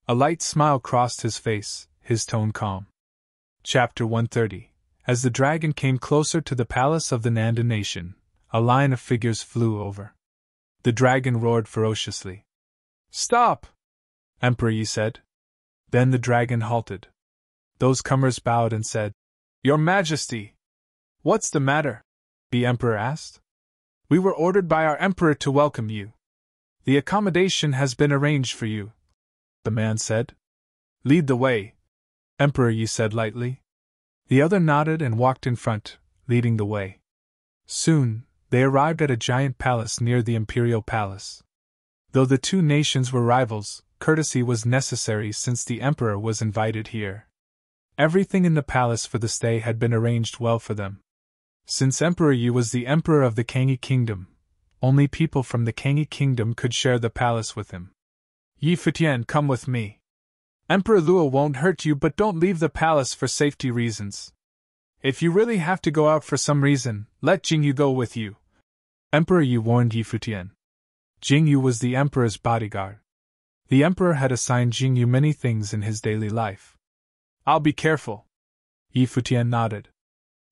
A light smile crossed his face, his tone calm. Chapter 130. As the dragon came closer to the palace of the Nanda nation, a line of figures flew over. The dragon roared ferociously. "Stop!" Emperor Yi said. Then the dragon halted. Those comers bowed and said, "Your Majesty!" "What's the matter?" the emperor asked. "We were ordered by our emperor to welcome you. The accommodation has been arranged for you," the man said. "Lead the way," Emperor Yi said lightly. The other nodded and walked in front, leading the way. Soon, they arrived at a giant palace near the imperial palace. Though the two nations were rivals, courtesy was necessary since the emperor was invited here. Everything in the palace for the stay had been arranged well for them. Since Emperor Yi was the emperor of the Kangyi kingdom, only people from the Kangyi kingdom could share the palace with him. "Yi Futian, come with me. Emperor Luo won't hurt you, but don't leave the palace for safety reasons. If you really have to go out for some reason, let Jingyu go with you," Emperor Yi warned Yi Futian. Jingyu was the emperor's bodyguard. The emperor had assigned Jingyu many things in his daily life. "I'll be careful," Yi Futian nodded.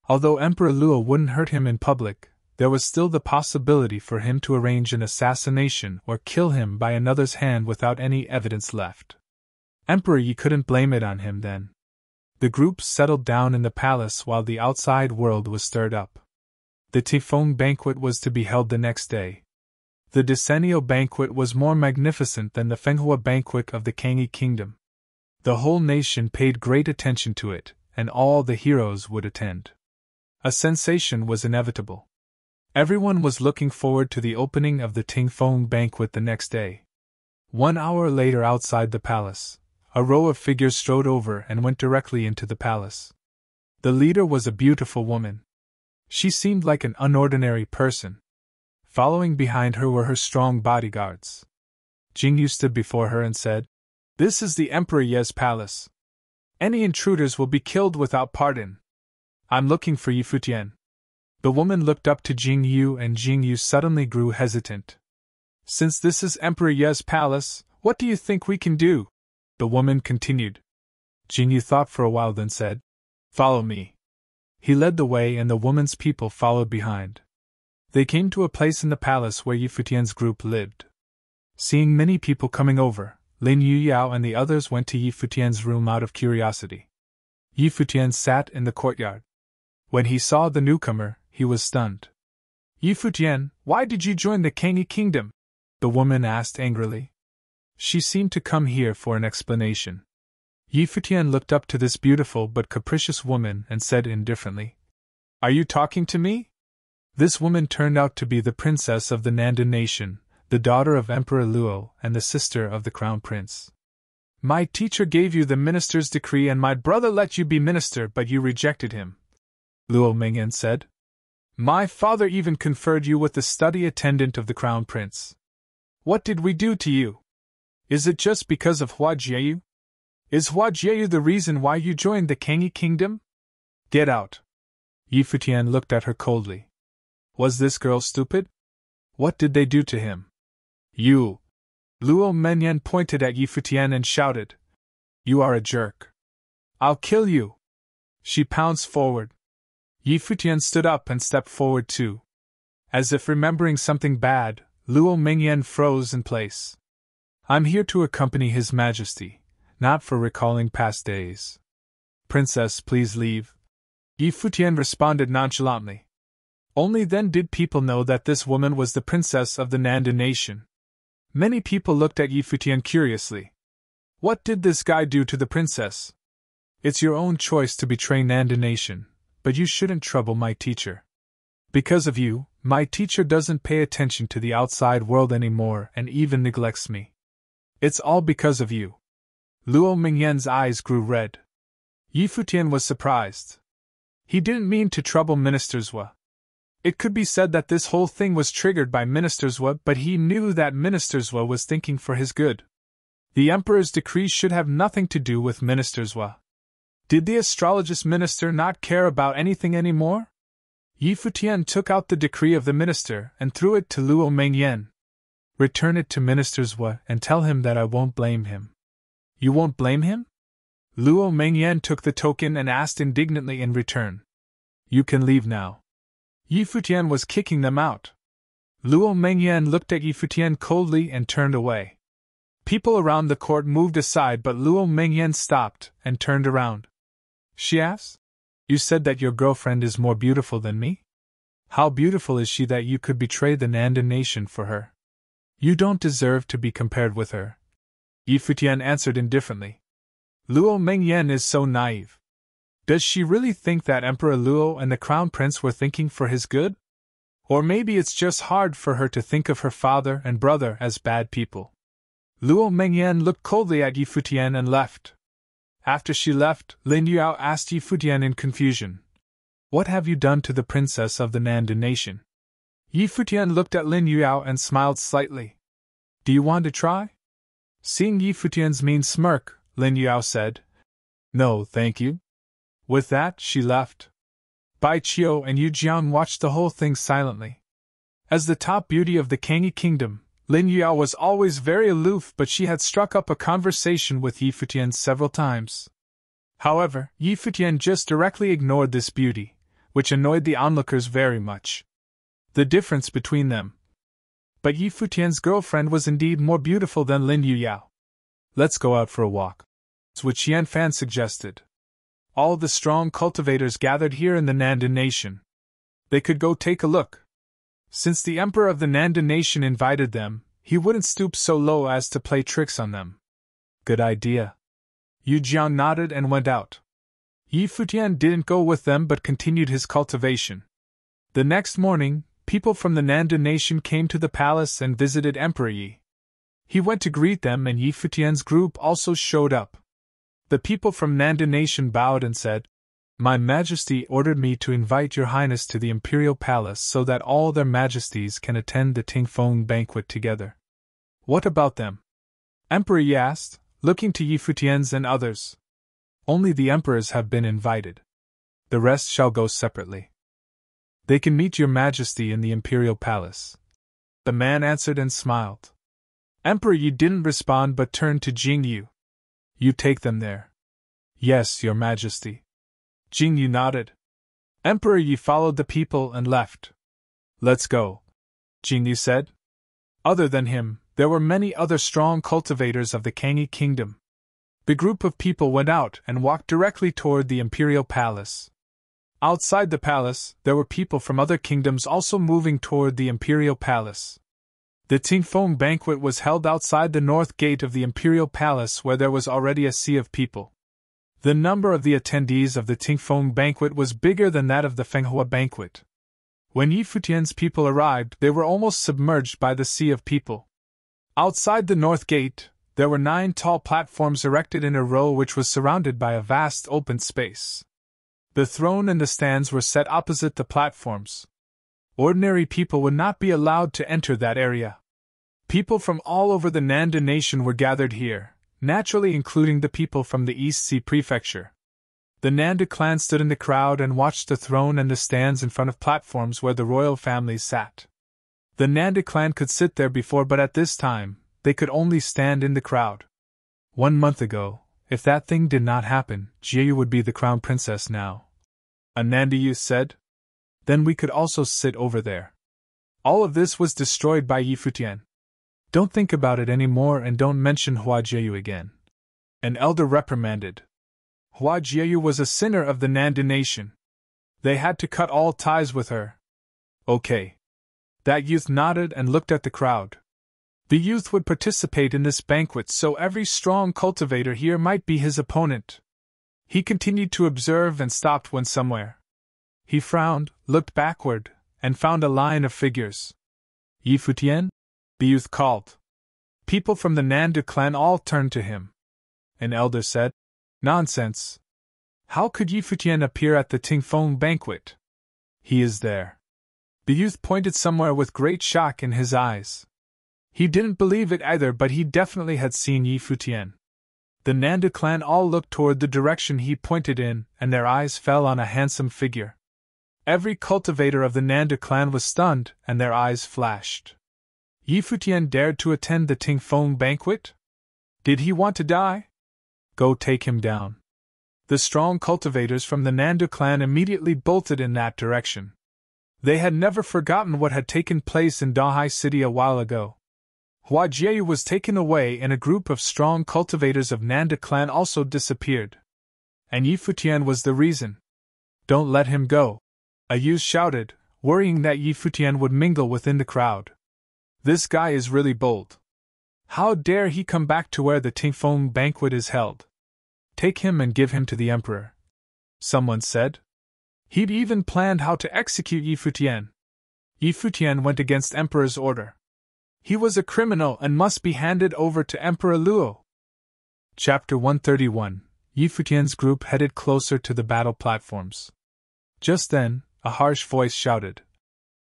Although Emperor Luo wouldn't hurt him in public, there was still the possibility for him to arrange an assassination or kill him by another's hand without any evidence left. Emperor Yi couldn't blame it on him then. The group settled down in the palace while the outside world was stirred up. The Tifeng banquet was to be held the next day. The decennial banquet was more magnificent than the Fenghua banquet of the Kangyi kingdom. The whole nation paid great attention to it, and all the heroes would attend. A sensation was inevitable. Everyone was looking forward to the opening of the Tifeng banquet the next day. 1 hour later, outside the palace, a row of figures strode over and went directly into the palace. The leader was a beautiful woman. She seemed like an unordinary person. Following behind her were her strong bodyguards. Jingyu stood before her and said, "This is the Emperor Ye's palace. Any intruders will be killed without pardon. I'm looking for Yi Futian." The woman looked up to Jingyu, and Jingyu suddenly grew hesitant. "Since this is Emperor Ye's palace, what do you think we can do?" the woman continued. Jingyu thought for a while, then said, "Follow me." He led the way, and the woman's people followed behind. They came to a place in the palace where Yi Futian's group lived. Seeing many people coming over, Lin Yuyao and the others went to Yi Futian's room out of curiosity. Yi Futian sat in the courtyard. When he saw the newcomer, he was stunned. "Yi Futian, why did you join the Kangyi kingdom?" the woman asked angrily. She seemed to come here for an explanation. Yi Futian looked up to this beautiful but capricious woman and said indifferently, "Are you talking to me?" This woman turned out to be the princess of the Nanda nation, the daughter of Emperor Luo and the sister of the crown prince. "My teacher gave you the minister's decree, and my brother let you be minister, but you rejected him," Luo Mingyan said. "My father even conferred you with the study attendant of the crown prince. What did we do to you? Is it just because of Hua Jieyu? Is Hua Jieyu the reason why you joined the Kangyi kingdom? Get out." Yi Futian looked at her coldly. Was this girl stupid? What did they do to him? "You!" Luo Mengyan pointed at Yi Futian and shouted. "You are a jerk. I'll kill you!" She pounced forward. Yi Futian stood up and stepped forward too. As if remembering something bad, Luo Mingyan froze in place. I'm here to accompany His Majesty, not for recalling past days. Princess, please leave. Yi Futian responded nonchalantly. Only then did people know that this woman was the princess of the Nanda nation. Many people looked at Yi Futian curiously. What did this guy do to the princess? It's your own choice to betray Nanda nation, but you shouldn't trouble my teacher. Because of you, my teacher doesn't pay attention to the outside world anymore and even neglects me. It's all because of you. Luo Mingyan's eyes grew red. Yi Futian was surprised. He didn't mean to trouble Minister Zhou. It could be said that this whole thing was triggered by Minister Zhou, but he knew that Minister Zhou was thinking for his good. The Emperor's decree should have nothing to do with Minister Zhou. Did the astrologist minister not care about anything anymore? Yi Futian took out the decree of the minister and threw it to Luo Mingyan. Return it to Minister Zhou and tell him that I won't blame him. You won't blame him? Luo Mingyan took the token and asked indignantly in return. You can leave now. Yi Futian was kicking them out. Luo Mingyan looked at Yi Futian coldly and turned away. People around the court moved aside, but Luo Mingyan stopped and turned around. She asked, You said that your girlfriend is more beautiful than me? How beautiful is she that you could betray the Nanda nation for her? You don't deserve to be compared with her. Yi Futian answered indifferently. Luo Mingyan is so naive. Does she really think that Emperor Luo and the Crown Prince were thinking for his good? Or maybe it's just hard for her to think of her father and brother as bad people. Luo Mingyan looked coldly at Yi Futian and left. After she left, Lin Yao asked Yi Futian in confusion. What have you done to the princess of the Nanda nation? Yi Futian looked at Lin Yao and smiled slightly. Do you want to try? Seeing Yi Futian's mean smirk, Lin Yao said, No, thank you. With that, she left. Bai Qiu and Yu Jiang watched the whole thing silently. As the top beauty of the Kangyi kingdom, Lin Yao was always very aloof, but she had struck up a conversation with Yi Futian several times. However, Yi Futian just directly ignored this beauty, which annoyed the onlookers very much. The difference between them. But Yi Futian's girlfriend was indeed more beautiful than Lin Yao. Let's go out for a walk. It's what Qian Fan suggested. All the strong cultivators gathered here in the Nanda nation. They could go take a look. Since the emperor of the Nanda nation invited them, he wouldn't stoop so low as to play tricks on them. Good idea. Yu Jiang nodded and went out. Yi Futian didn't go with them but continued his cultivation. The next morning, people from the Nanda nation came to the palace and visited Emperor Yi. He went to greet them and Yi Futian's group also showed up. The people from Nanda nation bowed and said, My Majesty ordered me to invite Your Highness to the Imperial Palace so that all their Majesties can attend the Tingfeng banquet together. What about them? Emperor Yi asked, looking to Yi Futian's and others. Only the emperors have been invited. The rest shall go separately. They can meet Your Majesty in the Imperial Palace. The man answered and smiled. Emperor Yi didn't respond but turned to Jing Yu. You take them there. Yes, Your Majesty. Jing Yu nodded. Emperor Yi followed the people and left. Let's go, Jing Yu said. Other than him, there were many other strong cultivators of the Kangyi kingdom. The group of people went out and walked directly toward the Imperial Palace. Outside the palace, there were people from other kingdoms also moving toward the Imperial Palace. The Tingfeng banquet was held outside the north gate of the Imperial Palace where there was already a sea of people. The number of the attendees of the Tingfeng banquet was bigger than that of the Fenghua banquet. When Yi Futian's people arrived, they were almost submerged by the sea of people. Outside the north gate, there were 9 tall platforms erected in a row which was surrounded by a vast open space. The throne and the stands were set opposite the platforms. Ordinary people would not be allowed to enter that area. People from all over the Nanda nation were gathered here, naturally including the people from the East Sea Prefecture. The Nanda clan stood in the crowd and watched the throne and the stands in front of platforms where the royal families sat. The Nanda clan could sit there before, but at this time, they could only stand in the crowd. 1 month ago, if that thing did not happen, Jieyu would be the crown princess now. a Nanda youth said. Then we could also sit over there. All of this was destroyed by Yi Futian. Don't think about it anymore and don't mention Hua Jieyu again. An elder reprimanded. Hua Jieyu was a sinner of the Nanda nation. They had to cut all ties with her. Okay. That youth nodded and looked at the crowd. The youth would participate in this banquet, so every strong cultivator here might be his opponent. He continued to observe and stopped when somewhere. He frowned, looked backward, and found a line of figures. Yi Futian? The youth called. People from the Nanda clan all turned to him. An elder said, Nonsense. How could Yi Futian appear at the Tingfeng banquet? He is there. The youth pointed somewhere with great shock in his eyes. He didn't believe it either, but he definitely had seen Yi Futian. The Nanda clan all looked toward the direction he pointed in, and their eyes fell on a handsome figure. Every cultivator of the Nanda clan was stunned, and their eyes flashed. Yi Futian dared to attend the Tingfeng banquet? Did he want to die? Go take him down. The strong cultivators from the Nanda clan immediately bolted in that direction. They had never forgotten what had taken place in Dahai City a while ago. Hua Jieyu was taken away and a group of strong cultivators of Nanda clan also disappeared. And Yi Futian was the reason. Don't let him go, a youth shouted, worrying that Yi Futian would mingle within the crowd. This guy is really bold. How dare he come back to where the Tingfeng banquet is held? Take him and give him to the emperor, someone said. He'd even planned how to execute Yi Futian. Yi Futian went against emperor's order. He was a criminal and must be handed over to Emperor Luo. Chapter 131. Yi Futian's group headed closer to the battle platforms. Just then, a harsh voice shouted,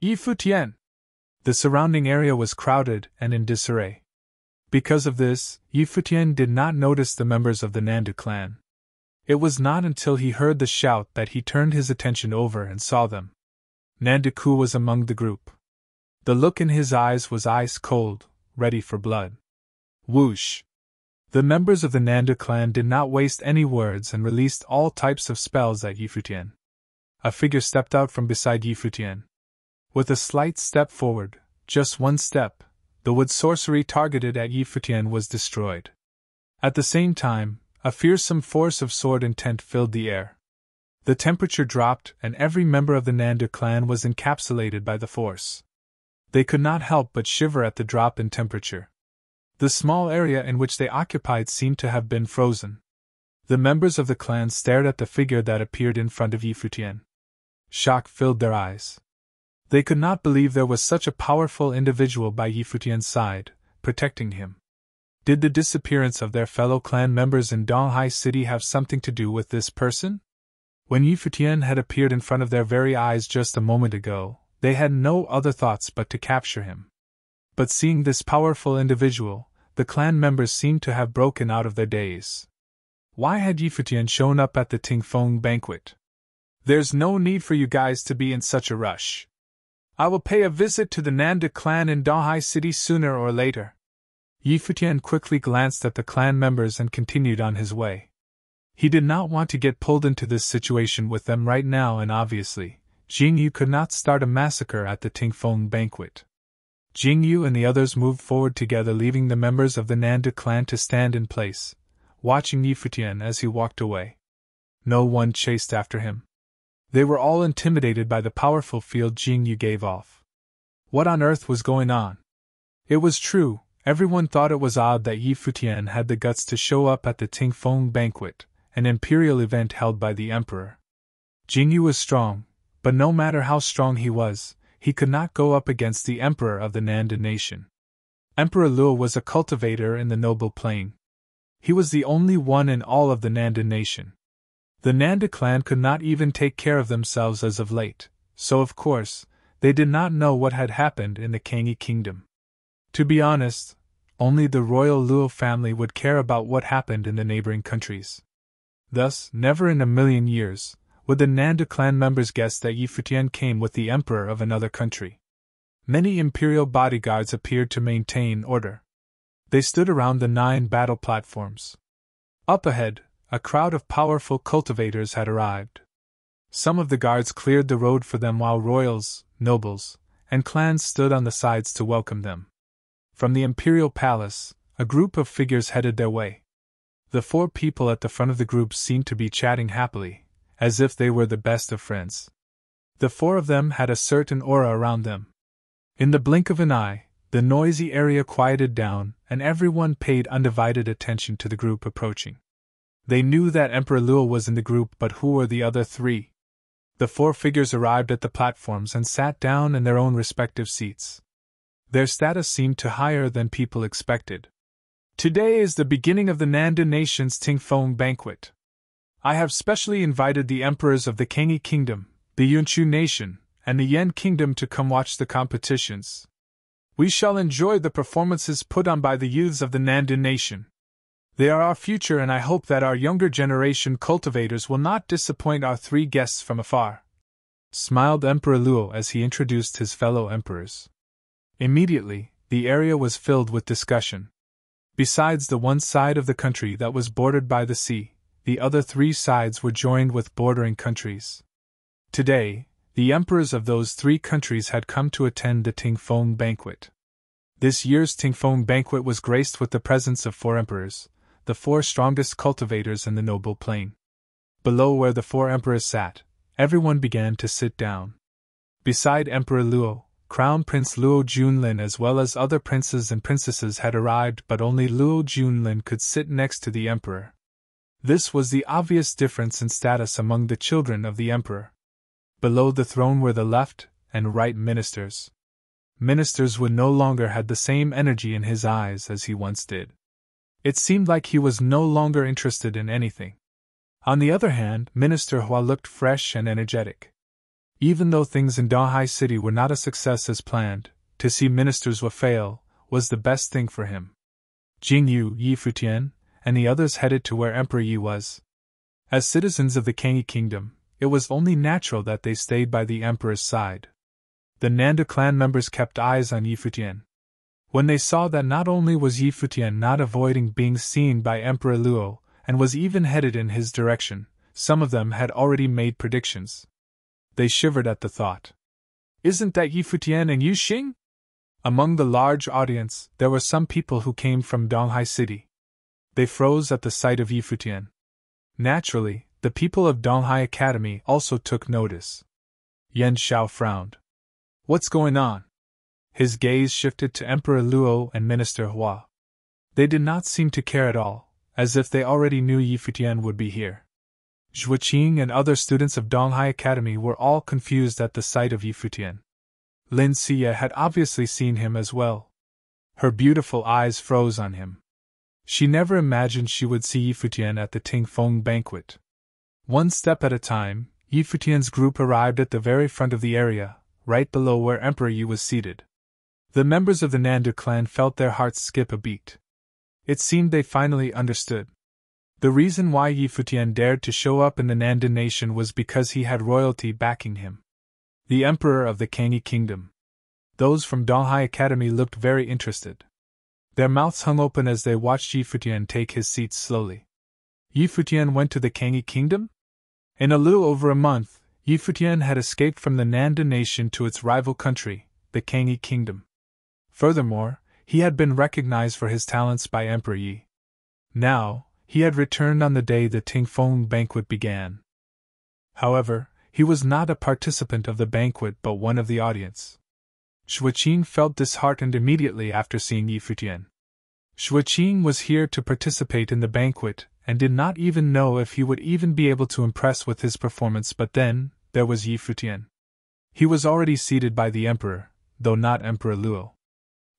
Yi Futian! The surrounding area was crowded and in disarray. Because of this, Yi Futian did not notice the members of the Nanda clan. It was not until he heard the shout that he turned his attention over and saw them. Nanda Ku was among the group. The look in his eyes was ice cold, ready for blood. Whoosh! The members of the Nanda clan did not waste any words and released all types of spells at Yi Futian. A figure stepped out from beside Yi Futian. With a slight step forward, just one step, the wood sorcery targeted at Yi Futian was destroyed. At the same time, a fearsome force of sword intent filled the air. The temperature dropped and every member of the Nanda clan was encapsulated by the force. They could not help but shiver at the drop in temperature. The small area in which they occupied seemed to have been frozen. The members of the clan stared at the figure that appeared in front of Yi Futian. Shock filled their eyes. They could not believe there was such a powerful individual by Yi Futian's side, protecting him. Did the disappearance of their fellow clan members in Donghai City have something to do with this person? When Yi Futian had appeared in front of their very eyes just a moment ago, they had no other thoughts but to capture him. But seeing this powerful individual, the clan members seemed to have broken out of their daze. Why had Yi Futian shown up at the Tingfeng banquet? There's no need for you guys to be in such a rush. I will pay a visit to the Nanda clan in Donghai City sooner or later. Yi Futian quickly glanced at the clan members and continued on his way. He did not want to get pulled into this situation with them right now, and obviously, Jingyu could not start a massacre at the Tingfeng banquet. Jingyu and the others moved forward together, leaving the members of the Nanda clan to stand in place, watching Yi Futian as he walked away. No one chased after him. They were all intimidated by the powerful field Jingyu gave off. What on earth was going on? It was true, everyone thought it was odd that Yi Futian had the guts to show up at the Tingfeng banquet, an imperial event held by the emperor. Jingyu was strong, but no matter how strong he could not go up against the emperor of the Nanda nation. Emperor Luo was a cultivator in the noble plane. He was the only one in all of the Nanda nation. The Nanda clan could not even take care of themselves as of late, so of course, they did not know what had happened in the Kangyi kingdom. To be honest, only the royal Luo family would care about what happened in the neighboring countries. Thus, never in a million years would the Nanda clan members guess that Yi Futian came with the emperor of another country. Many imperial bodyguards appeared to maintain order. They stood around the 9 battle platforms. Up ahead, a crowd of powerful cultivators had arrived. Some of the guards cleared the road for them while royals, nobles, and clans stood on the sides to welcome them. From the imperial palace, a group of figures headed their way. The 4 people at the front of the group seemed to be chatting happily, as if they were the best of friends. The 4 of them had a certain aura around them. In the blink of an eye, the noisy area quieted down, and everyone paid undivided attention to the group approaching. They knew that Emperor Luo was in the group, but who were the other 3? The 4 figures arrived at the platforms and sat down in their own respective seats. Their status seemed higher than people expected. Today is the beginning of the Nanda Nation's Tingfeng banquet. I have specially invited the emperors of the Kangi Kingdom, the Yunchu Nation, and the Yan Kingdom to come watch the competitions. We shall enjoy the performances put on by the youths of the Nanda Nation. They are our future, and I hope that our younger generation cultivators will not disappoint our 3 guests from afar," smiled Emperor Luo as he introduced his fellow emperors. Immediately, the area was filled with discussion. Besides the one side of the country that was bordered by the sea, the other 3 sides were joined with bordering countries. Today, the emperors of those 3 countries had come to attend the Tingfeng banquet. This year's Tingfeng banquet was graced with the presence of 4 emperors, the 4 strongest cultivators in the noble plain. Below where the 4 emperors sat, everyone began to sit down. Beside Emperor Luo, Crown Prince Luo Junlin as well as other princes and princesses had arrived, but only Luo Junlin could sit next to the emperor. This was the obvious difference in status among the children of the emperor. Below the throne were the left and right ministers. Ministers would no longer had the same energy in his eyes as he once did. It seemed like he was no longer interested in anything. On the other hand, Minister Hua looked fresh and energetic. Even though things in Donghai City were not a success as planned, to see Ministers Hua fail was the best thing for him. Jing Yu, Yi Futian, and the others headed to where Emperor Yi was. As citizens of the Kangi Kingdom, it was only natural that they stayed by the emperor's side. The Nanda clan members kept eyes on Yi Futian. When they saw that not only was Yi Futian not avoiding being seen by Emperor Luo, and was even headed in his direction, some of them had already made predictions. They shivered at the thought. "Isn't that Yi Futian and Yu Xing?" Among the large audience, there were some people who came from Donghai City. They froze at the sight of Yi Futian. Naturally, the people of Donghai Academy also took notice. Yan Xiao frowned. "What's going on?" His gaze shifted to Emperor Luo and Minister Hua. They did not seem to care at all, as if they already knew Yi Futian would be here. Zhuo Qing and other students of Donghai Academy were all confused at the sight of Yi Futian. Lin Xie had obviously seen him as well. Her beautiful eyes froze on him. She never imagined she would see Yi Futian at the Tingfeng banquet. One step at a time, Yi Futian's group arrived at the very front of the area, right below where Emperor Yi was seated. The members of the Nanda clan felt their hearts skip a beat. It seemed they finally understood. The reason why Yi Futian dared to show up in the Nanda nation was because he had royalty backing him. The emperor of the Kangi Kingdom. Those from Donghai Academy looked very interested. Their mouths hung open as they watched Yi Futian take his seat slowly. Yi Futian went to the Kangi Kingdom? In a little over a month, Yi Futian had escaped from the Nanda nation to its rival country, the Kangi Kingdom. Furthermore, he had been recognized for his talents by Emperor Yi. Now, he had returned on the day the Tingfeng banquet began. However, he was not a participant of the banquet but one of the audience. Zhuo Qing felt disheartened immediately after seeing Yi Futian. Zhuo Qing was here to participate in the banquet and did not even know if he would even be able to impress with his performance, but then, there was Yi Futian. He was already seated by the emperor, though not Emperor Luo.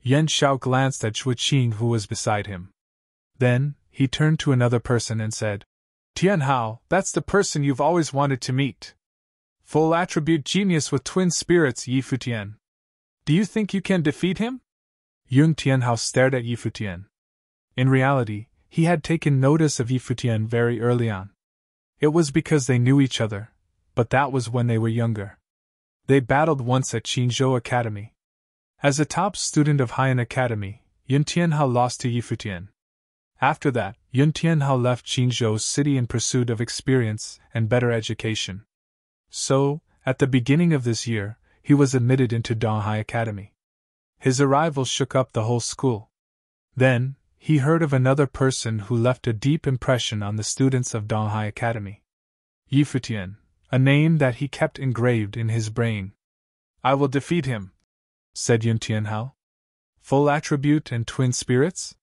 Yan Xiao glanced at Zhuo Qing who was beside him. Then, he turned to another person and said, "Tian Hao, that's the person you've always wanted to meet. Full attribute genius with twin spirits, Yi Futian. Do you think you can defeat him?" Yun Tianhao stared at Yi Futian. In reality, he had taken notice of Yi Futian very early on. It was because they knew each other, but that was when they were younger. They battled once at Qinzhou Academy. As a top student of Haiyan Academy, Yun Tianhao lost to Yi Futian. After that, Yun Tianhao left Qinzhou City in pursuit of experience and better education. So, at the beginning of this year, he was admitted into Donghai Academy. His arrival shook up the whole school. Then, he heard of another person who left a deep impression on the students of Donghai Academy. Futian, a name that he kept engraved in his brain. "I will defeat him," said Yun Tianhao. Full attribute and twin spirits?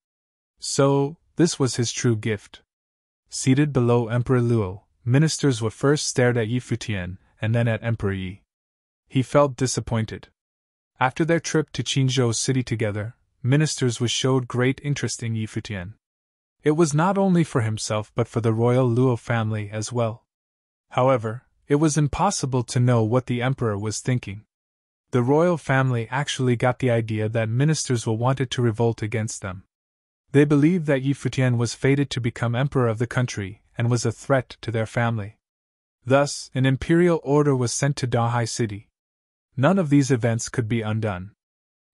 So, this was his true gift. Seated below Emperor Luo, ministers were first stared at Futian and then at Emperor Yi. He felt disappointed. After their trip to Qinzhou City together, ministers were showed great interest in Futian. It was not only for himself but for the royal Luo family as well. However, it was impossible to know what the emperor was thinking. The royal family actually got the idea that ministers wanted to revolt against them. They believed that Futian was fated to become emperor of the country and was a threat to their family. Thus, an imperial order was sent to Donghai City. None of these events could be undone.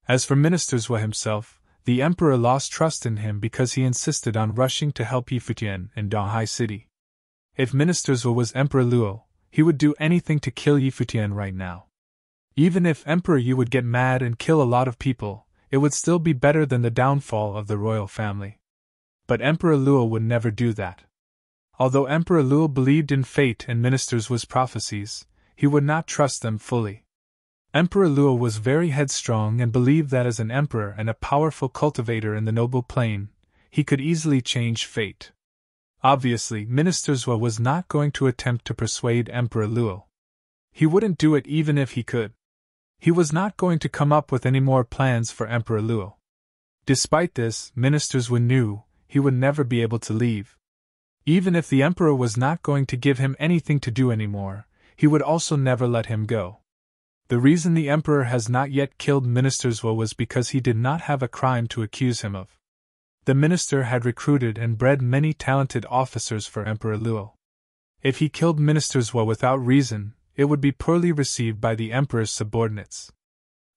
As for Minister Zhuo himself, the emperor lost trust in him because he insisted on rushing to help Futian in Donghai City. If Minister Zhuo was Emperor Luo, he would do anything to kill Futian right now. Even if Emperor Yi would get mad and kill a lot of people, it would still be better than the downfall of the royal family. But Emperor Luo would never do that. Although Emperor Luo believed in fate and Minister Zhuo's prophecies, he would not trust them fully. Emperor Luo was very headstrong and believed that as an emperor and a powerful cultivator in the noble plane, he could easily change fate. Obviously, Minister Zhuo was not going to attempt to persuade Emperor Luo. He wouldn't do it even if he could. He was not going to come up with any more plans for Emperor Luo. Despite this, Minister Zhuo knew he would never be able to leave. Even if the emperor was not going to give him anything to do anymore, he would also never let him go. The reason the emperor has not yet killed Minister Zhuo was because he did not have a crime to accuse him of. The minister had recruited and bred many talented officers for Emperor Luo. If he killed Minister Zhuo without reason, it would be poorly received by the emperor's subordinates.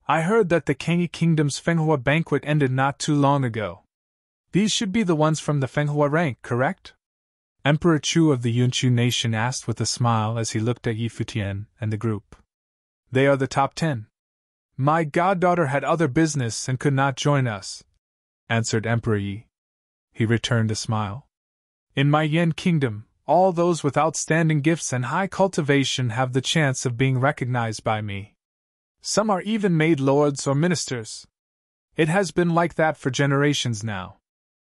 "I heard that the Kangyi Kingdom's Fenghua banquet ended not too long ago. These should be the ones from the Fenghua rank, correct?" Emperor Chu of the Yunchu nation asked with a smile as he looked at Futian and the group. "They are the top 10. My goddaughter had other business and could not join us," answered Emperor Yi. He returned a smile. "In my Yan kingdom, all those with outstanding gifts and high cultivation have the chance of being recognized by me. Some are even made lords or ministers. It has been like that for generations now.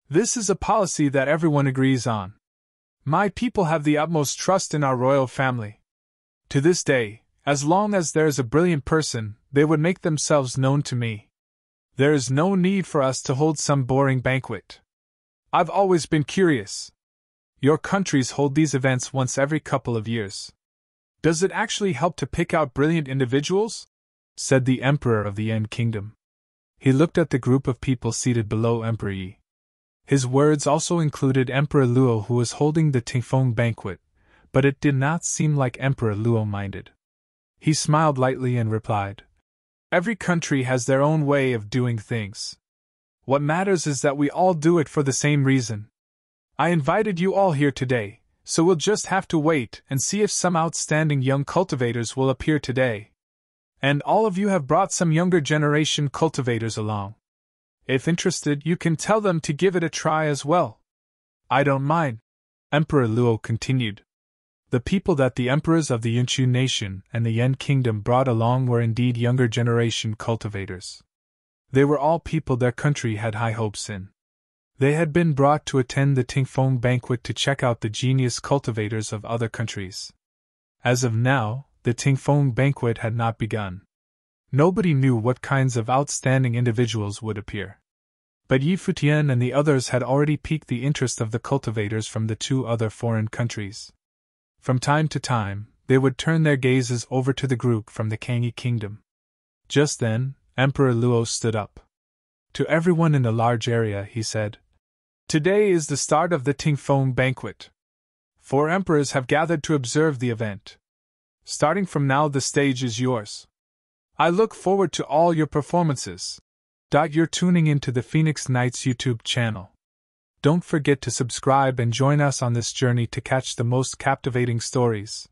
This is a policy that everyone agrees on. My people have the utmost trust in our royal family. To this day, as long as there is a brilliant person, they would make themselves known to me. There is no need for us to hold some boring banquet. I've always been curious. Your countries hold these events once every couple of years. Does it actually help to pick out brilliant individuals?" said the emperor of the Yan kingdom. He looked at the group of people seated below Emperor Yi. His words also included Emperor Luo, who was holding the Tingfeng banquet, but it did not seem like Emperor Luo minded. He smiled lightly and replied, "Every country has their own way of doing things. What matters is that we all do it for the same reason. I invited you all here today, so we'll just have to wait and see if some outstanding young cultivators will appear today. And all of you have brought some younger generation cultivators along. If interested, you can tell them to give it a try as well." "I don't mind," Emperor Luo continued. The people that the emperors of the Yunchu nation and the Yan kingdom brought along were indeed younger generation cultivators. They were all people their country had high hopes in. They had been brought to attend the Tingfeng banquet to check out the genius cultivators of other countries. As of now, the Tingfeng banquet had not begun. Nobody knew what kinds of outstanding individuals would appear. But Futian and the others had already piqued the interest of the cultivators from the two other foreign countries. From time to time, they would turn their gazes over to the group from the Kangyi kingdom. Just then, Emperor Luo stood up. To everyone in the large area, he said, "Today is the start of the Tingfeng banquet. 4 emperors have gathered to observe the event. Starting from now, the stage is yours. I look forward to all your performances. You're tuning into the Phoenix Knights YouTube channel. Don't forget to subscribe and join us on this journey to catch the most captivating stories.